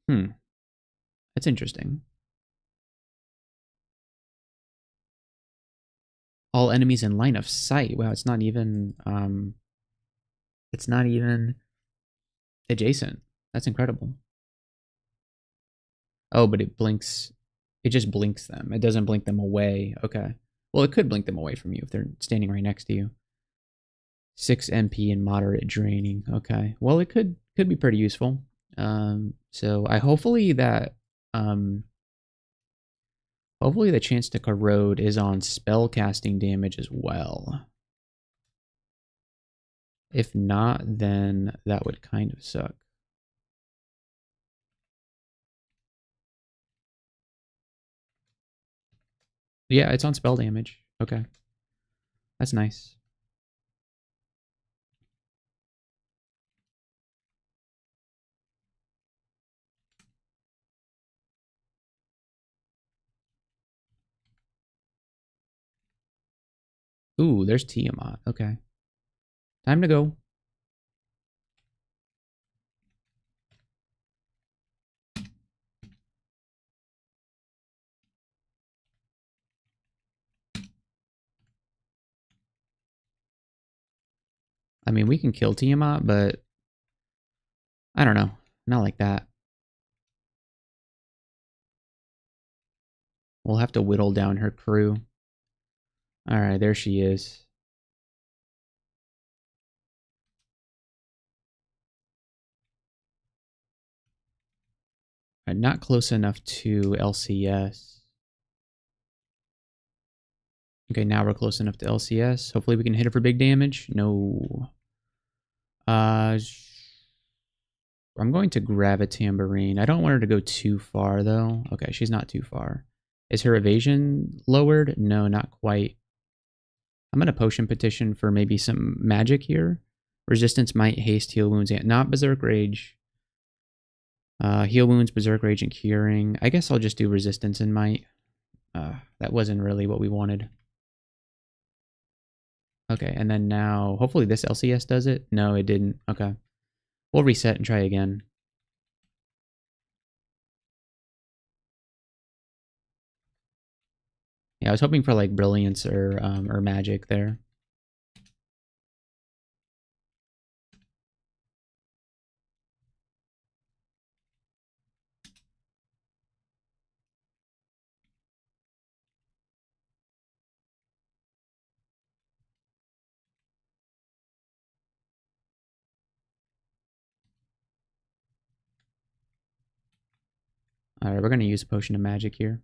That's interesting. All enemies in line of sight. Wow, it's not even... it's not even adjacent. That's incredible. Oh, but it blinks... It just blinks them. It doesn't blink them away. Okay. Well, it could blink them away from you if they're standing right next to you. 6 MP and moderate draining. Okay. Well, it could be pretty useful. So I hopefully that hopefully the chance to corrode is on spell casting damage as well. If not, then that would kind of suck. Yeah, it's on spell damage. Okay. That's nice. Ooh, there's Tiamat. Okay. Time to go. I mean, we can kill Tiamat, but I don't know. Not like that. We'll have to whittle down her crew. All right, there she is. Not close enough to LCS. Okay, now we're close enough to LCS. Hopefully we can hit her for big damage. No. I'm going to grab a tambourine. I don't want her to go too far, though. Okay, she's not too far. Is her evasion lowered? No, not quite. I'm going to potion petition for maybe some magic here. Resistance, might, haste, heal wounds, and not berserk rage. Heal wounds, berserk rage, and curing. I guess I'll just do resistance and might. That wasn't really what we wanted. Okay, and then now, hopefully this LCS does it. No, it didn't. Okay. We'll reset and try again. Yeah, I was hoping for like brilliance or magic there. All right, we're gonna use a potion of magic here.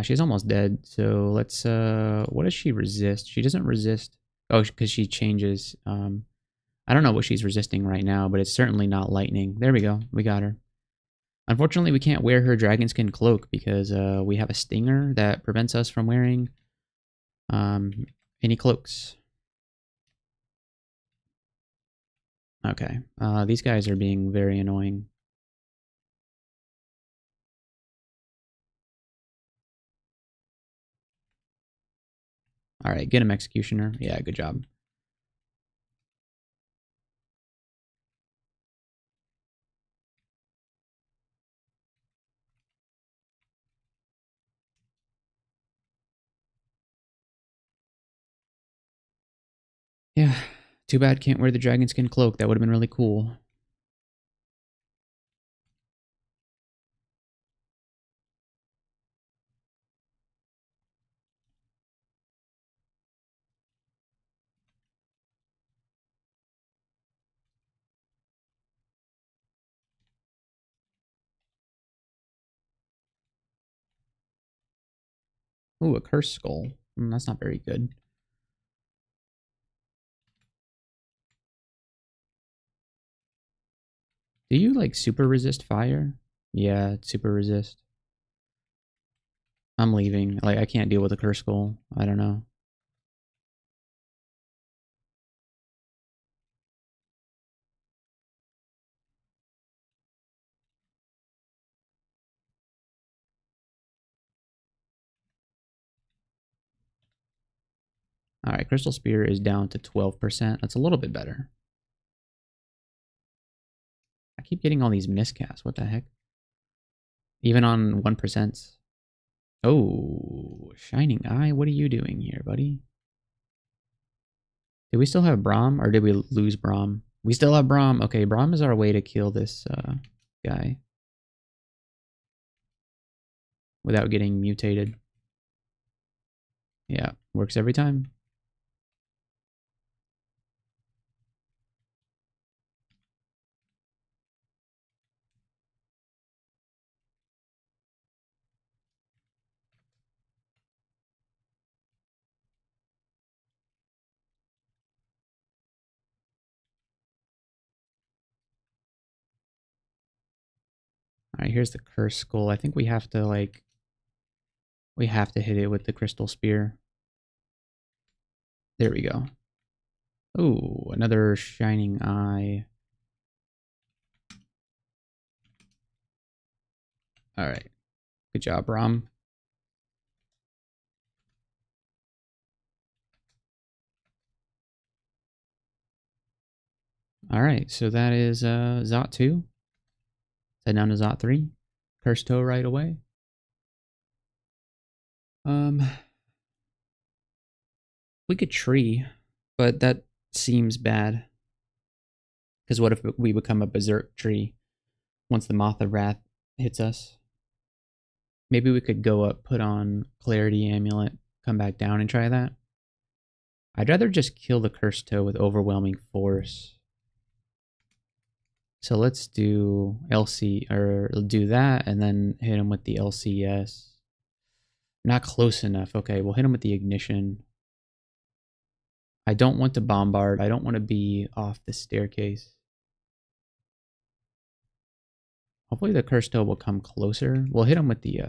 She's almost dead. So let's, what does she resist? She doesn't resist. Oh, because she changes. I don't know what she's resisting right now, but it's certainly not lightning. There we go. We got her. Unfortunately, we can't wear her dragon skin cloak because we have a stinger that prevents us from wearing any cloaks. Okay. These guys are being very annoying. All right, get him, Executioner. Yeah, good job. Yeah, too bad can't wear the dragon skin cloak. That would have been really cool. Ooh, a curse skull. That's not very good. Do you like super resist fire? Yeah, super resist. I'm leaving. Like, I can't deal with a curse skull. I don't know. All right, Crystal Spear is down to 12%. That's a little bit better. I keep getting all these miscasts. What the heck? Even on 1%. Oh, Shining Eye. What are you doing here, buddy? Do we still have Braum, or did we lose Braum? We still have Braum. Okay, Braum is our way to kill this guy without getting mutated. Yeah, works every time. All right, here's the Curse Skull. I think we have to, like, we have to hit it with the Crystal Spear. There we go. Oh, another Shining Eye. All right. Good job, Braum. All right, so that is Zot 2. Head down to Zot 3. Curse Toe right away. Um, we could tree, but that seems bad. Because what if we become a berserk tree once the Moth of Wrath hits us? Maybe we could go up, put on Clarity Amulet, come back down and try that. I'd rather just kill the Cursed Toe with Overwhelming Force. So let's do LC, or do that, and then hit him with the LCS. Not close enough. Okay, we'll hit him with the Ignition. I don't want to bombard. I don't want to be off the staircase. Hopefully the Cursed Toe will come closer. We'll hit him with the,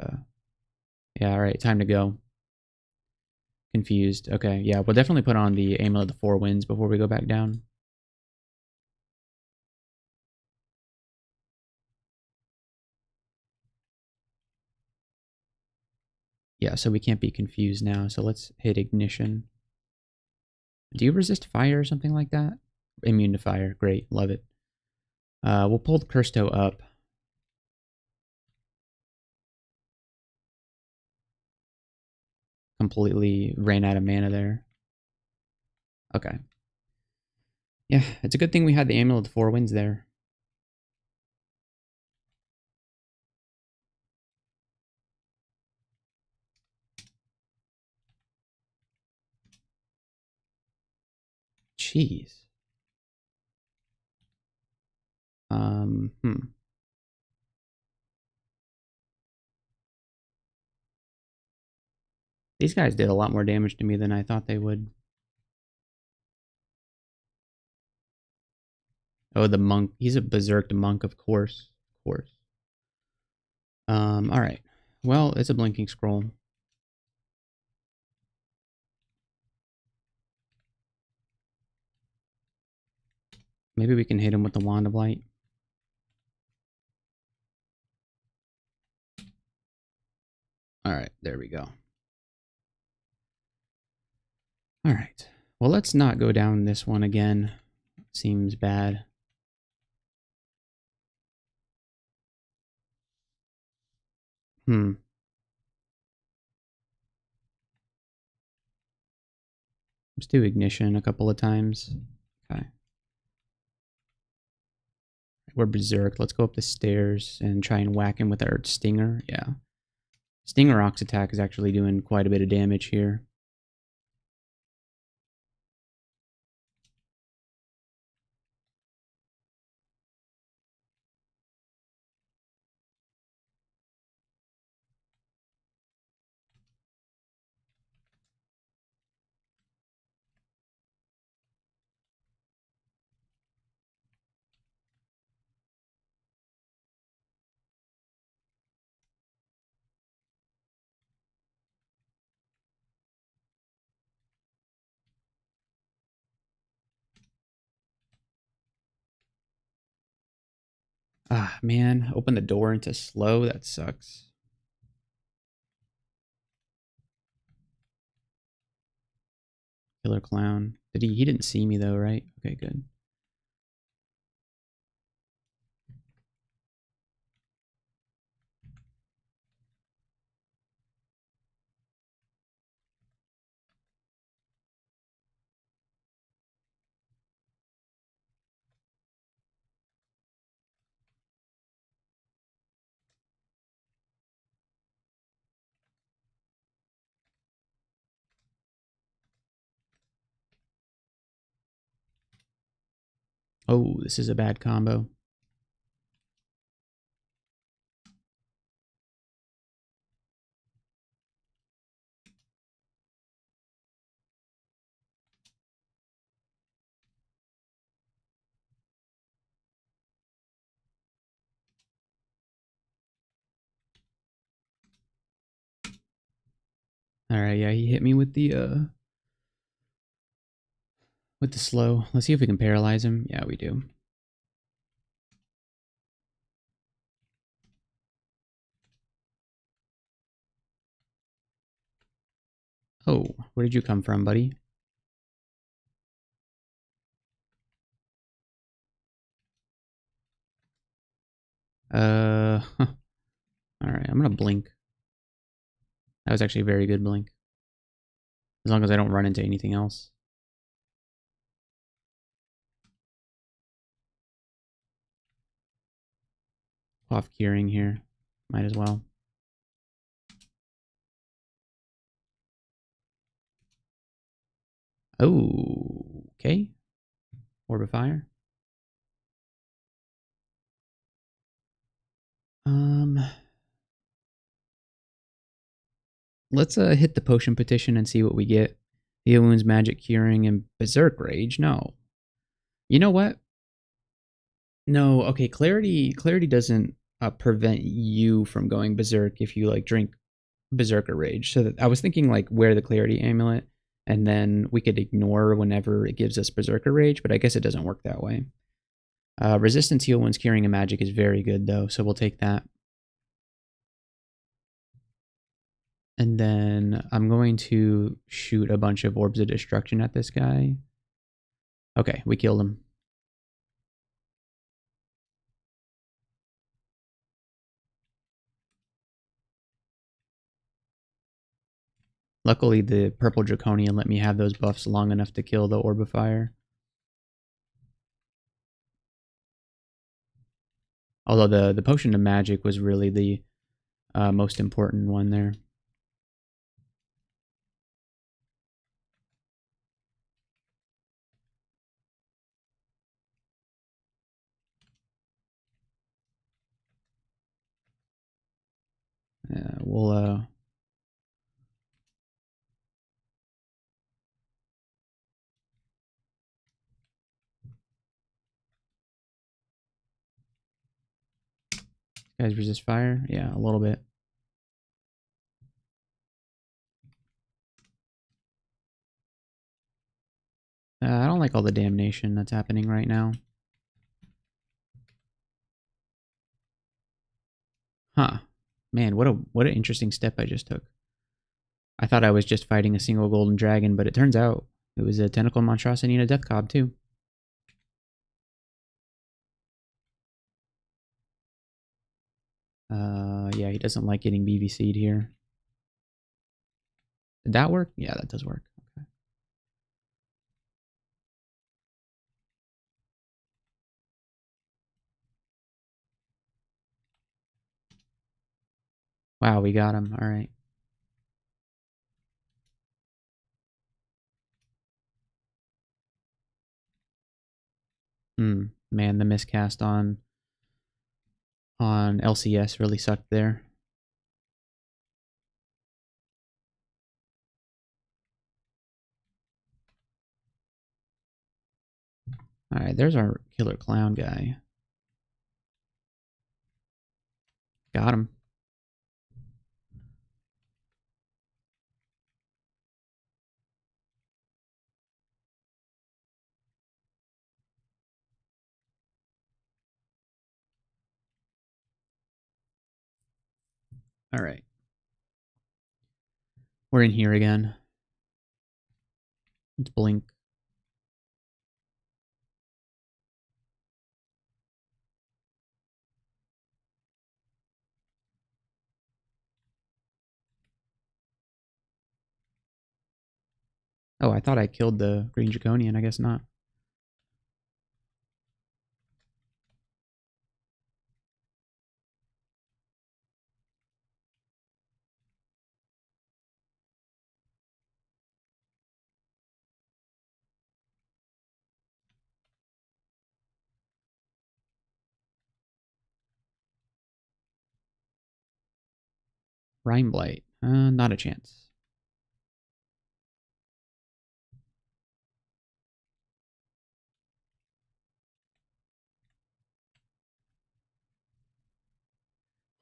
yeah, alright, time to go. Confused. Okay, yeah, we'll definitely put on the Amulet of the Four Winds before we go back down. Yeah, so we can't be confused now, so let's hit Ignition. Do you resist fire or something like that? Immune to fire. Great, love it. We'll pull the Cursed Toe up. Completely ran out of mana there. Okay. Yeah, it's a good thing we had the Amulet of the Four Winds there. Jeez. Hmm. These guys did a lot more damage to me than I thought they would. Oh, the monk. He's a berserked monk, of course. Of course. Alright. Well, it's a blinking scroll. Maybe we can hit him with the Wand of Light. Alright, there we go. Alright. Well, let's not go down this one again. Seems bad. Let's do Ignition a couple of times. Okay. We're berserk. Let's go up the stairs and try and whack him with our Stinger. Yeah. Stinger Ox attack is actually doing quite a bit of damage here. Ah, man. Open the door into slow. That sucks. Killer Clown. Did he? He didn't see me though, right? Okay, good. Oh, this is a bad combo. Alright, yeah, he hit me with the slow. Let's see if we can paralyze him. Yeah, we do. Oh, where did you come from, buddy? Huh. Alright, I'm gonna blink. That was actually a very good blink. As long as I don't run into anything else. Off curing here. Might as well. Oh, okay. Orb of Fire. Um, let's hit the potion petition and see what we get. Heal wounds, magic curing, and berserk rage. No, you know what? No, okay. Clarity doesn't prevent you from going berserk if you like drink berserker rage. So that, I was thinking like wear the clarity amulet, and then we could ignore whenever it gives us berserker rage. But I guess it doesn't work that way. Resistance heal wounds, curing, and magic is very good though, so we'll take that. And then I'm going to shoot a bunch of orbs of destruction at this guy. Okay, we killed him. Luckily, the purple draconian let me have those buffs long enough to kill the orb of fire. Although the potion of magic was really the most important one there. We'll Guys resist fire? Yeah, a little bit. I don't like all the damnation that's happening right now. Huh. Man, what an interesting step I just took. I thought I was just fighting a single golden dragon, but it turns out it was a tentacle monstrosity and a death cob too. Yeah, he doesn't like getting BVC'd here. Did that work? Yeah, that does work. Okay. Wow, we got him. All right. Man, the miscast on LCS really sucked there. All right, there's our killer clown guy. Got him. All right. We're in here again. Let's blink. Oh, I thought I killed the green draconian. I guess not. Rhyme blight. Not a chance.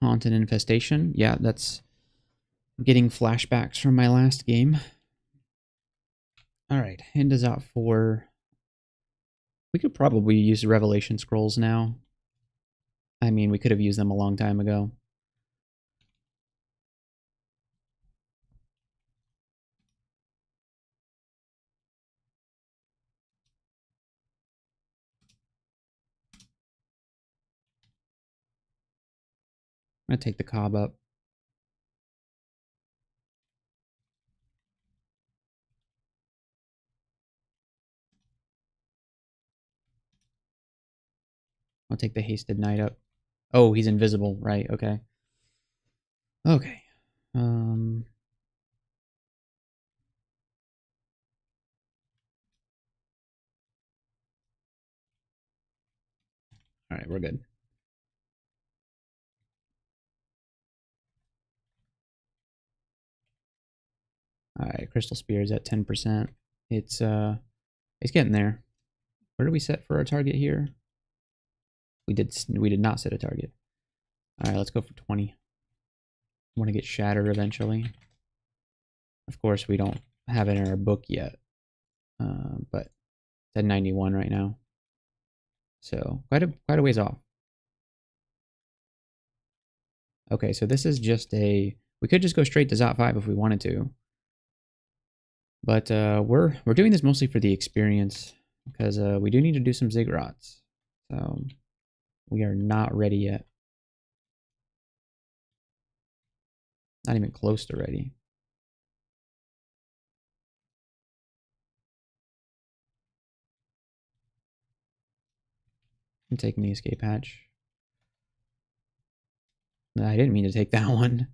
Haunted infestation. Yeah, that's getting flashbacks from my last game. All right, hand is out for. We could probably use the Revelation Scrolls now. I mean, we could have used them a long time ago. I'm gonna take the cob up. I'll take the hasted knight up. Oh, he's invisible. Right, okay. Okay. Alright, we're good. Alright, Crystal Spear is at 10%. It's getting there. Where did we set for our target here? We did not set a target. Alright, let's go for 20. I want to get Shatter eventually. Of course, we don't have it in our book yet. But it's at 91 right now. So quite a ways off. Okay, so this is just a. We could just go straight to Zot 5 if we wanted to. But we're doing this mostly for the experience because we do need to do some ziggurats. So we are not ready yet. Not even close to ready. I'm taking the escape hatch. No, I didn't mean to take that one.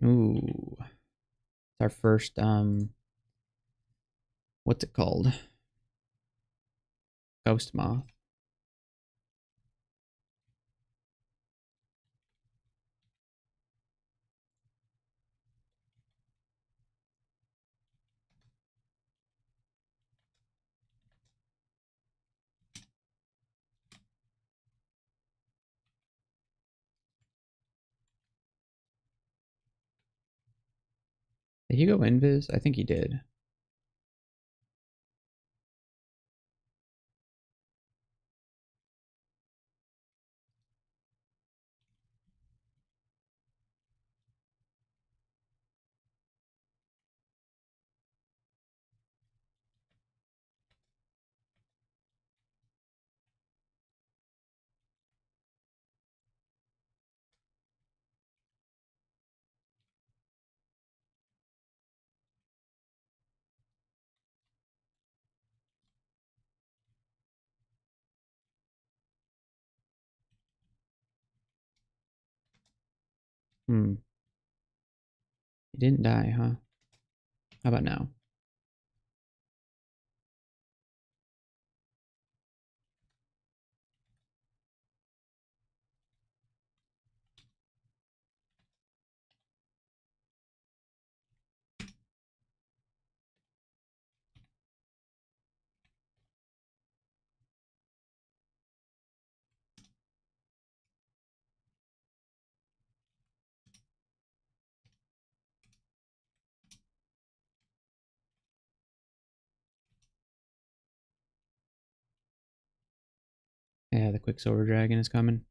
Ooh. It's our first, what's it called? Ghost moth. Did he go invis? I think he did. Hmm. He didn't die, huh? How about now? Yeah, the Quicksilver Dragon is coming.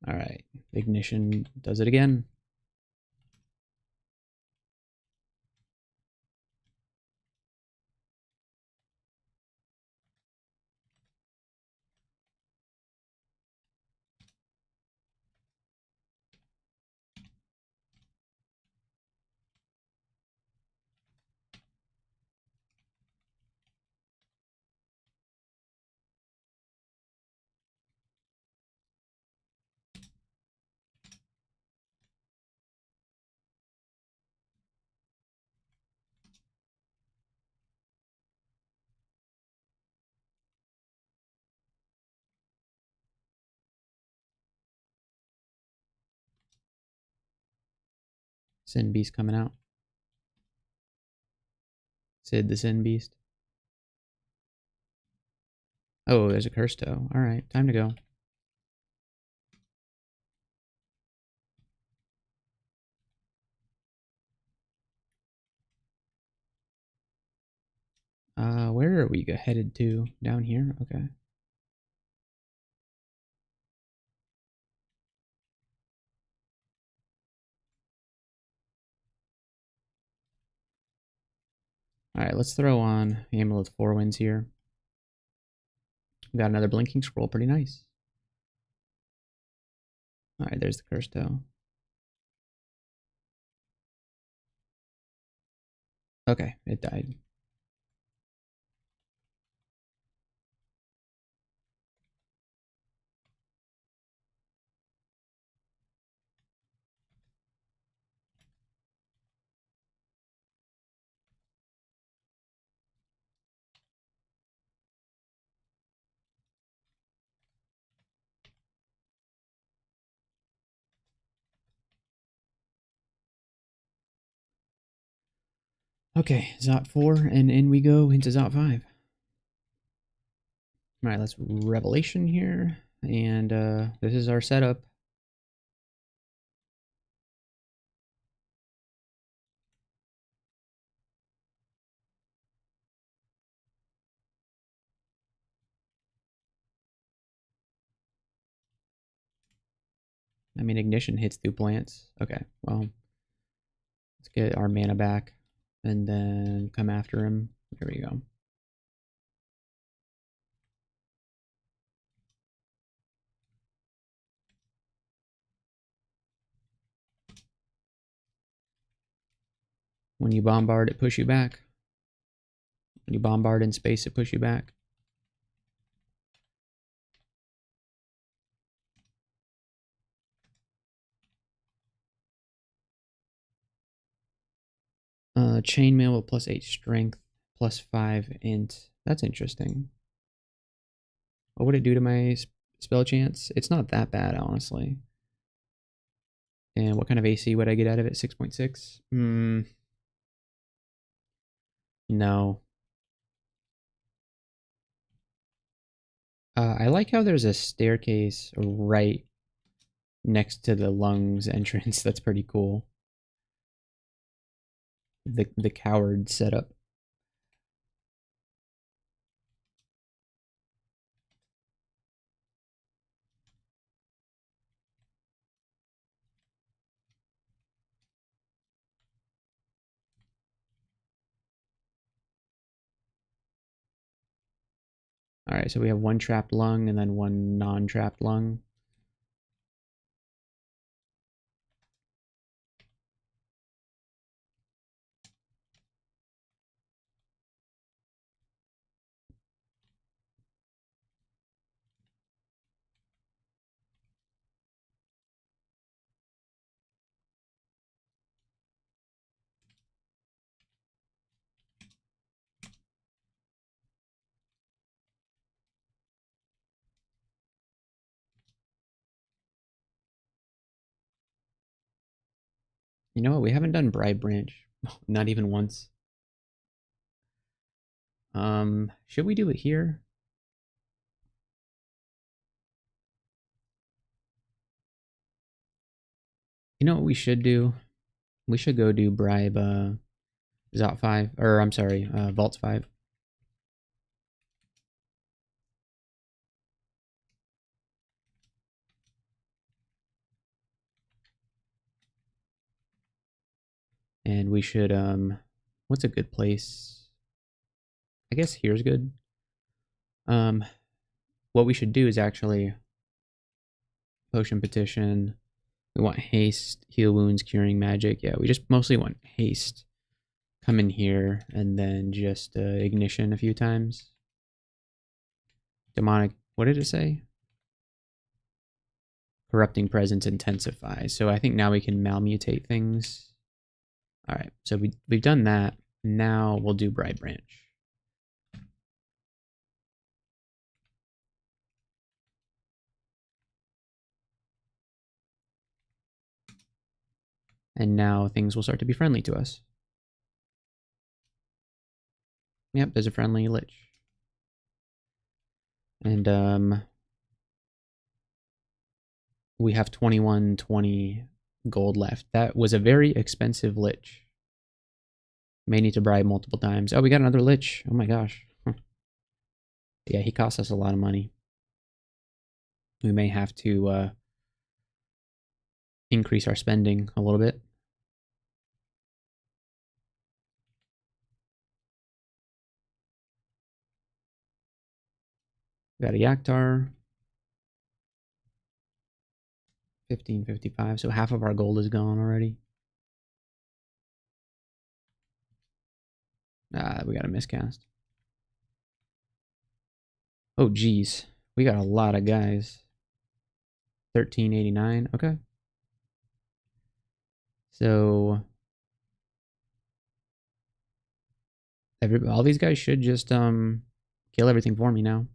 All right. Ignition does it again. Sin Beast coming out. Sid the Sin Beast. Oh, there's a curse toe. All right, time to go. Where are we headed to? Down here? Okay. All right, let's throw on Amulet's 4 wins here. We got another Blinking Scroll. Pretty nice. All right, there's the curse toe. Okay, it died. Okay, Zot 4, and in we go into Zot 5. All right, let's Revelation here, and this is our setup. I mean, Ignition hits through plants. Okay, well, let's get our mana back, and then come after him. Here we go. When you bombard, it push you back. When you bombard in space, it push you back. Chainmail with +8 strength, +5 int. That's interesting. What would it do to my spell chance? It's not that bad, honestly. And what kind of AC would I get out of it? 6.6? No. I like how there's a staircase right next to the lungs entrance. That's pretty cool. The coward setup. All right, so we have one trapped lung and then one non-trapped lung. You know what? We haven't done bribe branch. Not even once. Should we do it here? You know what we should do? We should go do bribe Zot 5, or I'm sorry, Vaults 5. And we should, what's a good place? I guess here's good. What we should do is actually potion petition. We want haste, heal wounds, curing magic. Yeah, we just mostly want haste. Come in here and then just ignition a few times. Demonic, what did it say? Corrupting presence intensifies. So I think now we can malmutate things. All right, so we've done that. Now we'll do bribe branch. And now things will start to be friendly to us. Yep, there's a friendly lich. And we have 2120 gold left. That was a very expensive lich. May need to bribe multiple times. Oh, we got another lich. Oh my gosh. Yeah, he cost us a lot of money. We may have to increase our spending a little bit. We got a Yaktar. 1555. So half of our gold is gone already. Ah, we got a miscast. Oh, geez. We got a lot of guys. 1389. Okay. So all these guys should just kill everything for me now.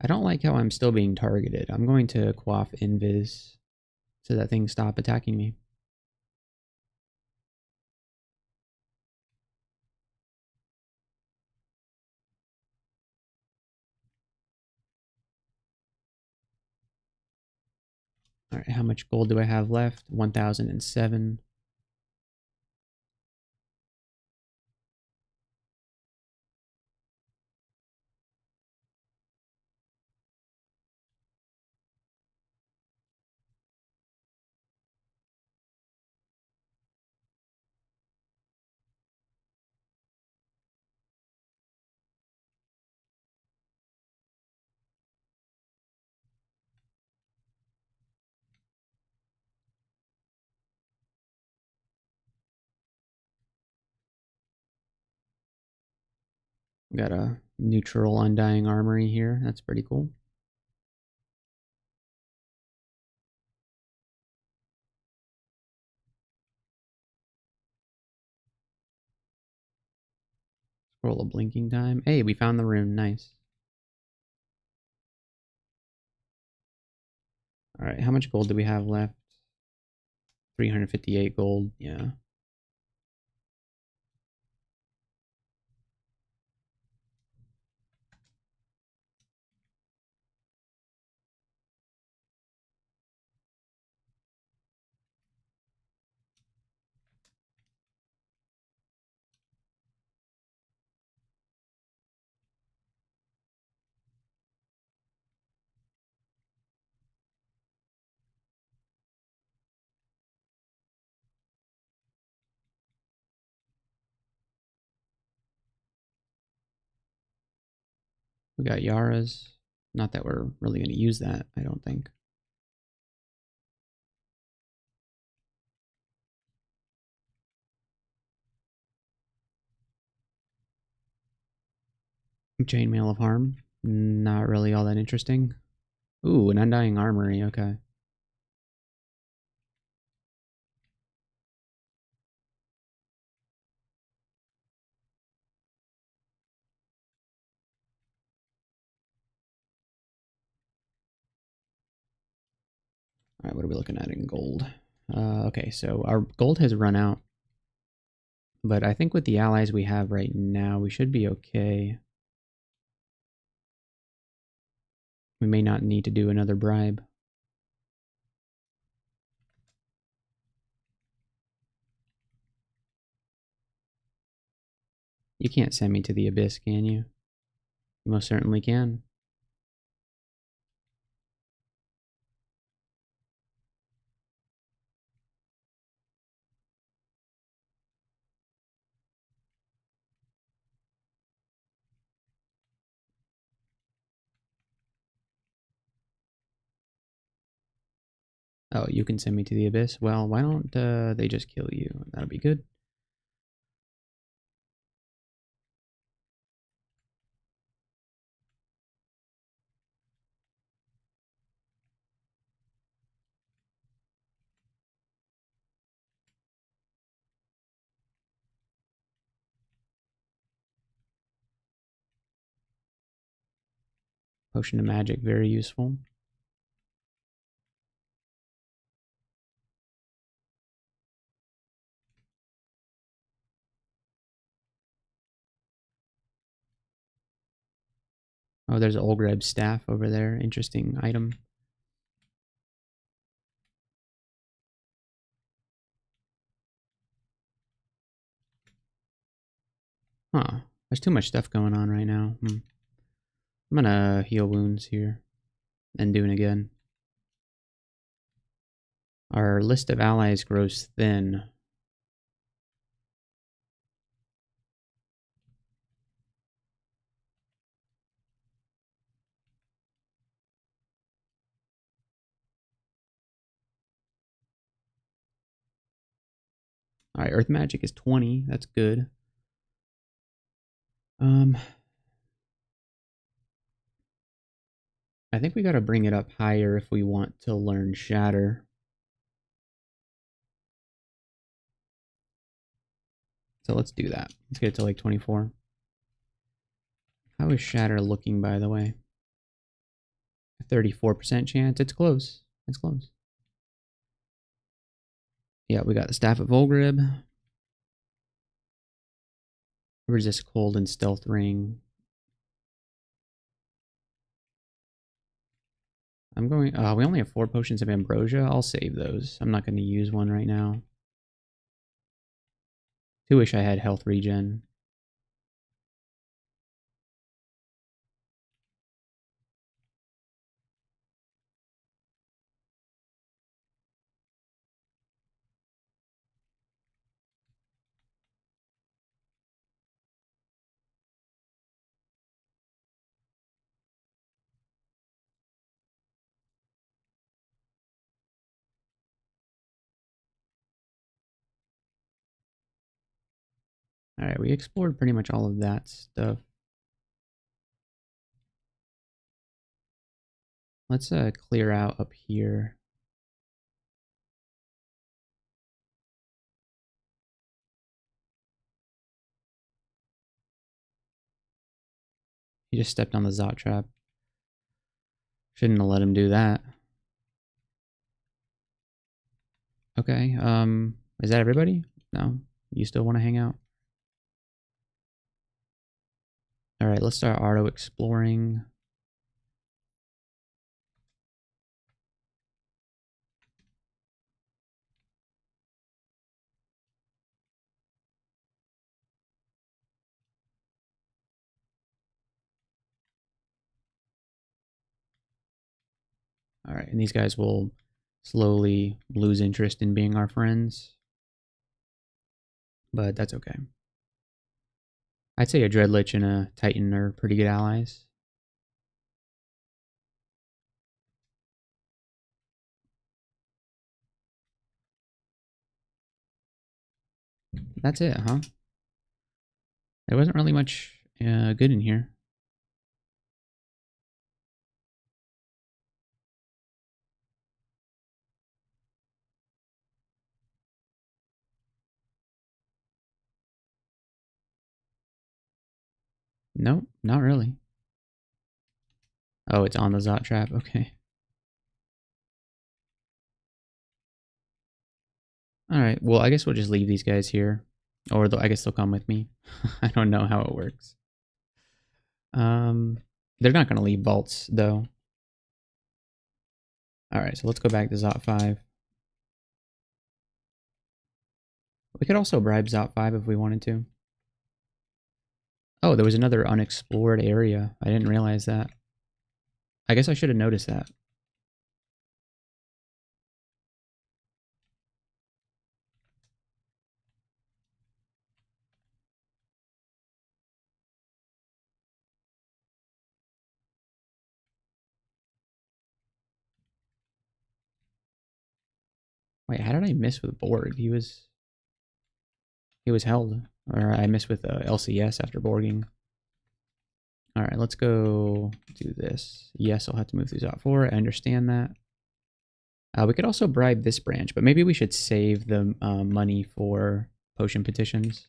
I don't like how I'm still being targeted. I'm going to quaff invis so that things stop attacking me. All right, how much gold do I have left? 1007. We got a neutral undying armory here. That's pretty cool. Scroll of blinking time. Hey, we found the rune. Nice. All right, how much gold do we have left? 358 gold. Yeah. We got Yara's. Not that we're really going to use that, I don't think. Chainmail of Harm. Not really all that interesting. Ooh, an Undying Armory. Okay. All right, what are we looking at in gold? Okay, so our gold has run out. But I think with the allies we have right now, we should be okay. We may not need to do another bribe. You can't send me to the abyss, can you? You most certainly can. Oh, you can send me to the abyss? Well, why don't they just kill you? That'll be good. Potion of magic, very useful. Oh, there's Olgreb's staff over there. Interesting item. Huh. There's too much stuff going on right now. I'm gonna heal wounds here. And do it again. Our list of allies grows thin. Alright, Earth Magic is 20. That's good. I think we gotta bring it up higher if we want to learn Shatter. So let's do that. Let's get it to like 24. How is Shatter looking, by the way? A 34% chance. It's close. It's close. Yeah, we got the Staff of Volgrib. Resist Cold and Stealth Ring. I'm going... we only have 4 potions of Ambrosia. I'll save those. I'm not going to use one right now. Do wish I had health regen. Alright, we explored pretty much all of that stuff. Let's clear out up here. He just stepped on the Zot trap. Shouldn't have let him do that. Okay, is that everybody? No? You still want to hang out? Alright, let's start auto exploring. Alright, and these guys will slowly lose interest in being our friends. But that's okay. I'd say a Dreadlich and a Titan are pretty good allies. That's it, huh? There wasn't really much good in here. Nope, not really. Oh, it's on the Zot trap. Okay. Alright, well, I guess we'll just leave these guys here. Or I guess they'll come with me. I don't know how it works. They're not going to leave vaults, though. Alright, so let's go back to Zot 5. We could also bribe Zot 5 if we wanted to. Oh, there was another unexplored area. I didn't realize that. I guess I should have noticed that. Wait, how did I miss with Borg? He was held. Or I missed with LCS after Borging. Alright, let's go do this. Yes, I'll have to move these out for it. I understand that. We could also bribe this branch, but maybe we should save the money for potion petitions.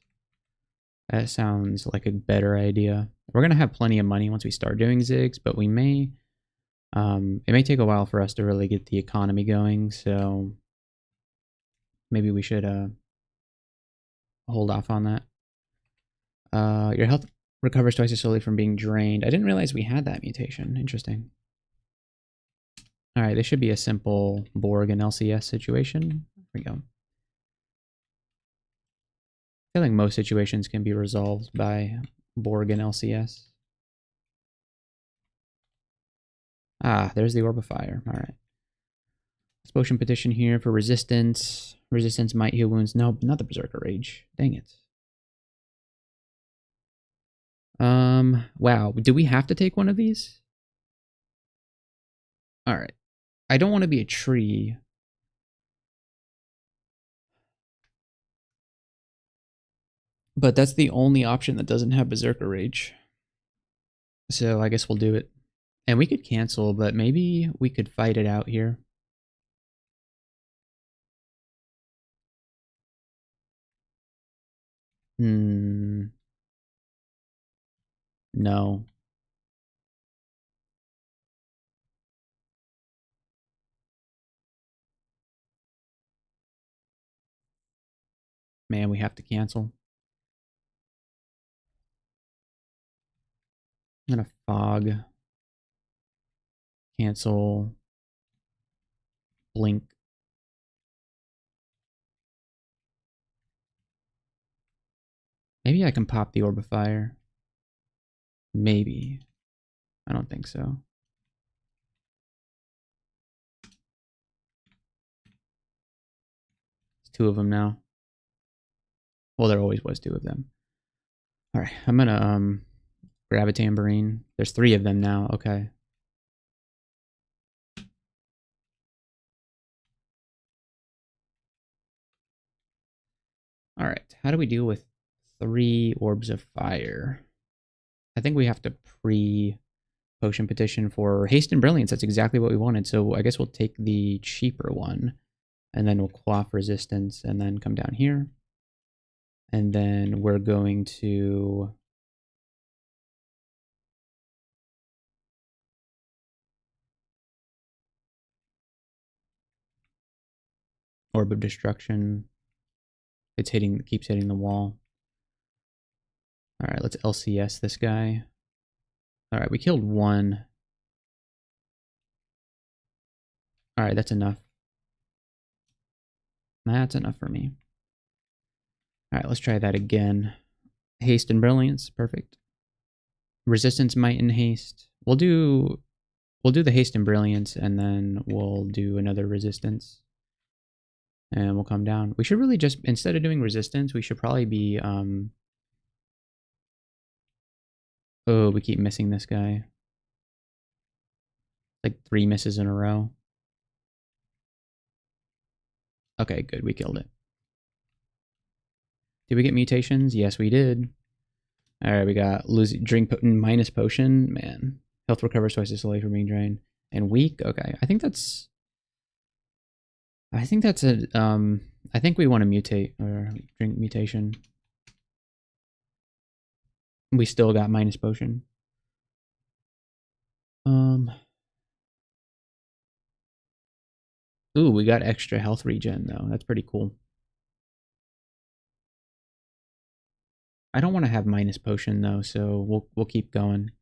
That sounds like a better idea. We're going to have plenty of money once we start doing zigs, but we may... it may take a while for us to really get the economy going, so... maybe we should hold off on that. Your health recovers twice as slowly from being drained. I didn't realize we had that mutation. Interesting. Alright, this should be a simple Borg and LCS situation. There we go. I feel like most situations can be resolved by Borg and LCS. Ah, there's the Orb of Fire. Alright. Potion petition here for resistance. Resistance might heal wounds. No, not the Berserker Rage. Dang it. Wow. Do we have to take one of these? Alright. I don't want to be a tree. But that's the only option that doesn't have Berserker Rage. So I guess we'll do it. And we could cancel, but maybe we could fight it out here. No. Man, we have to cancel. I'm gonna fog. Cancel. Blink. Maybe I can pop the Orb of Fire. Maybe. I don't think so. It's two of them now. Well, there always was two of them. Alright, I'm gonna grab a tambourine. There's three of them now. Okay. Alright, how do we deal with 3 orbs of fire? I think we have to pre Potion petition for haste and brilliance. That's exactly what we wanted. So I guess we'll take the cheaper one, and then we'll quaff resistance, and then come down here. And then we're going to Orb of Destruction. It's keeps hitting the wall. All right, let's LCS this guy. All right, we killed one. All right, that's enough. That's enough for me. All right, let's try that again. Haste and brilliance, perfect. Resistance, might, and haste. We'll do the haste and brilliance, and then we'll do another resistance. And we'll come down. We should really just, instead of doing resistance, we should probably be, oh, we keep missing this guy. Like 3 misses in a row. Okay, good, we killed it. Did we get mutations? Yes, we did. Alright, we got drink minus potion. Man. Health recovers twice as slowly from being drained. And weak? Okay. I think that's a I think we want to mutate or drink mutation. We still got minus potion. Ooh, we got extra health regen though. That's pretty cool. I don't want to have minus potion though, so we'll keep going.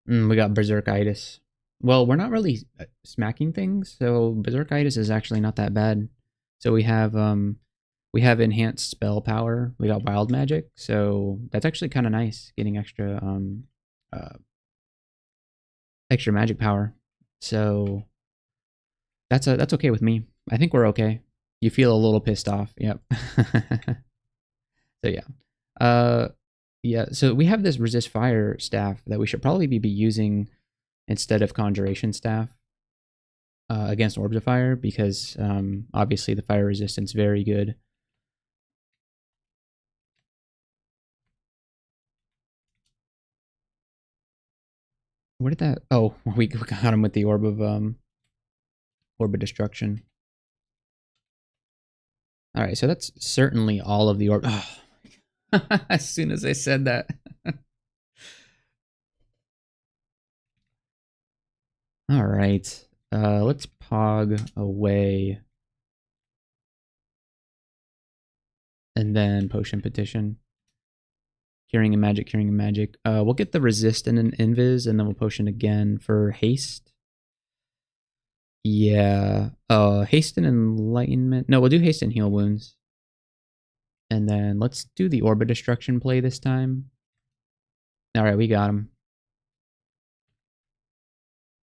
We got berserkitis. Well, we're not really smacking things, so berserkitis is actually not that bad. So we have enhanced spell power. We got wild magic, so that's actually kind of nice, getting extra magic power. So that's okay with me. I think we're okay. You feel a little pissed off. Yep. So yeah. Yeah, so we have this resist fire staff that we should probably be using instead of conjuration staff against orbs of fire, because obviously the fire resistance very good. What did that? Oh, we got him with the orb of destruction. All right, so that's certainly all of the orb. Oh. As soon as I said that. All right, let's pog away, and then potion petition. Curing and magic, curing and magic. We'll get the resist and an invis, and then we'll potion again for haste. Yeah. Haste and enlightenment. No, we'll do haste and heal wounds. And then let's do the orb of destruction play this time. Alright, we got him.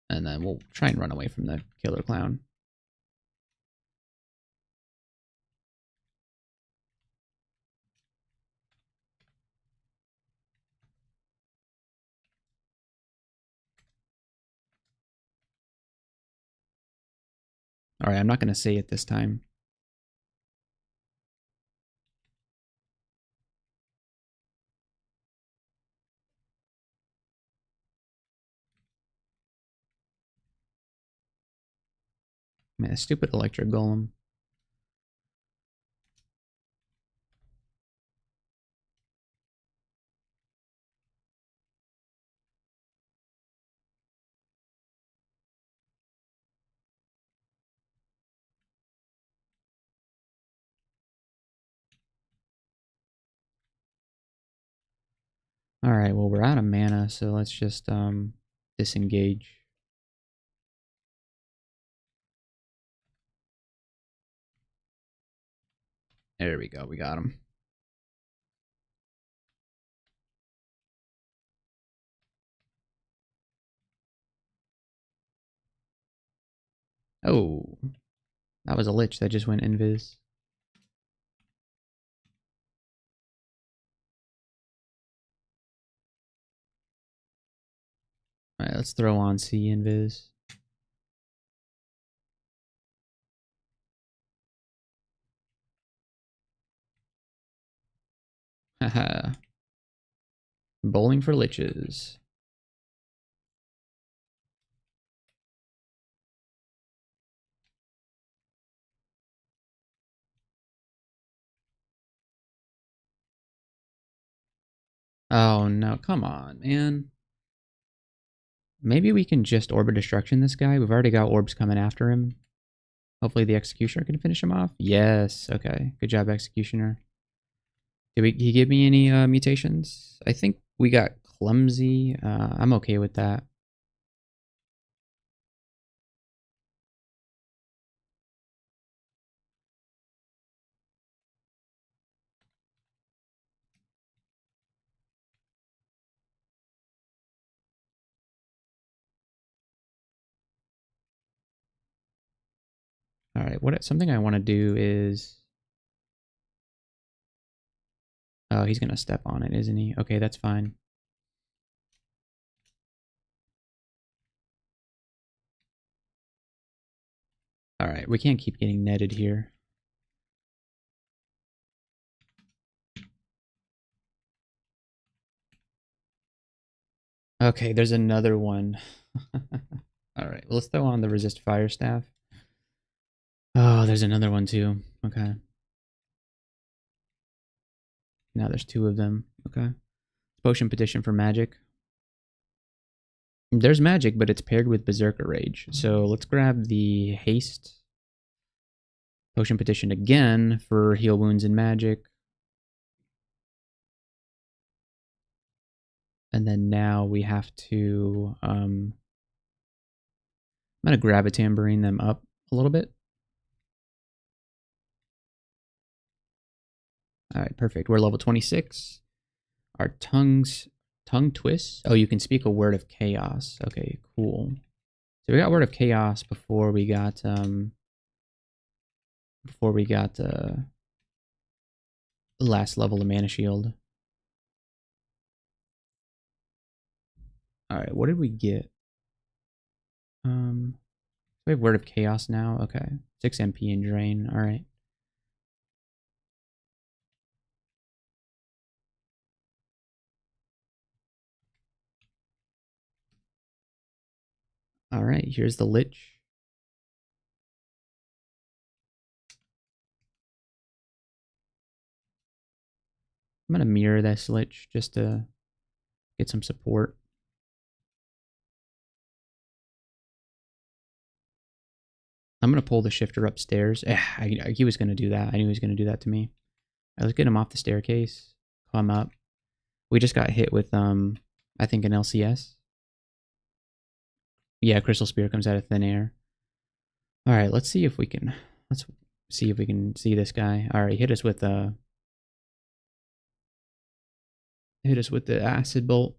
And then we'll try and run away from the killer clown. Alright, I'm not going to say it this time. Man, stupid electric golem. Alright, well, we're out of mana, so let's just disengage. There we go, we got him. Oh, that was a lich that just went invis. Alright, let's throw on C invis. Haha. Bowling for liches. Oh no, come on, man. Maybe we can just Orb of Destruction this guy. We've already got orbs coming after him. Hopefully the Executioner can finish him off. Yes, okay. Good job, Executioner. Did he give me any mutations? I think we got Clumsy. I'm okay with that. All right, something I want to do is... Oh, he's going to step on it, isn't he? Okay, that's fine. All right, we can't keep getting netted here. Okay, there's another one. All right, well, let's throw on the Resist Fire Staff. Oh, there's another one too. Okay. Now there's two of them. Okay. Potion Petition for magic. There's magic, but it's paired with Berserker Rage. So let's grab the Haste. Potion Petition again for heal wounds and magic. And then now we have to... I'm going to grab a Tambourine them up a little bit. All right, perfect. We're level 26. Our tongue twist. Oh, you can speak a word of chaos. Okay, cool. So we got word of chaos before we got last level of mana shield. All right, what did we get? We have word of chaos now. Okay, 6 MP and drain. All right. All right, here's the Lich. I'm gonna mirror this Lich just to get some support. I'm gonna pull the shifter upstairs. He was gonna do that. I knew he was gonna do that to me. Right, let's get him off the staircase. Climb up. We just got hit with I think an LCS. Yeah, Crystal Spear comes out of thin air. All right, let's see if we can see this guy. All right, hit us with the acid bolt.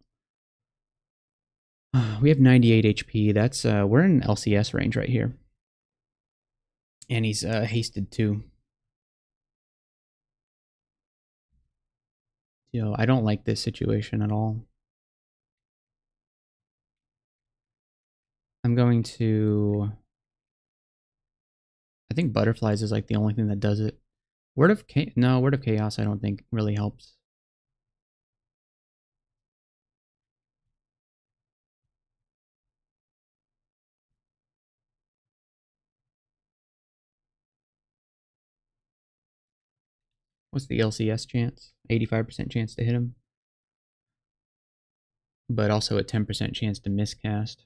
We have 98 HP. That's we're in LCS range right here. And he's hasted too. I don't like this situation at all. I'm going to... I think Butterflies is like the only thing that does it. Word of Chaos I don't think really helps. What's the LCS chance? 85% chance to hit him. But also a 10% chance to miscast.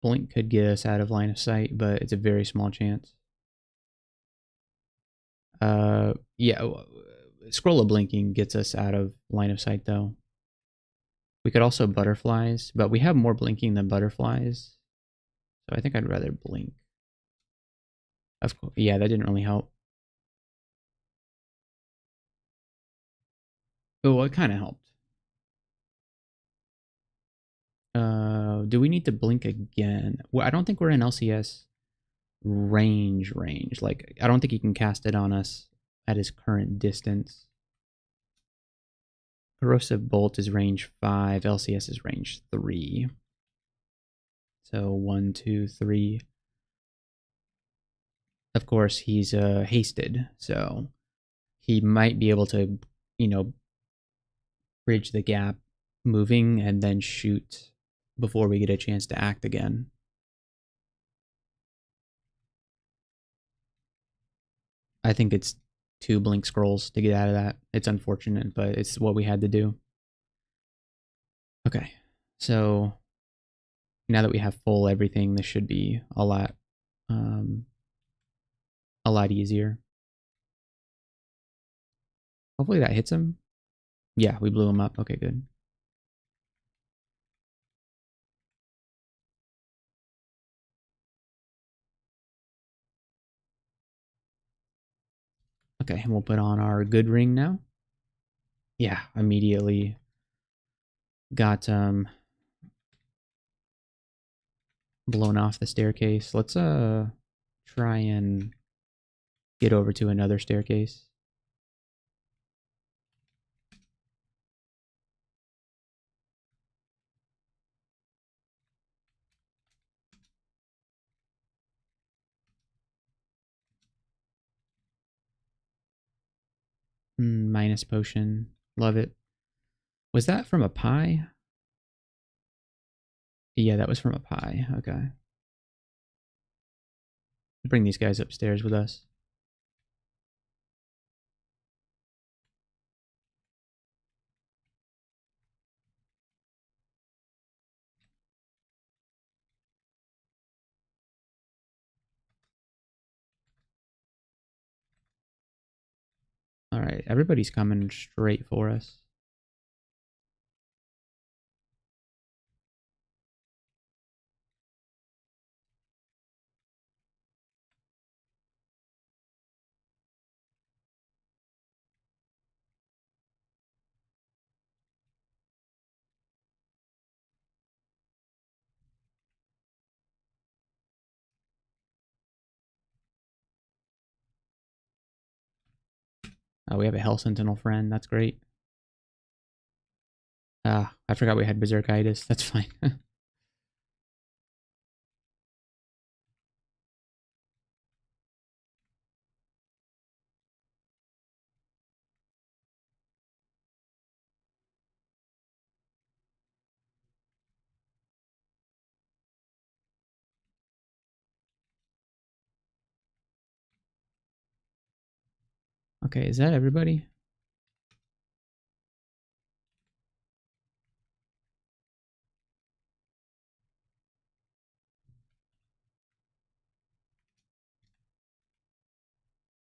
Blink could get us out of line of sight, but it's a very small chance. Yeah, Scroll of Blinking gets us out of line of sight though. We could also Butterflies, but we have more blinking than Butterflies. So I think I'd rather blink. Of course, yeah, that didn't really help. Oh, it kind of helped. Do we need to blink again? Well, I don't think we're in LCS range. Like, I don't think he can cast it on us at his current distance. Corrosive Bolt is range 5. LCS is range 3. So 1, 2, 3. Of course, he's hasted, so he might be able to, you know, bridge the gap moving and then shoot before we get a chance to act again. I think it's 2 blink scrolls to get out of that. It's unfortunate, but it's what we had to do. Okay, so now that we have full everything, this should be um, a lot easier. Hopefully that hits him. Yeah, we blew him up. Okay, good. Okay, and we'll put on our good ring now. Yeah, immediately got blown off the staircase. Let's try and get over to another staircase. Minus potion. Love it. Was that from a pie? Yeah, that was from a pie. Okay. Bring these guys upstairs with us. All right, everybody's coming straight for us. Oh, we have a Hell Sentinel friend. That's great. Ah, I forgot we had Berserkitis. That's fine. Okay, is that everybody?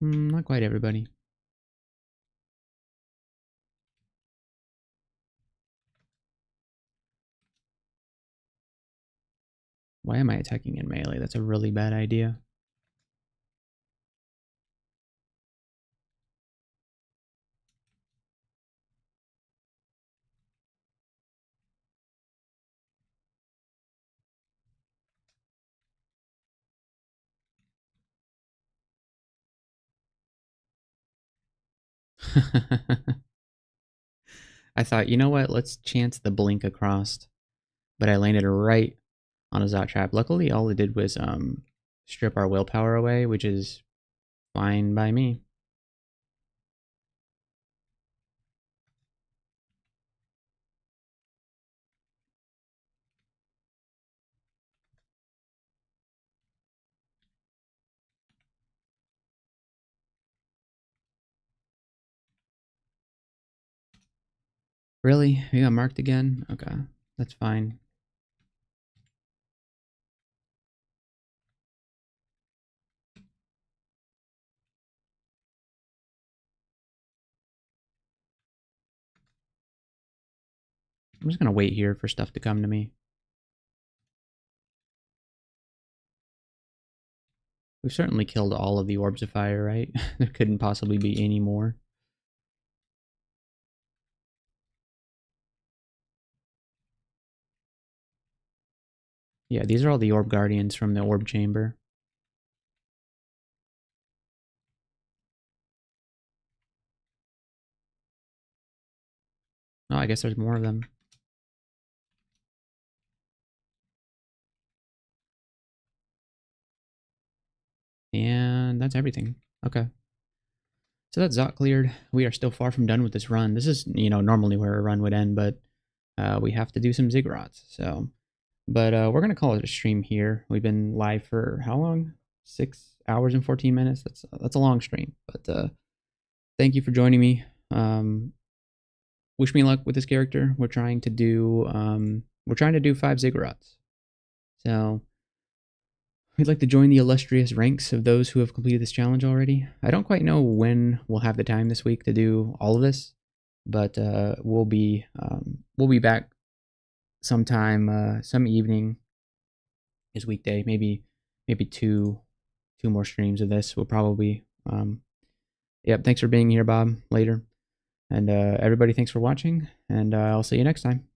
Not quite everybody. Why am I attacking in melee? That's a really bad idea. I thought, you know what? Let's chance the blink across, but I landed right on a Zot trap. Luckily, all it did was strip our willpower away, which is fine by me. Really? We got marked again? Okay, that's fine. I'm just gonna wait here for stuff to come to me. We've certainly killed all of the orbs of fire, right? There couldn't possibly be any more. Yeah, these are all the orb guardians from the orb chamber. Oh, I guess there's more of them. And that's everything. Okay. So that's Zot cleared. We are still far from done with this run. This is, normally where a run would end, but we have to do some ziggurats. So, but we're going to call it a stream here. We've been live for how long? 6 hours and 14 minutes. That's a long stream, but thank you for joining me. Wish me luck with this character. We're trying to do 5 ziggurats. So we'd like to join the illustrious ranks of those who have completed this challenge already. I don't quite know when we'll have the time this week to do all of this, but we'll be back sometime, some evening is weekday, maybe two more streams of this. We'll probably yep. Thanks for being here, Bob. Later, and everybody, thanks for watching, and I'll see you next time.